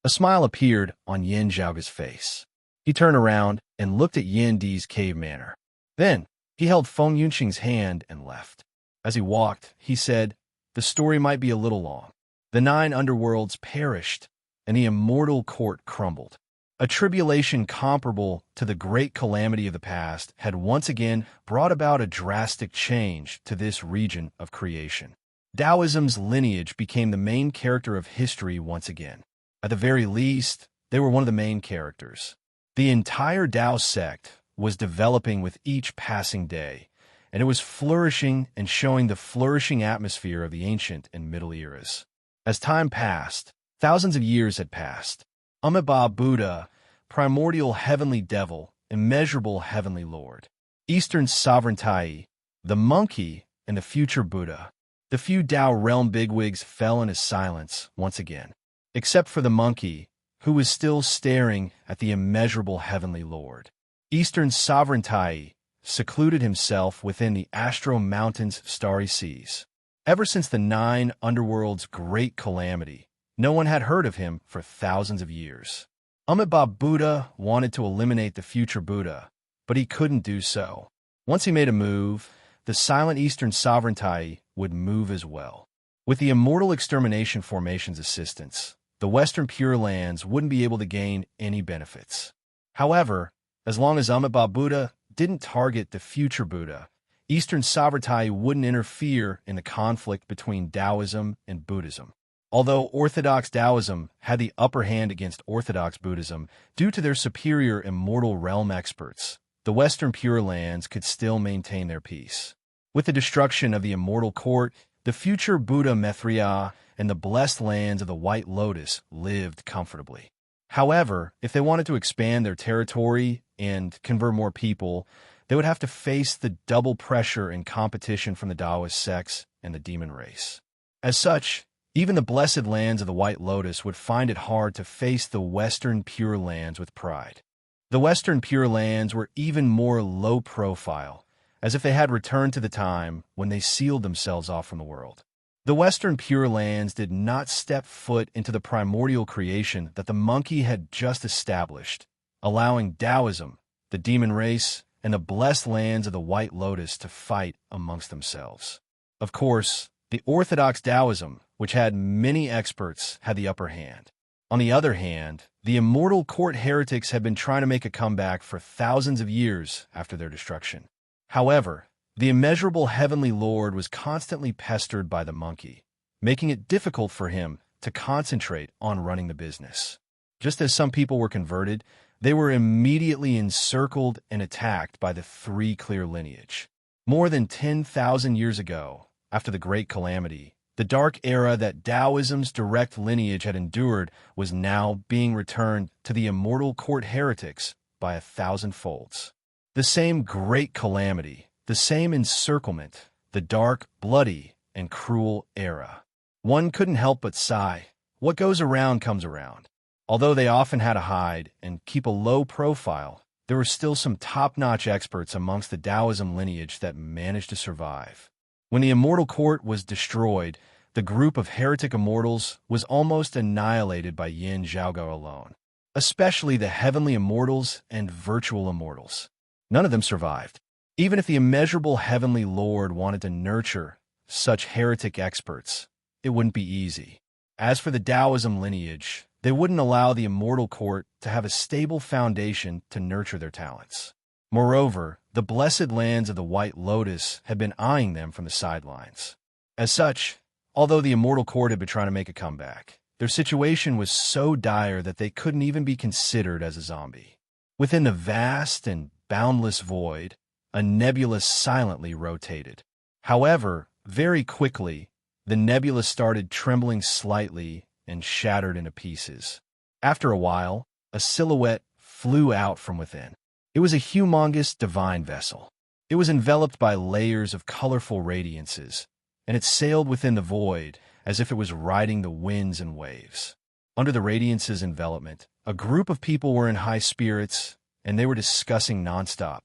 A smile appeared on Yin Zhaoge's face. He turned around and looked at Yin Di's cave manor. Then, he held Feng Yunsheng's hand and left. As he walked, he said, the story might be a little long. The 9 underworlds perished, and the immortal court crumbled. A tribulation comparable to the great calamity of the past had once again brought about a drastic change to this region of creation. Taoism's lineage became the main character of history once again. At the very least, they were one of the main characters. The entire Tao sect was developing with each passing day, and it was flourishing and showing the flourishing atmosphere of the ancient and middle eras. As time passed, thousands of years had passed. Amitabha Buddha, primordial heavenly devil, immeasurable heavenly lord, Eastern sovereignty, the monkey, and the future Buddha. The few Tao realm bigwigs fell into silence once again, except for the monkey, who was still staring at the immeasurable heavenly lord. Eastern sovereignty secluded himself within the Astro Mountain's starry seas. Ever since the 9 underworld's great calamity, no one had heard of him for thousands of years. Amitabha Buddha wanted to eliminate the future Buddha, but he couldn't do so. Once he made a move, the silent Eastern sovereignty would move as well. With the Immortal Extermination Formation's assistance, the Western Pure Lands wouldn't be able to gain any benefits. However, as long as Amitabha Buddha didn't target the future Buddha, Eastern sovereignty wouldn't interfere in the conflict between Taoism and Buddhism. Although Orthodox Taoism had the upper hand against Orthodox Buddhism due to their superior immortal realm experts, the Western Pure Lands could still maintain their peace. With the destruction of the immortal court, the future Buddha Maitreya and the blessed lands of the White Lotus lived comfortably. However, if they wanted to expand their territory and convert more people, they would have to face the double pressure and competition from the Taoist sects and the demon race. As such, even the blessed lands of the White Lotus would find it hard to face the Western Pure Lands with pride. The Western Pure Lands were even more low-profile, as if they had returned to the time when they sealed themselves off from the world. The Western Pure Lands did not step foot into the primordial creation that the monkey had just established, allowing Taoism, the demon race, and the blessed lands of the White Lotus to fight amongst themselves. Of course, the orthodox Taoism, which had many experts, had the upper hand. On the other hand, the immortal court heretics had been trying to make a comeback for thousands of years after their destruction. However, the immeasurable heavenly lord was constantly pestered by the monkey, making it difficult for him to concentrate on running the business. Just as some people were converted, they were immediately encircled and attacked by the three clear lineage. More than 10,000 years ago, after the Great Calamity, the dark era that Taoism's direct lineage had endured was now being returned to the immortal court heretics by 1,000 folds. The same great calamity, the same encirclement, the dark, bloody, and cruel era. One couldn't help but sigh. What goes around comes around. Although they often had to hide and keep a low profile, there were still some top-notch experts amongst the Taoism lineage that managed to survive. When the immortal court was destroyed, the group of heretic immortals was almost annihilated by Yin Zhaogao alone, especially the heavenly immortals and virtual immortals. None of them survived. Even if the immeasurable heavenly lord wanted to nurture such heretic experts, it wouldn't be easy. As for the Taoism lineage, they wouldn't allow the immortal court to have a stable foundation to nurture their talents. Moreover, the blessed lands of the White Lotus had been eyeing them from the sidelines. As such, although the immortal court had been trying to make a comeback, their situation was so dire that they couldn't even be considered as a zombie. Within the vast and boundless void, a nebula silently rotated. However, very quickly, the nebula started trembling slightly and shattered into pieces. After a while, a silhouette flew out from within. It was a humongous divine vessel. It was enveloped by layers of colorful radiances, and it sailed within the void as if it was riding the winds and waves. Under the radiance's envelopment, a group of people were in high spirits, and they were discussing nonstop.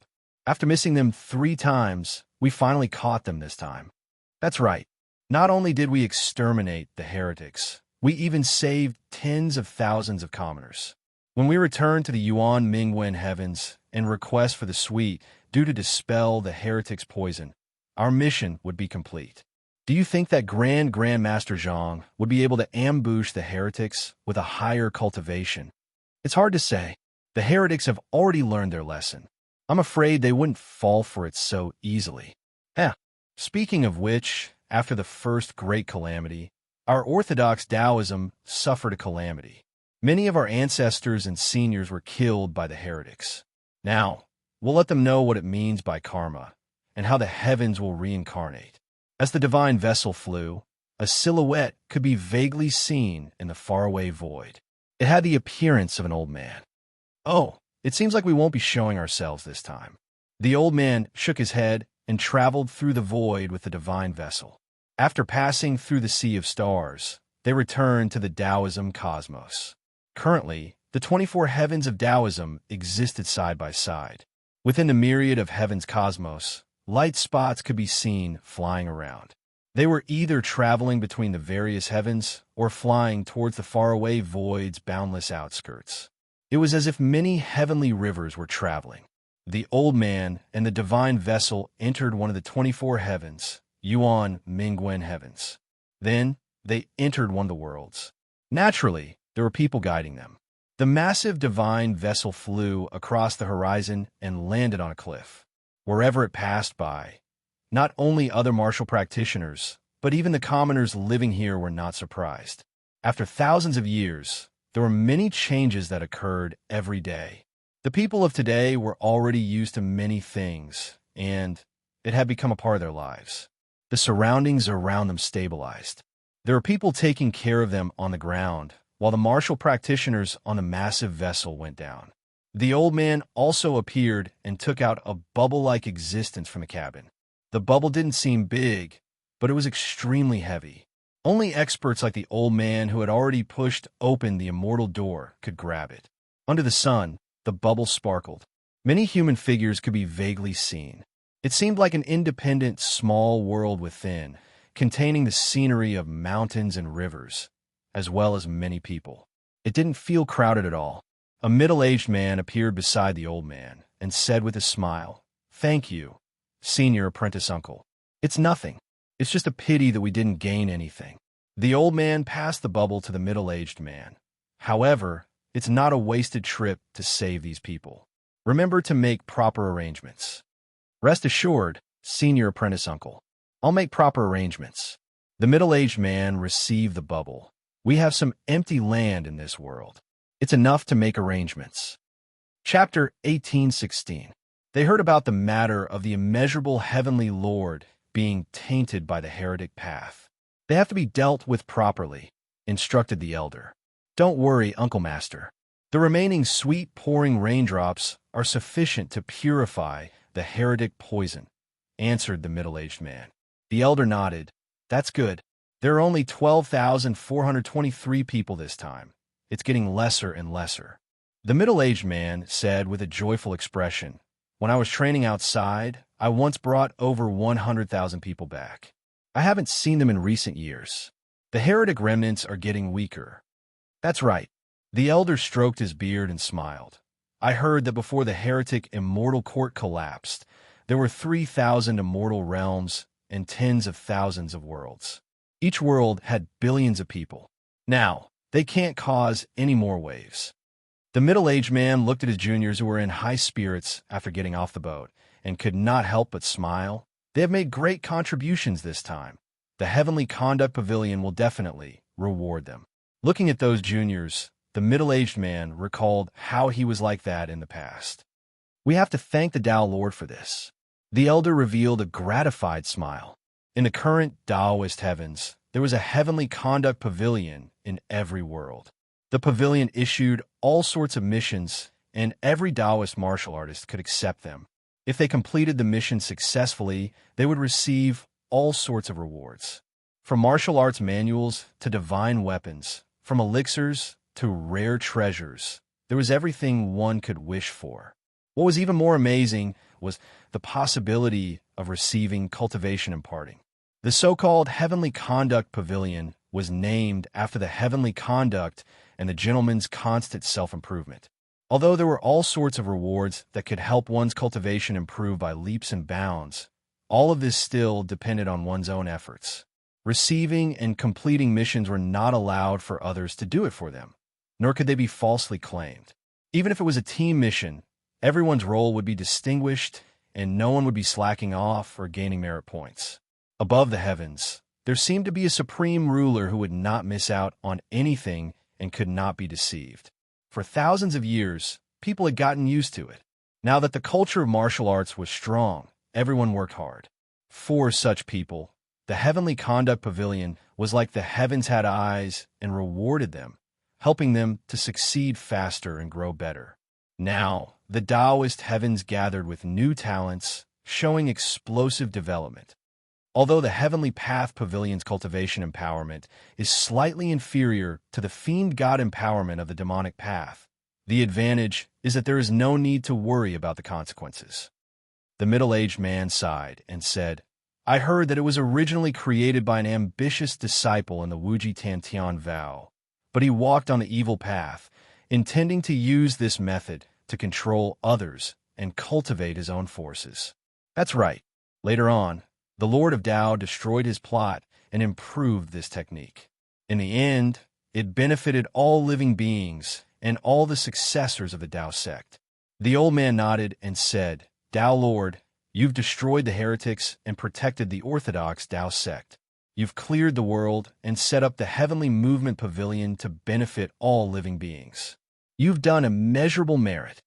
After missing them 3 times, we finally caught them this time. That's right. Not only did we exterminate the heretics, we even saved tens of thousands of commoners. When we returned to the Yuan Mingwen heavens and request for the sweet due to dispel the heretics' poison, our mission would be complete. Do you think that Grandmaster Zhang would be able to ambush the heretics with a higher cultivation? It's hard to say. The heretics have already learned their lesson. I'm afraid they wouldn't fall for it so easily. Speaking of which, after the first great calamity, our orthodox Taoism suffered a calamity. Many of our ancestors and seniors were killed by the heretics. Now, we'll let them know what it means by karma and how the heavens will reincarnate. As the divine vessel flew, a silhouette could be vaguely seen in the faraway void. It had the appearance of an old man. Oh, it seems like we won't be showing ourselves this time. The old man shook his head and traveled through the void with the divine vessel. After passing through the sea of stars, they returned to the Taoism cosmos. Currently, the 24 heavens of Taoism existed side by side. Within the myriad of heavens cosmos, light spots could be seen flying around. They were either traveling between the various heavens or flying towards the faraway void's boundless outskirts. It was as if many heavenly rivers were traveling. The old man and the divine vessel entered one of the 24 heavens, Yuan Mingwen heavens. Then, they entered one of the worlds. Naturally, there were people guiding them. The massive divine vessel flew across the horizon and landed on a cliff. Wherever it passed by, not only other martial practitioners, but even the commoners living here were not surprised. After thousands of years, there were many changes that occurred every day. The people of today were already used to many things, and it had become a part of their lives. The surroundings around them stabilized. There were people taking care of them on the ground, while the martial practitioners on the massive vessel went down. The old man also appeared and took out a bubble-like existence from the cabin. The bubble didn't seem big, but it was extremely heavy. Only experts like the old man who had already pushed open the immortal door could grab it. Under the sun, the bubble sparkled. Many human figures could be vaguely seen. It seemed like an independent, small world within, containing the scenery of mountains and rivers, as well as many people. It didn't feel crowded at all. A middle-aged man appeared beside the old man and said with a smile, "Thank you, senior apprentice uncle. It's nothing. It's just a pity that we didn't gain anything." The old man passed the bubble to the middle-aged man. "However, it's not a wasted trip to save these people. Remember to make proper arrangements." "Rest assured, senior apprentice uncle. I'll make proper arrangements." The middle-aged man received the bubble. "We have some empty land in this world. It's enough to make arrangements." Chapter 18:16. They heard about the matter of the immeasurable heavenly Lord being tainted by the heretic path. "They have to be dealt with properly," instructed the elder. "Don't worry, Uncle Master. The remaining sweet pouring raindrops are sufficient to purify the heretic poison," answered the middle-aged man. The elder nodded. "That's good. There are only 12,423 people this time. It's getting lesser and lesser." The middle-aged man said with a joyful expression, "When I was training outside, I once brought over 100,000 people back. I haven't seen them in recent years. The heretic remnants are getting weaker." "That's right." The elder stroked his beard and smiled. "I heard that before the heretic immortal court collapsed, there were 3,000 immortal realms and tens of thousands of worlds. Each world had billions of people. Now, they can't cause any more waves." The middle-aged man looked at his juniors who were in high spirits after getting off the boat and could not help but smile. "They have made great contributions this time. The Heavenly Conduct Pavilion will definitely reward them." Looking at those juniors, the middle-aged man recalled how he was like that in the past. "We have to thank the Tao Lord for this." The elder revealed a gratified smile. In the current Taoist heavens, there was a Heavenly Conduct Pavilion in every world. The pavilion issued all sorts of missions, and every Taoist martial artist could accept them. If they completed the mission successfully, they would receive all sorts of rewards. From martial arts manuals to divine weapons, from elixirs to rare treasures, there was everything one could wish for. What was even more amazing was the possibility of receiving cultivation imparting. The so-called Heavenly Conduct Pavilion was named after the heavenly conduct and the gentleman's constant self-improvement. Although there were all sorts of rewards that could help one's cultivation improve by leaps and bounds, all of this still depended on one's own efforts. Receiving and completing missions were not allowed for others to do it for them, nor could they be falsely claimed. Even if it was a team mission, everyone's role would be distinguished and no one would be slacking off or gaining merit points. Above the heavens, there seemed to be a supreme ruler who would not miss out on anything and could not be deceived. For thousands of years, people had gotten used to it. Now that the culture of martial arts was strong, everyone worked hard. For such people, the Heavenly Conduct Pavilion was like the heavens had eyes and rewarded them, helping them to succeed faster and grow better. Now, the Taoist heavens gathered with new talents, showing explosive development. Although the Heavenly Path Pavilion's cultivation empowerment is slightly inferior to the Fiend God empowerment of the demonic path, the advantage is that there is no need to worry about the consequences. The middle-aged man sighed and said, "I heard that it was originally created by an ambitious disciple in the Wuji Tantian vow, but he walked on the evil path, intending to use this method to control others and cultivate his own forces." That's right. Later on, the Lord of Tao destroyed his plot and improved this technique. In the end, it benefited all living beings and all the successors of the Tao sect. The old man nodded and said, "Tao Lord, you've destroyed the heretics and protected the orthodox Tao sect. You've cleared the world and set up the Heavenly Movement Pavilion to benefit all living beings. You've done immeasurable merit."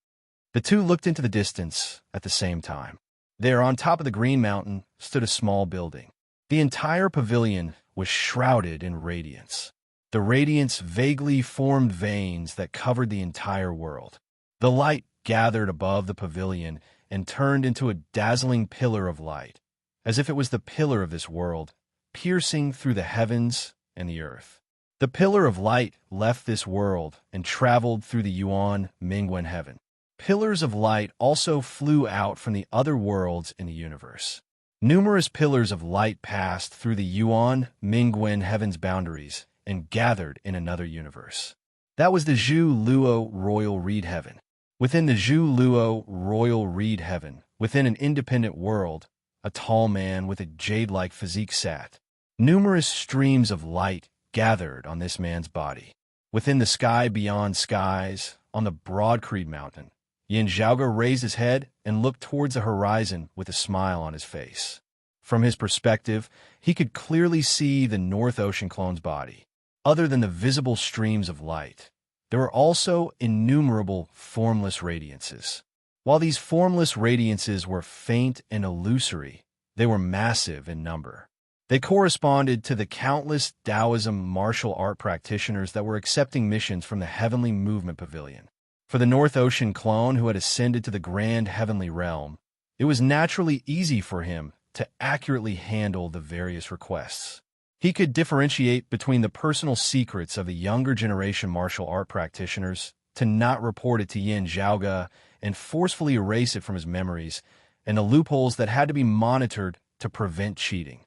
The two looked into the distance at the same time. There, on top of the Green Mountain, stood a small building. The entire pavilion was shrouded in radiance. The radiance vaguely formed veins that covered the entire world. The light gathered above the pavilion and turned into a dazzling pillar of light, as if it was the pillar of this world, piercing through the heavens and the earth. The pillar of light left this world and traveled through the Yuan Mingwen heaven. Pillars of light also flew out from the other worlds in the universe. Numerous pillars of light passed through the Yuan Mingwen heaven's boundaries and gathered in another universe. That was the Zhu Luo Royal Reed Heaven. Within the Zhu Luo Royal Reed Heaven, within an independent world, a tall man with a jade-like physique sat. Numerous streams of light gathered on this man's body. Within the sky beyond skies, on the broad Creed Mountain, Yin Zhaoge raised his head and looked towards the horizon with a smile on his face. From his perspective, he could clearly see the North Ocean clone's body. Other than the visible streams of light, there were also innumerable formless radiances. While these formless radiances were faint and illusory, they were massive in number. They corresponded to the countless Taoism martial art practitioners that were accepting missions from the Heavenly Movement Pavilion. For the North Ocean clone who had ascended to the Grand Heavenly Realm, it was naturally easy for him to accurately handle the various requests. He could differentiate between the personal secrets of the younger generation martial art practitioners to not report it to Yin Zhaoge and forcefully erase it from his memories, and the loopholes that had to be monitored to prevent cheating.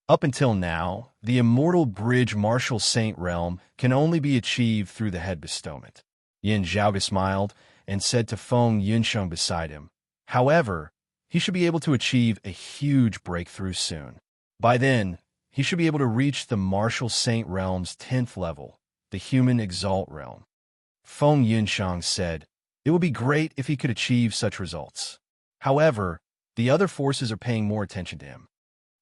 Up until now, the Immortal Bridge Martial Saint realm can only be achieved through the head bestowment. Yin Zhaoge smiled and said to Feng Yunsheng beside him, however, he should be able to achieve a huge breakthrough soon. By then, he should be able to reach the Martial Saint realm's 10th level, the Human Exalt realm. Feng Yunsheng said, it would be great if he could achieve such results. However, the other forces are paying more attention to him.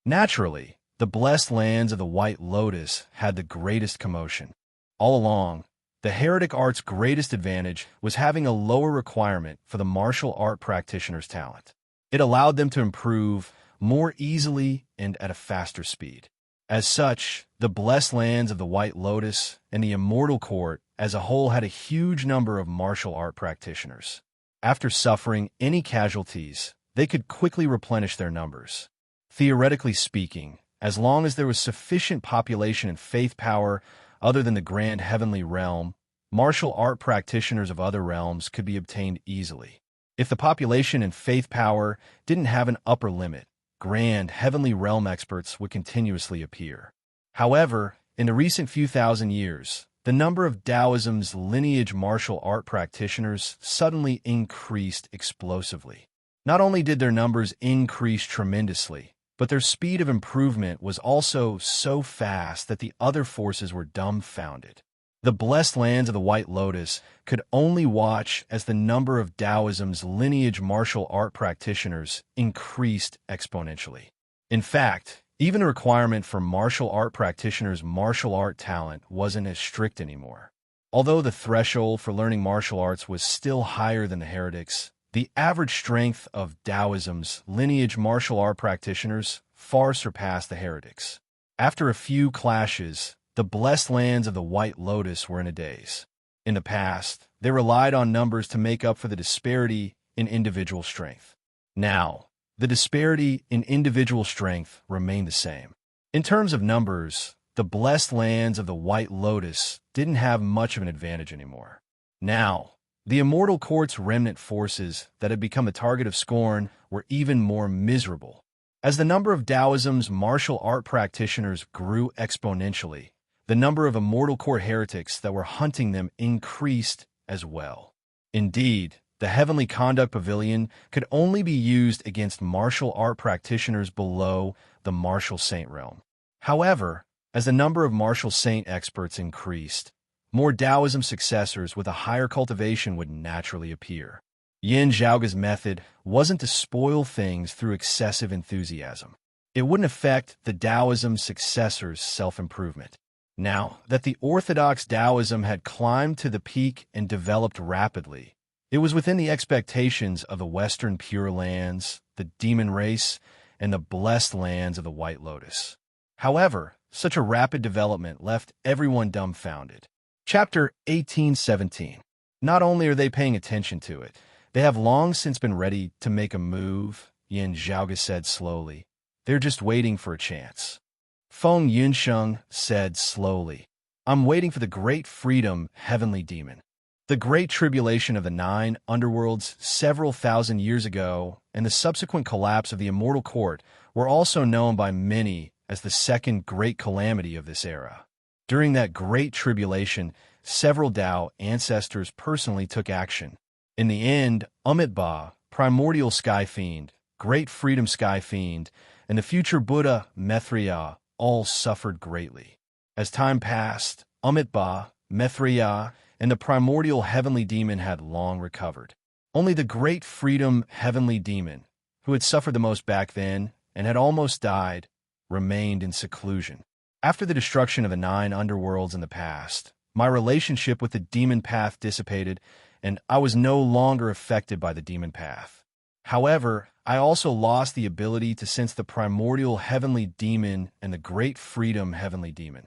Naturally, the blessed lands of the White Lotus had the greatest commotion. All along, the heretic art's greatest advantage was having a lower requirement for the martial art practitioner's talent. It allowed them to improve more easily and at a faster speed. As such, the blessed lands of the White Lotus and the Immortal Court as a whole had a huge number of martial art practitioners. After suffering any casualties, they could quickly replenish their numbers. Theoretically speaking, as long as there was sufficient population and faith power other than the Grand Heavenly Realm, martial art practitioners of other realms could be obtained easily. If the population and faith power didn't have an upper limit, Grand Heavenly Realm experts would continuously appear. However, in the recent few thousand years, the number of Taoism's lineage martial art practitioners suddenly increased explosively. Not only did their numbers increase tremendously, but their speed of improvement was also so fast that the other forces were dumbfounded. The blessed lands of the White Lotus could only watch as the number of Taoism's lineage martial art practitioners increased exponentially. In fact, even the requirement for martial art practitioners' martial art talent wasn't as strict anymore. Although the threshold for learning martial arts was still higher than the heretics, the average strength of Taoism's lineage martial art practitioners far surpassed the heretics. After a few clashes, the blessed lands of the White Lotus were in a daze. In the past, they relied on numbers to make up for the disparity in individual strength. Now, the disparity in individual strength remained the same. In terms of numbers, the blessed lands of the White Lotus didn't have much of an advantage anymore. Now, the Immortal Court's remnant forces that had become the target of scorn were even more miserable. As the number of Taoism's martial art practitioners grew exponentially, the number of Immortal Court heretics that were hunting them increased as well. Indeed, the Heavenly Conduct Pavilion could only be used against martial art practitioners below the Martial Saint realm. However, as the number of Martial Saint experts increased, more Taoism successors with a higher cultivation would naturally appear. Yin Zhaoge's method wasn't to spoil things through excessive enthusiasm. It wouldn't affect the Taoism successors' self-improvement. Now that the orthodox Taoism had climbed to the peak and developed rapidly, it was within the expectations of the Western Pure Lands, the Demon Race, and the blessed lands of the White Lotus. However, such a rapid development left everyone dumbfounded. Chapter 1817. Not only are they paying attention to it, They have long since been ready to make a move, Yin Zhaoge said slowly. They're just waiting for a chance. Feng Yunsheng said slowly. I'm waiting for the great freedom, heavenly demon. The great tribulation of the 9 underworlds several thousand years ago and the subsequent collapse of the immortal court were also known by many as the second great calamity of this era. During that great tribulation, several Tao ancestors personally took action. In the end, Amitabha, primordial sky fiend, great freedom sky fiend, and the future Buddha, Maitreya, all suffered greatly. As time passed, Amitabha, Maitreya, and the primordial heavenly demon had long recovered. Only the great freedom heavenly demon, who had suffered the most back then and had almost died, remained in seclusion. After the destruction of the 9 underworlds in the past, my relationship with the demon path dissipated, and I was no longer affected by the demon path. However, I also lost the ability to sense the primordial heavenly demon and the great freedom heavenly demon.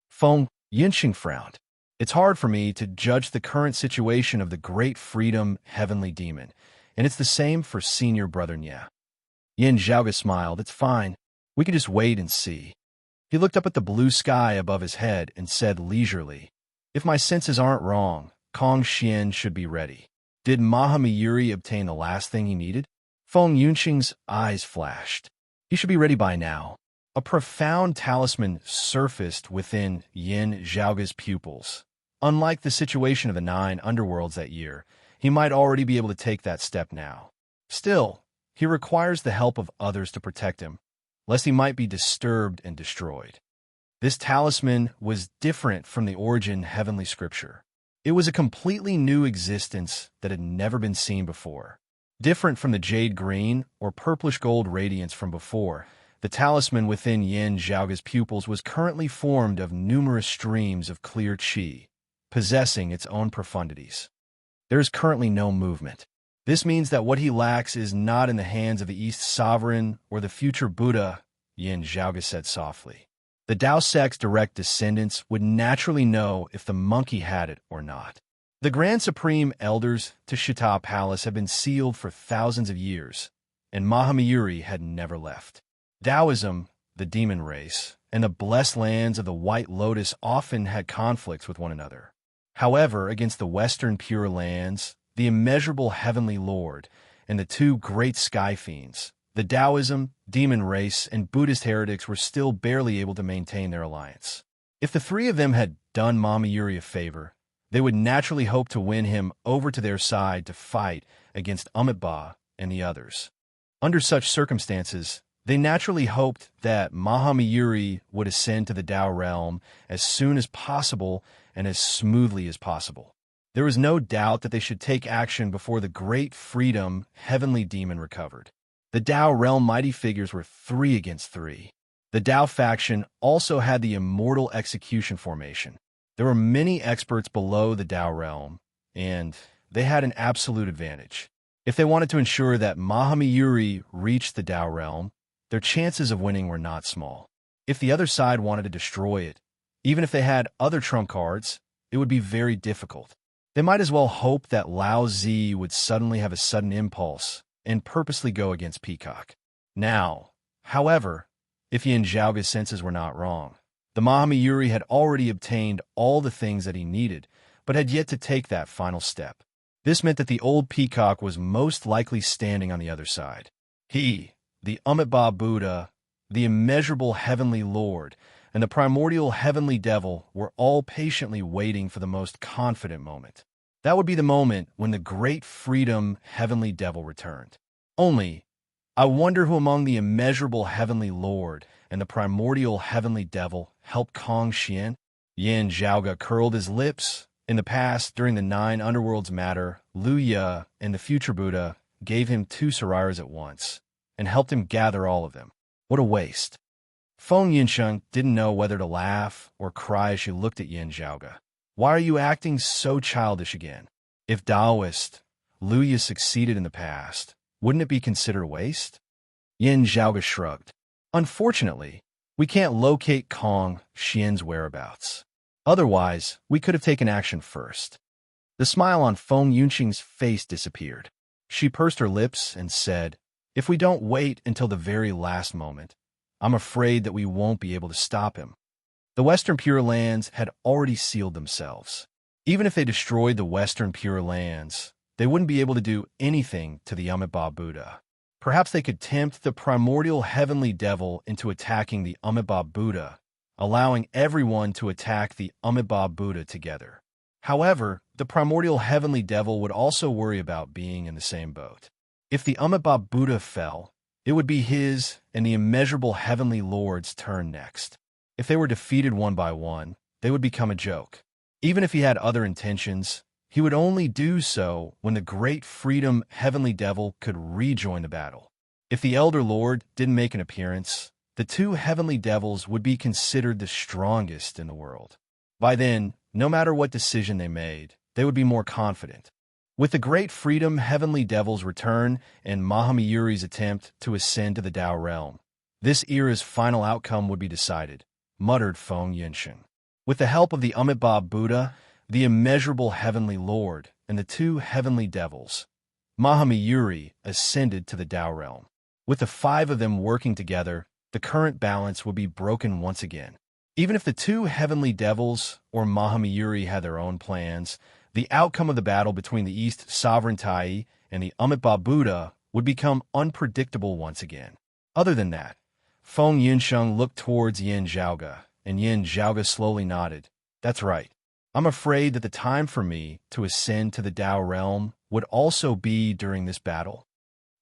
Feng Yunxing frowned. It's hard for me to judge the current situation of the great freedom heavenly demon, and it's the same for senior brother Nya. Yin Zhaoge smiled. It's fine. We can just wait and see. He looked up at the blue sky above his head and said leisurely, if my senses aren't wrong, Kong Xian should be ready. Did Mahamyuri obtain the last thing he needed? Feng Yunxing's eyes flashed. He should be ready by now. A profound talisman surfaced within Yin Zhaoge's pupils. Unlike the situation of the 9 underworlds that year, he might already be able to take that step now. Still, he requires the help of others to protect him, lest he might be disturbed and destroyed. This talisman was different from the origin heavenly scripture. It was a completely new existence that had never been seen before. Different from the jade green or purplish gold radiance from before, the talisman within Yin Zhaoge's pupils was currently formed of numerous streams of clear qi, possessing its own profundities. There is currently no movement. This means that what he lacks is not in the hands of the East Sovereign or the future Buddha, Yin Zhaoge said softly. The Tao sect's direct descendants would naturally know if the monkey had it or not. The Grand Supreme Elders to Shita Palace have been sealed for thousands of years, and Mahamyuri had never left. Taoism, the demon race, and the blessed lands of the White Lotus often had conflicts with one another. However, against the Western Pure Lands, the immeasurable Heavenly Lord, and the 2 great sky fiends, the Taoism, demon race, and Buddhist heretics were still barely able to maintain their alliance. If the 3 of them had done Mahamyuri a favor, they would naturally hope to win him over to their side to fight against Amitabha and the others. Under such circumstances, they naturally hoped that Mahamyuri would ascend to the Tao realm as soon as possible and as smoothly as possible. There was no doubt that they should take action before the great freedom heavenly demon recovered. The Tao realm mighty figures were 3 against 3. The Tao faction also had the immortal execution formation. There were many experts below the Tao realm, and they had an absolute advantage. If they wanted to ensure that Mahamyuri reached the Tao realm, their chances of winning were not small. If the other side wanted to destroy it, even if they had other trump cards, it would be very difficult. They might as well hope that Lao Zi would suddenly have a sudden impulse and purposely go against Peacock. Now, however, if Yin Zhaoge's senses were not wrong, the Mahamyuri had already obtained all the things that he needed, but had yet to take that final step. This meant that the old Peacock was most likely standing on the other side. He, the Amitabha Buddha, the immeasurable heavenly Lord, and the primordial heavenly devil were all patiently waiting for the most confident moment. That would be the moment when the great freedom heavenly devil returned. Only, I wonder who among the immeasurable heavenly Lord and the primordial heavenly devil helped Kong Xian? Yin Zhaoge curled his lips. In the past, during the 9 underworlds matter, Lu Ye and the future Buddha gave him 2 Sararas at once and helped him gather all of them. What a waste. Feng Yunsheng didn't know whether to laugh or cry as she looked at Yin Zhaoge. Why are you acting so childish again? If Taoist, Lu Ye succeeded in the past, wouldn't it be considered a waste? Yin Zhaoge shrugged. Unfortunately, we can't locate Kong Xian's whereabouts. Otherwise, we could have taken action first. The smile on Feng Yunxing's face disappeared. She pursed her lips and said, "If we don't wait until the very last moment, I'm afraid that we won't be able to stop him." The Western Pure Lands had already sealed themselves. Even if they destroyed the Western Pure Lands, they wouldn't be able to do anything to the Amitabha Buddha. Perhaps they could tempt the primordial heavenly devil into attacking the Amitabha Buddha, allowing everyone to attack the Amitabha Buddha together. However, the primordial heavenly devil would also worry about being in the same boat. If the Amitabha Buddha fell, it would be his and the immeasurable heavenly lord's turn next. If they were defeated one by one, they would become a joke. Even if he had other intentions, he would only do so when the great freedom heavenly devil could rejoin the battle. If the elder lord didn't make an appearance, the two heavenly devils would be considered the strongest in the world. By then, no matter what decision they made, they would be more confident. With the great freedom heavenly devil's return and Mahamayuri's attempt to ascend to the Tao realm, this era's final outcome would be decided, muttered Feng Yinsheng. With the help of the Amitabha Buddha, the immeasurable heavenly lord, and the two heavenly devils, Mahamayuri ascended to the Tao realm. With the five of them working together, the current balance would be broken once again. Even if the two heavenly devils or Mahamayuri had their own plans, the outcome of the battle between the East Sovereign Tai and the Amitabha Buddha would become unpredictable once again. Other than that, Feng Yinsheng looked towards Yin Zhaoge, and Yin Zhaoge slowly nodded. "That's right. I'm afraid that the time for me to ascend to the Tao realm would also be during this battle.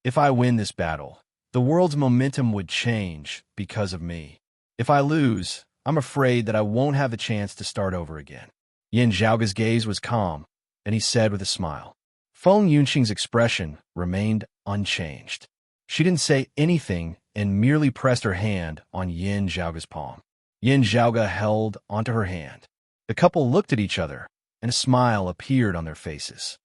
If I win this battle, the world's momentum would change because of me. If I lose, I'm afraid that I won't have the chance to start over again." Yin Zhaoge's gaze was calm, and he said with a smile. Feng Yunxing's expression remained unchanged. She didn't say anything and merely pressed her hand on Yin Zhaoge's palm. Yin Zhaoge held onto her hand. The couple looked at each other, and a smile appeared on their faces.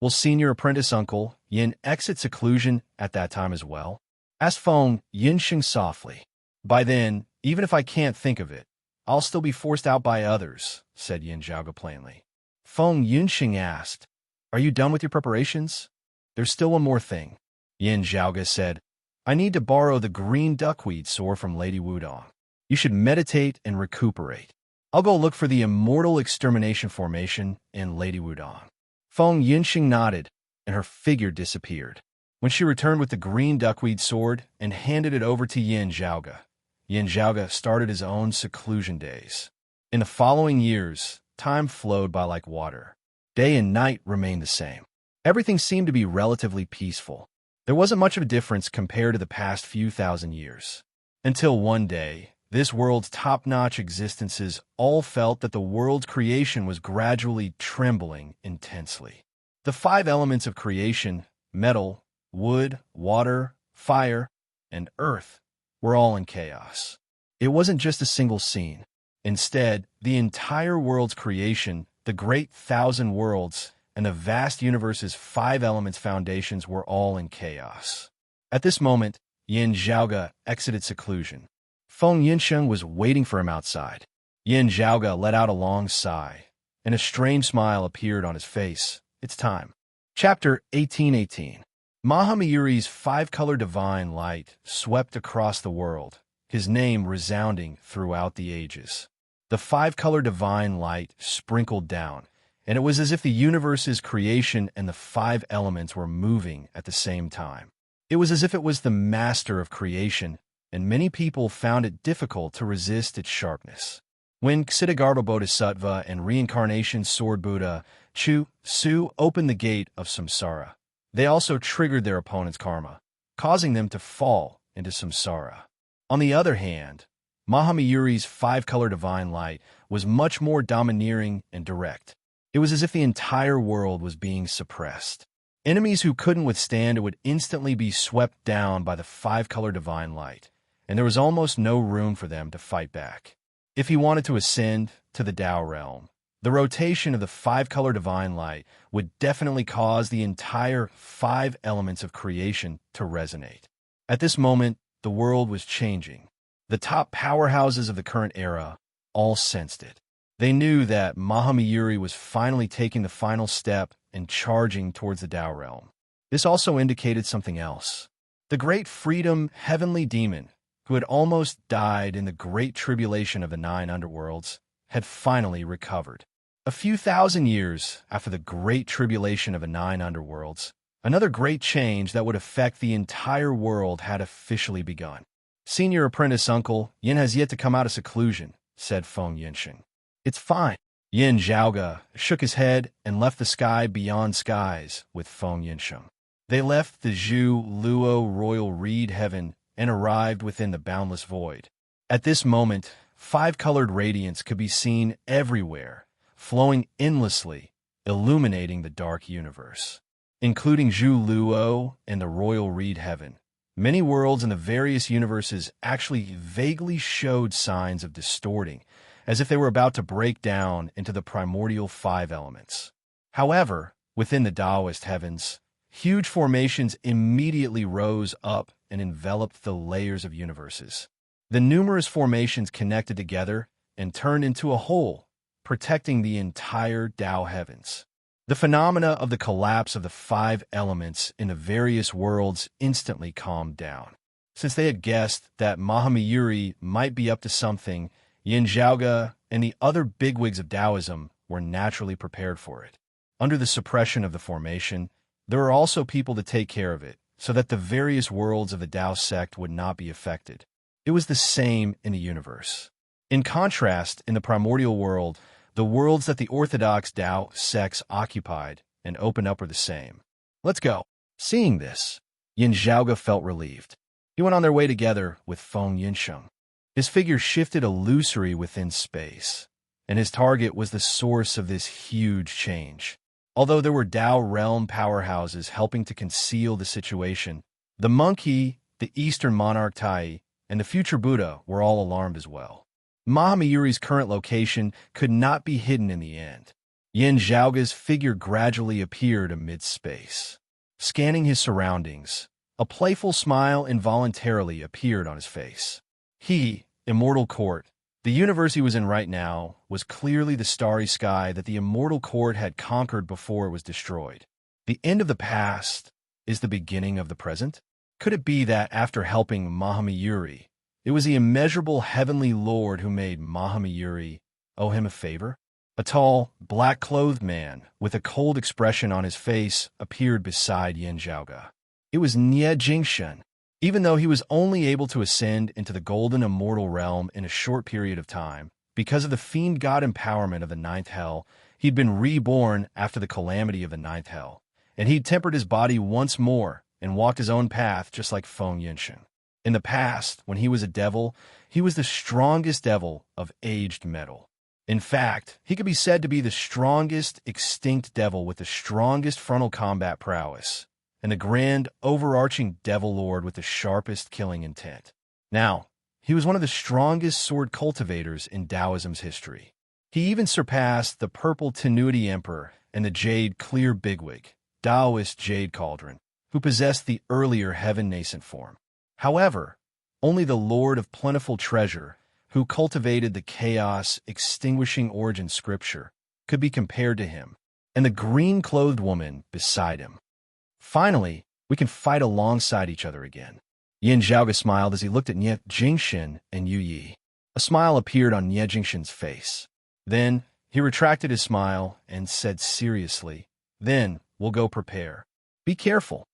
"Will senior apprentice uncle Yin exit seclusion at that time as well?" asked Feng Yunxing softly. "By then, even if I can't think of it, I'll still be forced out by others," said Yin Zhaoge plainly. Feng Yunxing asked, "Are you done with your preparations?" "There's still one more thing." Yin Zhaoge said, "I need to borrow the green duckweed sword from Lady Wudong. You should meditate and recuperate. I'll go look for the immortal extermination formation in Lady Wudong." Feng Yunxing nodded, and her figure disappeared. When she returned with the green duckweed sword and handed it over to Yin Zhaoge started his own seclusion days. In the following years, time flowed by like water. Day and night remained the same. Everything seemed to be relatively peaceful. There wasn't much of a difference compared to the past few thousand years. Until one day, this world's top-notch existences all felt that the world's creation was gradually trembling intensely. The five elements of creation, metal, wood, water, fire, and earth, were all in chaos. It wasn't just a single scene. Instead, the entire world's creation, the great thousand worlds, and the vast universe's five elements foundations were all in chaos. At this moment, Yin Zhaoge exited seclusion. Feng Yinsheng was waiting for him outside. Yin Zhaoge let out a long sigh, and a strange smile appeared on his face. "It's time." Chapter 1818. Mahamayuri's five-color divine light swept across the world, his name resounding throughout the ages. The five-color divine light sprinkled down, and it was as if the universe's creation and the five elements were moving at the same time. It was as if it was the master of creation, and many people found it difficult to resist its sharpness. When Ksitigarbha Bodhisattva and Reincarnation Sword Buddha Chu Su opened the gate of samsara, they also triggered their opponent's karma, causing them to fall into samsara. On the other hand, Mahamayuri's five-color divine light was much more domineering and direct. It was as if the entire world was being suppressed. Enemies who couldn't withstand it would instantly be swept down by the five-color divine light, and there was almost no room for them to fight back. If he wanted to ascend to the Tao realm, the rotation of the five-color divine light would definitely cause the entire five elements of creation to resonate. At this moment, the world was changing. The top powerhouses of the current era all sensed it. They knew that Mahamayuri was finally taking the final step and charging towards the Tao realm. This also indicated something else. The great freedom heavenly demon, who had almost died in the great tribulation of the 9 underworlds, had finally recovered. A few thousand years after the great tribulation of the 9 underworlds, another great change that would affect the entire world had officially begun. Senior apprentice uncle, Yin has yet to come out of seclusion, said Feng Yinsheng. It's fine. Yin Zhaoge shook his head and left the sky beyond skies with Feng Yinsheng. They left the Zhu Luo royal reed heaven and arrived within the boundless void. At this moment, 5-colored radiance could be seen everywhere, flowing endlessly, illuminating the dark universe. Including Zhu Luo and the royal reed heaven, many worlds in the various universes actually vaguely showed signs of distorting, as if they were about to break down into the primordial 5 elements. However, within the Taoist heavens, huge formations immediately rose up and enveloped the layers of universes. The numerous formations connected together and turned into a whole, protecting the entire Tao heavens. The phenomena of the collapse of the 5 elements in the various worlds instantly calmed down. Since they had guessed that Mahamyuri might be up to something, Yin Zhaoge and the other bigwigs of Taoism were naturally prepared for it. Under the suppression of the formation, there were also people to take care of it, so that the various worlds of the Tao sect would not be affected. It was the same in the universe. In contrast, in the primordial world, the worlds that the orthodox Tao sects occupied and opened up were the same. Let's go. Seeing this, Yin Zhaoge felt relieved. He went on their way together with Feng Yinsheng. His figure shifted illusory within space, and his target was the source of this huge change. Although there were Tao realm powerhouses helping to conceal the situation, the monkey, the Eastern monarch Tai, and the future Buddha were all alarmed as well. Mahamyuri's current location could not be hidden in the end. Yin Zhaoge's figure gradually appeared amid space. Scanning his surroundings, a playful smile involuntarily appeared on his face. He, Immortal Court, the universe he was in right now, was clearly the starry sky that the Immortal Court had conquered before it was destroyed. The end of the past is the beginning of the present? Could it be that after helping Mahamyuri, it was the immeasurable heavenly lord who made Mahamyuri owe him a favor? A tall, black-clothed man with a cold expression on his face appeared beside Yin Zhaoge. It was Nie Jingshen. Even though he was only able to ascend into the golden immortal realm in a short period of time, because of the fiend god empowerment of the 9th hell, he'd been reborn after the calamity of the 9th hell, and he'd tempered his body once more and walked his own path just like Feng Yinsheng. In the past, when he was a devil, he was the strongest devil of aged metal. In fact, he could be said to be the strongest extinct devil with the strongest frontal combat prowess, and the grand, overarching devil lord with the sharpest killing intent. Now, he was one of the strongest sword cultivators in Taoism's history. He even surpassed the purple Tenuity Emperor and the jade clear bigwig, Taoist Jade Cauldron, who possessed the earlier heaven nascent form. However, only the Lord of Plentiful Treasure, who cultivated the chaos extinguishing origin scripture, could be compared to him, and the green-clothed woman beside him. Finally, we can fight alongside each other again. Yin Zhaoge smiled as he looked at Nie Jingshen and Yu Yi. A smile appeared on Nie Jingshen's face. Then, he retracted his smile and said seriously, "Then, we'll go prepare. Be careful."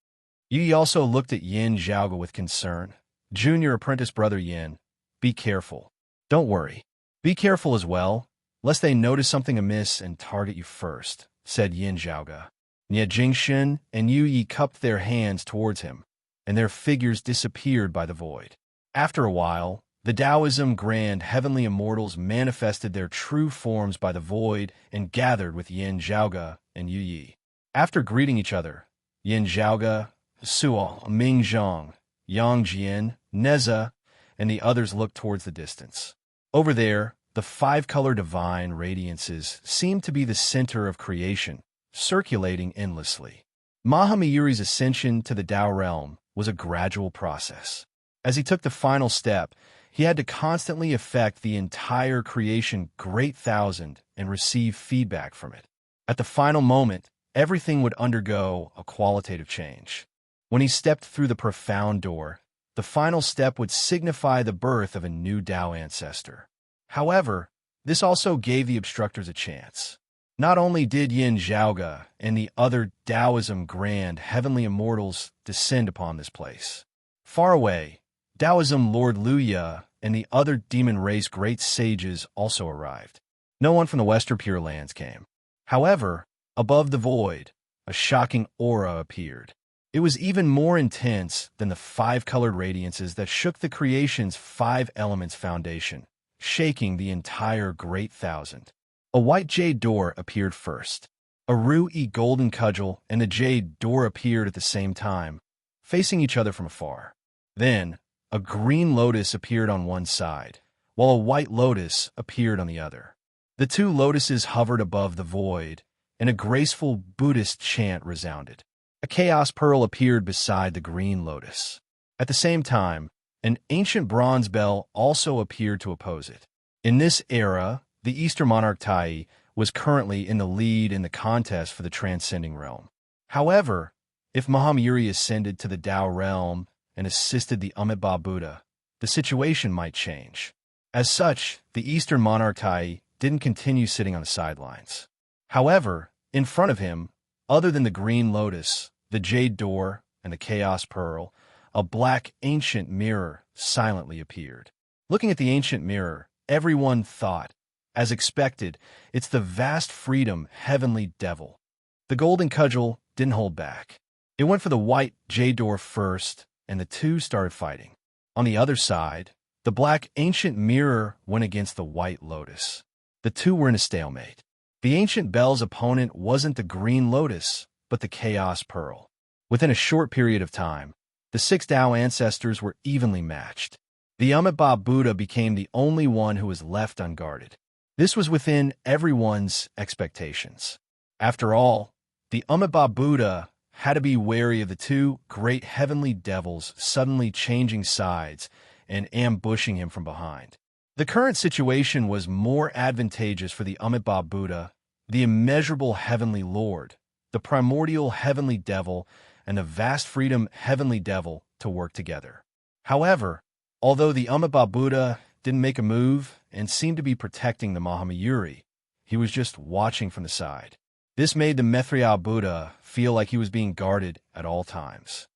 Yu Yi also looked at Yin Zhaoge with concern. "Junior apprentice brother Yin, be careful. Don't worry. Be careful as well, lest they notice something amiss and target you first," said Yin Zhaoge. Nie Jingshen and Yu Yi cupped their hands towards him, and their figures disappeared by the void. After a while, the Taoism Grand Heavenly Immortals manifested their true forms by the void and gathered with Yin Zhaoge and Yu Yi. After greeting each other, Yin Zhaoge, Suo, Ming Zhang, Yang Jian, Neza, and the others looked towards the distance. Over there, the 5-color divine radiances seemed to be the center of creation, circulating endlessly. Mahamyuri's ascension to the Tao realm was a gradual process. As he took the final step, he had to constantly affect the entire creation great thousand and receive feedback from it. At the final moment, everything would undergo a qualitative change. When he stepped through the profound door, the final step would signify the birth of a new Tao ancestor. However, this also gave the obstructors a chance. Not only did Yin Zhaoge and the other Taoism grand heavenly immortals descend upon this place. Far away, Taoism Lord Luya and the other demon race great sages also arrived. No one from the Western Pure Lands came. However, above the void, a shocking aura appeared. It was even more intense than the five-colored radiances that shook the creation's five elements foundation, shaking the entire Great Thousand. A white jade door appeared first. A ruby golden cudgel and a jade door appeared at the same time, facing each other from afar. Then, a green lotus appeared on one side, while a white lotus appeared on the other. The two lotuses hovered above the void, and a graceful Buddhist chant resounded. A chaos pearl appeared beside the green lotus. At the same time, an ancient bronze bell also appeared to oppose it. In this era, the Eastern monarch Tai was currently in the lead in the contest for the transcending realm. However, if Mahamuri ascended to the Tao realm and assisted the Amitabha Buddha, the situation might change. As such, the Eastern monarch Tai didn't continue sitting on the sidelines. However, in front of him, other than the green lotus, the jade door, and the chaos pearl, a black ancient mirror silently appeared. Looking at the ancient mirror, everyone thought, as expected, it's the vast freedom heavenly devil. The golden cudgel didn't hold back. It went for the white jade door first, and the two started fighting. On the other side, the black ancient mirror went against the white lotus. The two were in a stalemate. The ancient bell's opponent wasn't the green lotus, but the chaos pearl. Within a short period of time, the six Tao ancestors were evenly matched. The Amitabha Buddha became the only one who was left unguarded. This was within everyone's expectations. After all, the Amitabha Buddha had to be wary of the two great heavenly devils suddenly changing sides and ambushing him from behind. The current situation was more advantageous for the Amitabha Buddha, the immeasurable heavenly lord, the primordial heavenly devil, and the vast freedom heavenly devil to work together. However, although the Amitabha Buddha didn't make a move and seemed to be protecting the Mahamuri, he was just watching from the side. This made the Maitreya Buddha feel like he was being guarded at all times.